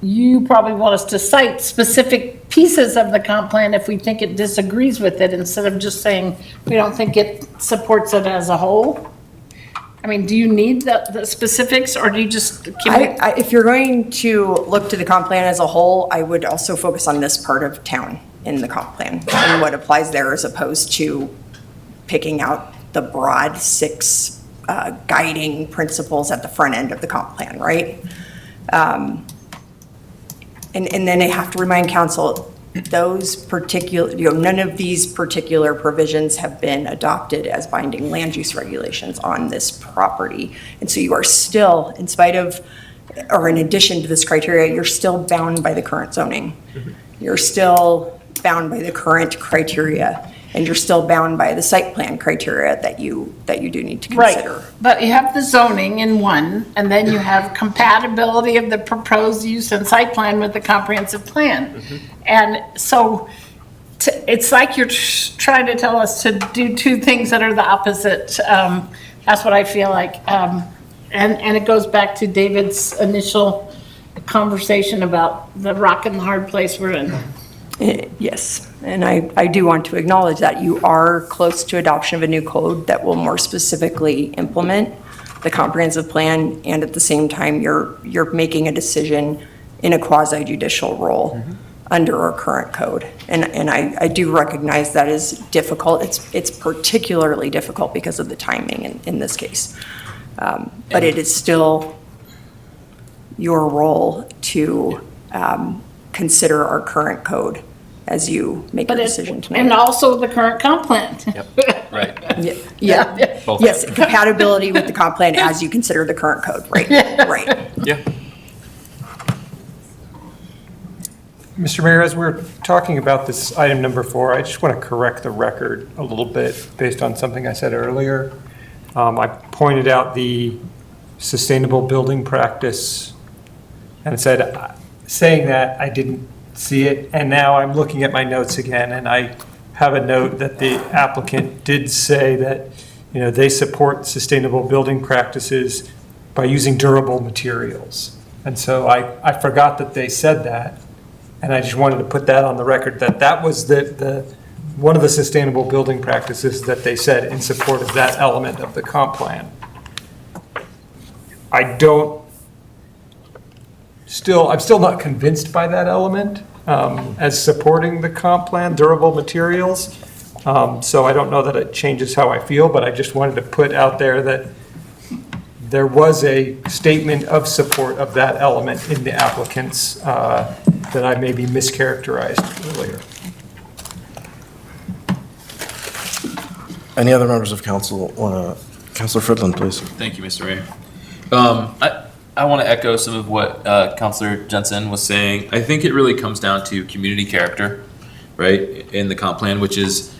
you probably want us to cite specific pieces of the comp plan if we think it disagrees with it, instead of just saying we don't think it supports it as a whole. I mean, do you need the specifics, or do you just keep it? If you're going to look to the comp plan as a whole, I would also focus on this part of town in the comp plan and what applies there, as opposed to picking out the broad 6 guiding principles at the front end of the comp plan, right? And then I have to remind council, those particular, none of these particular provisions have been adopted as binding land use regulations on this property. And so you are still, in spite of, or in addition to this criteria, you're still bound by the current zoning. You're still bound by the current criteria, and you're still bound by the site plan criteria that you do need to consider. Right, but you have the zoning in one, and then you have compatibility of the proposed use and site plan with the comprehensive plan. And so it's like you're trying to tell us to do 2 things that are the opposite. That's what I feel like. And it goes back to David's initial conversation about the rock and the hard place we're in. Yes, and I do want to acknowledge that you are close to adoption of a new code that will more specifically implement the comprehensive plan, and at the same time, you're making a decision in a quasi-judicial role under our current code. And I do recognize that is difficult. It's particularly difficult because of the timing in this case. But it is still your role to consider our current code as you make a decision tonight. And also the current comp plan. Yep, right. Yeah. Both. Yes, compatibility with the comp plan as you consider the current code, right? Right. Yeah. Mr. Mayor, as we're talking about this item number 4, I just want to correct the record a little bit based on something I said earlier. I pointed out the sustainable building practice and said, saying that I didn't see it, and now I'm looking at my notes again, and I have a note that the applicant did say that, they support sustainable building practices by using durable materials. And so I forgot that they said that, and I just wanted to put that on the record, that was the one of the sustainable building practices that they said in support of that element of the comp plan. I'm still not convinced by that element as supporting the comp plan, durable materials. So I don't know that it changes how I feel, but I just wanted to put out there that there was a statement of support of that element in the applicants that I maybe mischaracterized earlier. Any other members of council want to? Councilor Fridland, please. Thank you, Mr. Mayor. I want to echo some of what Councilor Jensen was saying. I think it really comes down to community character, right, in the comp plan, which is,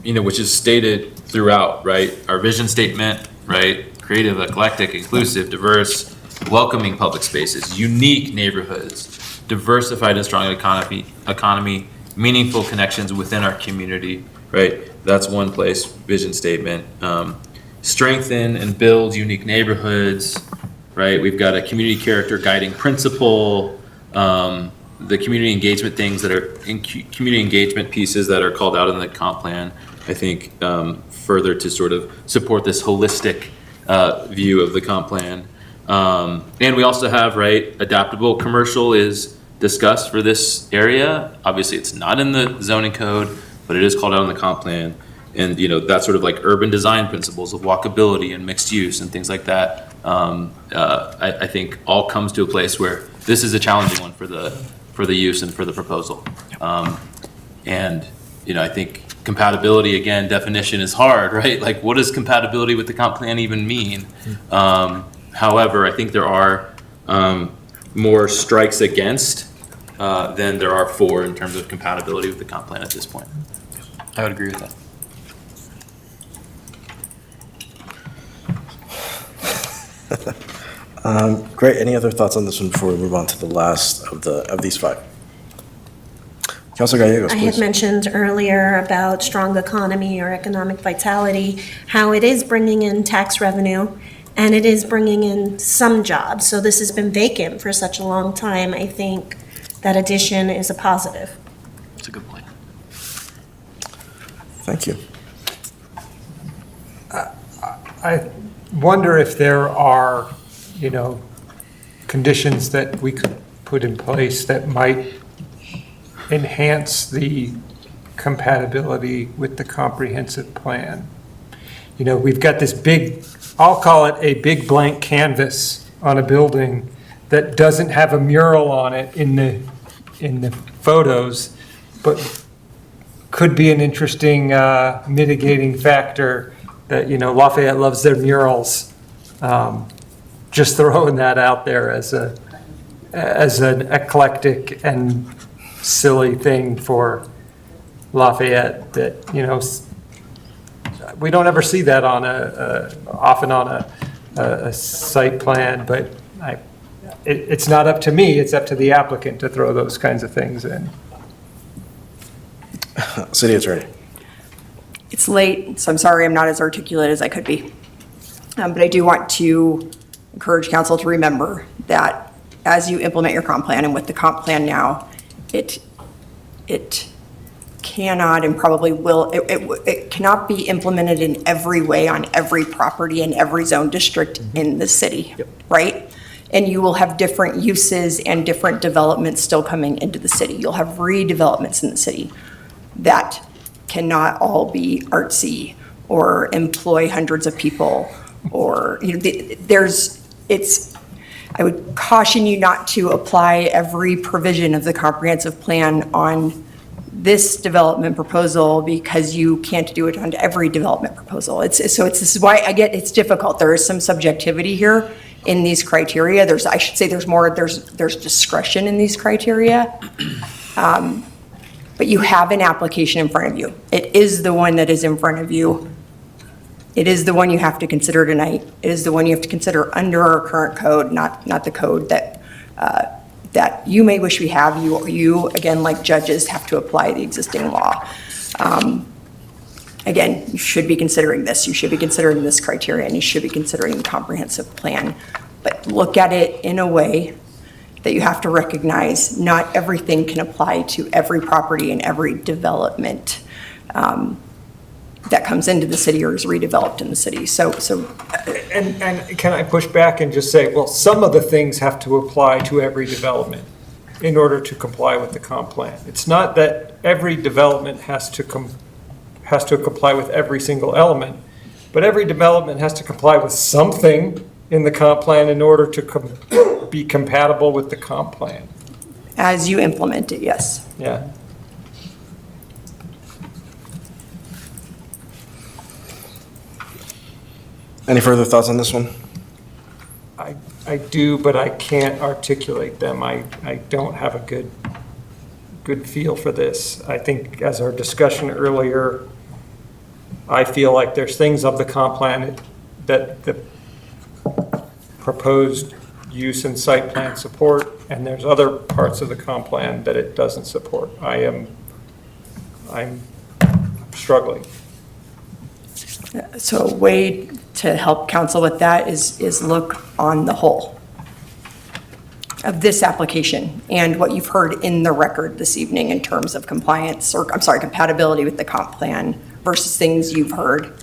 which is stated throughout, right? Our vision statement, right? Creative, eclectic, inclusive, diverse, welcoming public spaces, unique neighborhoods, diversified and strong economy, meaningful connections within our community, right? That's one place, vision statement. Strengthen and build unique neighborhoods, right? We've got a community character guiding principle, the community engagement things that are in community engagement pieces that are called out in the comp plan, I think further to sort of support this holistic view of the comp plan. And we also have, right, adaptable commercial is discussed for this area. Obviously, it's not in the zoning code, but it is called out in the comp plan. And, that's sort of like urban design principles of walkability and mixed use and things like that. I think all comes to a place where this is a challenging one for the use and for the proposal. And, I think compatibility, again, definition is hard, right? Like, what does compatibility with the comp plan even mean? However, I think there are more strikes against than there are for in terms of compatibility with the comp plan at this point. I would agree with that. Great. Any other thoughts on this one before we move on to the last of these five? Councilor Gallegos, I please. had mentioned earlier about strong economy or economic vitality, how it is bringing in tax revenue and it is bringing in some jobs. So this has been vacant for such a long time. I think that addition is a positive. That's a good point. Thank you. I wonder if there are, conditions that we could put in place that might enhance the compatibility with the comprehensive plan. We've got this big, I'll call it a big blank canvas on a building that doesn't have a mural on it in the photos, but could be an interesting mitigating factor that, Lafayette loves their murals. Just throwing that out there as an eclectic and silly thing for Lafayette that, we don't ever see that on often on a site plan, but it's not up to me, it's up to the applicant to throw those kinds of things in. City Attorney. It's late, so I'm sorry I'm not as articulate as I could be. But I do want to encourage council to remember that as you implement your comp plan, and with the comp plan now, it cannot and probably will, it cannot be implemented in every way on every property in every zone district in the city, right? And you will have different uses and different developments still coming into the city. You'll have redevelopments in the city that cannot all be artsy or employ hundreds of people, or I would caution you not to apply every provision of the comprehensive plan on this development proposal because you can't do it on every development proposal. This is why it's difficult. There is some subjectivity here in these criteria. There's discretion in these criteria. But you have an application in front of you. It is the one that is in front of you. It is the one you have to consider tonight. It is the one you have to consider under our current code, not the code that you may wish we have. You, again, like judges, have to apply the existing law. Again, you should be considering this. You should be considering this criteria, and you should be considering the comprehensive plan. But look at it in a way that you have to recognize not everything can apply to every property and every development that comes into the city or is redeveloped in the city. And can I push back and just say, well, some of the things have to apply to every development in order to comply with the comp plan. It's not that every development has to comply with every single element, but every development has to comply with something in the comp plan in order to be compatible with the comp plan. As you implement it, yes. Yeah. Any further thoughts on this one? I do, but I can't articulate them. I don't have a good feel for this. I think as our discussion earlier, I feel like there's things of the comp plan that the proposed use and site plan support, and there's other parts of the comp plan that it doesn't support. I'm struggling. So a way to help council with that is look on the whole of this application and what you've heard in the record this evening in terms of compatibility with the comp plan versus things you've heard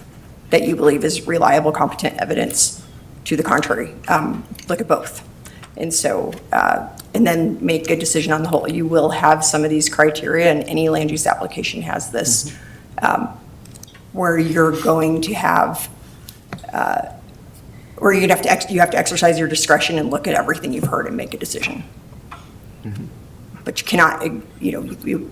that you believe is reliable, competent evidence to the contrary. Look at both. And so, and then make a decision on the whole. You will have some of these criteria, and any land use application has this, where you're going to have, or you have to exercise your discretion and look at everything you've heard and make a decision. But you cannot, you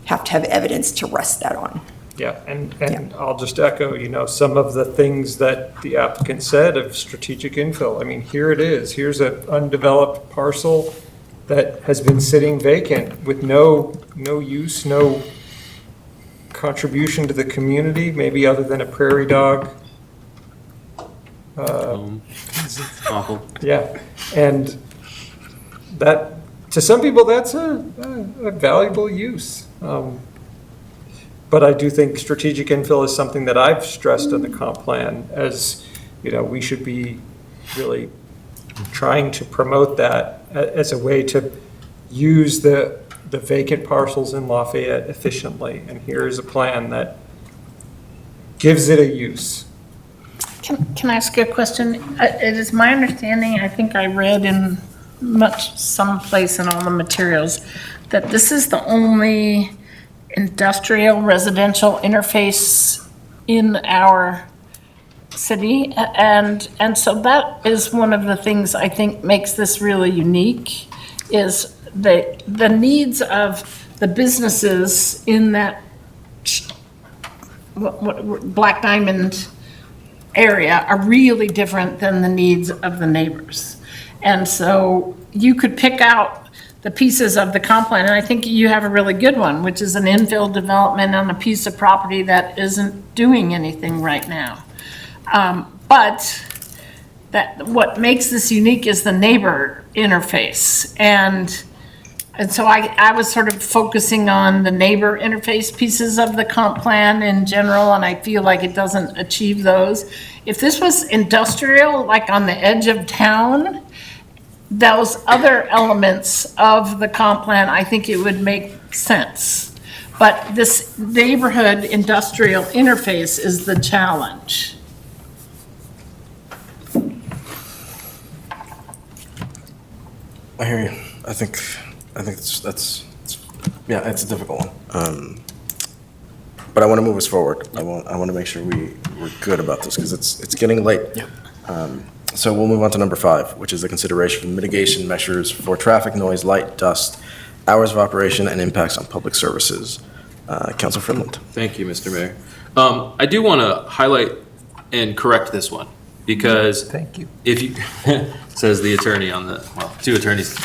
have to have evidence to rest that on. Yeah, and I'll just echo, some of the things that the applicant said of strategic infill. I mean, here it is. Here's an undeveloped parcel that has been sitting vacant with no use, no contribution to the community, maybe other than a prairie dog. Awful. Yeah, and that, to some people, that's a valuable use. But I do think strategic infill is something that I've stressed in the comp plan as, we should be really trying to promote that as a way to use the vacant parcels in Lafayette efficiently. And here is a plan that gives it a use. Can I ask you a question? It is my understanding, I think I read in someplace in all the materials, that this is the only industrial residential interface in our city. And so that is one of the things I think makes this really unique, is the needs of the businesses in that Black Diamond area are really different than the needs of the neighbors. And so you could pick out the pieces of the comp plan, and I think you have a really good one, which is an infill development on a piece of property that isn't doing anything right now. But what makes this unique is the neighbor interface. And so I was sort of focusing on the neighbor interface pieces of the comp plan in general, and I feel like it doesn't achieve those. If this was industrial, like on the edge of town, those other elements of the comp plan, I think it would make sense. But this neighborhood industrial interface is the challenge. I hear you. I think that's yeah, it's a difficult one. But I want to move us forward. I want to make sure we're good about this because it's getting late. Yep. So we'll move on to number 5, which is the consideration of mitigation measures for traffic, noise, light, dust, hours of operation, and impacts on public services. Councilor Finland. Thank you, Mr. Mayor. I do want to highlight and correct this one because Thank you. if you says the attorney on the two attorneys.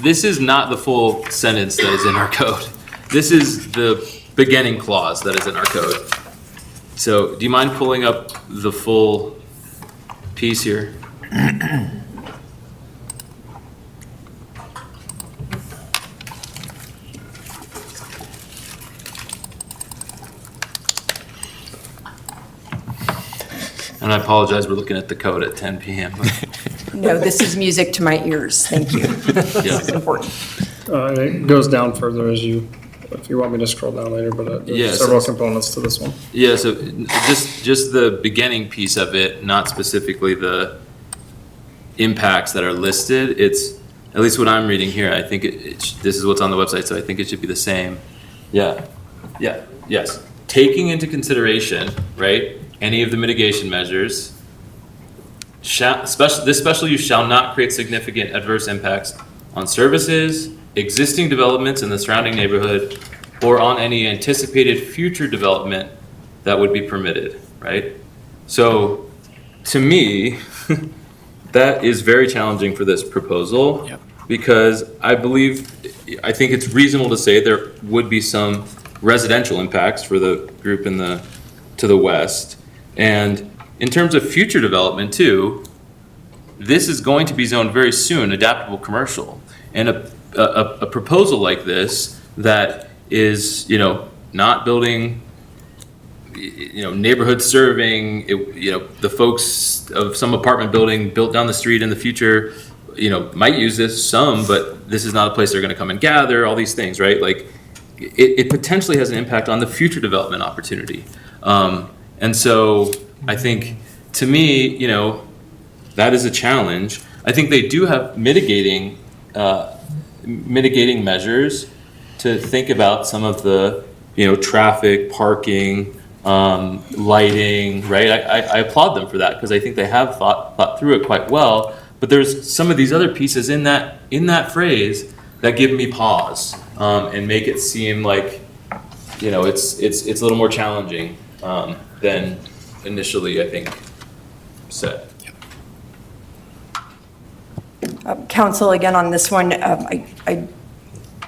This is not the full sentence that is in our code. This is the beginning clause that is in our code. So do you mind pulling up the full piece here? And I apologize, we're looking at the code at 10 p.m. No, this is music to my ears. Thank you. This is important. It goes down further if you want me to scroll down later, but there's several components to this one. Yeah, so just the beginning piece of it, not specifically the impacts that are listed. It's, at least what I'm reading here, I think this is what's on the website, so I think it should be the same. Yeah, yes. Taking into consideration, right, any of the mitigation measures, this special use shall not create significant adverse impacts on services, existing developments in the surrounding neighborhood, or on any anticipated future development that would be permitted, right? So, to me, that is very challenging for this proposal because I think it's reasonable to say there would be some residential impacts for the group to the west. And in terms of future development too, this is going to be zoned very soon, adaptable commercial. And a proposal like this that is, not building, neighborhood serving, the folks of some apartment building built down the street in the future, might use this some, but this is not a place they're going to come and gather, all these things, right? Like it potentially has an impact on the future development opportunity. And so I think, to me, that is a challenge. I think they do have mitigating measures to think about some of the, traffic, parking, lighting, right? I applaud them for that because I think they have thought through it quite well. But there's some of these other pieces in that phrase that give me pause and make it seem like it's a little more challenging than initially, I think, said. Council, again, on this one, I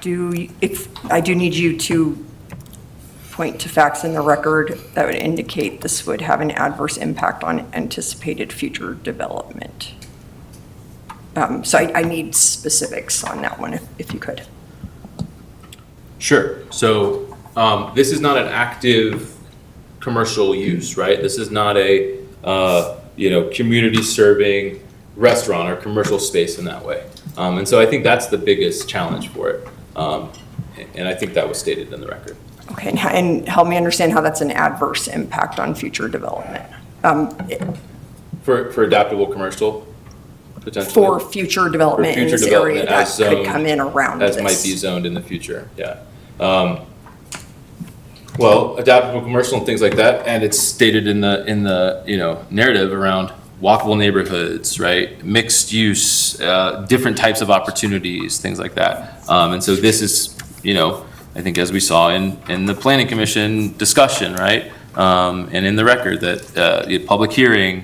do need you to point to facts in the record that would indicate this would have an adverse impact on anticipated future development. So I need specifics on that one, if you could. Sure. So this is not an active commercial use, right? This is not a community serving restaurant or commercial space in that way. And so I think that's the biggest challenge for it. And I think that was stated in the record. Okay, and help me understand how that's an adverse impact on future development. For adaptable commercial, potentially? For future development in this area that could come in around this. As might be zoned in the future, yeah. Well, adaptable commercial and things like that, and it's stated in the narrative around walkable neighborhoods, right? Mixed use, different types of opportunities, things like that. And so this is, I think as we saw in the Planning Commission discussion, right? And in the record that public hearing,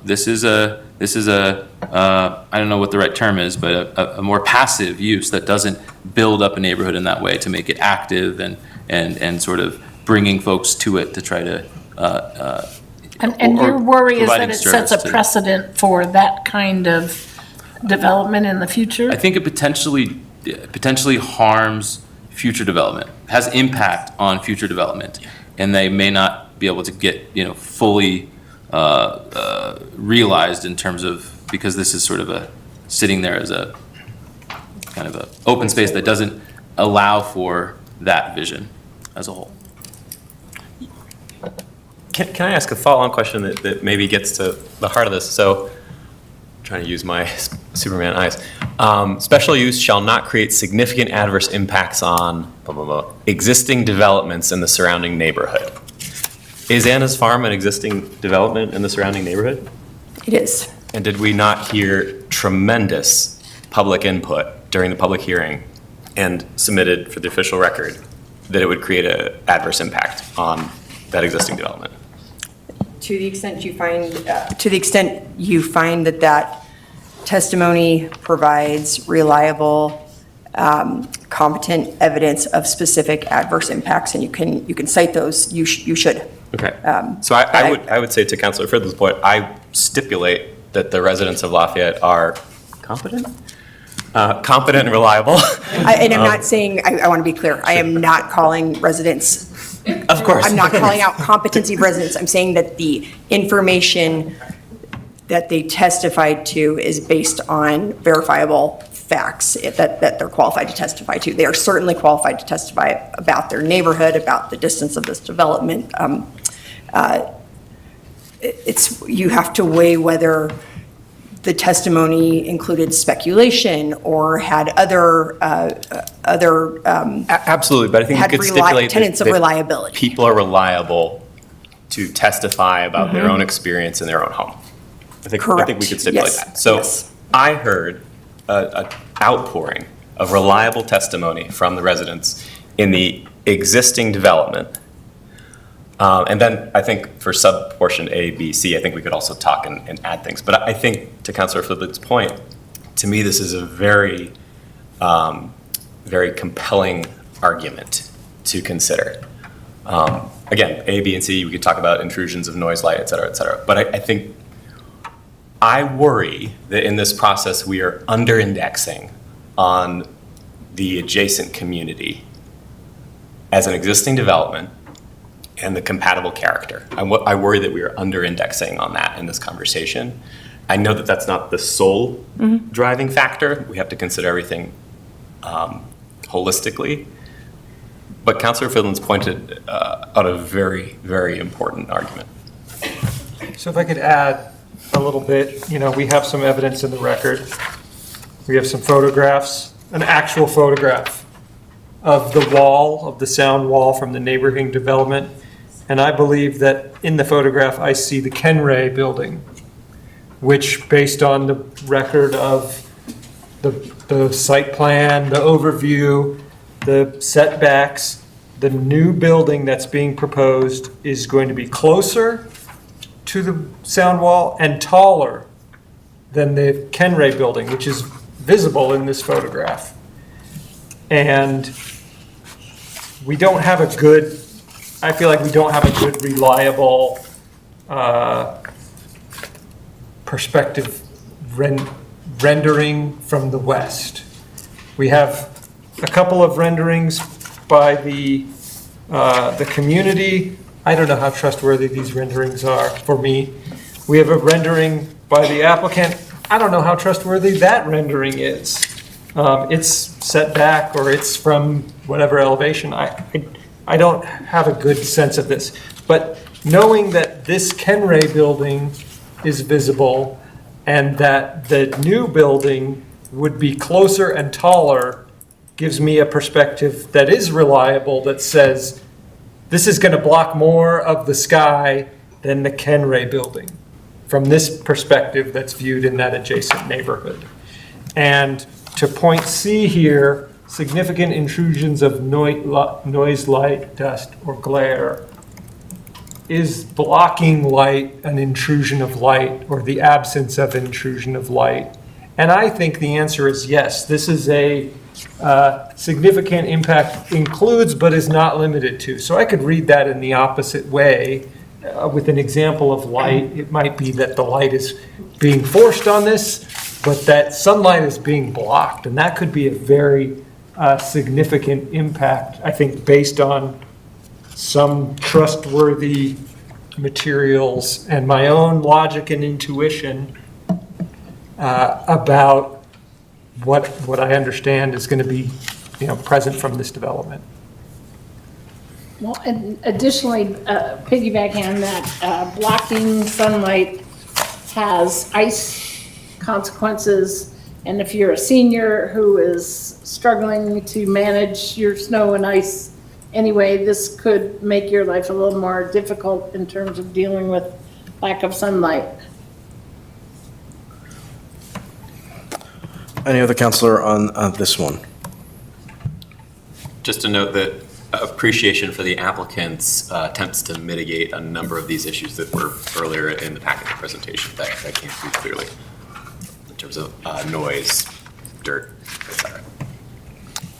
this is a I don't know what the right term is, but a more passive use that doesn't build up a neighborhood in that way to make it active and sort of bringing folks to it to try to And your worry is that providing it sets a service to- precedent for that kind of development in the future? I think it potentially harms future development, has impact on future development, and they may not be able to get fully realized in terms of, because this is sort of sitting there as a kind of a open space that doesn't allow for that vision as a whole. Can I ask a follow-on question that maybe gets to the heart of this? So, I'm trying to use my Superman eyes. Special use shall not create significant adverse impacts on blah, blah, blah, existing developments in the surrounding neighborhood. Is Anna's Farm an existing development in the surrounding neighborhood? It is. And did we not hear tremendous public input during the public hearing and submitted for the official record that it would create an adverse impact on that existing development? To the extent you find that testimony provides reliable, competent evidence of specific adverse impacts, and you can cite those, you should. Okay. So I would say to Councilor Fridley's point, I stipulate that the residents of Lafayette are competent and reliable. And I'm not saying, I want to be clear, I am not calling residents. Of course. I'm not calling out competency of residents. I'm saying that the information that they testified to is based on verifiable facts that they're qualified to testify to. They are certainly qualified to testify about their neighborhood, about the distance of this development. You have to weigh whether the testimony included speculation or had other absolutely, but I think you could stipulate tenets of reliability. People are reliable to testify about their own experience in their own home. I think we could stipulate that. So I heard an outpouring of reliable testimony from the residents in the existing development. And then I think for sub-portion A, B, C, I think we could also talk and add things. But I think, to Councilor Flipplett's point, to me this is a very, very compelling argument to consider. Again, A, B, and C, we could talk about intrusions of noise, light, et cetera, et cetera. But I think, I worry that in this process we are under-indexing on the adjacent community as an existing development and the compatible character. I worry that we are under-indexing on that in this conversation. I know that that's not the sole driving factor. We have to consider everything holistically. But Councilor Fidlin's pointed out a very, very important argument. So if I could add a little bit, we have some evidence in the record. We have some photographs, an actual photograph of the wall, of the sound wall from the neighboring development. And I believe that in the photograph, I see the Kenray building, which based on the record of the site plan, the overview, the setbacks, the new building that's being proposed is going to be closer to the sound wall and taller than the Kenray building, which is visible in this photograph. And we don't have a good, I feel like we don't have a good, reliable perspective rendering from the west. We have a couple of renderings by the community. I don't know how trustworthy these renderings are for me. We have a rendering by the applicant. I don't know how trustworthy that rendering is. It's set back or it's from whatever elevation. I don't have a good sense of this. But knowing that this Kenray building is visible and that the new building would be closer and taller gives me a perspective that is reliable, that says this is going to block more of the sky than the Kenray building from this perspective that's viewed in that adjacent neighborhood. And to point C here, significant intrusions of noise, light, dust, or glare. Is blocking light an intrusion of light or the absence of intrusion of light? And I think the answer is yes. This is a significant impact, includes but is not limited to. So I could read that in the opposite way. With an example of light, it might be that the light is being forced on this, but that sunlight is being blocked. And that could be a very significant impact, I think, based on some trustworthy materials and my own logic and intuition about what I understand is going to be, present from this development. Well, and additionally, piggybacking on that, blocking sunlight has ice consequences. And if you're a senior who is struggling to manage your snow and ice anyway, this could make your life a little more difficult in terms of dealing with lack of sunlight. Any other counselor on this one? Just to note that appreciation for the applicant's attempts to mitigate a number of these issues that were earlier in the packet presentation that came through clearly in terms of noise, dirt, etc.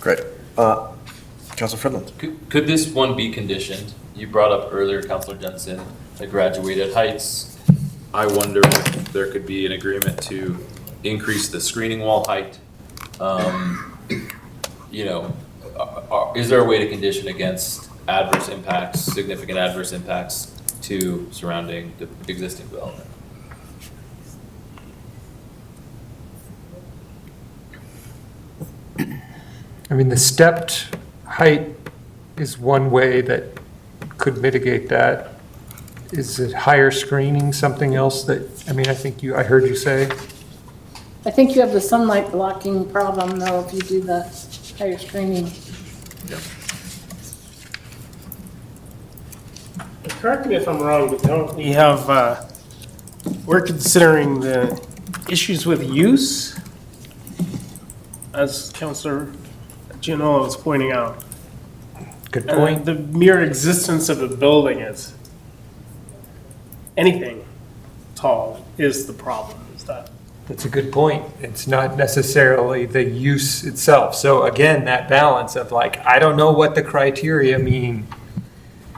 Great. Councilor Friedland. Could this one be conditioned? You brought up earlier, Councilor Jensen, the graduated heights. I wonder if there could be an agreement to increase the screening wall height. Is there a way to condition against adverse impacts, significant adverse impacts to surrounding the existing development? I mean, the stepped height is one way that could mitigate that. Is it higher screening something else that, I heard you say? I think you have the sunlight blocking problem though if you do the higher screening. Correct me if I'm wrong, but don't we have, we're considering the issues with use, as Councilor Gianola was pointing out. Good point. The mere existence of a building is, anything tall is the problem, is that? That's a good point. It's not necessarily the use itself. So again, that balance of I don't know what the criteria mean.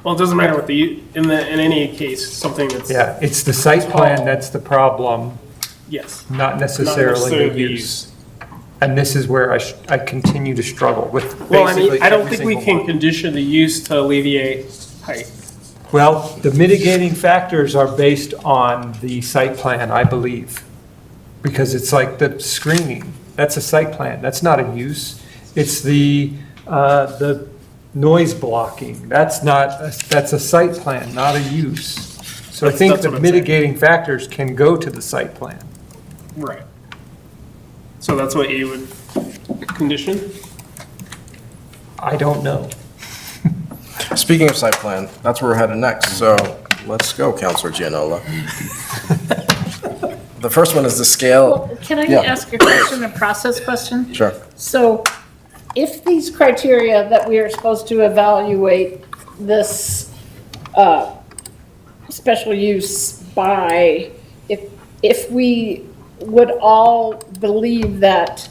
Well, it doesn't matter what in any case, something that's. Yeah, it's the site plan that's the problem. Yes. Not necessarily the use. And this is where I continue to struggle with basically I don't think we can condition the use to alleviate height. Well, the mitigating factors are based on the site plan, I believe. Because it's like the screening, that's a site plan, that's not a use. It's the noise blocking, that's a site plan, not a use. So I think the mitigating factors can go to the site plan. Right. So that's what you would condition? I don't know. Speaking of site plan, that's where we're headed next, so let's go, Councilor Gianola. The first one is the scale. Can I Yeah. ask a question, a process question? Sure. So if these criteria that we are supposed to evaluate this special use by, if we would all believe that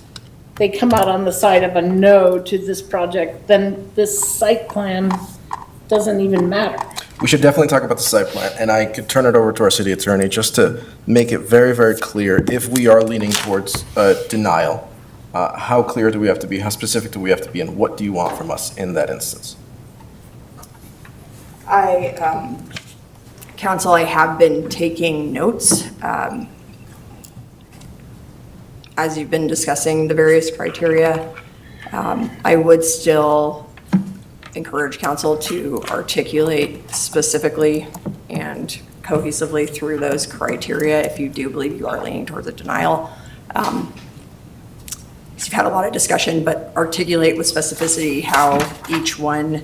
they come out on the side of a no to this project, then this site plan doesn't even matter. We should definitely talk about the site plan, and I could turn it over to our city attorney just to make it very, very clear if we are leaning towards denial. How clear do we have to be? How specific do we have to be? And what do you want from us in that instance? Council, I have been taking notes as you've been discussing the various criteria. I would still encourage council to articulate specifically and cohesively through those criteria if you do believe you are leaning towards a denial. You've had a lot of discussion, but articulate with specificity how each one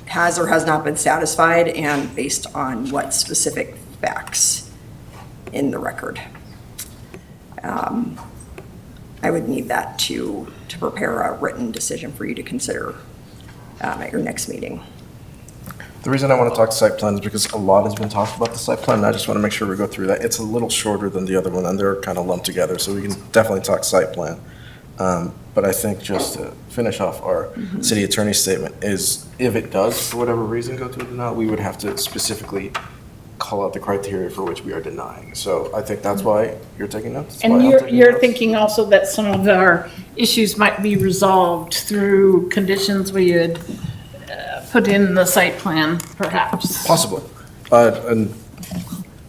has or has not been satisfied and based on what specific facts in the record. I would need that to prepare a written decision for you to consider at your next meeting. The reason I want to talk site plan is because a lot has been talked about the site plan, and I just want to make sure we go through that. It's a little shorter than the other one, and they're kind of lumped together, so we can definitely talk site plan. But I think just to finish off our city attorney's statement is if it does, for whatever reason, go to a denial, we would have to specifically call out the criteria for which we are denying. So I think that's why you're taking notes. And you're thinking also that some of our issues might be resolved through conditions we had put in the site plan, perhaps. Possibly. And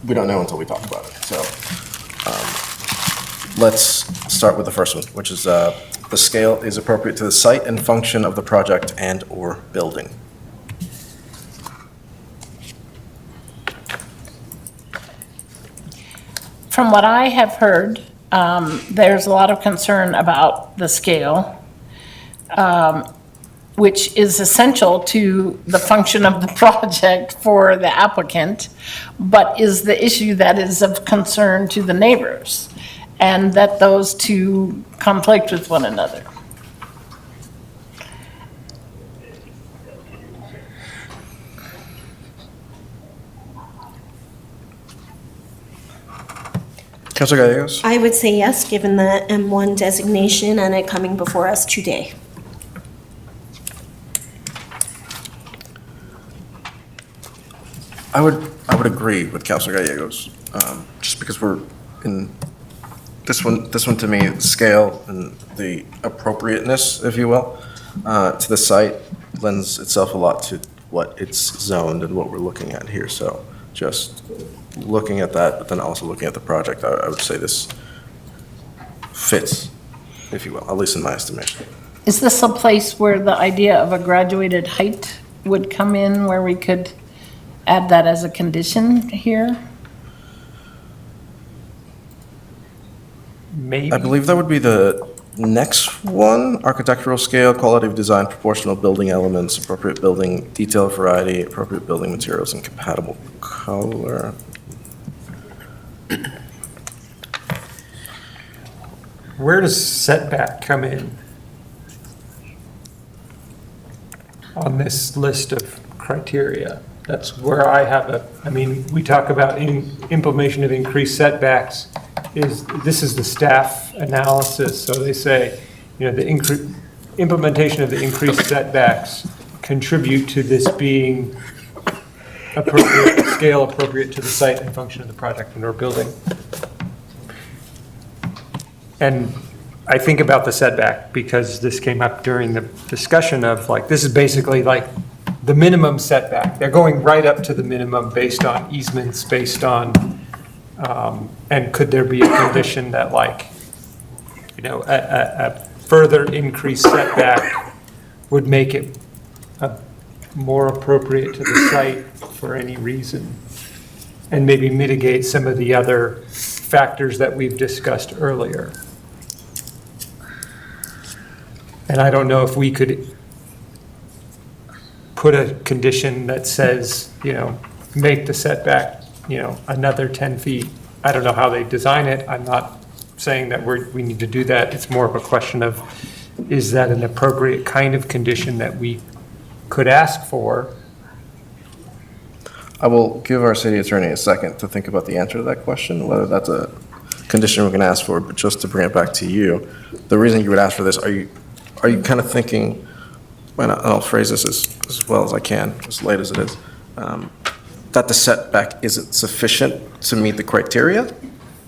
we don't know until we talk about it. So let's start with the first one, which is the scale is appropriate to the site and function of the project and/or building. From what I have heard, there's a lot of concern about the scale, which is essential to the function of the project for the applicant, but is the issue that is of concern to the neighbors, and that those two conflict with one another. Councilor Gallegos? I would say yes, given the M1 designation and it coming before us today. I would agree with Councilor Gallegos, just because we're in this one to me, the scale and the appropriateness, if you will, to the site lends itself a lot to what it's zoned and what we're looking at here. So just looking at that, but then also looking at the project, I would say this fits, if you will, at least in my estimation. Is this a place where the idea of a graduated height would come in, where we could add that as a condition here? Maybe. I believe that would be the next one, architectural scale, quality of design, proportional building elements, appropriate building detail variety, appropriate building materials, and compatible color. Where does setback come in on this list of criteria? That's where I have we talk about implementation of increased setbacks. This is the staff analysis, so they say, the implementation of the increased setbacks contribute to this being appropriate, scale appropriate to the site and function of the project and or building. And I think about the setback because this came up during the discussion of this is basically the minimum setback. They're going right up to the minimum based on easements, based on, and could there be a condition that a further increased setback would make it more appropriate to the site for any reason, and maybe mitigate some of the other factors that we've discussed earlier. And I don't know if we could put a condition that says, make the setback, another 10 feet. I don't know how they design it. I'm not saying that we need to do that. It's more of a question of, is that an appropriate kind of condition that we could ask for? I will give our city attorney a second to think about the answer to that question, whether that's a condition we can ask for, but just to bring it back to you, the reason you would ask for this, are you kind of thinking, and I'll phrase this as well as I can, as late as it is, that the setback isn't sufficient to meet the criteria?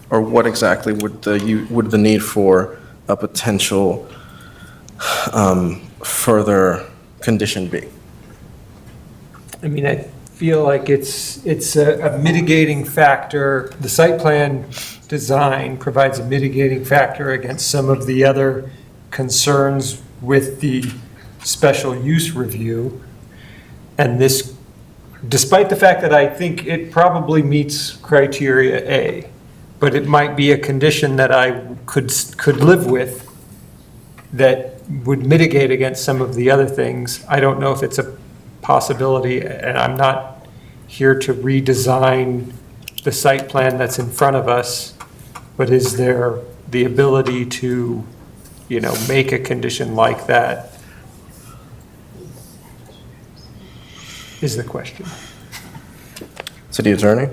Or what exactly would the need for a potential further condition be? I mean, I feel like it's a mitigating factor. The site plan design provides a mitigating factor against some of the other concerns with the special use review. And this, despite the fact that I think it probably meets criteria A, but it might be a condition that I could live with that would mitigate against some of the other things. I don't know if it's a possibility, and I'm not here to redesign the site plan that's in front of us, but is there the ability to, make a condition like that is the question. City attorney,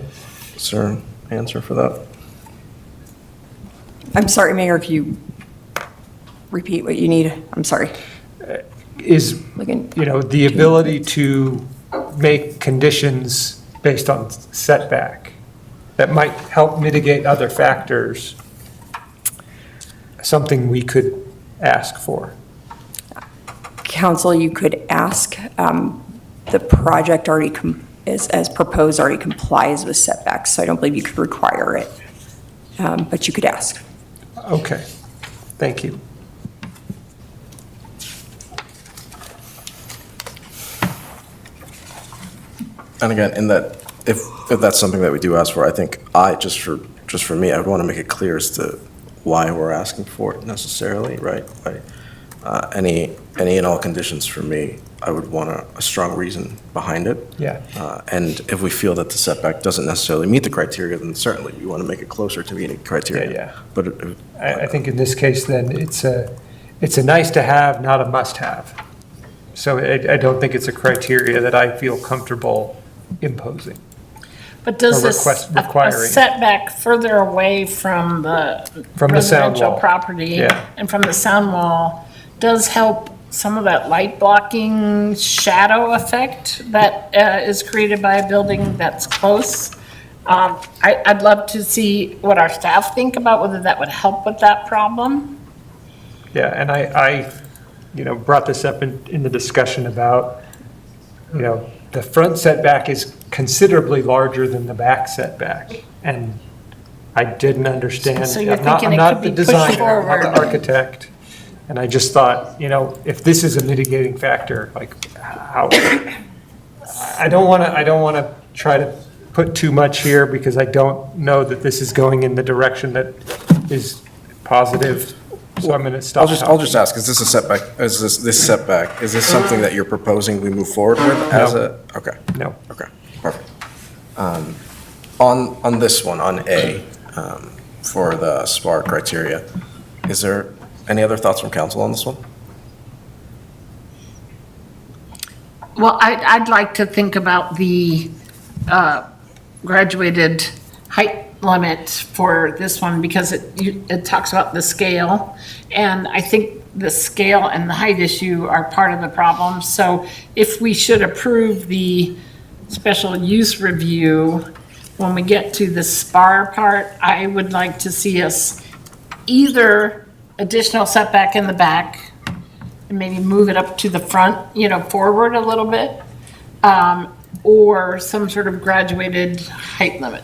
is there an answer for that? I'm sorry, Mayor, if you repeat what you need, I'm sorry. Is, the ability to make conditions based on setback that might help mitigate other factors, something we could ask for. Council, you could ask, the project already, as proposed, already complies with setbacks, so I don't believe you could require it, but you could ask. Okay, thank you. And again, in that, if that's something that we do ask for, I think just for me, I would want to make it clear as to why we're asking for it necessarily, right? Any and all conditions for me, I would want a strong reason behind it. Yeah. And if we feel that the setback doesn't necessarily meet the criteria, then certainly we want to make it closer to meeting criteria. Yeah. But I think in this case, then, it's a nice to have, not a must have. So I don't think it's a criteria that I feel comfortable imposing. But does Or this, requiring. a setback further away from the From the sound residential wall. property Yeah. and from the sound wall does help some of that light blocking shadow effect that is created by a building that's close. I'd love to see what our staff think about whether that would help with that problem. Yeah, and I brought this up in the discussion about, the front setback is considerably larger than the back setback. And I didn't understand. So you're I'm not- thinking it I'm could not the be pushed designer, I'm not the forward. architect. And I just thought, if this is a mitigating factor, like how, I don't want to try to put too much here because I don't know that this is going in the direction that is positive. So I'm going to stop. I'll just ask, is this a setback, is this setback, is this something that you're proposing we move forward with as okay. No. Okay, perfect. On this one, on A, for the SPAR criteria, is there any other thoughts from council on this one? Well, I'd like to think about the graduated height limit for this one because it talks about the scale. And I think the scale and the height issue are part of the problem. So if we should approve the special use review, when we get to the SPAR part, I would like to see us either additional setback in the back and maybe move it up to the front, forward a little bit, or some sort of graduated height limit.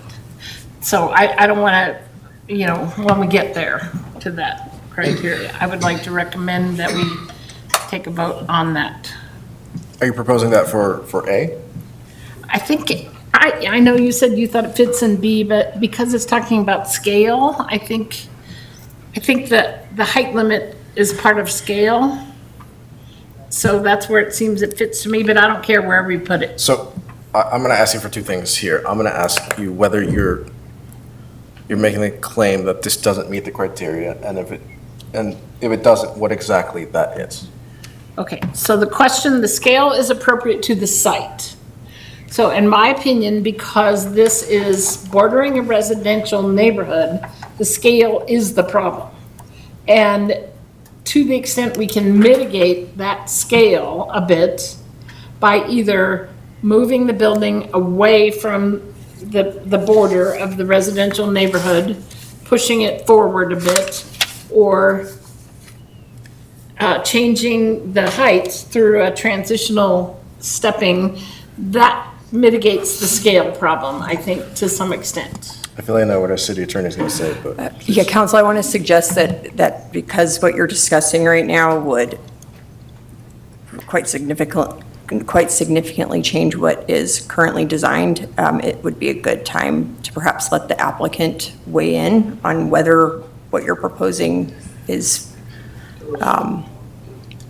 So I don't want to, when we get there to that criteria, I would like to recommend that we take a vote on that. Are you proposing that for A? I think, I know you said you thought it fits in B, but because it's talking about scale, I think that the height limit is part of scale. So that's where it seems it fits to me, but I don't care wherever you put it. So I'm going to ask you for two things here. I'm going to ask you whether you're you're making a claim that this doesn't meet the criteria, and if it doesn't, what exactly that is. Okay, so the question, the scale is appropriate to the site. So in my opinion, because this is bordering a residential neighborhood, the scale is the problem. And to the extent we can mitigate that scale a bit by either moving the building away from the border of the residential neighborhood, pushing it forward a bit, or changing the height through a transitional stepping, that mitigates the scale problem, I think, to some extent. I feel like I know what our city attorney's going to say, but Yeah, Council, I want to suggest that because what you're discussing right now would quite significantly change what is currently designed, it would be a good time to perhaps let the applicant weigh in on whether what you're proposing is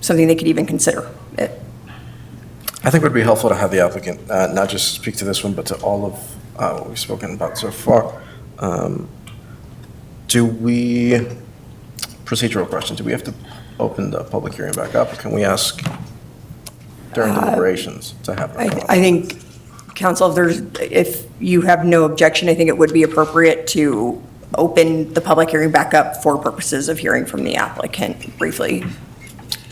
something they could even consider. I think it would be helpful to have the applicant not just speak to this one, but to all of what we've spoken about so far. Procedural question, do we have to open the public hearing back up, or can we ask during deliberations to have that? I think, Council, if you have no objection, I think it would be appropriate to open the public hearing back up for purposes of hearing from the applicant briefly.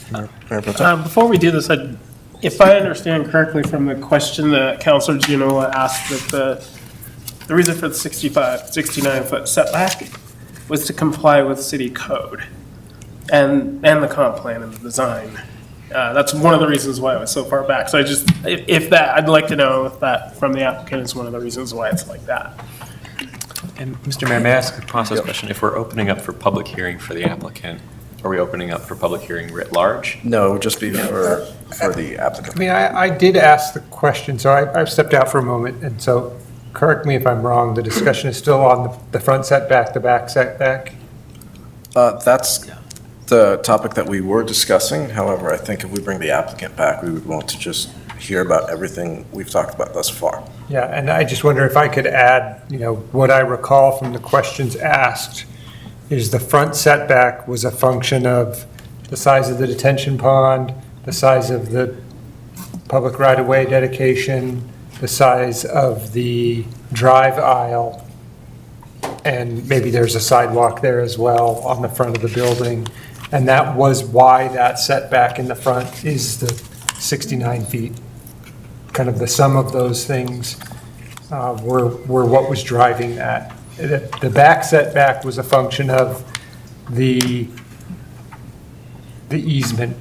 Before we do this, if I understand correctly from the question that Councilor Gianola asked, that the reason for the 69-foot setback was to comply with city code and the comp plan and the design. That's one of the reasons why it was so far back. So I'd like to know if that from the applicant is one of the reasons why it's like that. And Mr. Mayor, may I ask a process question? If we're opening up for public hearing for the applicant, are we opening up for public hearing writ large? No, it would just be for the applicant. I mean, I did ask the question, so I've stepped out for a moment, and so correct me if I'm wrong, the discussion is still on the front setback, the back setback? That's the topic that we were discussing. However, I think if we bring the applicant back, we would want to just hear about everything we've talked about thus far. Yeah, and I just wonder if I could add, what I recall from the questions asked is the front setback was a function of the size of the detention pond, the size of the public right-of-way dedication, the size of the drive aisle, and maybe there's a sidewalk there as well on the front of the building. And that was why that setback in the front is the 69 feet. Kind of the sum of those things were what was driving that. The back setback was a function of the easement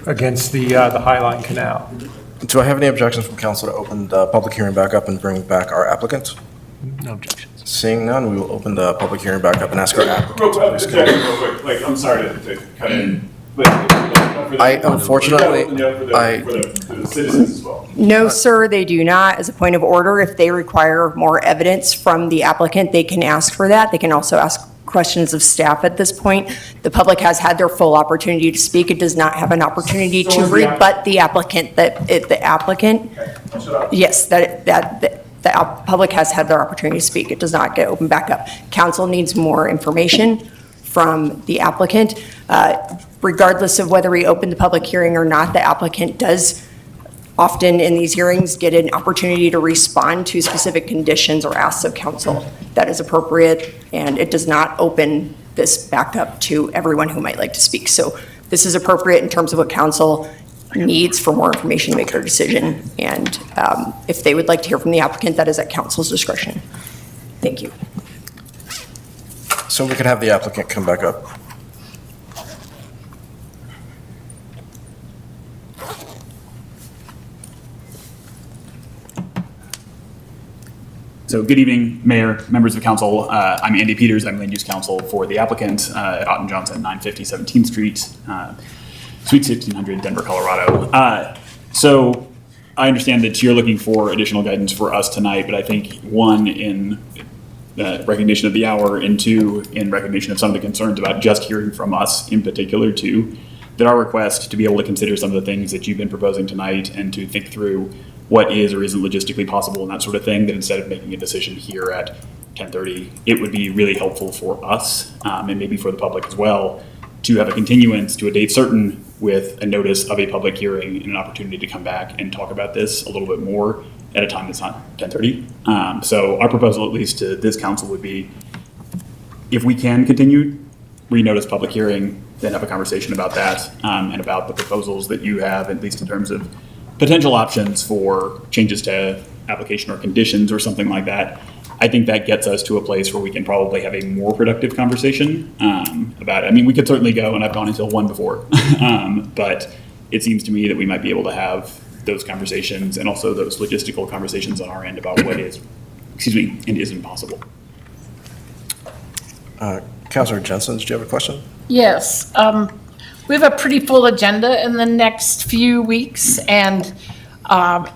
against the Highline Canal. Do I have any objections from council to open the public hearing back up and bring back our applicant? No objections. Seeing none, we will open the public hearing back up and ask our applicant. Real quick, like, I'm sorry to cut in, but Unfortunately, for the citizens as well. No, sir, they do not. As a point of order, if they require more evidence from the applicant, they can ask for that. They can also ask questions of staff at this point. The public has had their full opportunity to speak. It does not have an opportunity to rebut the applicant. Yes, the public has had their opportunity to speak. It does not get opened back up. Council needs more information from the applicant. Regardless of whether we open the public hearing or not, the applicant does often in these hearings get an opportunity to respond to specific conditions or asks of council. That is appropriate, and it does not open this back up to everyone who might like to speak. So this is appropriate in terms of what council needs for more information to make their decision. And if they would like to hear from the applicant, that is at council's discretion. Thank you. So we could have the applicant come back up. So good evening, Mayor, members of council. I'm Andy Peters. I'm land use counsel for the applicant at Otten Johnson, 950 17th Street, Suite 1600, Denver, Colorado. So I understand that you're looking for additional guidance for us tonight, but I think one, in recognition of the hour, and two, in recognition of some of the concerns about just hearing from us in particular too, that our request to be able to consider some of the things that you've been proposing tonight and to think through what is or isn't logistically possible and that sort of thing, that instead of making a decision here at 10:30, it would be really helpful for us, and maybe for the public as well, to have a continuance to a date certain with a notice of a public hearing and an opportunity to come back and talk about this a little bit more at a time that's not 10:30. So our proposal, at least to this council, would be, if we can continue, renotice public hearing, then have a conversation about that, and about the proposals that you have, at least in terms of potential options for changes to application or conditions or something like that. I think that gets us to a place where we can probably have a more productive conversation about it. I mean, we could certainly go, and I've gone until 1 before, but it seems to me that we might be able to have those conversations and also those logistical conversations on our end about what is, and isn't possible. Councilor Jensen, did you have a question? Yes. We have a pretty full agenda in the next few weeks, and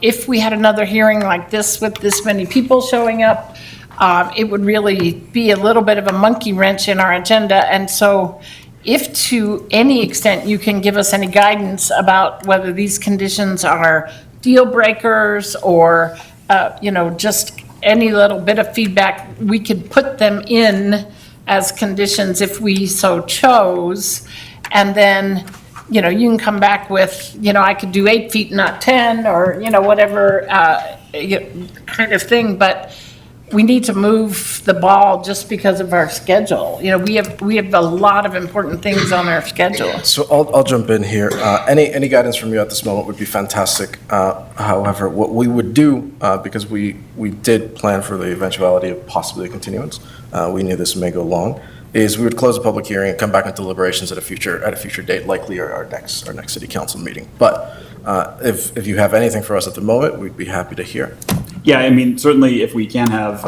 if we had another hearing like this with this many people showing up, it would really be a little bit of a monkey wrench in our agenda. And so if to any extent you can give us any guidance about whether these conditions are deal breakers or, just any little bit of feedback, we could put them in as conditions if we so chose. And then, you can come back with, I could do 8 feet, not 10, or, whatever kind of thing. But we need to move the ball just because of our schedule. We have a lot of important things on our schedule. So I'll jump in here. Any guidance from you at this moment would be fantastic. However, what we would do, because we did plan for the eventuality of possibly a continuance, we knew this may go long, is we would close the public hearing and come back into deliberations at a future date, likely our next city council meeting. But if you have anything for us at the moment, we'd be happy to hear. Yeah, I mean, certainly if we can have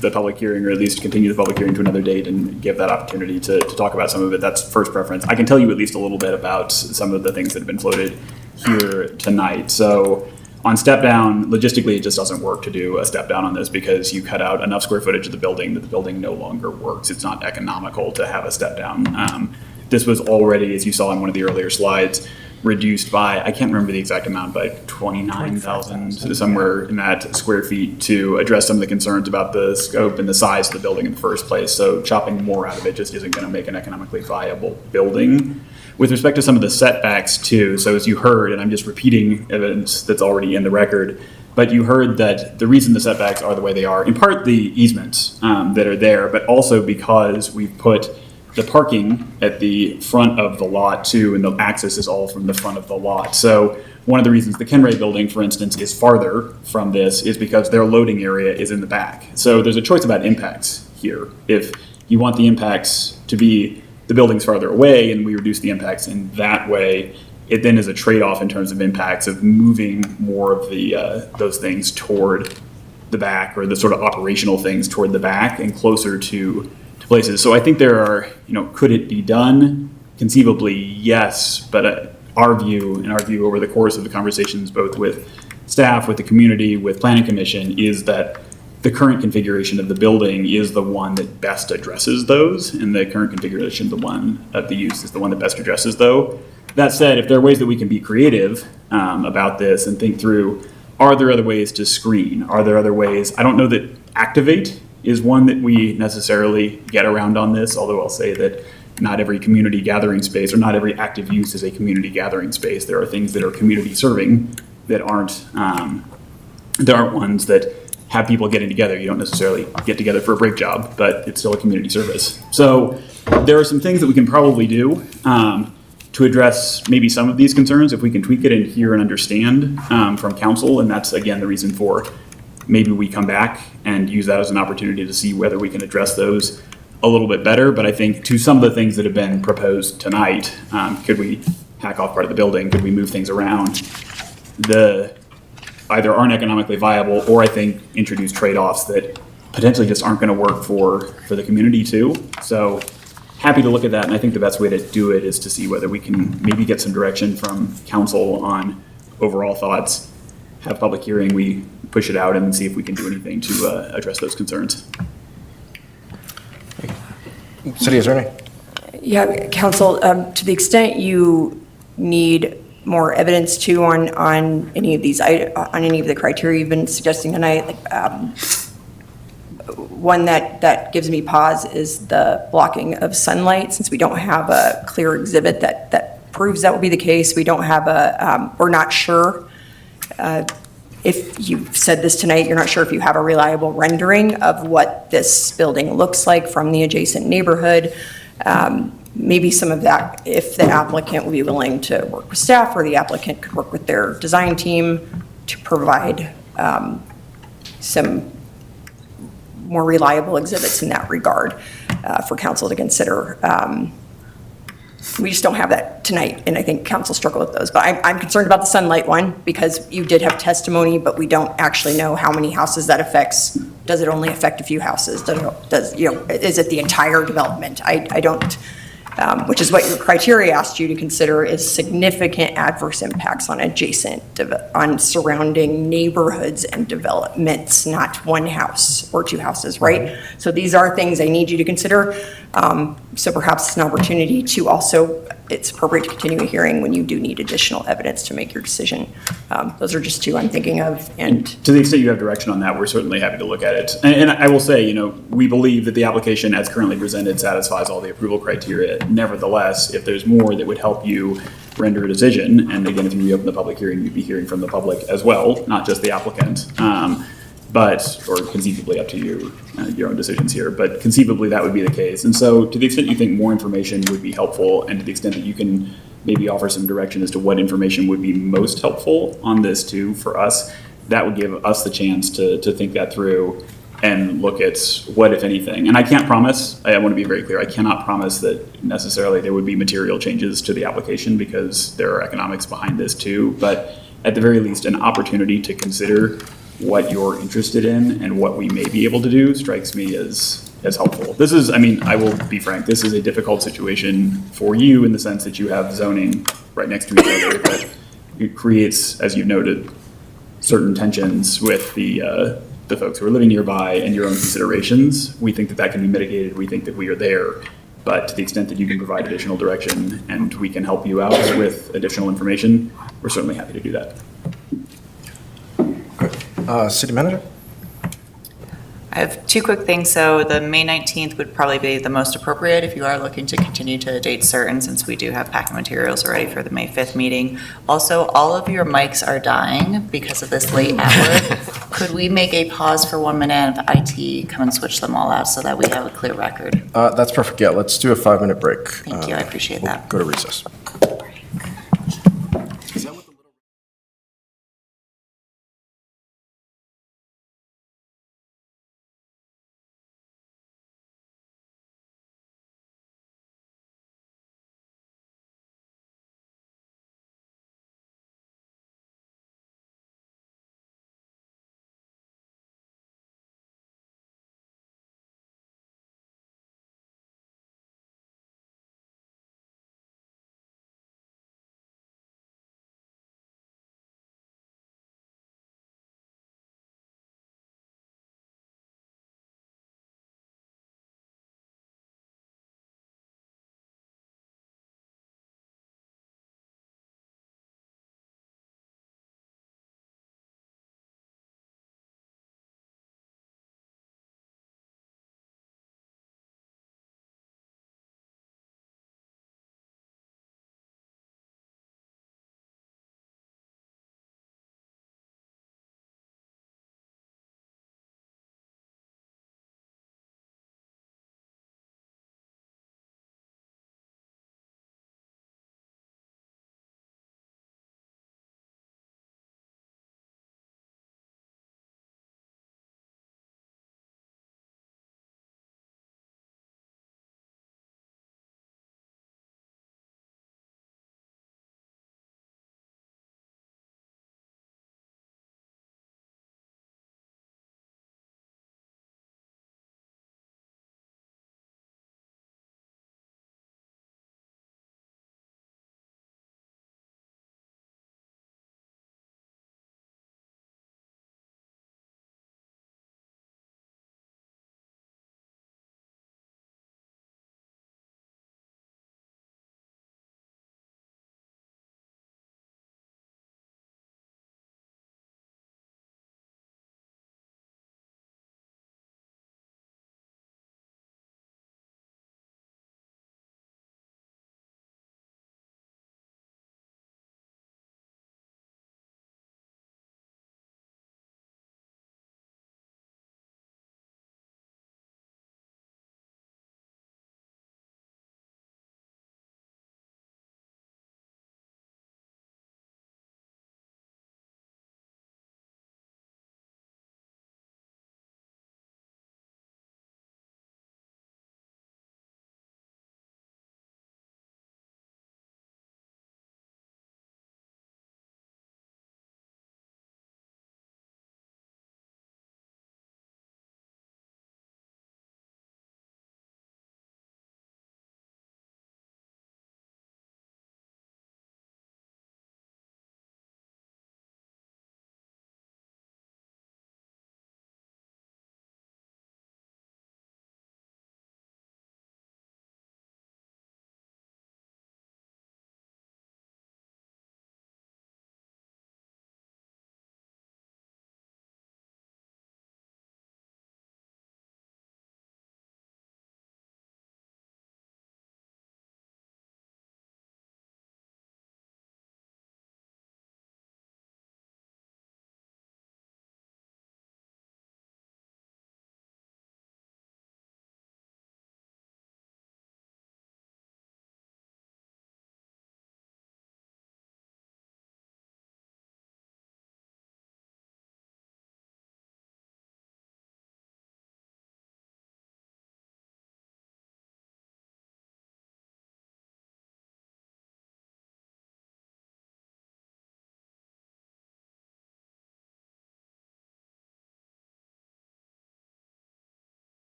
the public hearing, or at least continue the public hearing to another date and give that opportunity to talk about some of it, that's first preference. I can tell you at least a little bit about some of the things that have been floated here tonight. So on step down, logistically, it just doesn't work to do a step down on this because you cut out enough square footage of the building that the building no longer works. It's not economical to have a step down. This was already, as you saw in one of the earlier slides, reduced by, I can't remember the exact amount, by 29,000, somewhere in that square feet, to address some of the concerns about the scope and the size of the building in the first place. So chopping more out of it just isn't going to make an economically viable building. With respect to some of the setbacks too, so as you heard, and I'm just repeating evidence that's already in the record, but you heard that the reason the setbacks are the way they are, in part the easements that are there, but also because we've put the parking at the front of the lot too, and the access is all from the front of the lot. So one of the reasons the Kenray building, for instance, is farther from this is because their loading area is in the back. So there's a choice about impacts here. If you want the impacts to be the building's farther away and we reduce the impacts in that way, it then is a trade-off in terms of impacts of moving more of the those things toward the back, or the sort of operational things toward the back and closer to places. So I think there are, could it be done? Conceivably, yes, but our view over the course of the conversations, both with staff, with the community, with planning commission, is that the current configuration of the building is the one that best addresses those, and the current configuration, the one of the use, is the one that best addresses those. That said, if there are ways that we can be creative about this and think through, are there other ways to screen? Are there other ways? I don't know that activate is one that we necessarily get around on this, although I'll say that not every community gathering space, or not every active use, is a community gathering space. There are things that are community serving that aren't ones that have people getting together. You don't necessarily get together for a brake job, but it's still a community service. So there are some things that we can probably do to address maybe some of these concerns if we can tweak it and hear and understand from council. And that's, again, the reason for maybe we come back and use that as an opportunity to see whether we can address those a little bit better. But I think to some of the things that have been proposed tonight, could we hack off part of the building? Could we move things around? Either aren't economically viable, or I think introduce trade-offs that potentially just aren't going to work for the community too. So happy to look at that, and I think the best way to do it is to see whether we can maybe get some direction from council on overall thoughts, have public hearing, we push it out, and see if we can do anything to address those concerns. City Attorney. Yeah, council, to the extent you need more evidence too on any of these, on any of the criteria you've been suggesting tonight. One that gives me pause is the blocking of sunlight, since we don't have a clear exhibit that proves that will be the case. We don't have we're not sure. If you've said this tonight, you're not sure if you have a reliable rendering of what this building looks like from the adjacent neighborhood. Maybe some of that, if the applicant will be willing to work with staff, or the applicant could work with their design team to provide some more reliable exhibits in that regard for council to consider. We just don't have that tonight, and I think council struggled with those. But I'm concerned about the sunlight one, because you did have testimony, but we don't actually know how many houses that affects. Does it only affect a few houses? Is it the entire development? I don't, which is what your criteria asked you to consider, is significant adverse impacts on on surrounding neighborhoods and developments, not one house or two houses, right? So these are things I need you to consider. So perhaps it's an opportunity to also, it's appropriate to continue a hearing when you do need additional evidence to make your decision. Those are just two I'm thinking of. And to the extent you have direction on that, we're certainly happy to look at it. And I will say, we believe that the application as currently presented satisfies all the approval criteria. Nevertheless, if there's more that would help you render a decision, and again, if you reopen the public hearing, you'd be hearing from the public as well, not just the applicant. Or conceivably up to you, your own decisions here, but conceivably that would be the case. And so to the extent you think more information would be helpful, and to the extent that you can maybe offer some direction as to what information would be most helpful on this too for us, that would give us the chance to think that through and look at what, if anything. And I can't promise, I want to be very clear, I cannot promise that necessarily there would be material changes to the application, because there are economics behind this too, but at the very least, an opportunity to consider what you're interested in and what we may be able to do strikes me as helpful. This is, I will be frank, this is a difficult situation for you in the sense that you have zoning right next to each other, but it creates, as you've noted, certain tensions with the folks who are living nearby and your own considerations. We think that can be mitigated. We think that we are there. But to the extent that you can provide additional direction and we can help you out with additional information, we're certainly happy to do that. City Manager? I have two quick things. So the May 19th would probably be the most appropriate if you are looking to continue to a date certain, since we do have packet materials already for the May 5th meeting. Also, all of your mics are dying because of this late hour. Could we make a pause for 1 minute and have IT come and switch them all out so that we have a clear record? That's perfect. Yeah, let's do a 5-minute break. Thank you. I appreciate that. Go to recess.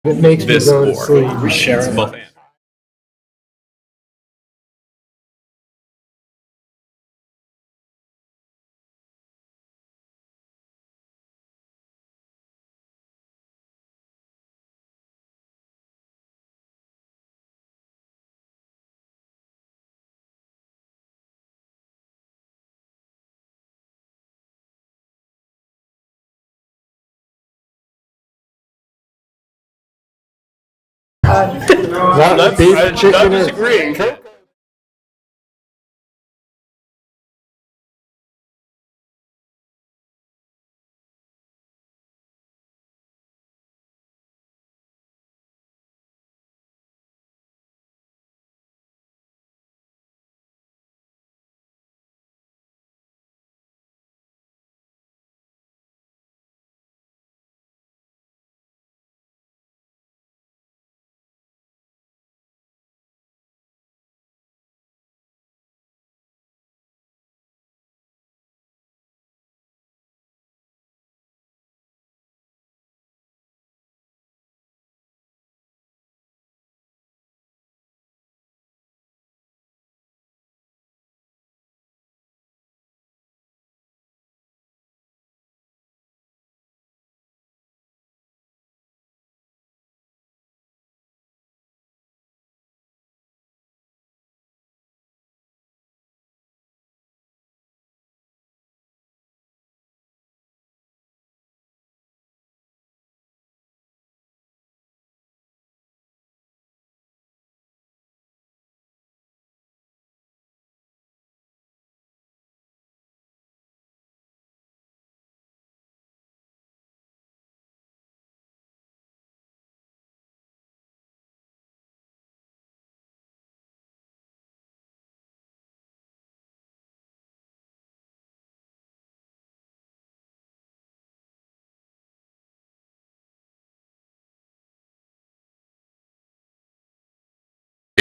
It makes me This go to or sleep. both. Not beef, chicken, or disagreeing.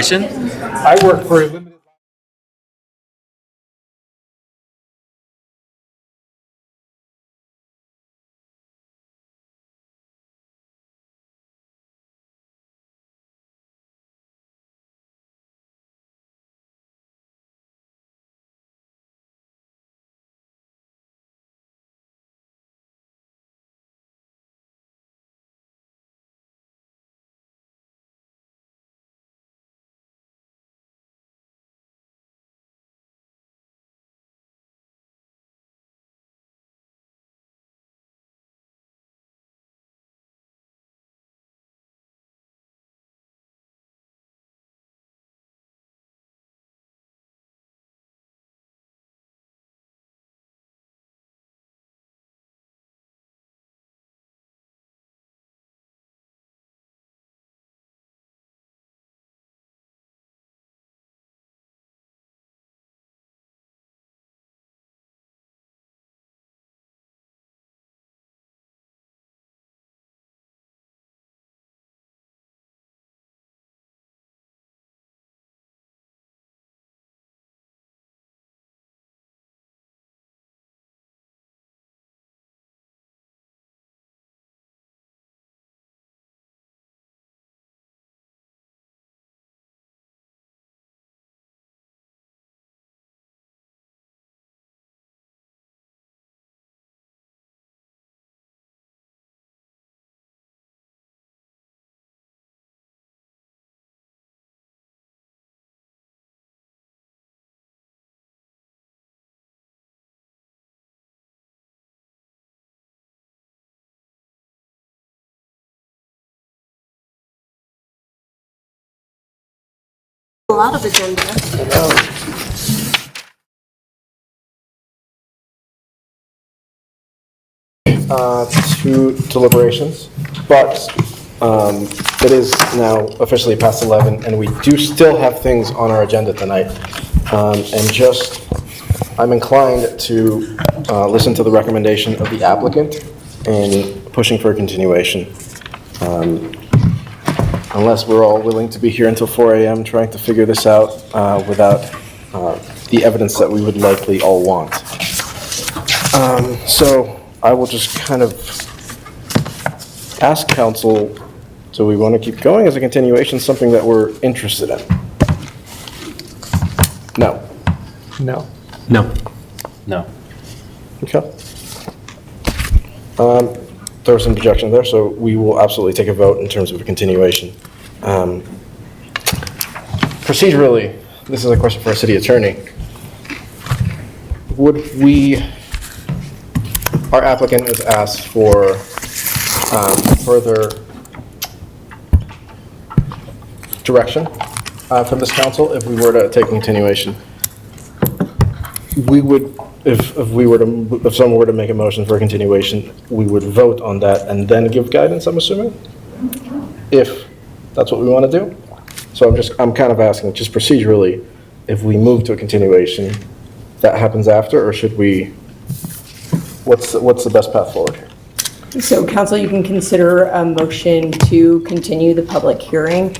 I work for a limited. A lot of agenda. To deliberations, but it is now officially past 11, and we do still have things on our agenda tonight. I'm inclined to listen to the recommendation of the applicant and pushing for a continuation. Unless we're all willing to be here until 4 a.m. trying to figure this out without the evidence that we would likely all want. So I will just kind of ask council, do we want to keep going as a continuation, something that we're interested in? No. No. No. No. Okay. There was some projection there, so we will absolutely take a vote in terms of a continuation. Procedurally, this is a question for our city attorney. Our applicant has asked for further direction from this council if we were to take continuation. We would, if someone were to make a motion for a continuation, we would vote on that and then give guidance, I'm assuming? If that's what we want to do? So I'm kind of asking, just procedurally, if we move to a continuation, that happens after, or should we, what's the best path forward here? So council, you can consider a motion to continue the public hearing.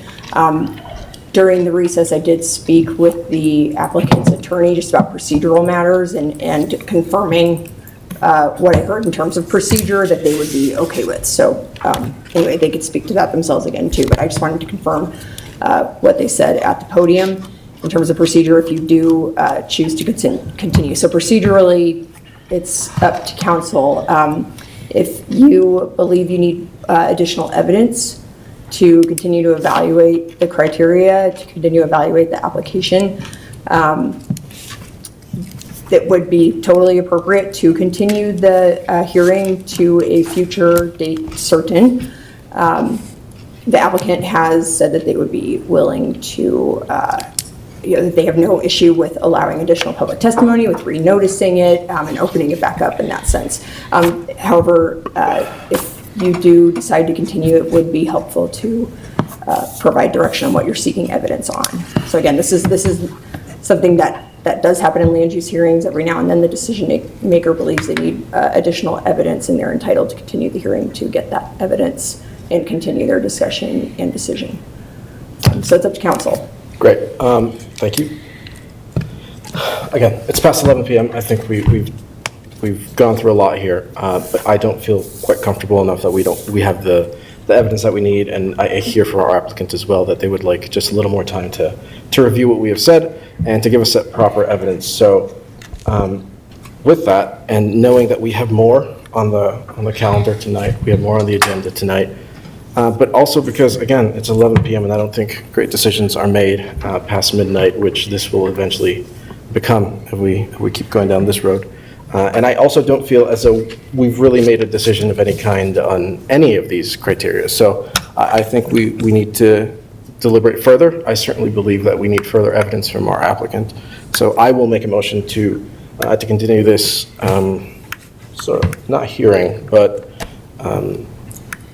During the recess, I did speak with the applicant's attorney just about procedural matters and confirming what I heard in terms of procedure that they would be okay with. So anyway, they could speak to that themselves again too, but I just wanted to confirm what they said at the podium in terms of procedure if you do choose to continue. So procedurally, it's up to council. If you believe you need additional evidence to continue to evaluate the criteria, to continue to evaluate the application, that would be totally appropriate to continue the hearing to a future date certain. The applicant has said that they would be willing to, that they have no issue with allowing additional public testimony, with renoticing it and opening it back up in that sense. However, if you do decide to continue, it would be helpful to provide direction on what you're seeking evidence on. So again, this is something that does happen in land use hearings every now and then. The decision maker believes they need additional evidence and they're entitled to continue the hearing to get that evidence and continue their discussion and decision. So it's up to council. Great, thank you. Again, it's past 11 p.m. I think we've gone through a lot here, but I don't feel quite comfortable enough that we have the evidence that we need, and I hear from our applicant as well that they would like just a little more time to review what we have said and to give us that proper evidence. So with that, and knowing that we have more on the calendar tonight, we have more on the agenda tonight, but also because, again, it's 11 p.m. and I don't think great decisions are made past midnight, which this will eventually become if we keep going down this road. And I also don't feel as though we've really made a decision of any kind on any of these criteria. So I think we need to deliberate further. I certainly believe that we need further evidence from our applicant. So I will make a motion to continue this, so not hearing, but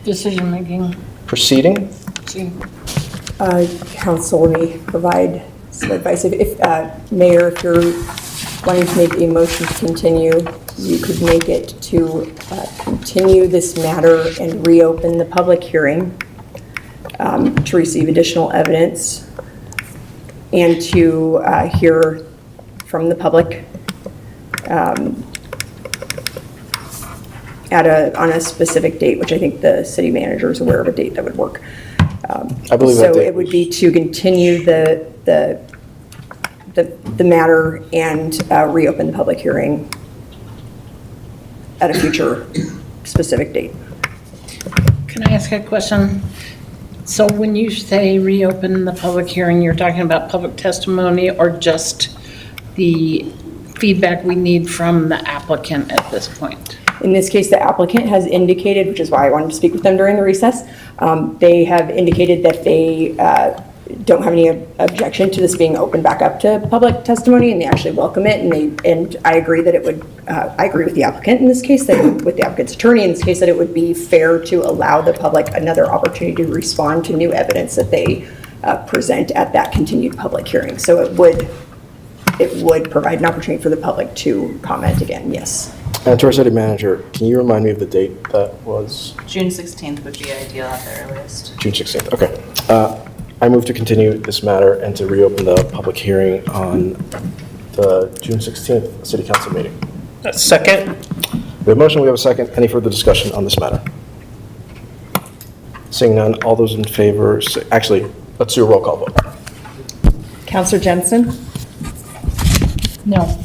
Decision-making. proceeding. Council may provide some advice. If Mayor, if you're wanting to make a motion to continue, you could make it to continue this matter and reopen the public hearing to receive additional evidence and to hear from the public on a specific date, which I think the city manager is aware of a date that would work. I believe that so date it would be to continue the matter and reopen the public hearing at a future specific date. Can I ask a question? So when you say reopen the public hearing, you're talking about public testimony or just the feedback we need from the applicant at this point? In this case, the applicant has indicated, which is why I wanted to speak with them during the recess, they have indicated that they don't have any objection to this being opened back up to public testimony, and they actually welcome it. And I agree that it would. I agree with the applicant in this case, that with the applicant's attorney in this case, that it would be fair to allow the public another opportunity to respond to new evidence that they present at that continued public hearing. So it would provide an opportunity for the public to comment again. Yes. And to our city manager, can you remind me of the date that was? June 16th would be ideal at the earliest. June 16th, okay. I move to continue this matter and to reopen the public hearing on the June 16th city council meeting. Second. We have a motion, we have a second. Any further discussion on this matter? Seeing none, all those in favor, actually, let's do a roll call vote. Councilor Jensen? No.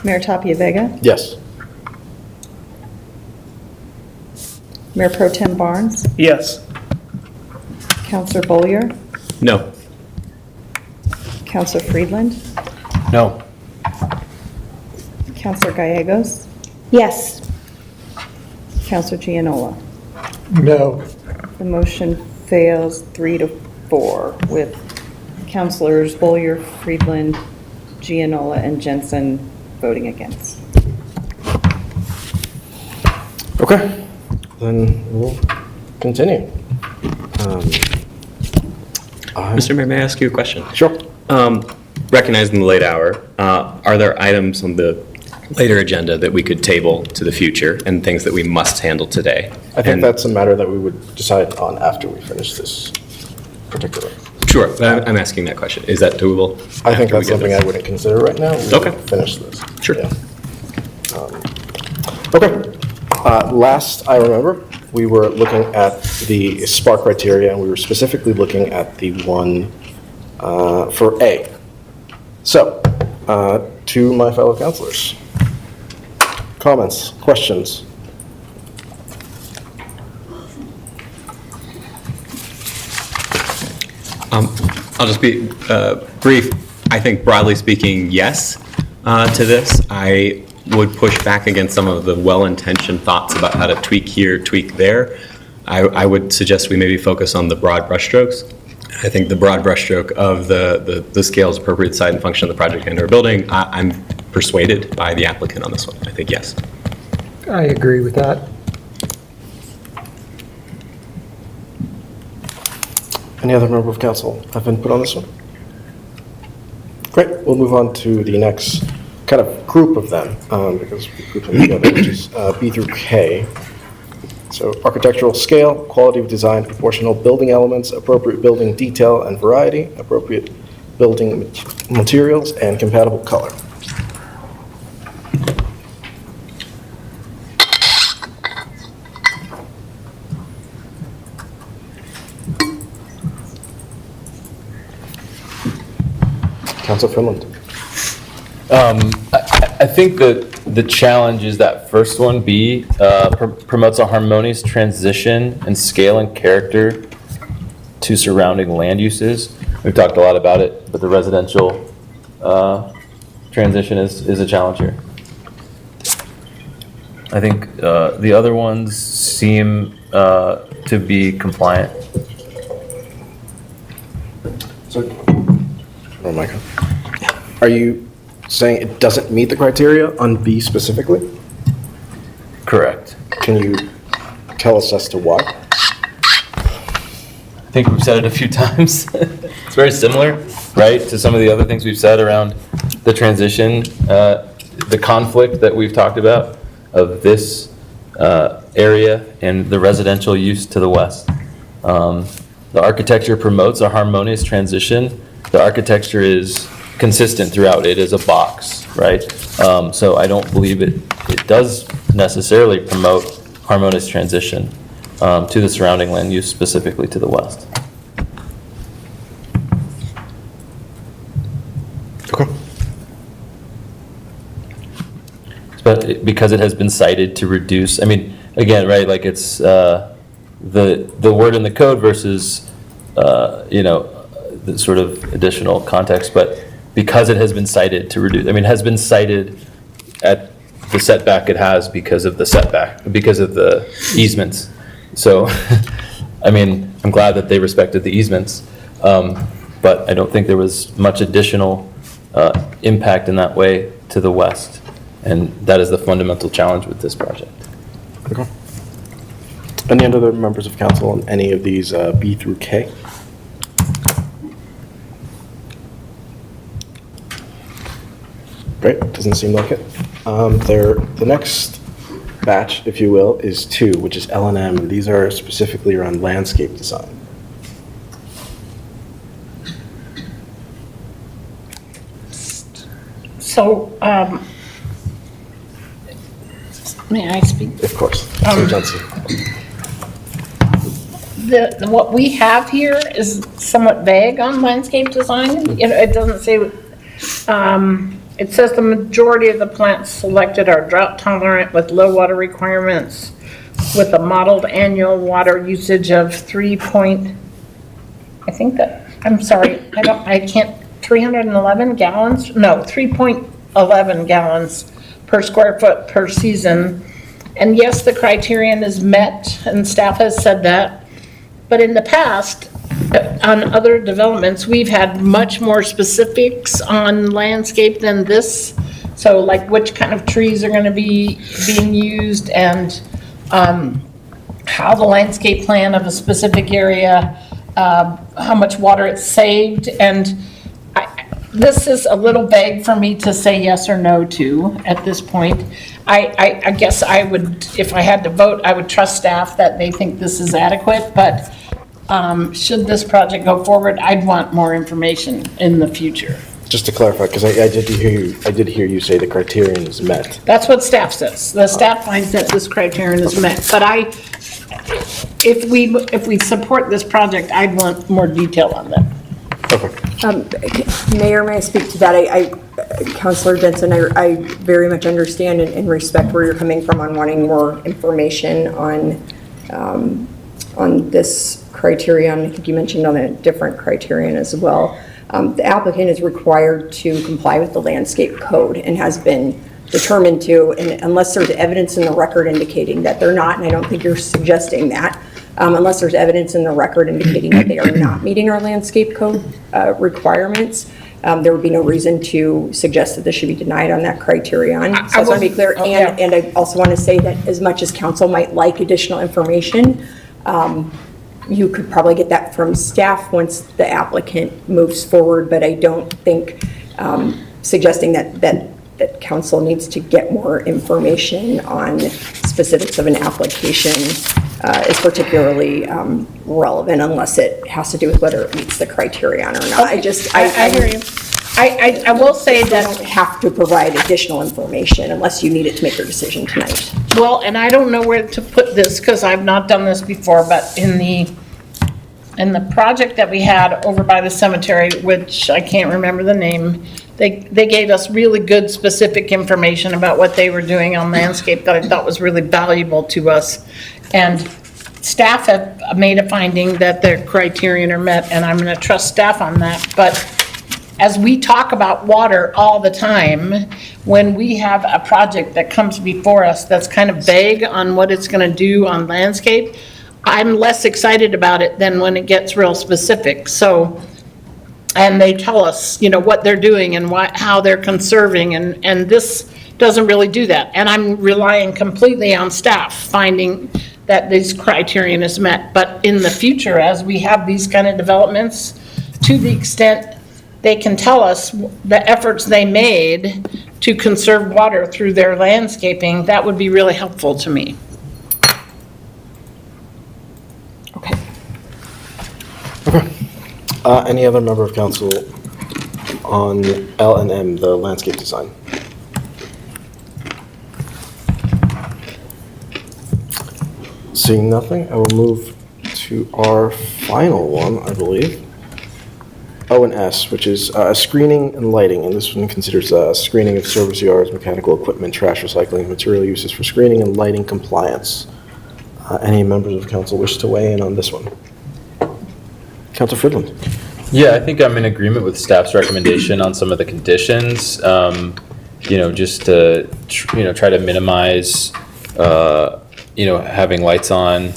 Mayor Tapia Vega? Yes. Mayor Pro Tem Barnes? Yes. Councilor Bollier? No. Councilor Friedland? No. Councilor Gallegos? Yes. Councilor Gianola? No. The motion fails 3 to 4 with Councilors Bollier, Friedland, Gianola, and Jensen voting against. Okay, then we'll continue. Mr. Mayor, may I ask you a question? Sure. Recognizing the late hour, are there items on the later agenda that we could table to the future and things that we must handle today? I think that's a matter that we would decide on after we finish this particular. Sure, but I'm asking that question. Is that doable? I think after we that's get something this? I wouldn't consider right now. We Okay. will finish this. Sure. Yeah. Okay. Last I remember, we were looking at the SPARK criteria, and we were specifically looking at the one for A. So, to my fellow councilors, comments, questions? I'll just be brief. I think broadly speaking, yes to this. I would push back against some of the well-intentioned thoughts about how to tweak here, tweak there. I would suggest we maybe focus on the broad brushstrokes. I think the broad brushstroke of the scales, appropriate site and function of the project and/or building, I'm persuaded by the applicant on this one. I think yes. I agree with that. Any other member of council have input on this one? Great, we'll move on to the next kind of group of them, because we group them together, which is B through K. So architectural scale, quality of design, proportional building elements, appropriate building detail and variety, appropriate building materials, and compatible color. Council Finland. I think that the challenge is that first one, B, promotes a harmonious transition and scale and character to surrounding land uses. We've talked a lot about it, but the residential transition is a challenge here. I think the other ones seem to be compliant. So, oh, Micah. Are you saying it doesn't meet the criteria on B specifically? Correct. Can you tell us as to why? I think we've said it a few times. It's very similar, right, to some of the other things we've said around the transition, the conflict that we've talked about of this area and the residential use to the west. The architecture promotes a harmonious transition. The architecture is consistent throughout. It is a box, right? So I don't believe it does necessarily promote harmonious transition to the surrounding land use, specifically to the west. Okay. But because it has been cited to reduce, I mean, again, right, like it's the word in the code versus, the sort of additional context, but because it has been cited to reduce, I mean, it has been cited at the setback it has because of the setback, because of the easements. So, I mean, I'm glad that they respected the easements, but I don't think there was much additional impact in that way to the west. And that is the fundamental challenge with this project. Okay. Any other members of council on any of these B through K? Great, doesn't seem like it. The next batch, if you will, is 2, which is L&M. These are specifically around landscape design. So, may I speak? Of course. Johnson. What we have here is somewhat vague on landscape design. It doesn't say, it says the majority of the plants selected are drought tolerant with low water requirements with a modeled annual water usage of 311 gallons? No, 3.11 gallons per square foot per season. And yes, the criterion is met, and staff has said that. But in the past, on other developments, we've had much more specifics on landscape than this. So like which kind of trees are gonna be being used and how the landscape plan of a specific area, how much water it's saved. And this is a little vague for me to say yes or no to at this point. I guess I would, if I had to vote, I would trust staff that they think this is adequate, but should this project go forward, I'd want more information in the future. Just to clarify, because I did hear you say the criterion is met. That's what staff says. The staff finds that this criterion is met, but if we support this project, I'd want more detail on that. Mayor, may I speak to that? Councilor Jensen, I very much understand and respect where you're coming from on wanting more information on this criterion. I think you mentioned on a different criterion as well. The applicant is required to comply with the landscape code and has been determined to, and unless there's evidence in the record indicating that they're not, and I don't think you're suggesting that, unless there's evidence in the record indicating that they are not meeting our landscape code requirements, there would be no reason to suggest that this should be denied on that criterion. So I just want to be clear, and I also want to say that as much as council might like additional information, you could probably get that from staff once the applicant moves forward, but I don't think suggesting that council needs to get more information on specifics of an application is particularly relevant unless it has to do with whether it meets the criterion or not. I hear you. I will say that you don't have to provide additional information unless you need it to make your decision tonight. Well, and I don't know where to put this because I've not done this before, but in the project that we had over by the cemetery, which I can't remember the name, they gave us really good specific information about what they were doing on landscape that I thought was really valuable to us. And staff have made a finding that their criterion are met, and I'm going to trust staff on that. But as we talk about water all the time, when we have a project that comes before us that's kind of vague on what it's going to do on landscape, I'm less excited about it than when it gets real specific. So, and they tell us, what they're doing and how they're conserving, and this doesn't really do that. And I'm relying completely on staff finding that this criterion is met. But in the future, as we have these kind of developments, to the extent they can tell us the efforts they made to conserve water through their landscaping, that would be really helpful to me. Any other member of council on L and M, the landscape design? Seeing nothing, I will move to our final one, I believe. O and S, which is screening and lighting, and this one considers screening of service yards, mechanical equipment, trash recycling, material uses for screening and lighting compliance. Any members of council wish to weigh in on this one? Councilor Friedland. Yeah, I think I'm in agreement with staff's recommendation on some of the conditions. Just to try to minimize having lights on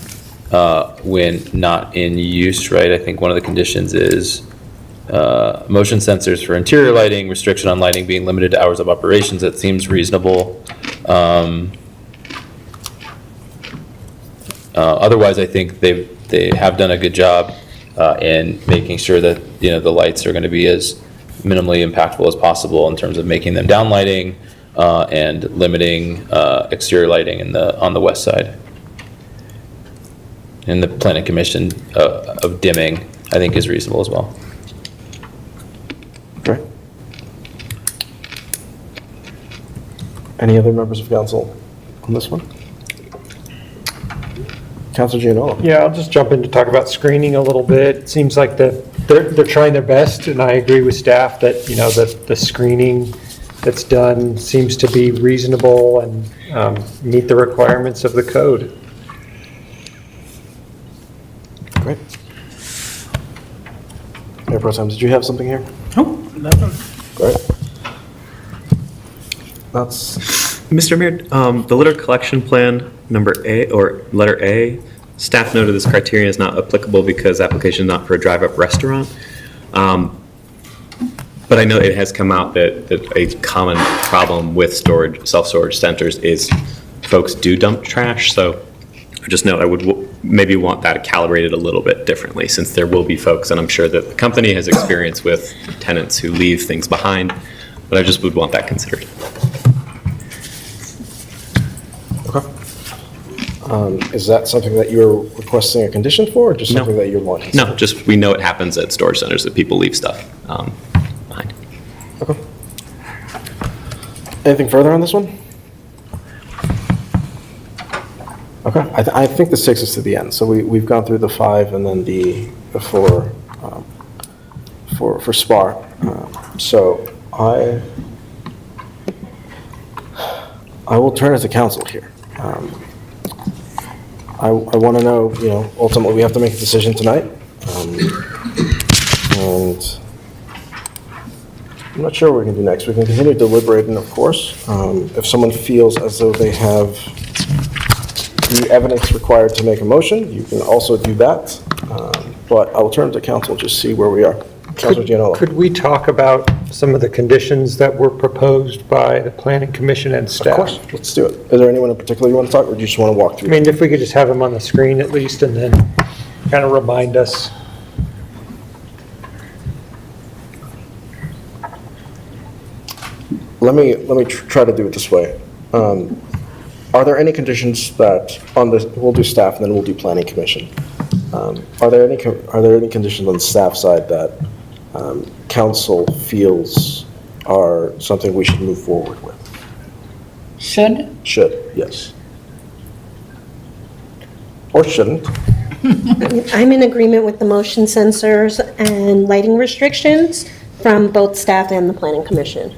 when not in use, right? I think one of the conditions is motion sensors for interior lighting, restriction on lighting being limited to hours of operations. That seems reasonable. Otherwise, I think they have done a good job in making sure that the lights are going to be as minimally impactful as possible in terms of making them down lighting and limiting exterior lighting on the west side. And the planning commission of dimming, I think, is reasonable as well. Okay. Any other members of council on this one? Councilor Gianola. Yeah, I'll just jump in to talk about screening a little bit. It seems like they're trying their best, and I agree with staff that, the screening that's done seems to be reasonable and meet the requirements of the code. Great. Mayor Pro Tem, did you have something here? Oh, nothing. Great. Mr. Mayor, the litter collection plan number A, or letter A, Staff noted this criteria is not applicable because application is not for a drive-up restaurant. But I know it has come out that a common problem with self-storage centers is folks do dump trash. So I just know I would maybe want that calibrated a little bit differently, since there will be folks, and I'm sure that the company has experience with tenants who leave things behind, but I just would want that considered. Is that something that you're requesting a condition for, or just something that you're wanting? No, just we know it happens at storage centers that people leave stuff behind. Okay. Anything further on this one? Okay, I think this takes us to the end. So we've gone through the 5 and then the 4 for SPAR. So I will turn it to council here. I want to know, ultimately we have to make a decision tonight. And I'm not sure what we can do next. We can continue deliberating, of course. If someone feels as though they have the evidence required to make a motion, you can also do that. But I will turn to council to see where we are. Councilor Gianola. Could we talk about some of the conditions that were proposed by the planning commission and staff? Of course, let's do it. Is there anyone in particular you want to talk, or do you just want to walk through? I mean, if we could just have them on the screen at least, and then kind of remind us. Let me try to do it this way. Are there any conditions that we'll do staff and then we'll do planning commission. Are there any conditions on the staff side that council feels are something we should move forward with? Should, yes. Or shouldn't. I'm in agreement with the motion sensors and lighting restrictions from both staff and the planning commission.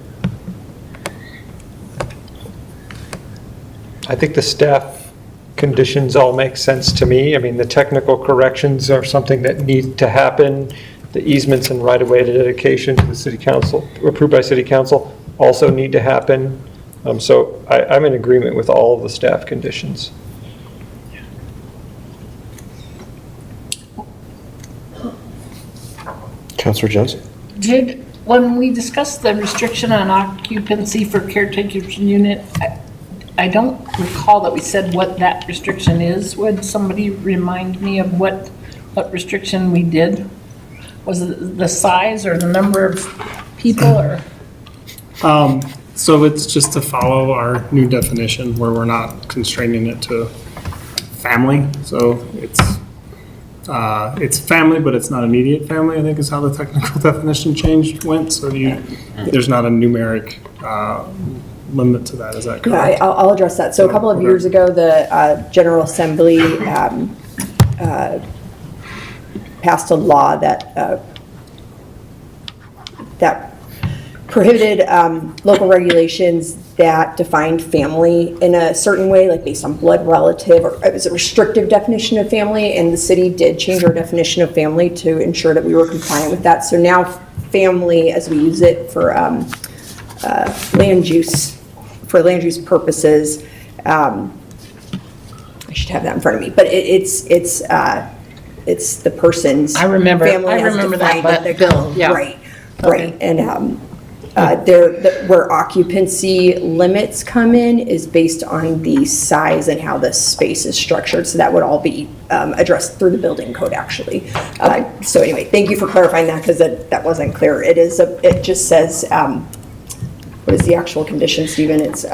I think the staff conditions all make sense to me. I mean, the technical corrections are something that need to happen. The easements and right-of-way dedication to the city council, approved by city council, also need to happen. So I'm in agreement with all of the staff conditions. Councilor Johnson. When we discussed the restriction on occupancy for caretaker's unit, I don't recall that we said what that restriction is. Would somebody remind me of what restriction we did? Was it the size or the number of people, or? So it's just to follow our new definition where we're not constraining it to family. So it's family, but it's not immediate family, I think is how the technical definition went. So there's not a numeric limit to that, is that correct? Yeah, I'll address that. So a couple of years ago, the General Assembly passed a law that prohibited local regulations that defined family in a certain way, like based on blood relative, or it was a restrictive definition of family, and the city did change our definition of family to ensure that we were compliant with that. So now family, as we use it for land use purposes, I should have that in front of me, but it's the person's I remember defined that, the bill, yeah. Right, and where occupancy limits come in is based on the size and how the space is structured, so that would all be addressed through the building code, actually. So anyway, thank you for clarifying that, because that wasn't clear. It just says, what is the actual condition, Stephen? It's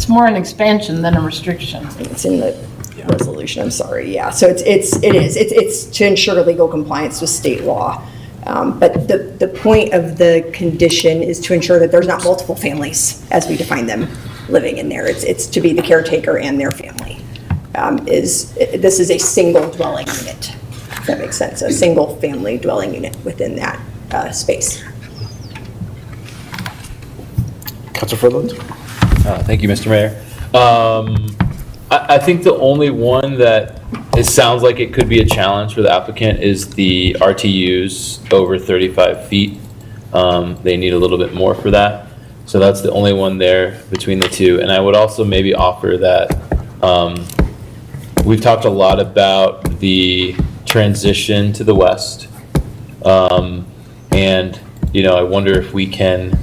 more an expansion than a restriction. It's in the resolution, I'm sorry, yeah. So it's to ensure legal compliance with state law. But the point of the condition is to ensure that there's not multiple families as we define them living in there. It's to be the caretaker and their family. This is a single dwelling unit, if that makes sense, a single family dwelling unit within that space. Councilor Furland? Thank you, Mr. Mayor. I think the only one that it sounds like it could be a challenge for the applicant is the RTUs over 35 feet. They need a little bit more for that. So that's the only one there between the two. And I would also maybe offer that we've talked a lot about the transition to the west. And, I wonder if we can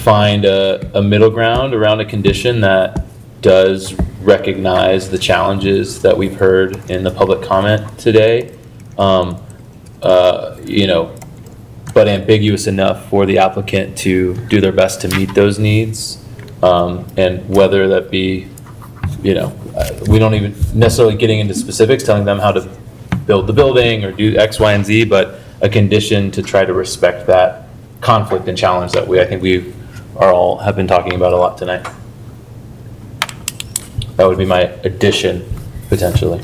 find a middle ground around a condition that does recognize the challenges that we've heard in the public comment today. But ambiguous enough for the applicant to do their best to meet those needs. And whether that be, we don't even necessarily getting into specifics, telling them how to build the building or do X, Y, and Z, but a condition to try to respect that conflict and challenge that I think we have been talking about a lot tonight. That would be my addition, potentially.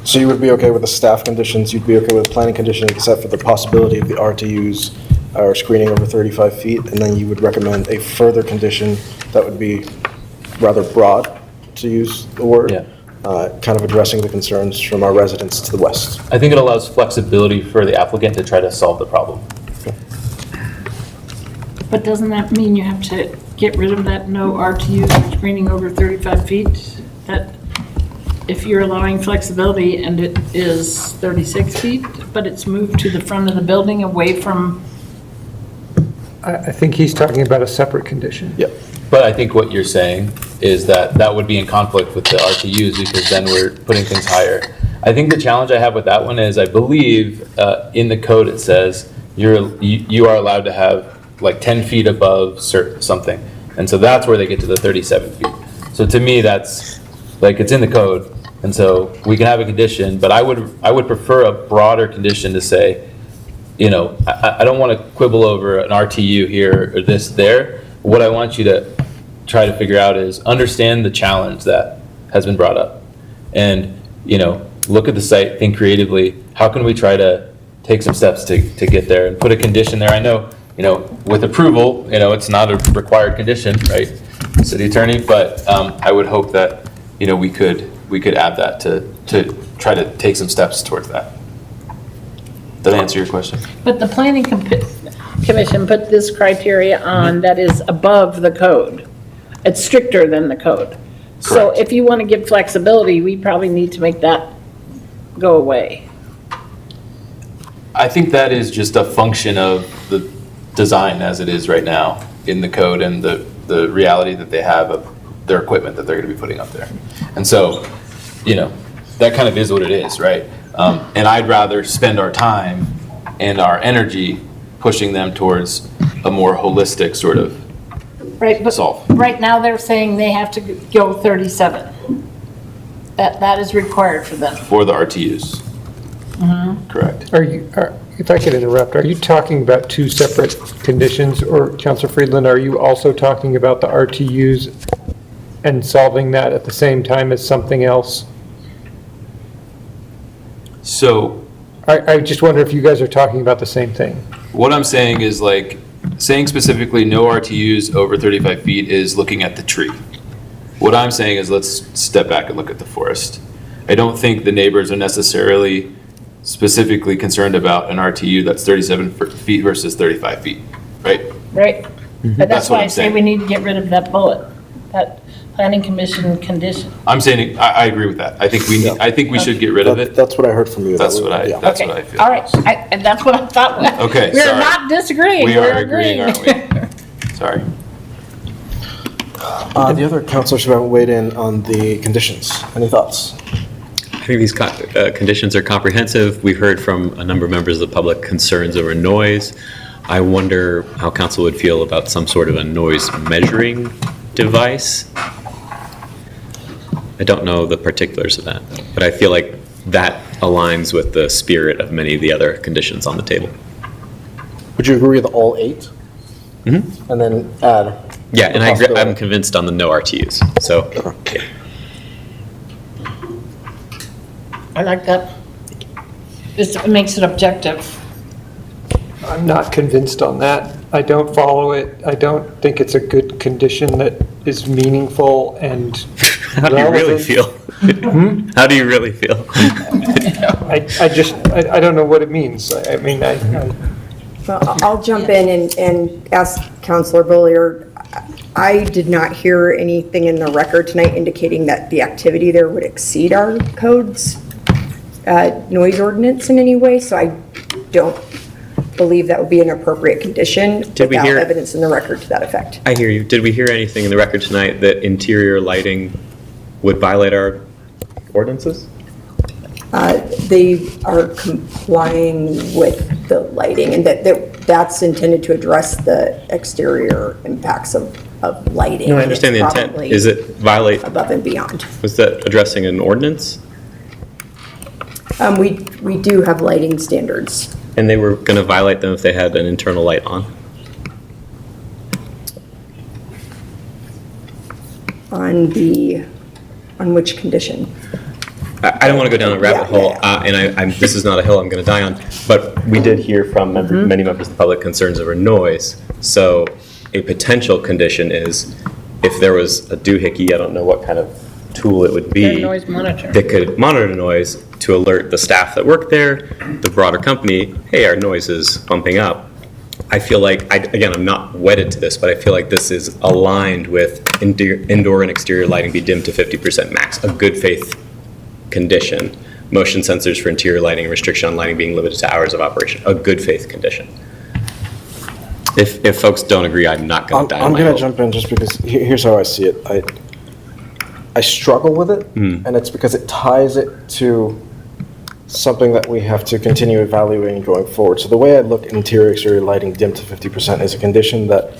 So you would be okay with the staff conditions, you'd be okay with planning conditions, except for the possibility of the RTUs or screening over 35 feet, and then you would recommend a further condition that would be rather broad, to use the word, kind of addressing the concerns from our residents to the west. I think it allows flexibility for the applicant to try to solve the problem. But doesn't that mean you have to get rid of that no RTU for screening over 35 feet? That if you're allowing flexibility and it is 36 feet, but it's moved to the front of the building away from... I think he's talking about a separate condition. Yep. But I think what you're saying is that would be in conflict with the RTUs because then we're putting things higher. I think the challenge I have with that one is I believe in the code it says you are allowed to have like 10 feet above something. And so that's where they get to the 37 feet. So to me, that's like, it's in the code. And so we can have a condition, but I would prefer a broader condition to say, I don't want to quibble over an RTU here or this there. What I want you to try to figure out is understand the challenge that has been brought up. And, look at the site, think creatively, how can we try to take some steps to get there and put a condition there? I know, with approval, it's not a required condition, right, city attorney, but I would hope that, we could add that to try to take some steps towards that. Does that answer your question? But the planning commission put this criteria on that is above the code. It's stricter than the code. So if you want to give flexibility, we probably need to make that go away. I think that is just a function of the design as it is right now in the code and the reality that they have of their equipment that they're going to be putting up there. And so, that kind of is what it is, right? And I'd rather spend our time and our energy pushing them towards a more holistic sort of solve. Right now, they're saying they have to go 37. That is required for them. For the RTUs. Mm-hmm. Correct. If I could interrupt, are you talking about two separate conditions, or Councilor Friedland, are you also talking about the RTUs and solving that at the same time as something else? So I just wonder if you guys are talking about the same thing. what I'm saying is saying specifically no RTUs over 35 feet is looking at the tree. What I'm saying is let's step back and look at the forest. I don't think the neighbors are necessarily specifically concerned about an RTU that's 37 feet versus 35 feet, right? Right. But That's that's what why I I'm say saying. we need to get rid of that bullet, that planning commission condition. I'm saying, I agree with that. I think we should get rid of it. That's what I heard from you. That's what I Okay. feel. All right, and that's what I thought. Okay, We're sorry. not disagreeing, We we're are agreeing, aren't we? Sorry. The other councilors who haven't weighed in on the conditions, any thoughts? I think these conditions are comprehensive. We've heard from a number of members of the public concerns over noise. I wonder how council would feel about some sort of a noise measuring device. I don't know the particulars of that, but I feel like that aligns with the spirit of many of the other conditions on the table. Would you agree with all 8? Mm-hmm. And then add? Yeah, and possibility. I'm convinced on the no RTUs, so, yeah. I like that. It makes it objective. I'm not convinced on that. I don't follow it. I don't think it's a good condition that is meaningful and How do you really feel? How do you really feel? I don't know what it means. I mean, Well, I'll jump in and ask Counselor Bollier. I did not hear anything in the record tonight indicating that the activity there would exceed our code's noise ordinance in any way, so I don't believe that would be an appropriate condition Did we without hear- evidence in the record to that effect. I hear you. Did we hear anything in the record tonight that interior lighting would violate our ordinances? They are complying with the lighting, and that's intended to address the exterior impacts of lighting. No, I understand the It's intent. probably Is it violate, above and beyond. was that addressing an ordinance? We do have lighting standards. And they were going to violate them if they had an internal light on? On which condition? I don't want to go down a rabbit hole, and this is not a hill I'm going to die on, but we did hear from many members of the public concerns over noise. So a potential condition is if there was a doohickey, I don't know what kind of tool it would be, Noise monitor. that could monitor noise to alert the staff that work there, the broader company, hey, our noise is bumping up. I feel like, again, I'm not wedded to this, but I feel like this is aligned with indoor and exterior lighting be dimmed to 50% max, a good faith condition. Motion sensors for interior lighting, restriction on lighting being limited to hours of operation, a good faith condition. If folks don't agree, I'm not going to die on I'm my going hill. to jump in just because here's how I see it. I struggle with it, and it's because it ties it to something that we have to continue evaluating going forward. So the way I look at interior exterior lighting dimmed to 50% is a condition that,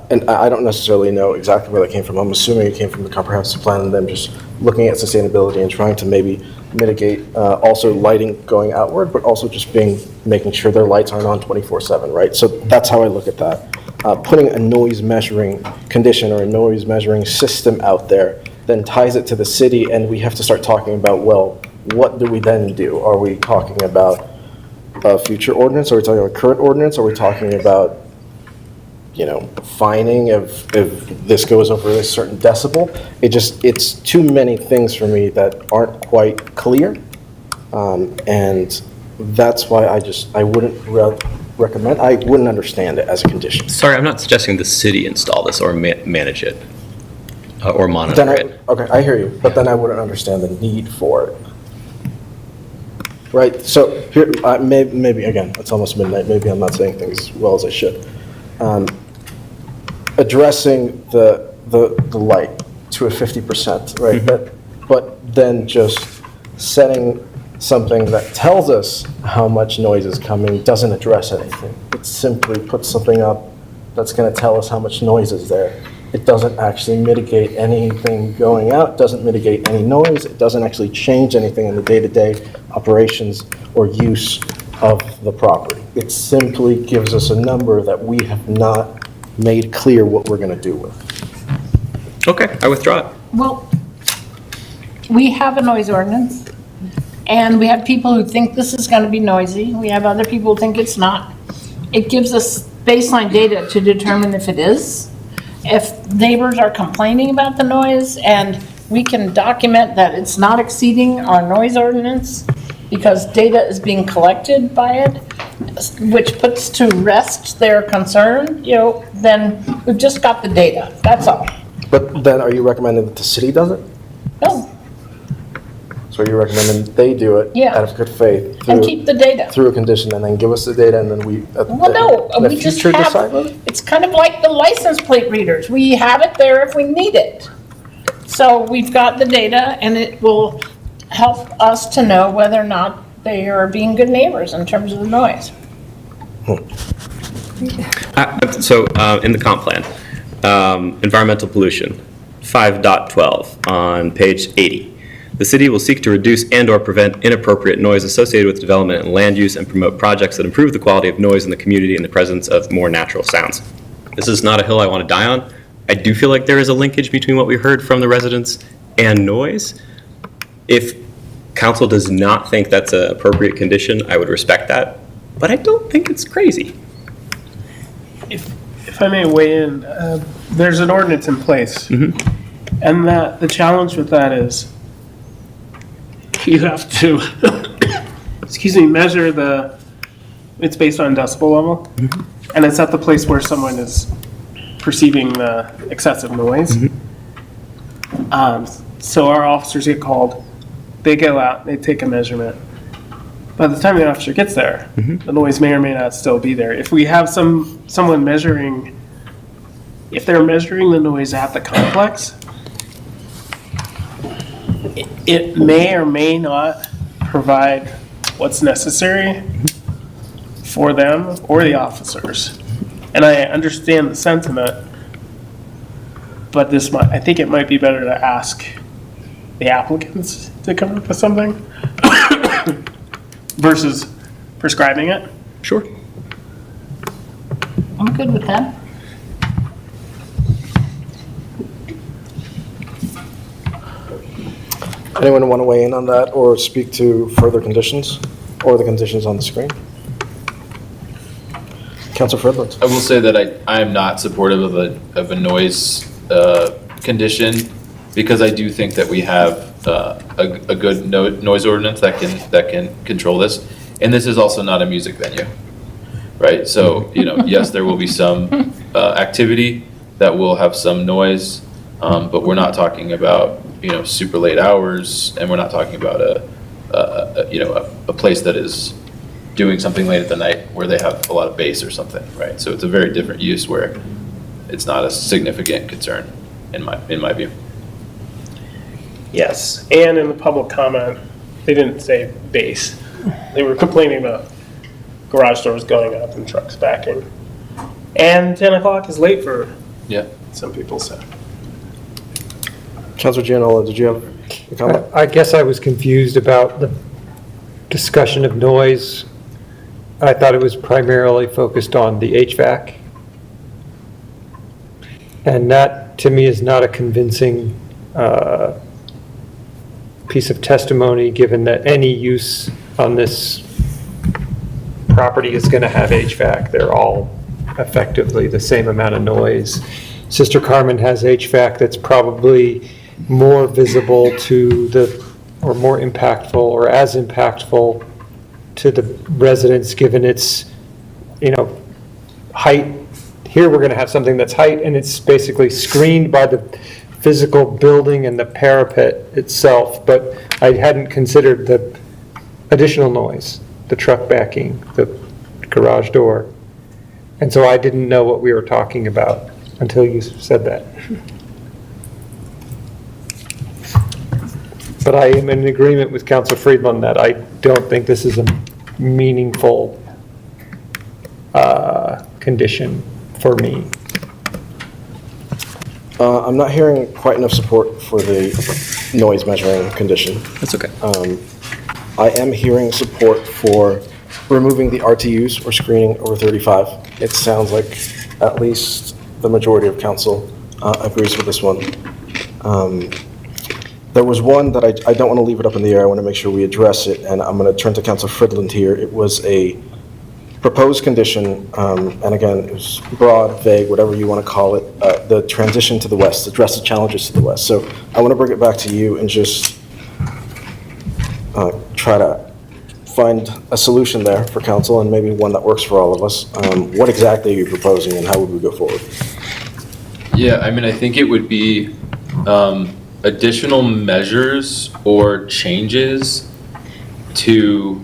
and I don't necessarily know exactly where that came from. I'm assuming it came from the comprehensive plan and them just looking at sustainability and trying to maybe mitigate also lighting going outward, but also just making sure their lights aren't on 24/7, right? So that's how I look at that. Putting a noise measuring condition or a noise measuring system out there then ties it to the city, and we have to start talking about, well, what do we then do? Are we talking about a future ordinance? Are we talking about current ordinance? Are we talking about, fining if this goes over a certain decibel? It's too many things for me that aren't quite clear. And that's why I wouldn't recommend, I wouldn't understand it as a condition. Sorry, I'm not suggesting the city install this or manage it or monitor it. Okay, I hear you, but then I wouldn't understand the need for it. Right, so here, maybe, again, it's almost midnight, maybe I'm not saying things as well as I should. Addressing the light to a 50%, right? But then just setting something that tells us how much noise is coming doesn't address anything. It simply puts something up that's going to tell us how much noise is there. It doesn't actually mitigate anything going out, doesn't mitigate any noise, it doesn't actually change anything in the day-to-day operations or use of the property. It simply gives us a number that we have not made clear what we're going to do with. Okay, I withdraw it. Well, we have a noise ordinance, and we have people who think this is going to be noisy. We have other people who think it's not. It gives us baseline data to determine if it is. If neighbors are complaining about the noise, and we can document that it's not exceeding our noise ordinance because data is being collected by it, which puts to rest their concern, then we've just got the data, that's all. But then are you recommending that the city does it? No, So are you recommending they do it Yeah. out of good faith? and keep the data. Through a condition, and then give us the data, and then we, Well, no, in the we just future, decide on have, it? it's kind of like the license plate readers. We have it there if we need it. So we've got the data, and it will help us to know whether or not they are being good neighbors in terms of the noise. So in the comp plan, environmental pollution, 5.12 on page 80. The city will seek to reduce and/or prevent inappropriate noise associated with development and land use and promote projects that improve the quality of noise in the community in the presence of more natural sounds. This is not a hill I want to die on. I do feel like there is a linkage between what we heard from the residents and noise. If council does not think that's an appropriate condition, I would respect that, but I don't think it's crazy. If I may weigh in, there's an ordinance in place. And the challenge with that is you have to, measure the it's based on decibel level, and it's at the place where someone is perceiving the excessive noise. So our officers get called, they go out, they take a measurement. By the time the officer gets there, the noise may or may not still be there. If we have someone measuring, if they're measuring the noise at the complex, it may or may not provide what's necessary for them or the officers. And I understand the sentiment, but I think it might be better to ask the applicants to come up with something versus prescribing it. Sure. I'm good with that. Anyone want to weigh in on that or speak to further conditions or the conditions on the screen? Councilor Fredlund. I will say that I am not supportive of a noise condition because I do think that we have a good noise ordinance that can control this. And this is also not a music venue, right? So, yes, there will be some activity that will have some noise, but we're not talking about, super late hours, and we're not talking about a place that is doing something late at the night where they have a lot of bass or something, right? So it's a very different use where it's not a significant concern in my view. Yes, and in the public comment, they didn't say bass. They were complaining about garage doors going up and trucks backing. And 10 o'clock is late for some people, so. Councilor Gianola, did you have a comment? I guess I was confused about the discussion of noise. I thought it was primarily focused on the HVAC. And that, to me, is not a convincing piece of testimony, given that any use on this property is going to have HVAC. They're all effectively the same amount of noise. Sister Carmen has HVAC that's probably more visible to or more impactful or as impactful to the residents, given its, height. Here, we're going to have something that's height, and it's basically screened by the physical building and the parapet itself, but I hadn't considered the additional noise, the truck backing, the garage door. And so I didn't know what we were talking about until you said that. But I am in agreement with Councilor Friedland that I don't think this is a meaningful condition for me. I'm not hearing quite enough support for the noise measuring condition. That's okay. I am hearing support for removing the RTUs or screening over 35. It sounds like at least the majority of council agrees with this one. There was one that I don't want to leave it up in the air. I want to make sure we address it, and I'm going to turn to Councilor Friedland here. It was a proposed condition, and again, it was broad, vague, whatever you want to call it, the transition to the west, address the challenges to the west. So I want to bring it back to you and just try to find a solution there for council and maybe one that works for all of us. What exactly are you proposing and how would we go forward? Yeah, I think it would be additional measures or changes to,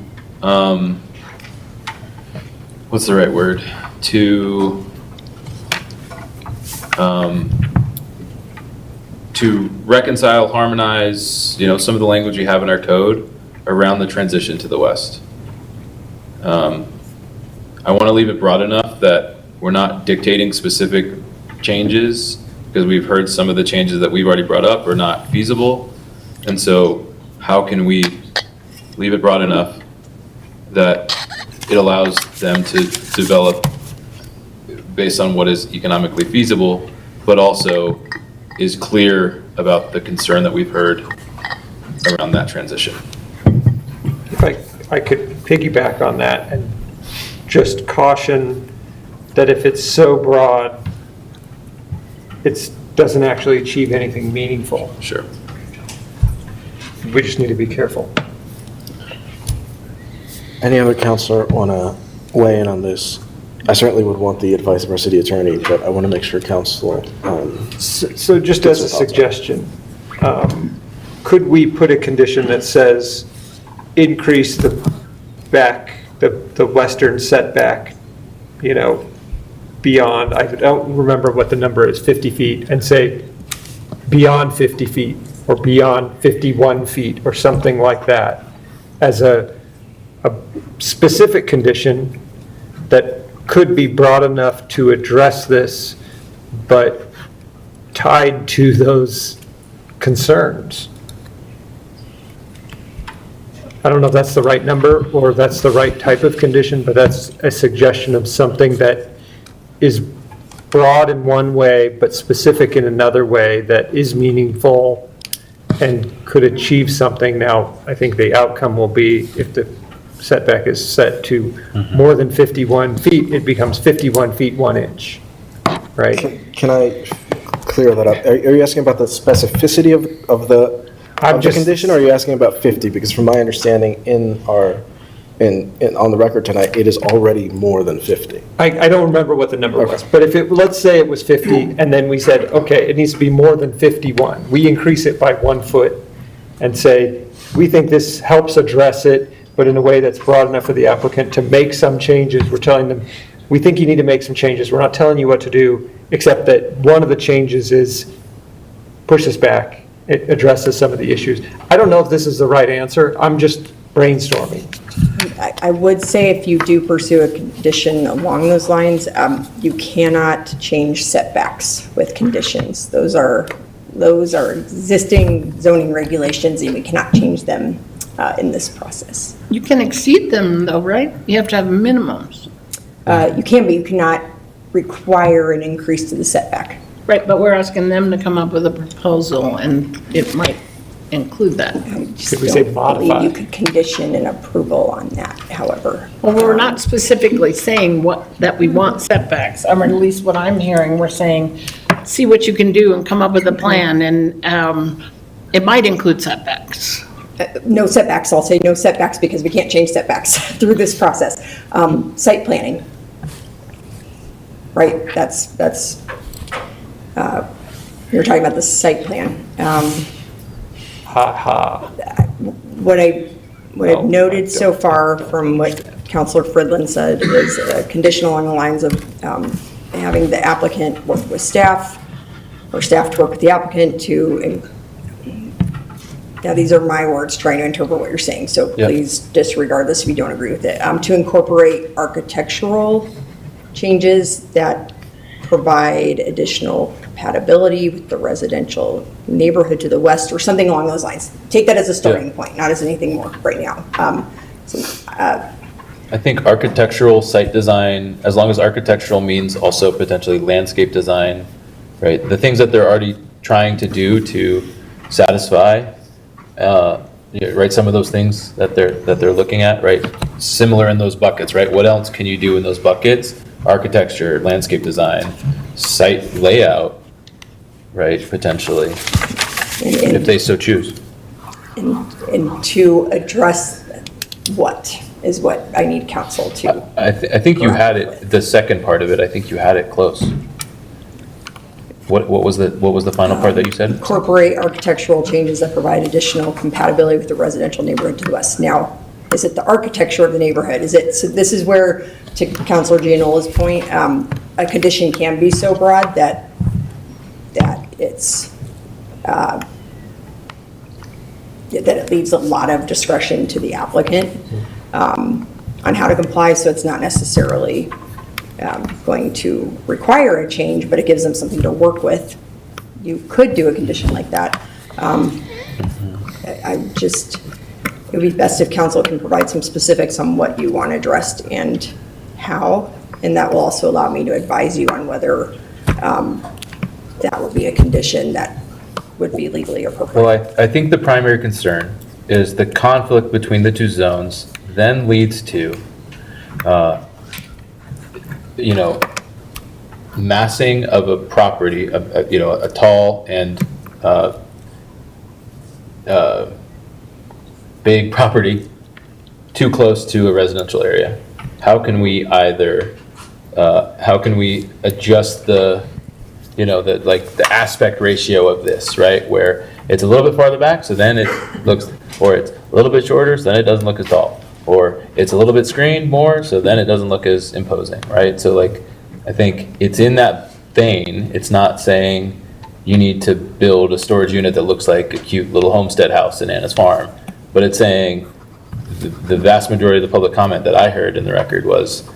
what's the right word? To reconcile, harmonize, some of the language we have in our code around the transition to the west. I want to leave it broad enough that we're not dictating specific changes, because we've heard some of the changes that we've already brought up are not feasible. And so how can we leave it broad enough that it allows them to develop based on what is economically feasible, but also is clear about the concern that we've heard around that transition. If I could piggyback on that and just caution that if it's so broad, it doesn't actually achieve anything meaningful. Sure. We just need to be careful. Any other counselor want to weigh in on this. I certainly would want the advice of our city attorney, but I want to make sure council. So just as a suggestion, could we put a condition that says increase the western setback, beyond, I don't remember what the number is, 50 feet, and say beyond 50 feet or beyond 51 feet or something like that as a specific condition that could be broad enough to address this, but tied to those concerns. I don't know if that's the right number or that's the right type of condition, but that's a suggestion of something that is broad in one way, but specific in another way that is meaningful and could achieve something. Now, I think the outcome will be if the setback is set to more than 51 feet, it becomes 51 feet 1 inch, right? Can I clear that up? Are you asking about the specificity of the condition, or are you asking about 50? Because from my understanding on the record tonight, it is already more than 50. I don't remember what the number was, but let's say it was 50, and then we said, okay, it needs to be more than 51. We increase it by 1 foot and say, we think this helps address it, but in a way that's broad enough for the applicant to make some changes. We're telling them, we think you need to make some changes. We're not telling you what to do, except that one of the changes is push this back. It addresses some of the issues. I don't know if this is the right answer. I'm just brainstorming. I would say if you do pursue a condition along those lines, you cannot change setbacks with conditions. Those are existing zoning regulations, and we cannot change them in this process. You can exceed them though, right? You have to have minimums. You can, but you cannot require an increase to the setback. Right, but we're asking them to come up with a proposal, and it might include that. Could we say modify? You could condition an approval on that, however. Well, we're not specifically saying that we want setbacks, or at least what I'm hearing, we're saying, see what you can do and come up with a plan, and it might include setbacks. No setbacks, I'll say no setbacks because we can't change setbacks through this process. Site planning, right, that's you're talking about the site plan. What I've noted so far from what Councilor Fridlin said is a condition along the lines of having the applicant work with staff, or staff to work with the applicant to, now these are my words trying to interpret what you're saying, so please disregard this if you don't agree with it, to incorporate architectural changes that provide additional compatibility with the residential neighborhood to the west, or something along those lines. Take that as a starting point, not as anything more right now. I think architectural site design, as long as architectural means also potentially landscape design, right? The things that they're already trying to do to satisfy, right? Some of those things that they're looking at, right? Similar in those buckets, right? What else can you do in those buckets? Architecture, landscape design, site layout, right, potentially, if they so choose. And to address what is what I need council to. I think you had it, the second part of it, I think you had it close. What was the final part that you said? Incorporate architectural changes that provide additional compatibility with the residential neighborhood to the west. Now, is it the architecture of the neighborhood? Is it, so this is where, to Councilor Gianola's point, a condition can be so broad that it's, that it leaves a lot of discretion to the applicant on how to comply, so it's not necessarily going to require a change, but it gives them something to work with. You could do a condition like that. It would be best if council can provide some specifics on what you want addressed and how, and that will also allow me to advise you on whether that would be a condition that would be legally appropriate. Well, I think the primary concern is the conflict between the two zones then leads to, massing of a property, a tall and big property too close to a residential area. how can we either, how can we adjust the, the aspect ratio of this, right? Where it's a little bit farther back, so then it looks, or it's a little bit shorter, so then it doesn't look as tall. Or it's a little bit screened more, so then it doesn't look as imposing, right? So like, I think it's in that vein. It's not saying you need to build a storage unit that looks like a cute little homestead house in Anna's farm, but it's saying the vast majority of the public comment that I heard in the record was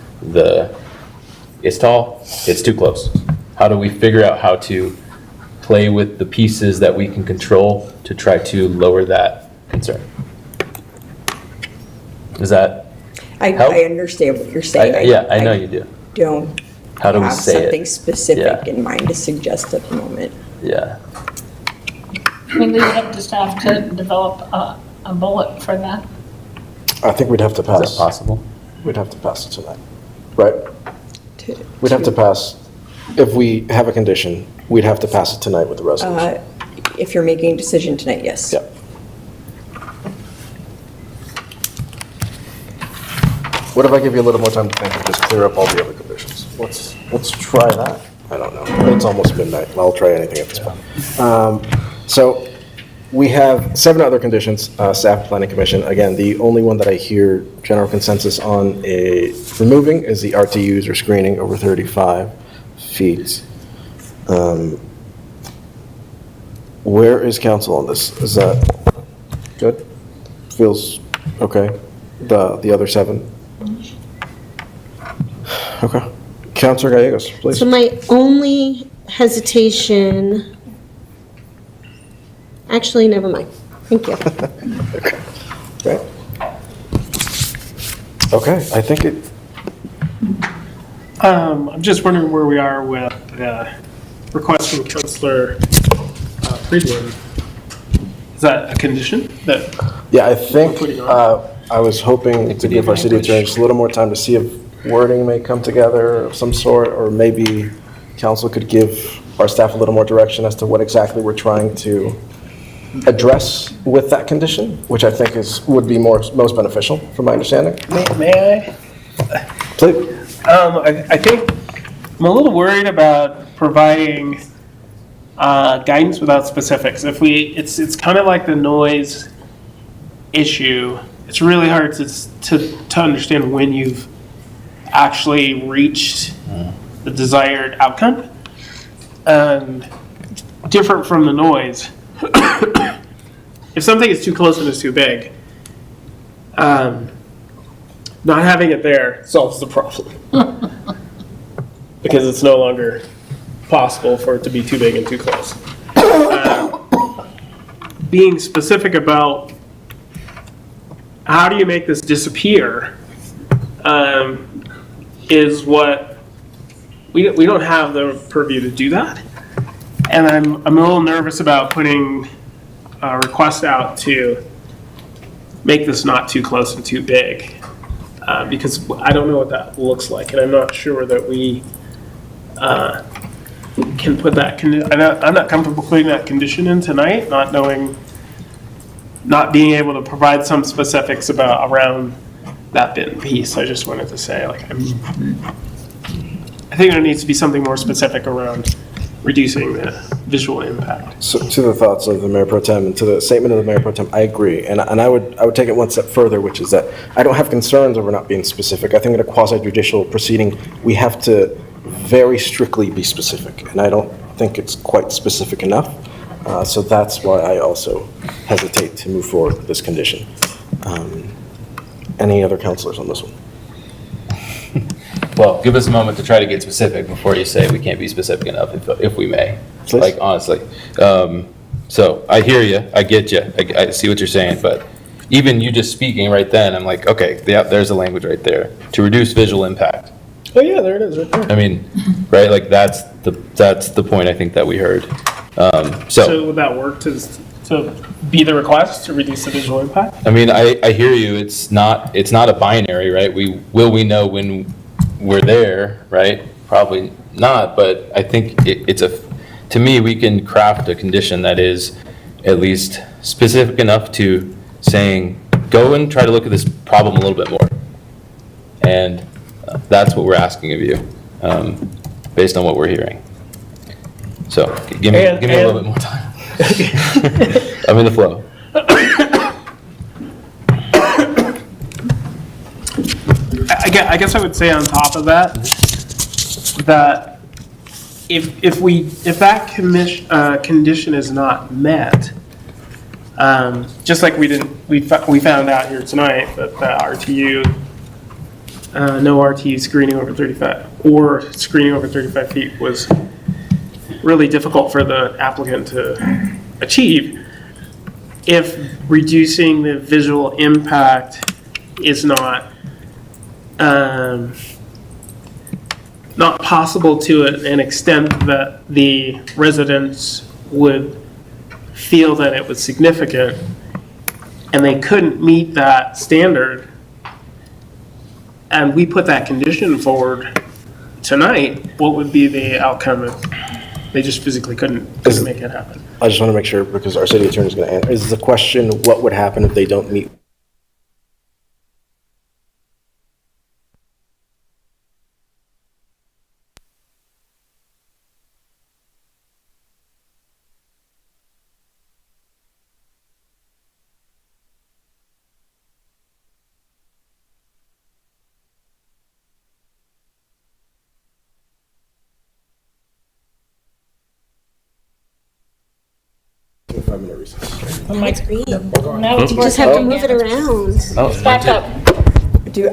it's tall, it's too close. How do we figure out how to play with the pieces that we can control to try to lower that concern? Is that I understand what you're saying. I know you do. Don't How do we have say it? something specific Yeah. in mind to suggest at the moment. Yeah. We leave it up to staff to develop a bullet for that. I think we'd have to pass. Is that possible? We'd have to pass it tonight, right? We'd have to pass, if we have a condition, we'd have to pass it tonight with the resolution. If you're making a decision tonight, yes. Yep. What if I give you a little more time to think and just clear up all the other conditions? Let's try that. I don't know. It's almost midnight. I'll try anything at this point. So we have 7 other conditions, staff planning commission. Again, the only one that I hear general consensus on removing is the RTUs or screening over 35 feet. Where is council on this? Is that good? Feels okay? The other 7? Okay. Councilor Gallegos, please. So my only hesitation, actually, never mind. Thank you. Okay. Okay, I think it, I'm just wondering where we are with requesting Councilor Friedland. Is that a condition that? yeah, I think, I was hoping to give our city attorney just a little more time to see if wording may come together of some sort, or maybe council could give our staff a little more direction as to what exactly we're trying to address with that condition, which I think would be most beneficial, from my understanding. May I? Please. I think I'm a little worried about providing guidance without specifics. It's kind of like the noise issue. It's really hard to understand when you've actually reached the desired outcome. And different from the noise, if something is too close and is too big, not having it there solves the problem. Because it's no longer possible for it to be too big and too close. Being specific about how do you make this disappear is what we don't have the purview to do that, and I'm a little nervous about putting a request out to make this not too close and too big, because I don't know what that looks like, and I'm not sure that we can put that I'm not comfortable putting that condition in tonight, not being able to provide some specifics around that bit and piece. I just wanted to say, I think there needs to be something more specific around reducing the visual impact. So to the thoughts of the Mayor Pro Tem and to the statement of the Mayor Pro Tem, I agree. And I would take it one step further, which is that I don't have concerns over not being specific. I think in a quasi-judicial proceeding, we have to very strictly be specific. And I don't think it's quite specific enough. So that's why I also hesitate to move forward with this condition. Any other councilors on this one? Well, give us a moment to try to get specific before you say we can't be specific enough, if we may. Please. Like, honestly. So I hear you, I get you, I see what you're saying, but even you just speaking right then, I'm like, okay, yeah, there's the language right there. To reduce visual impact. Oh yeah, there it is right there. I mean, right, like that's the point I think that we heard. So would that work to be the request to reduce the visual impact? I mean, I hear you. It's not a binary, right? Will we know when we're there, right? Probably not, but I think to me, we can craft a condition that is at least specific enough to saying, go and try to look at this problem a little bit more. And That's what we're asking of you, based on what we're hearing. So, give me a little bit more time. I'm in the flow. I guess I would say on top of that, that if that condition is not met, just like we found out here tonight that the RTU, no RTU screening over 35 or screening over 35 feet was really difficult for the applicant to achieve. If reducing the visual impact is not possible to an extent that the residents would feel that it was significant, and they couldn't meet that standard, and we put that condition forward tonight, what would be the outcome if they just physically couldn't make it happen? I just want to make sure, because our city attorney is going to answer. Is the question, what would happen if they don't meet? The mic's green. No, you just have to move it around. Oh, Back up.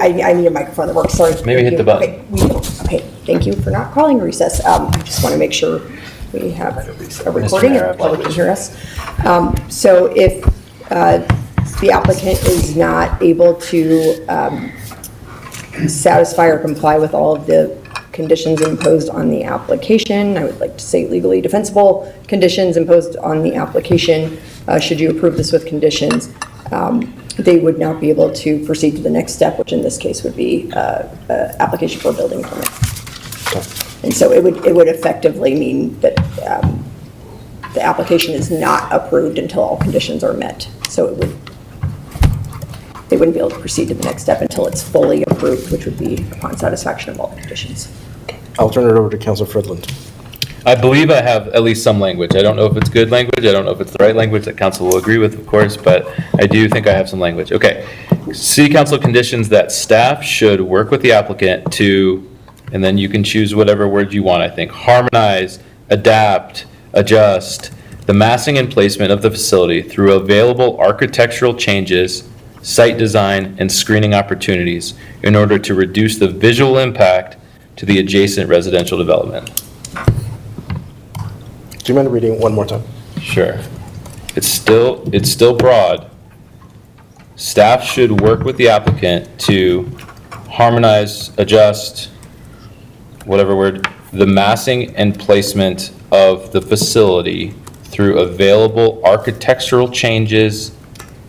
I need a microphone that works, sorry. Maybe hit the button. Okay, we don't. Okay, thank you for not calling recess. I just want to make sure we have a recording and the public can hear us. So if the applicant is not able to satisfy or comply with all of the conditions imposed on the application, I would like to say legally defensible conditions imposed on the application, should you approve this with conditions, they would not be able to proceed to the next step, which in this case would be application for a building permit. And so it would effectively mean that the application is not approved until all conditions are met. So they wouldn't be able to proceed to the next step until it's fully approved, which would be upon satisfaction of all the conditions. I'll turn it over to Councilor Fridland. I believe I have at least some language. I don't know if it's good language. I don't know if it's the right language that council will agree with, of course, but I do think I have some language. Okay. City council conditions that staff should work with the applicant to, and then you can choose whatever word you want, I think, harmonize, adapt, adjust the massing and placement of the facility through available architectural changes, site design, and screening opportunities in order to reduce the visual impact to the adjacent residential development. Do you mind reading it one more time? Sure. It's still broad. Staff should work with the applicant to harmonize, adjust, whatever word, the massing and placement of the facility through available architectural changes,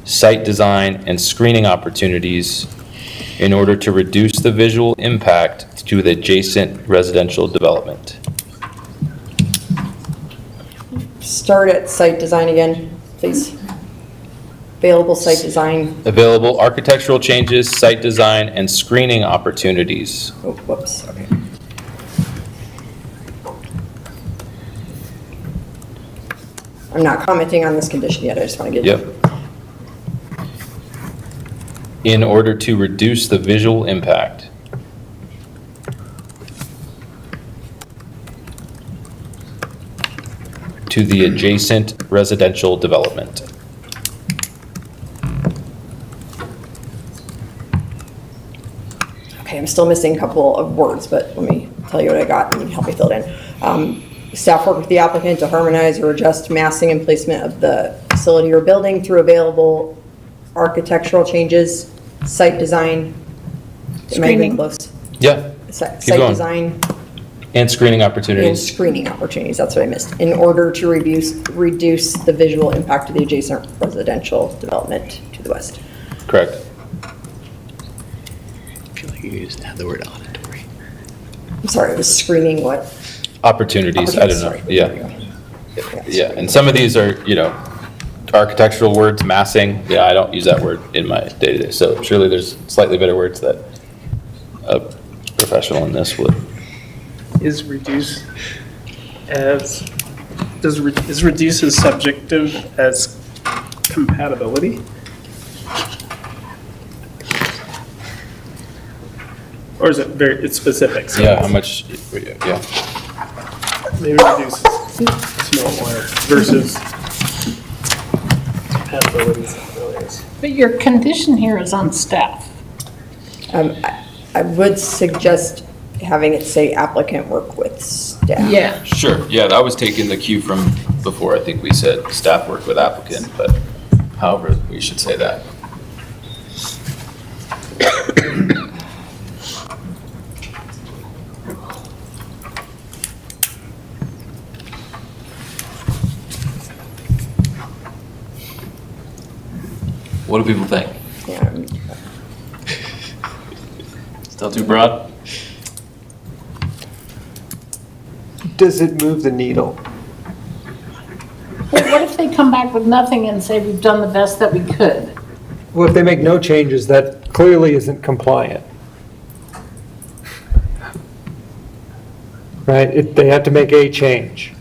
site design, and screening opportunities in order to reduce the visual impact to the adjacent residential development. Start at site design again, please. Available site design. Available architectural changes, site design, and screening opportunities. Oh, whoops, okay. I'm not commenting on this condition yet, I just want to get. Yep. In order to reduce the visual impact. To the adjacent residential development. Okay, I'm still missing a couple of words, but let me tell you what I got and you can help me fill it in. Staff work with the applicant to harmonize or adjust massing and placement of the facility or building through available architectural changes, site design. Am I even close? Yeah. Site Keep going. design. And screening And opportunities. screening opportunities, that's what I missed, in order to reduce the visual impact of the adjacent residential development to the west. Correct. I feel like you used to have the word auditory. I'm sorry, it was screening what? Opportunities, I don't know, Sorry. yeah. Yeah, and some of these are, architectural words, massing, yeah, I don't use that word in my day-to-day, so surely there's slightly better words that professional in this would. Is reduce as, is reduce as subjective as compatibility? Or is it it's specific? So Yeah, how much, yeah. maybe reduce is smaller versus compatibility is what it really is. But your condition here is on staff. I would suggest having it say applicant work with staff. Yeah. Sure, yeah, I was taking the cue from before. I think we said staff work with applicant, but however, we should say that. What do people think? Yeah. Still too broad? Does it move the needle? But what if they come back with nothing and say we've done the best that we could? Well, if they make no changes, that clearly isn't compliant. Right? They have to make a change.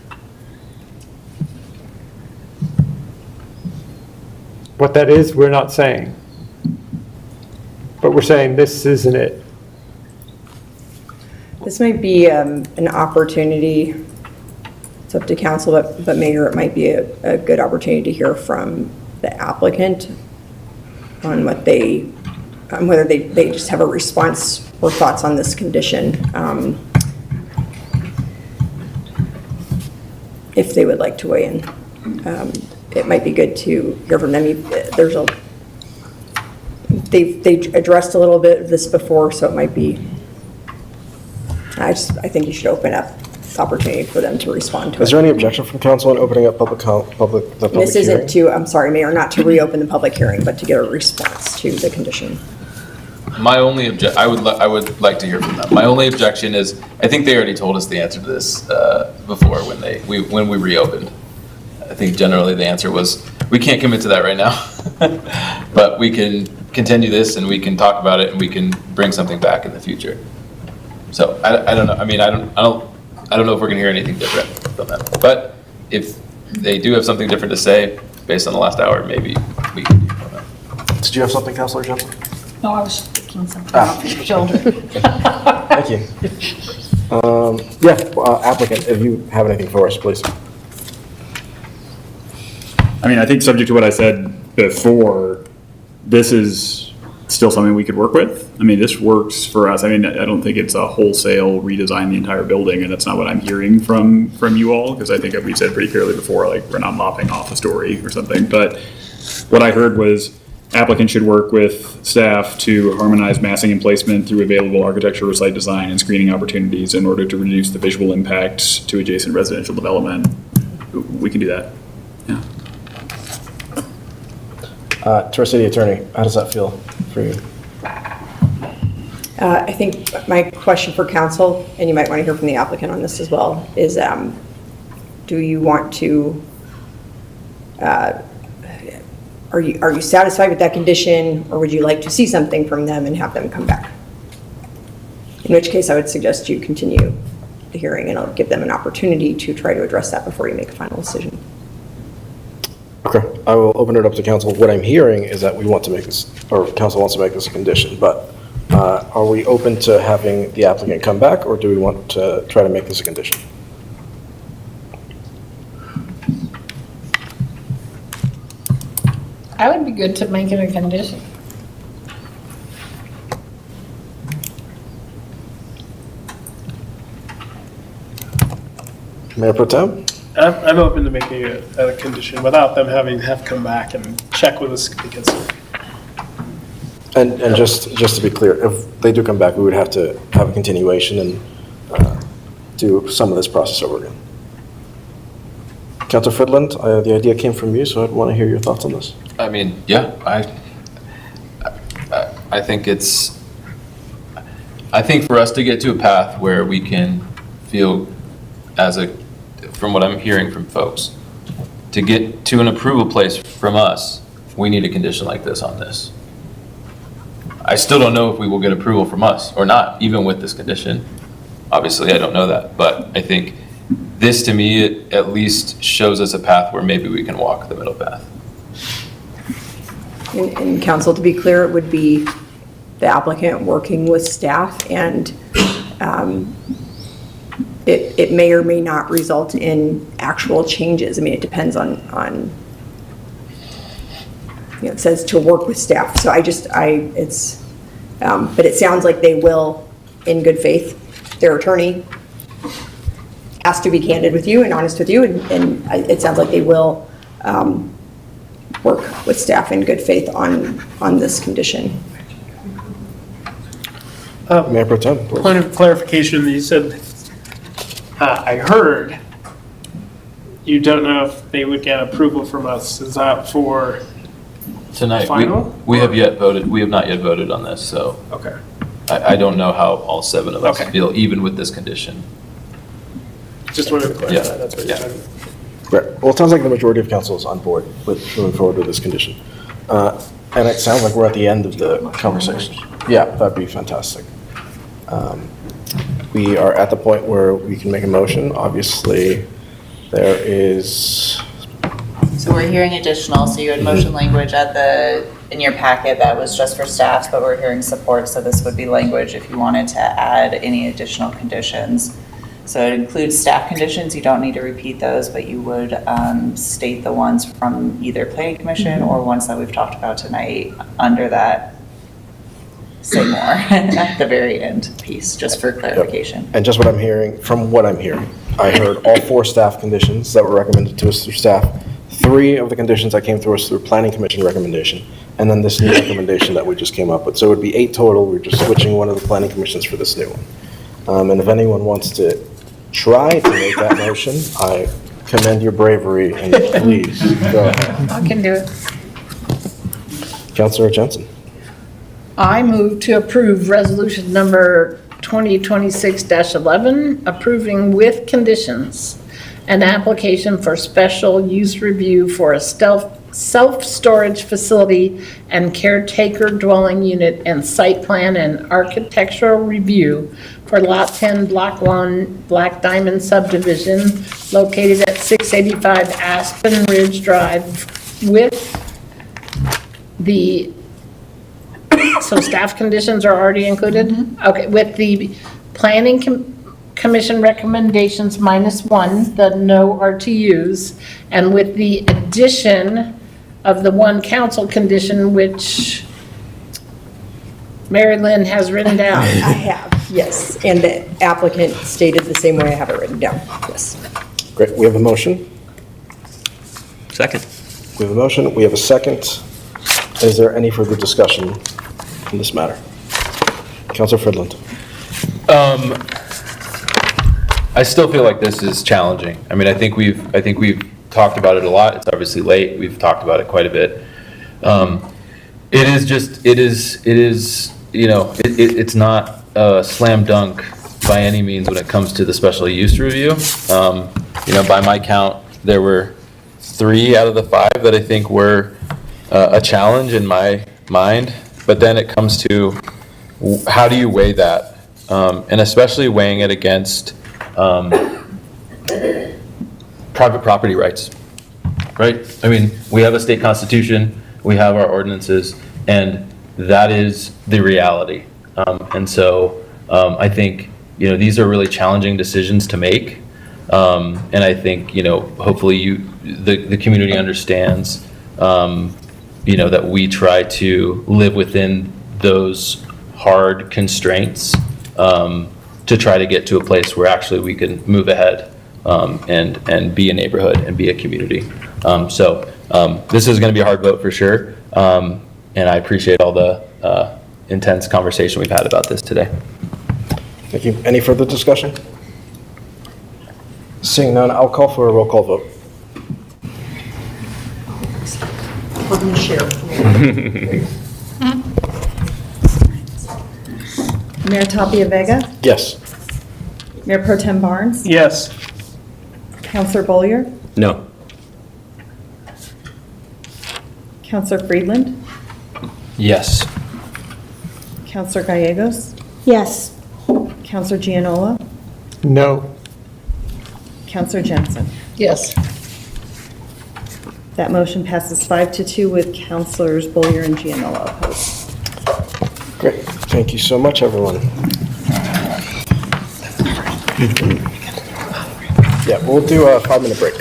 What that is, we're not saying. But we're saying this isn't it. This might be an opportunity, it's up to council, but Mayor, it might be a good opportunity to hear from the applicant on what on whether they just have a response or thoughts on this condition. If they would like to weigh in. It might be good to hear from them. They've addressed a little bit of this before, so it might be, I think you should open up the opportunity for them to respond to it. Is there any objection from council on opening up the public This hearing? isn't I'm sorry, Mayor, not to reopen the public hearing, but to get a response to the condition. My only I would like to hear from them. My only objection is, I think they already told us the answer to this before when we reopened. I think generally the answer was, we can't commit to that right now, but we can continue this and we can talk about it and we can bring something back in the future. So I don't know. I mean, I don't know if we're gonna hear anything different from them. But if they do have something different to say based on the last hour, maybe we can hear from them. Did you have something, Councilor Johnson? No, I was thinking something off your shoulder. Thank you. Applicant, if you have anything for us, please. I mean, I think subject to what I said before, this is still something we could work with. I mean, this works for us. I mean, I don't think it's a wholesale redesign the entire building, and that's not what I'm hearing from you all, because I think we said pretty clearly before, like, we're not lopping off a story or something. But what I heard was applicant should work with staff to harmonize massing and placement through available architectural site design and screening opportunities in order to reduce the visual impact to adjacent residential development. We can do that. Yeah. To our city attorney, how does that feel for you? I think my question for council, and you might want to hear from the applicant on this as well, is do you want to, are you satisfied with that condition, or would you like to see something from them and have them come back? In which case I would suggest you continue the hearing and I'll give them an opportunity to try to address that before you make a final decision. Okay, I will open it up to council. What I'm hearing is that we want to make this, or council wants to make this a condition, but are we open to having the applicant come back, or do we want to try to make this a condition? I would be good to make it a condition. Mayor Pro Tem? I'm open to making it a condition without them having to come back and check with us, because And just to be clear, if they do come back, we would have to have a continuation and do some of this process over again. Councilor Fridland, the idea came from you, so I'd want to hear your thoughts on this. I mean, yeah, I think I think for us to get to a path where we can feel from what I'm hearing from folks, to get to an approval place from us, we need a condition like this on this. I still don't know if we will get approval from us or not, even with this condition. Obviously, I don't know that, but I think this, to me, it at least shows us a path where maybe we can walk the middle path. And council, to be clear, it would be the applicant working with staff, and it may or may not result in actual changes. I mean, it depends on it says to work with staff. So but it sounds like they will, in good faith. Their attorney has to be candid with you and honest with you, and it sounds like they will work with staff in good faith on this condition. Mayor Pro Tem. Point of clarification, you said, I heard you don't know if they would get approval from us. Is that for Tonight, final? we have not yet voted on this, so. Okay. I don't know how all 7 of us Okay. feel, even with this condition. Just wanted to clarify, Yeah. that's what you said. Right. Well, it sounds like the majority of council is on board with moving forward with this condition. And it sounds like we're at the end of the conversation. Yeah, that'd be fantastic. We are at the point where we can make a motion. Obviously, there is, So we're hearing additional, so you had motion language in your packet that was just for staff, but we're hearing support, so this would be language if you wanted to add any additional conditions. So it includes staff conditions, you don't need to repeat those, but you would state the ones from either planning commission or ones that we've talked about tonight under that say more at the very end piece, just for clarification. and just what I'm hearing, from what I'm hearing, I heard all 4 staff conditions that were recommended to us through staff, 3 of the conditions that came through us through planning commission recommendation, and then this new recommendation that we just came up with. So it would be 8 total. We're just switching one of the planning commissions for this new one. And if anyone wants to try to make that motion, I commend your bravery, and please go ahead. I can do it. Councilor Jensen. I move to approve resolution number 2026-11, approving with conditions an application for special use review for a self-storage facility and caretaker dwelling unit and site plan and architectural review for Lot 10, Block 1, Black Diamond subdivision located at 685 Aspen Ridge Drive with the, so staff conditions are already included? Okay, with the planning commission recommendations -1, the no RTUs, and with the addition of the one council condition, which Mary Lynn has written down. I have, yes, and the applicant stated the same way I have it written down, yes. Great, we have a motion. Second. We have a motion, we have a second. Is there any further discussion on this matter? Councilor Fridland. I still feel like this is challenging. I mean, I think we've talked about it a lot. It's obviously late. We've talked about it quite a bit. It's not a slam dunk by any means when it comes to the special use review. By my count, there were 3 out of the 5 that I think were a challenge in my mind. But then it comes to how do you weigh that? And especially weighing it against private property rights, right? I mean, we have a state constitution, we have our ordinances, and that is the reality. And so I think, these are really challenging decisions to make. And I think, hopefully the community understands, that we try to live within those hard constraints to try to get to a place where actually we can move ahead and be a neighborhood and be a community. So this is going to be a hard vote for sure. And I appreciate all the intense conversation we've had about this today. Thank you. Any further discussion? Seeing none, I'll call for a roll call vote. Let me share. Mayor Tapia Vega? Yes. Mayor Pro Tem Barnes? Yes. Counselor Bollier? No. Counselor Friedland? Yes. Counselor Gallegos? Yes. Counselor Gianola? No. Counselor Jensen? Yes. That motion passes 5-2 with Counselors Bollier and Gianola opposed. Great. Thank you so much, everyone. Yeah, we'll do a 5-minute break.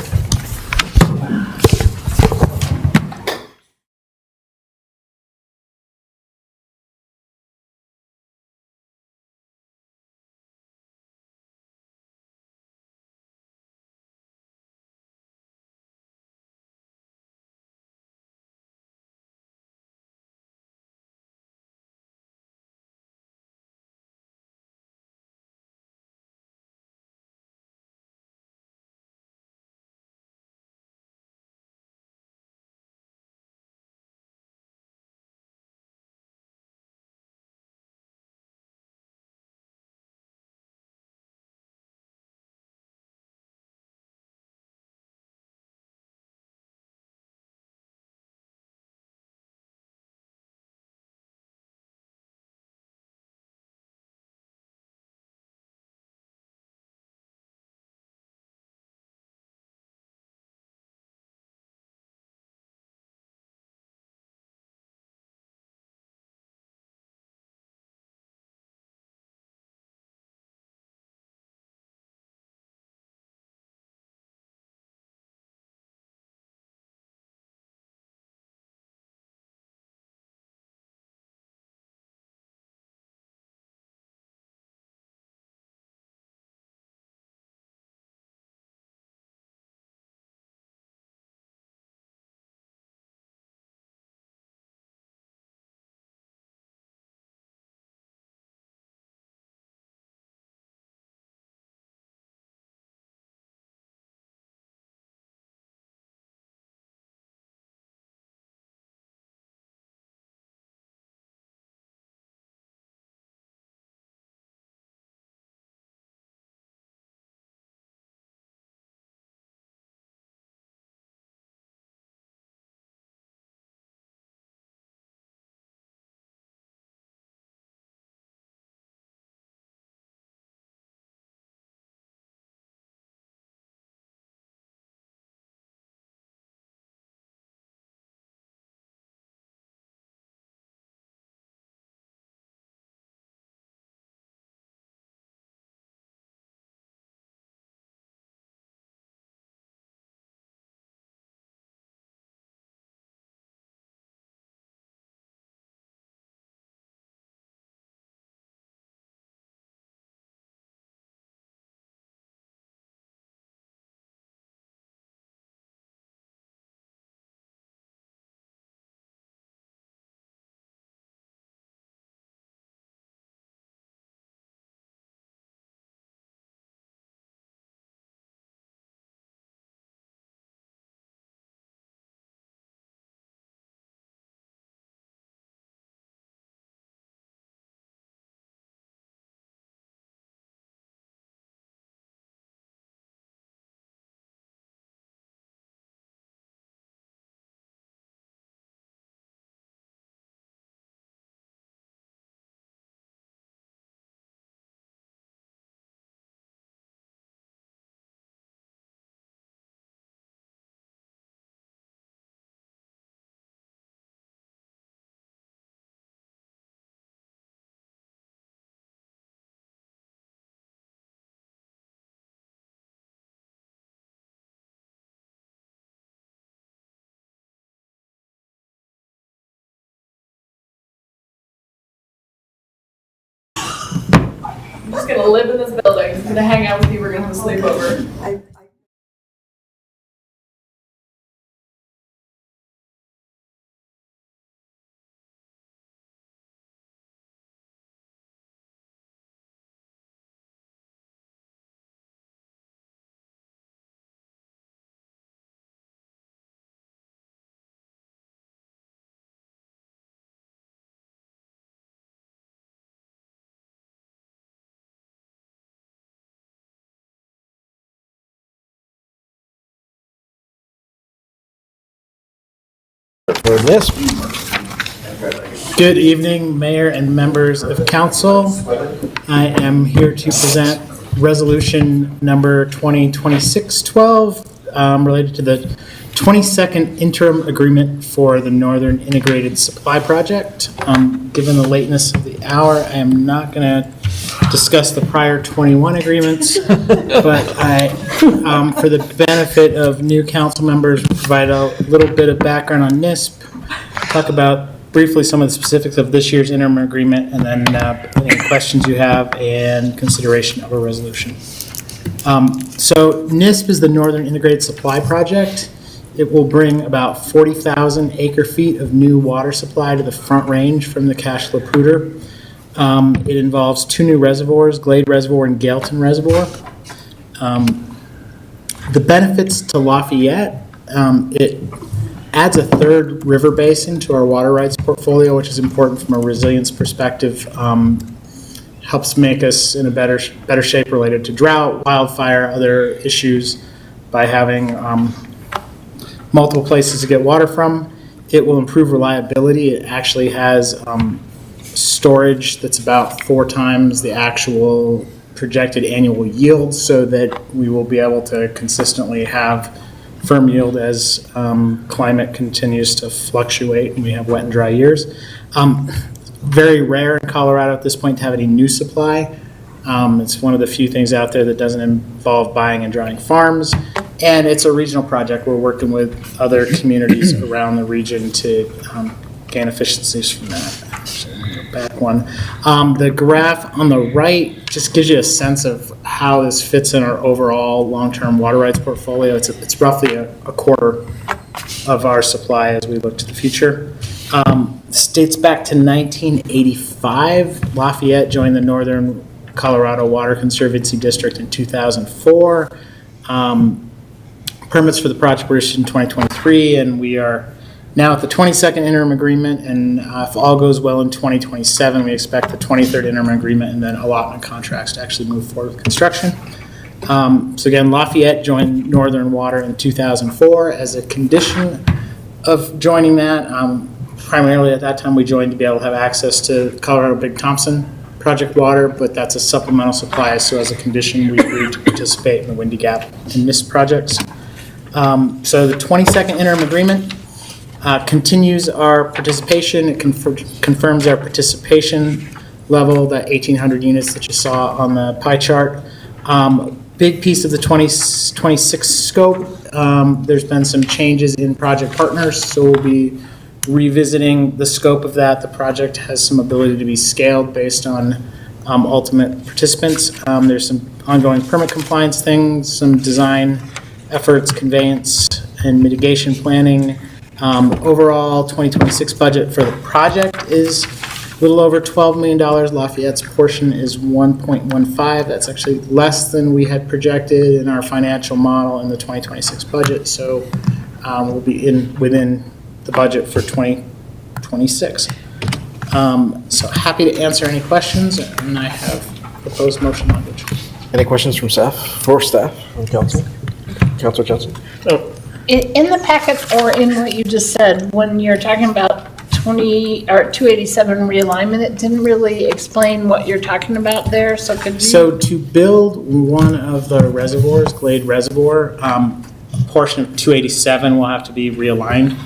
I'm just gonna live in this building. I'm gonna hang out with you. We're gonna have a sleepover. For this. Good evening, Mayor and members of council. I am here to present resolution number 2026-12 related to the 22nd interim agreement for the Northern Integrated Supply Project. Given the lateness of the hour, I am not going to discuss the prior 21 agreements, but I, for the benefit of new council members, provide a little bit of background on NISP, talk about briefly some of the specifics of this year's interim agreement, and then any questions you have and consideration of a resolution. So NISP is the Northern Integrated Supply Project. It will bring about 40,000 acre-feet of new water supply to the Front Range from the Cache La Poudre. It involves two new reservoirs, Glade Reservoir and Gailton Reservoir. The benefits to Lafayette, it adds a third river basin to our water rights portfolio, which is important from a resilience perspective. Helps make us in a better shape related to drought, wildfire, other issues by having multiple places to get water from. It will improve reliability. It actually has storage that's about 4 times the actual projected annual yield, so that we will be able to consistently have firm yield as climate continues to fluctuate and we have wet and dry years. Very rare in Colorado at this point to have any new supply. It's one of the few things out there that doesn't involve buying and drying farms. And it's a regional project. We're working with other communities around the region to gain efficiencies from that. Back one. The graph on the right just gives you a sense of how this fits in our overall long-term water rights portfolio. It's roughly a quarter of our supply as we look to the future. This dates back to 1985. Lafayette joined the Northern Colorado Water Conservancy District in 2004. Permits for the project were issued in 2023, and we are now at the 22nd interim agreement, and if all goes well in 2027, we expect the 23rd interim agreement and then allotment contracts to actually move forward with construction. So again, Lafayette joined Northern Water in 2004. As a condition of joining that, primarily at that time we joined to be able to have access to Colorado Big Thompson project water, but that's a supplemental supply, so as a condition we agreed to participate in the Windy Gap and NISP projects. So the 22nd interim agreement continues our participation. It confirms our participation level, that 1,800 units that you saw on the pie chart. Big piece of the 2026 scope. There's been some changes in project partners, so we'll be revisiting the scope of that. The project has some ability to be scaled based on ultimate participants. There's some ongoing permit compliance things, some design efforts, conveyance, and mitigation planning. Overall 2026 budget for the project is a little over $12 million. Lafayette's portion is 1.15. That's actually less than we had projected in our financial model in the 2026 budget. So we'll be within the budget for 2026. So happy to answer any questions, and I have proposed motion language. Any questions from staff, for staff, from council? Councilor Johnson? In the packet or in what you just said, when you're talking about 287 realignment, it didn't really explain what you're talking about there, so could you? So to build one of the reservoirs, Glade Reservoir, a portion of 287 will have to be realigned.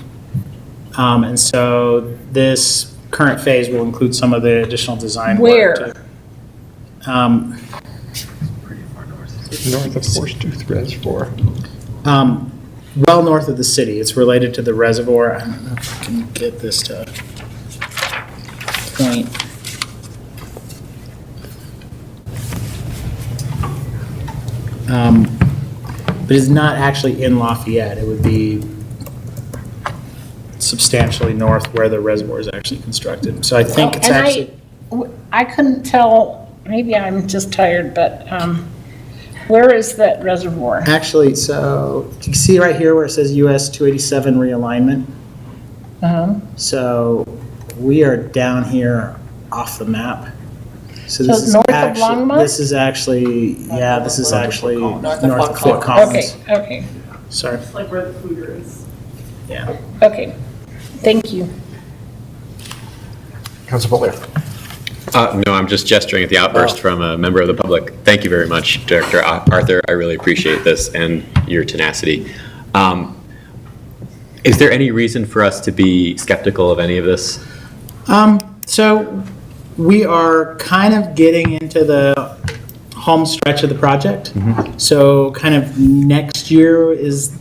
And so this current phase will include some of the additional design work. Where? North of Horsetooth Reservoir. Well north of the city. It's related to the reservoir. I don't know if I can get this to point. But it's not actually in Lafayette. It would be substantially north where the reservoir is actually constructed. So I think it's actually... I couldn't tell, maybe I'm just tired, but where is that reservoir? Actually, so you can see right here where it says US 287 realignment. So we are down here off the map. So this is north of actually, Longmont? this is actually north of Fort Collins. Okay. Sorry. Like where the food is. Yeah. Okay, thank you. Councilor Bollier. No, I'm just gesturing at the outburst from a member of the public. Thank you very much, Director Arthur. I really appreciate this and your tenacity. Is there any reason for us to be skeptical of any of this? So we are kind of getting into the home stretch of the project. So kind of next year is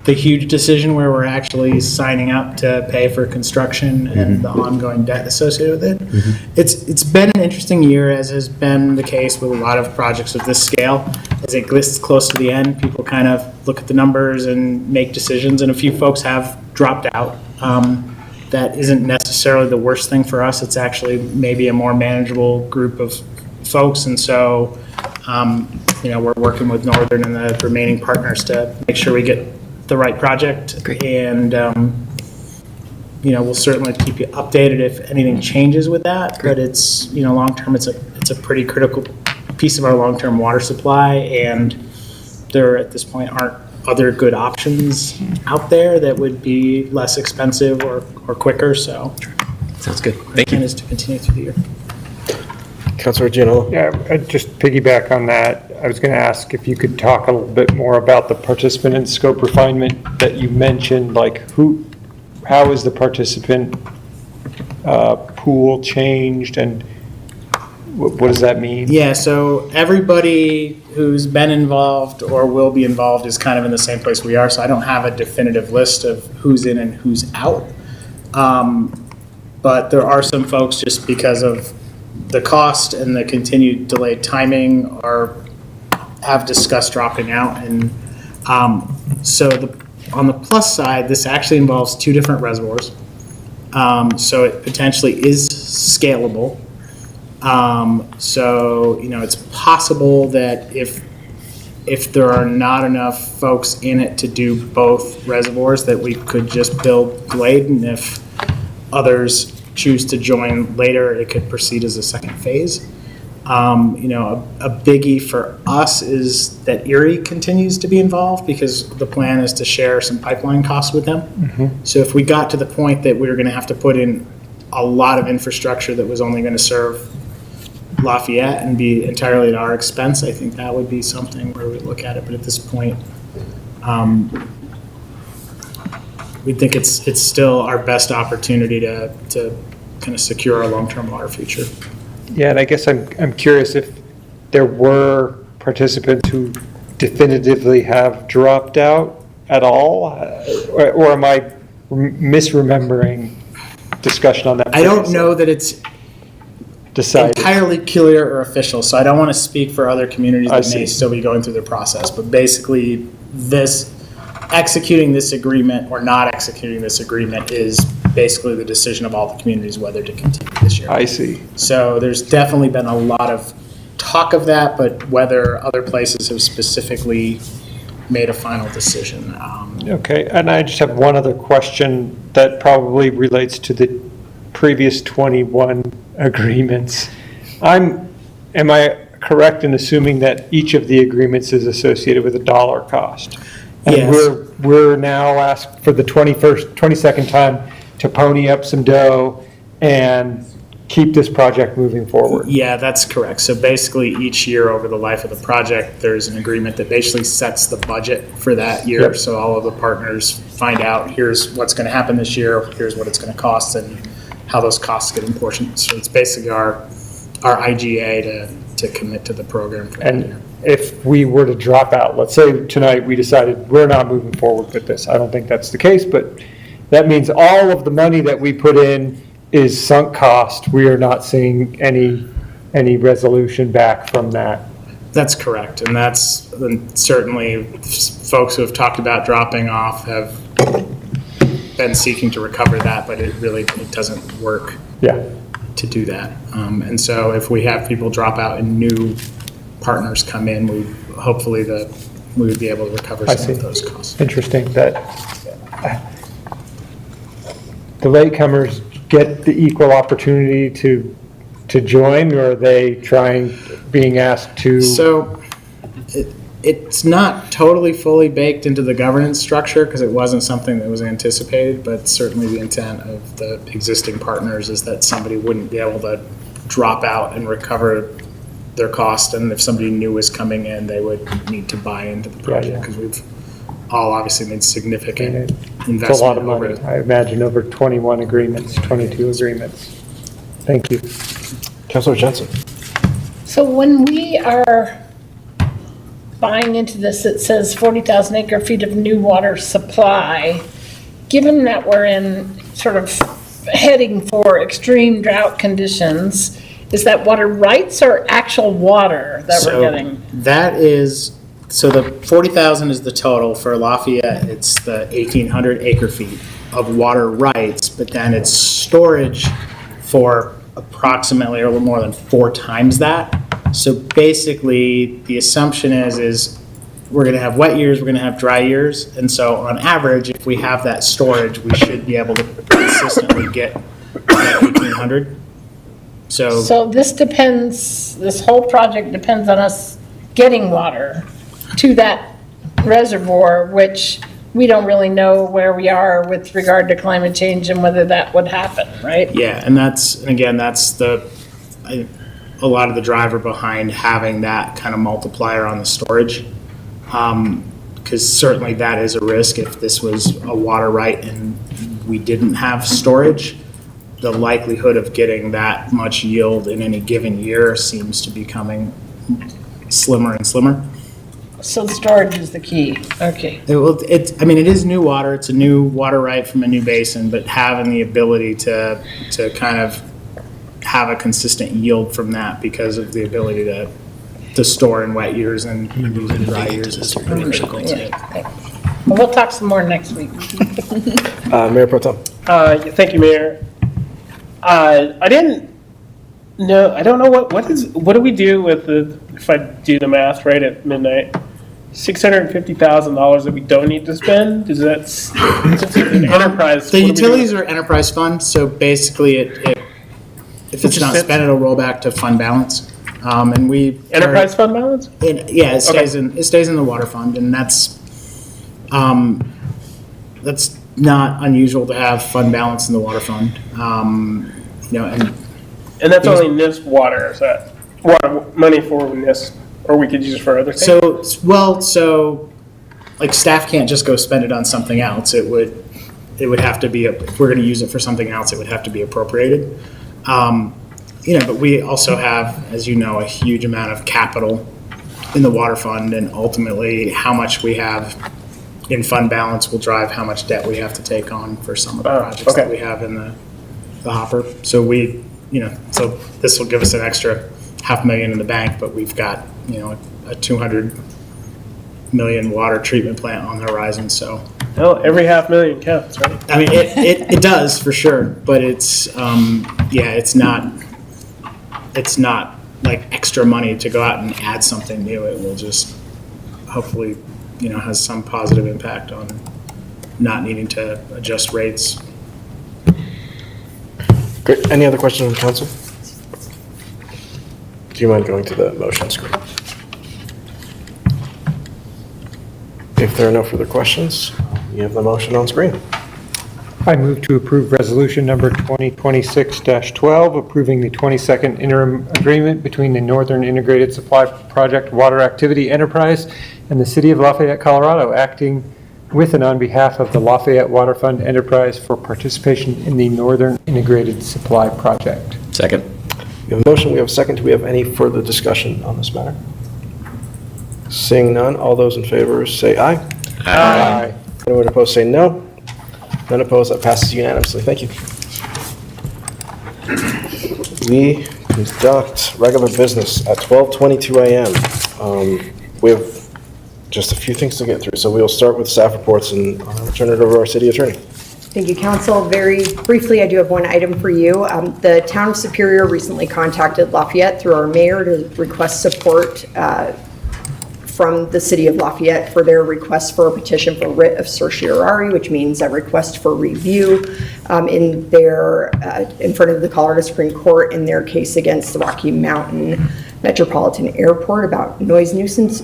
the huge decision where we're actually signing up to pay for construction and the ongoing debt associated with it. It's been an interesting year, as has been the case with a lot of projects of this scale. As it gets close to the end, people kind of look at the numbers and make decisions, and a few folks have dropped out. That isn't necessarily the worst thing for us. It's actually maybe a more manageable group of folks, and so we're working with Northern and the remaining partners to make sure we get the right project. Great. And we'll certainly keep you updated if anything changes with that. Great. But it's long term, it's a pretty critical piece of our long term water supply, and there at this point aren't other good options out there that would be less expensive or quicker. So sounds good. Thank you. Is to continue through the year. Councilor Gianello. Yeah, I'd just piggyback on that. I was going to ask if you could talk a little bit more about the participant and scope refinement that you mentioned. Like, how is the participant pool changed, and what does that mean? Yeah, so everybody who's been involved or will be involved is kind of in the same place we are. So I don't have a definitive list of who's in and who's out. But there are some folks, just because of the cost and the continued delayed timing, have discussed dropping out. And so on the plus side, this actually involves 2 different reservoirs. So it potentially is scalable. So it's possible that if there are not enough folks in it to do both reservoirs, that we could just build Glade, and if others choose to join later, it could proceed as a second phase. A biggie for us is that Erie continues to be involved, because the plan is to share some pipeline costs with them. So if we got to the point that we were going to have to put in a lot of infrastructure that was only going to serve Lafayette and be entirely at our expense, I think that would be something where we look at it. But at this point, we think it's still our best opportunity to kind of secure our long-term water future. Yeah, and I guess I'm curious if there were participants who definitively have dropped out at all, or am I misremembering discussion on that? I don't know that it's decided entirely clear or official, so I don't want to speak for other communities that may still be going through the process. But basically, executing this agreement or not executing this agreement is basically the decision of all the communities whether to continue this year. I see. So there's definitely been a lot of talk of that, but whether other places have specifically made a final decision. Okay, and I just have one other question that probably relates to the previous 21 agreements. Am I correct in assuming that each of the agreements is associated with a dollar cost? And yes. We're now asked for the 22nd time to pony up some dough and keep this project moving forward. Yeah, that's correct. So basically, each year over the life of the project, there's an agreement that basically sets the budget for that year. Yep. So all of the partners find out, here's what's going to happen this year, here's what it's going to cost, and how those costs get apportioned. So it's basically our IGA to commit to the program for that year. If we were to drop out, let's say tonight we decided we're not moving forward with this. I don't think that's the case, but that means all of the money that we put in is sunk cost. We are not seeing any resolution back from that. That's correct, and certainly folks who have talked about dropping off have been seeking to recover that, but it doesn't work. Yeah. To do that, and so if we have people drop out and new partners come in, we would be able to recover some of those costs. Interesting that the latecomers get the equal opportunity to join, or are they being asked to? So It's not totally fully baked into the governance structure because it wasn't something that was anticipated, but certainly the intent of the existing partners is that somebody wouldn't be able to drop out and recover their cost, and if somebody new was coming in, they would need to buy into the project because we've all obviously made significant investment. It's a lot of money. I imagine over 21 agreements, 22 agreements. Thank you. Councilor Jensen. So when we are buying into this, it says 40,000 acre feet of new water supply. Given that we're in sort of heading for extreme drought conditions, is that water rights or actual water that we're getting? That is, so the 40,000 is the total for Lafayette. It's the 1,800 acre feet of water rights, but then it's storage for approximately a little more than 4 times that. So basically, the assumption is we're going to have wet years, we're going to have dry years, and so on average, if we have that storage, we should be able to consistently get that 1,800. So this depends, this whole project depends on us getting water to that reservoir, which we don't really know where we are with regard to climate change and whether that would happen, right? Yeah, and that's a lot of the driver behind having that kind of multiplier on the storage. Because certainly that is a risk if this was a water right and we didn't have storage. The likelihood of getting that much yield in any given year seems to be becoming slimmer and slimmer. So storage is the key, okay. It is new water, it's a new water right from a new basin, but having the ability to kind of have a consistent yield from that because of the ability to store in wet years and use in dry years is pretty critical. Well, we'll talk some more next week. Mayor Pro Tem. Thank you, Mayor. I don't know what do we do with if I do the math right at midnight, $650,000 that we don't need to spend? Is that an enterprise? The utilities are enterprise fund, so basically if it's not spent, it'll roll back to fund balance. And we enterprise fund balance? Yeah, it stays in the water fund, and that's not unusual to have fund balance in the water fund. And that's only NISP water. Is that water money for NISP, or we could use it for other things? So like staff can't just go spend it on something else. It would have to be if we're going to use it for something else, it would have to be appropriated. But we also have, as you know, a huge amount of capital in the water fund, and ultimately how much we have in fund balance will drive how much debt we have to take on for some of the projects that we have in the hopper. So so this will give us an extra $500,000 in the bank, but we've got, a 200 million water treatment plant on the horizon. So every $500,000 counts, right? I mean, it does for sure, but it's not like extra money to go out and add something new. It will just hopefully, has some positive impact on not needing to adjust rates. Great. Any other questions from council? Do you mind going to the motion screen? If there are no further questions, you have the motion on screen. I move to approve resolution number 2026-12, approving the 22nd interim agreement between the Northern Integrated Supply Project Water Activity Enterprise and the City of Lafayette, Colorado, acting with and on behalf of the Lafayette Water Fund Enterprise for participation in the Northern Integrated Supply Project. Second. We have a motion, we have a second. Do we have any further discussion on this matter? Seeing none, all those in favor say aye. Aye. Anyone opposed say no. None opposed, that passes unanimously. Thank you. We conduct regular business at 12:22 a.m. We have just a few things to get through, so we'll start with staff reports and turn it over to our city attorney. Thank you, council. Very briefly, I do have one item for you. The town of Superior recently contacted Lafayette through our mayor to request support from the city of Lafayette for their request for a petition for writ of certiorari, which means a request for review in front of the Colorado Supreme Court in their case against the Rocky Mountain Metropolitan Airport about nuisance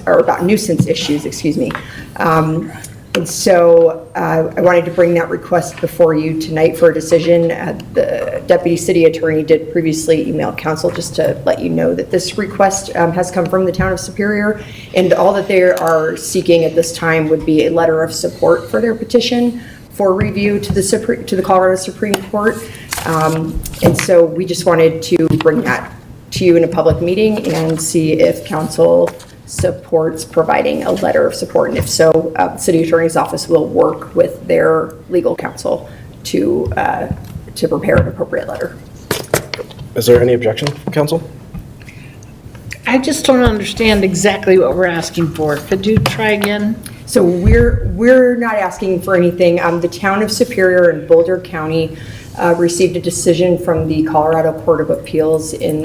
issues, excuse me. And so I wanted to bring that request before you tonight for a decision. The Deputy City Attorney did previously email council just to let you know that this request has come from the town of Superior, and all that they are seeking at this time would be a letter of support for their petition for review to the Colorado Supreme Court. And so we just wanted to bring that to you in a public meeting and see if council supports providing a letter of support, and if so, the city attorney's office will work with their legal counsel to prepare an appropriate letter. Is there any objection from council? I just don't understand exactly what we're asking for. Could you try again? So we're not asking for anything. The town of Superior and Boulder County received a decision from the Colorado Court of Appeals in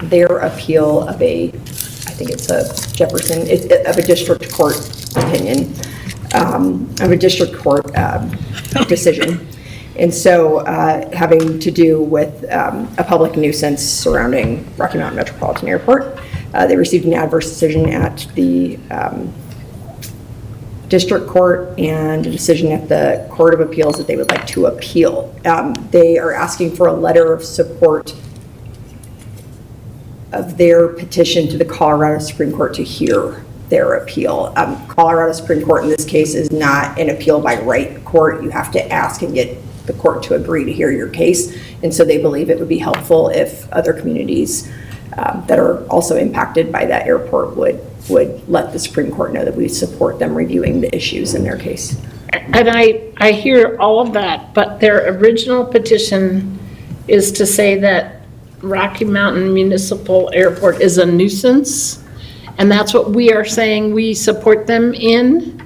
their appeal of I think it's a Jefferson, of a district court opinion, of a district court decision. And so having to do with a public nuisance surrounding Rocky Mountain Metropolitan Airport, they received an adverse decision at the district court and a decision at the Court of Appeals that they would like to appeal. They are asking for a letter of support of their petition to the Colorado Supreme Court to hear their appeal. Colorado Supreme Court in this case is not an appeal by right court. You have to ask and get the court to agree to hear your case. And so they believe it would be helpful if other communities that are also impacted by that airport would let the Supreme Court know that we support them reviewing the issues in their case. And I hear all of that, but their original petition is to say that Rocky Mountain Municipal Airport is a nuisance, and that's what we are saying we support them in?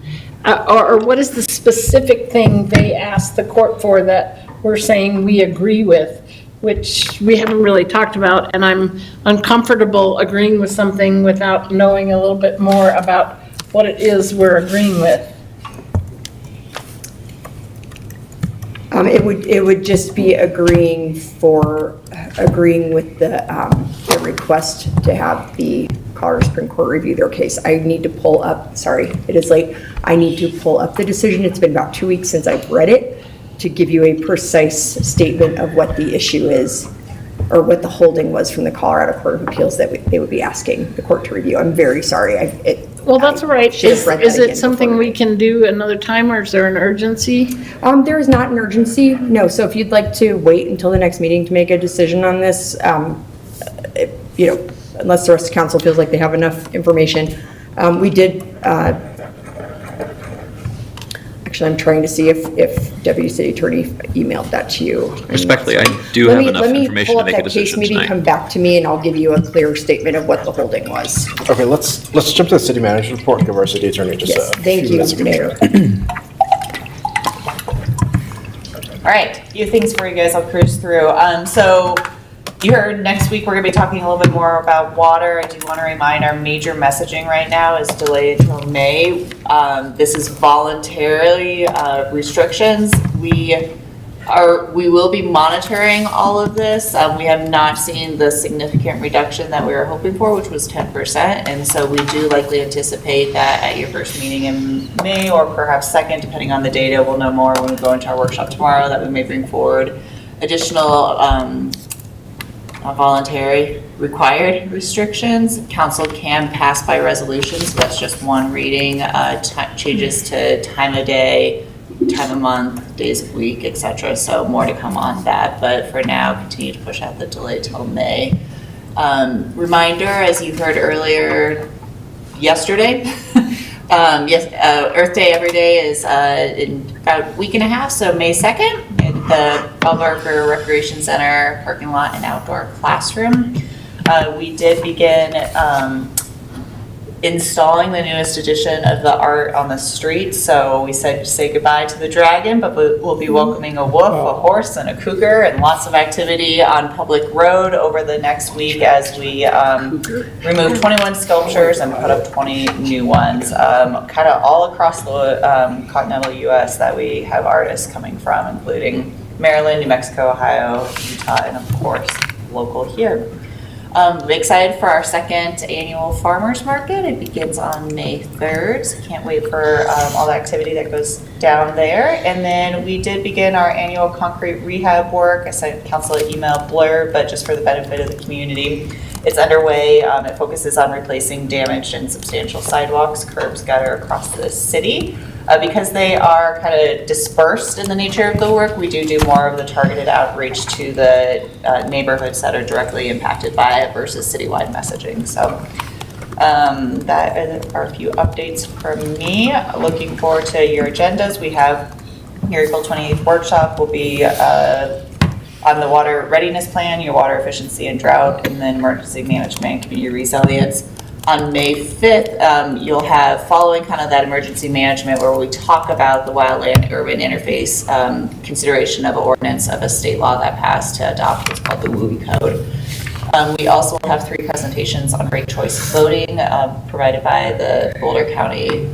Or what is the specific thing they asked the court for that we're saying we agree with, which we haven't really talked about, and I'm uncomfortable agreeing with something without knowing a little bit more about what it is we're agreeing with. It would just be agreeing with the request to have the Colorado Supreme Court review their case. I need to pull up, sorry, it is late. I need to pull up the decision. It's been about 2 weeks since I've read it to give you a precise statement of what the issue is or what the holding was from the Colorado Court of Appeals that they would be asking the court to review. I'm very sorry. Well, that's all right. Is it something we can do another time, or is there an urgency? There is not an urgency, no. So if you'd like to wait until the next meeting to make a decision on this, unless the rest of council feels like they have enough information. We did, actually, I'm trying to see if Deputy City Attorney emailed that to you. Respectfully, I do have enough information to make a decision Let me pull up that case, maybe tonight. come back to me and I'll give you a clear statement of what the holding was. Okay, let's jump to the city manager's report and give our city attorney just Yes, a thank few you, minutes of Mayor. All right, a few things for you guys, I'll cruise through. So you heard next week we're gonna be talking a little bit more about water. I do want to remind our major messaging right now is delayed until May. This is voluntarily restrictions. We will be monitoring all of this. We have not seen the significant reduction that we were hoping for, which was 10%. And so we do likely anticipate that at your first meeting in May, or perhaps second, depending on the data, we'll know more when we go into our workshop tomorrow, that we may bring forward additional voluntary required restrictions. Council can pass by resolution, so that's just one reading, changes to time of day, time of month, days of week, etc. So more to come on that, but for now, continue to push out the delay till May. Reminder, as you heard earlier yesterday, Earth Day every day is in about a week and a half, so May 2nd at the Arbor Recreation Center parking lot and outdoor classroom. We did begin installing the newest edition of the art on the street. So we said say goodbye to the dragon, but we'll be welcoming a wolf, a horse, and a cougar, and lots of activity on public road over the next week as we remove 21 sculptures and put up 20 new ones, kind of all across the continental U.S. that we have artists coming from, including Maryland, New Mexico, Ohio, Utah, and of course, local here. Excited for our second annual farmers market. It begins on May 3rd. So can't wait for all the activity that goes down there. And then we did begin our annual concrete rehab work. I sent council an email blurb, but just for the benefit of the community. It's underway. It focuses on replacing damaged and substantial sidewalks, curbs, gutter across the city. Because they are kind of dispersed in the nature of the work, we do more of the targeted outreach to the neighborhoods that are directly impacted by it versus citywide messaging. So that are a few updates from me. Looking forward to your agendas. We have your April 28th workshop will be on the water readiness plan, your water efficiency and drought, and then emergency management, community resilience. On May 5th, you'll have, following kind of that emergency management, where we talk about the wildland urban interface consideration of an ordinance of a state law that passed to adopt what's called the WUI code. We also have 3 presentations on rate choice voting provided by the Boulder County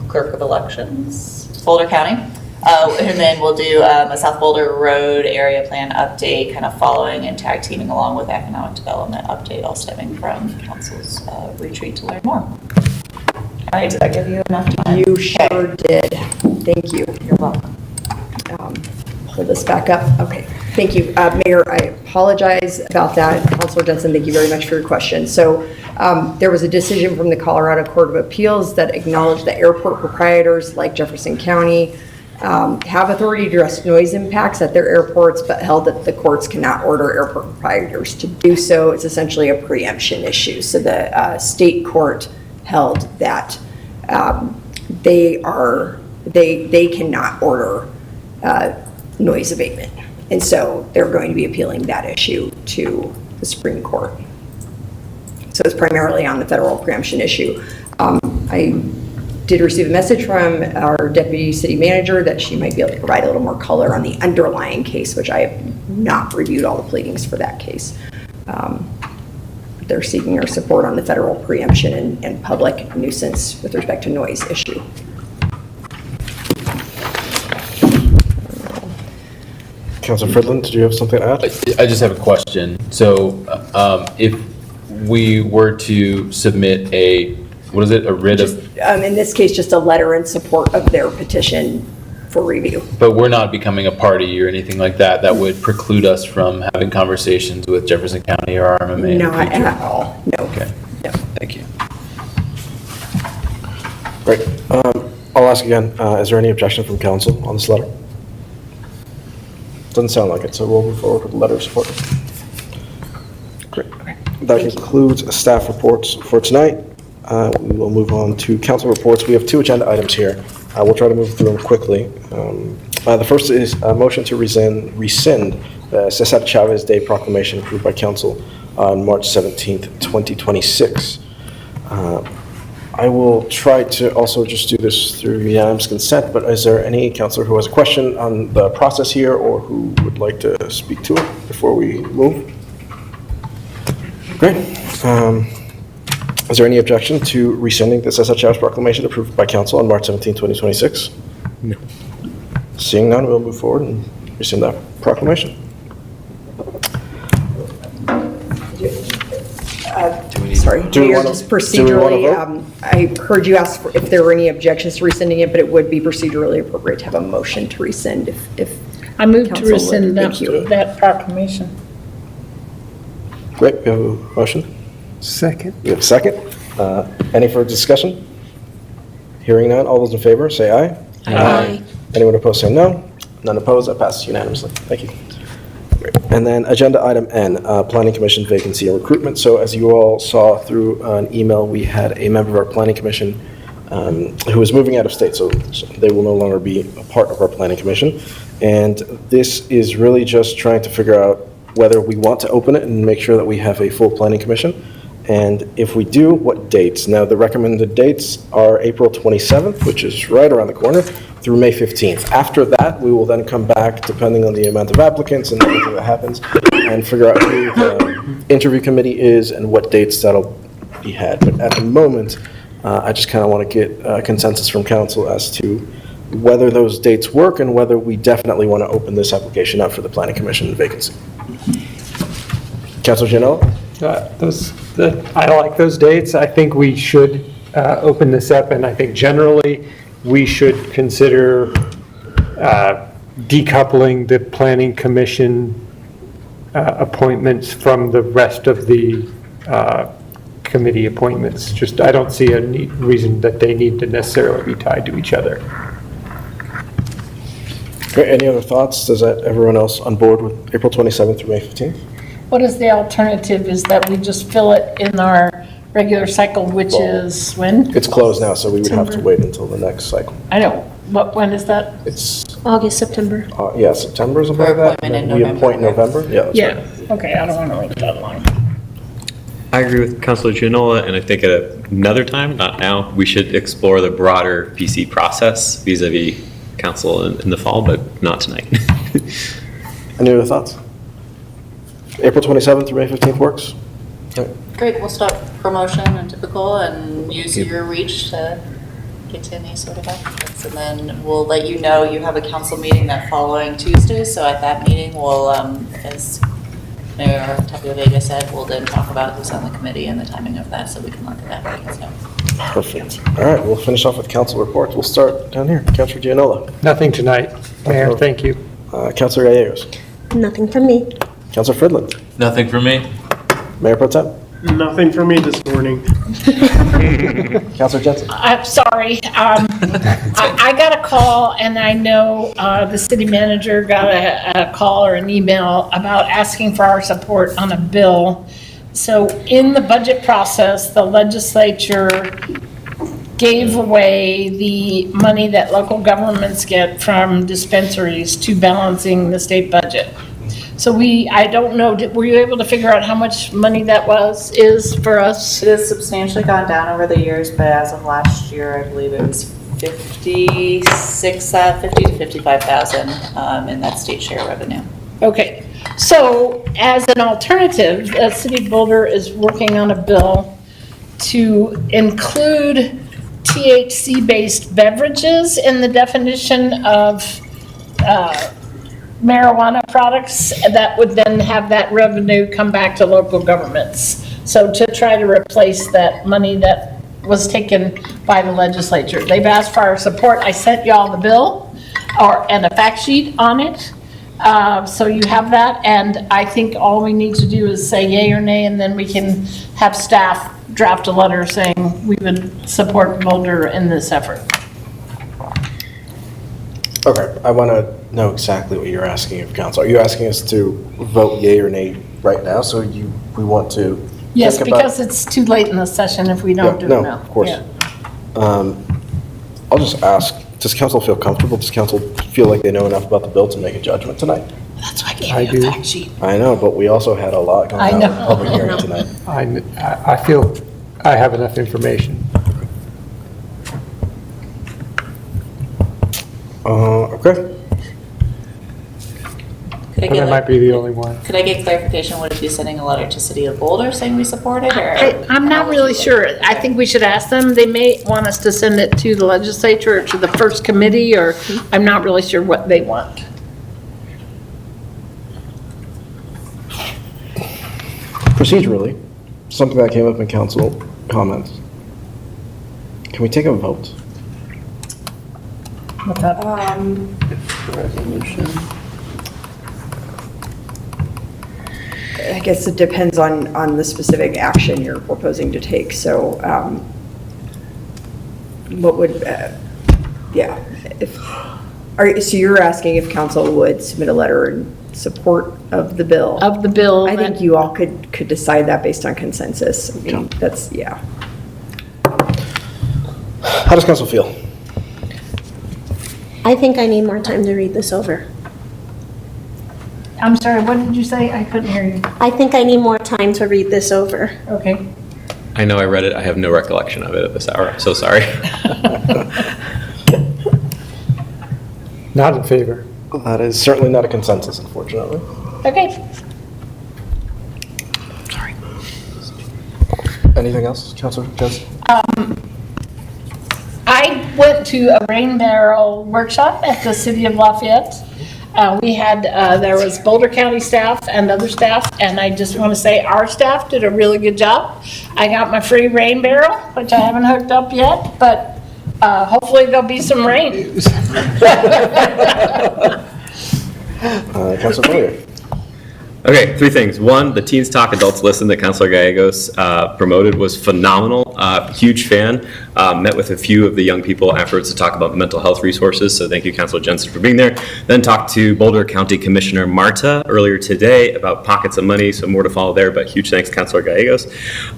Clerk of Elections, Boulder County. And then we'll do a South Boulder Road area plan update, kind of following and tag teaming along with economic development update, all stemming from council's retreat to learn more. All right, did that give you enough time? You sure did. Thank you. You're welcome. Pull this back up. Okay, thank you. Mayor, I apologize about that. Councilor Jensen, thank you very much for your question. So there was a decision from the Colorado Court of Appeals that acknowledged that airport proprietors like Jefferson County have authority to address noise impacts at their airports, but held that the courts cannot order airport proprietors to do so. It's essentially a preemption issue. So the state court held that they cannot order noise abatement. And so they're going to be appealing that issue to the Supreme Court. So it's primarily on the federal preemption issue. I did receive a message from our deputy city manager that she might be able to provide a little more color on the underlying case, which I have not reviewed all the pleadings for that case. They're seeking our support on the federal preemption and public nuisance with respect to noise issue. Councilor Fridland, did you have something to add? I just have a question. So if we were to submit a writ of... In this case, just a letter in support of their petition for review. But we're not becoming a party or anything like that that would preclude us from having conversations with Jefferson County or RMMA? Not at all, no. Okay. No. Thank you. Great. I'll ask again, is there any objection from council on this letter? Doesn't sound like it, so we'll move forward with the letter of support. Great. That concludes staff reports for tonight. We will move on to council reports. We have 2 agenda items here. We'll try to move through them quickly. The first is a motion to rescind the Cesar Chavez Day proclamation approved by council on March 17th, 2026. I will try to also just do this through unanimous consent, but is there any councilor who has a question on the process here or who would like to speak to it before we move? Great. Is there any objection to rescinding the Cesar Chavez proclamation approved by council on March 17, 2026? No. Seeing none, we'll move forward and rescind that proclamation. Sorry, Mayor, just procedurally, I heard you ask if there were any objections to rescinding it, but it would be procedurally appropriate to have a motion to rescind if I move to council would. rescind Thank you. that proclamation. Great, we have a motion. Second. We have a second. Any further discussion? Hearing none, all those in favor, say aye. Aye. Anyone opposed, say no. None opposed, that passes unanimously. Thank you. Great. And then agenda item N, Planning Commission vacancy and recruitment. So as you all saw through an email, we had a member of our Planning Commission who is moving out of state, so they will no longer be a part of our Planning Commission. And this is really just trying to figure out whether we want to open it and make sure that we have a full Planning Commission. And if we do, what dates? Now, the recommended dates are April 27th, which is right around the corner, through May 15th. After that, we will then come back, depending on the amount of applicants and everything that happens, and figure out who the interview committee is and what dates that'll be had. But at the moment, I just kind of want to get a consensus from council as to whether those dates work and whether we definitely want to open this application up for the Planning Commission vacancy. Councilor Gianella? I like those dates. I think we should open this up, and I think generally we should consider decoupling the planning commission appointments from the rest of the committee appointments. Just, I don't see a reason that they need to necessarily be tied to each other. Great, any other thoughts? Is that everyone else on board with April 27th through May 15th? What is the alternative? Is that we just fill it in our regular cycle, which is when? It's closed now, so we would have to wait until the next cycle. I know. When is that? It's, August, September. yeah, September is about that. And then we appoint in November. Yeah, that's right. Yeah, okay, I don't want to wait that long. I agree with Councilor Gianola, and I think at another time, not now, we should explore the broader PC process vis-a-vis council in the fall, but not tonight. Any other thoughts? April 27th through May 15th works? Okay. Great, we'll start promotion and typical and use your reach to get to any sort of applicants. And then we'll let you know you have a council meeting that following Tuesday. So at that meeting, we'll, as Mayor Tapio Vega said, we'll then talk about who's on the committee and the timing of that so we can let the applicants know. Perfect. All right, we'll finish off with council reports. We'll start down here. Councilor Gianola. Nothing tonight, Mayor, thank you. Councilor Gallegos. Nothing from me. Councilor Fridland. Nothing for me. Mayor Pro Tem. Nothing for me this morning. Councilor Jensen. I'm sorry. I got a call, and I know the city manager got a call or an email about asking for our support on a bill. So in the budget process, the legislature gave away the money that local governments get from dispensaries to balancing the state budget. So I don't know, were you able to figure out how much money that is for us? It has substantially gone down over the years, but as of last year, I believe it was 50 to 55,000 in that state share revenue. Okay, so as an alternative, the City of Boulder is working on a bill to include THC-based beverages in the definition of marijuana products that would then have that revenue come back to local governments. So to try to replace that money that was taken by the legislature. They've asked for our support. I sent y'all the bill and a fact sheet on it. So you have that, and I think all we need to do is say yay or nay, and then we can have staff draft a letter saying we would support Boulder in this effort. Okay, I want to know exactly what you're asking of council. Are you asking us to vote yay or nay right now? So we want to Yes, think about- because it's too late in the session if we don't do it now. No, of course. Yeah. I'll just ask, does council feel comfortable? Does council feel like they know enough about the bill to make a judgment tonight? That's why I gave you a fact sheet. I know, but we also had a lot going on in the public hearing tonight. I feel I have enough information. Okay. Could But I might be the only one. Could I get clarification? Would it be sending a letter to City of Boulder saying we support it, or? I'm not really sure. I think we should ask them. They may want us to send it to the legislature or to the first committee, or I'm not really sure what they want. Procedurally, something that came up in council comments. Can we take a vote? What's that? I guess it depends on the specific action you're proposing to take, so what would, yeah, so you're asking if council would submit a letter in support of the bill? Of the bill. I think you all could decide that based on consensus. I mean, that's, yeah. How does council feel? I think I need more time to read this over. I'm sorry, what did you say? I couldn't hear you. I think I need more time to read this over. Okay. I know I read it. I have no recollection of it at this hour. I'm so sorry. Not in favor. That is certainly not a consensus, unfortunately. Okay. Sorry. Anything else, Councilor Jess? I went to a rain barrel workshop at the City of Lafayette. We had, there was Boulder County staff and other staff, and I just want to say our staff did a really good job. I got my free rain barrel, which I haven't hooked up yet, but hopefully there'll be some rain. Councilor Boyer. Okay, three things. One, the Teens Talk Adults Listen that Councilor Gallegos promoted was phenomenal. Huge fan. Met with a few of the young people afterwards to talk about mental health resources, so thank you, Councilor Jensen, for being there. Then talked to Boulder County Commissioner Marta earlier today about pockets of money, so more to follow there, but huge thanks, Councilor Gallegos.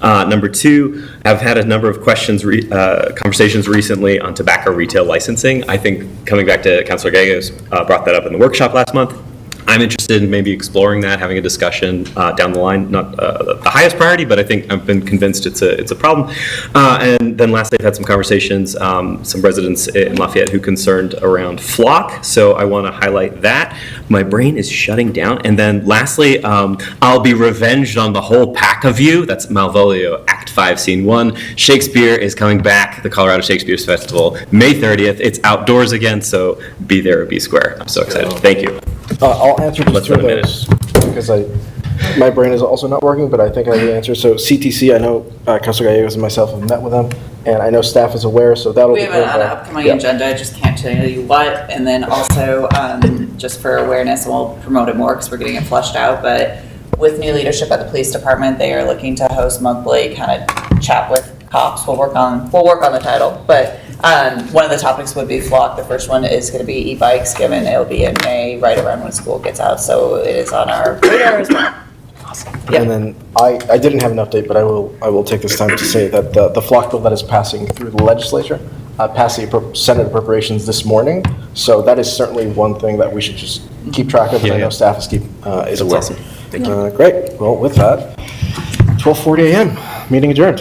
Number two, I've had a number of questions, conversations recently on tobacco retail licensing. I think coming back to Councilor Gallegos brought that up in the workshop last month. I'm interested in maybe exploring that, having a discussion down the line. Not the highest priority, but I think I've been convinced it's a problem. And then lastly, I've had some conversations, some residents in Lafayette who concerned around flock. So I want to highlight that. My brain is shutting down. And then lastly, I'll be revenged on the whole pack of you. That's Malvolio, Act 5, Scene 1. Shakespeare is coming back, the Colorado Shakespeare Festival, May 30th. It's outdoors again, so be there or be square. I'm so excited. Thank you. I'll answer just two of those because my brain is also not working, but I think I have the answer. So CTC, I know Councilor Gallegos and myself have met with them, and I know staff is aware, so that'll We be have it on an upcoming agenda, I just can't tell you what. And then also, just for awareness, and we'll promote it more because we're getting it flushed out, but with new leadership at the police department, they are looking to host monthly kind of chat with cops. We'll work on the title, but one of the topics would be flock. The first one is going to be e-bikes, given it'll be in May, right around when school gets out, so it is on our radar as well. And then I didn't have an update, but I will take this time to say that the flock bill that is passing through the legislature passed the Senate appropriations this morning. So that is certainly one thing that we should just keep track of, and I know staff is aware. Awesome. Thank you. Great. Well, with that, 12:40 a.m. Meeting adjourned.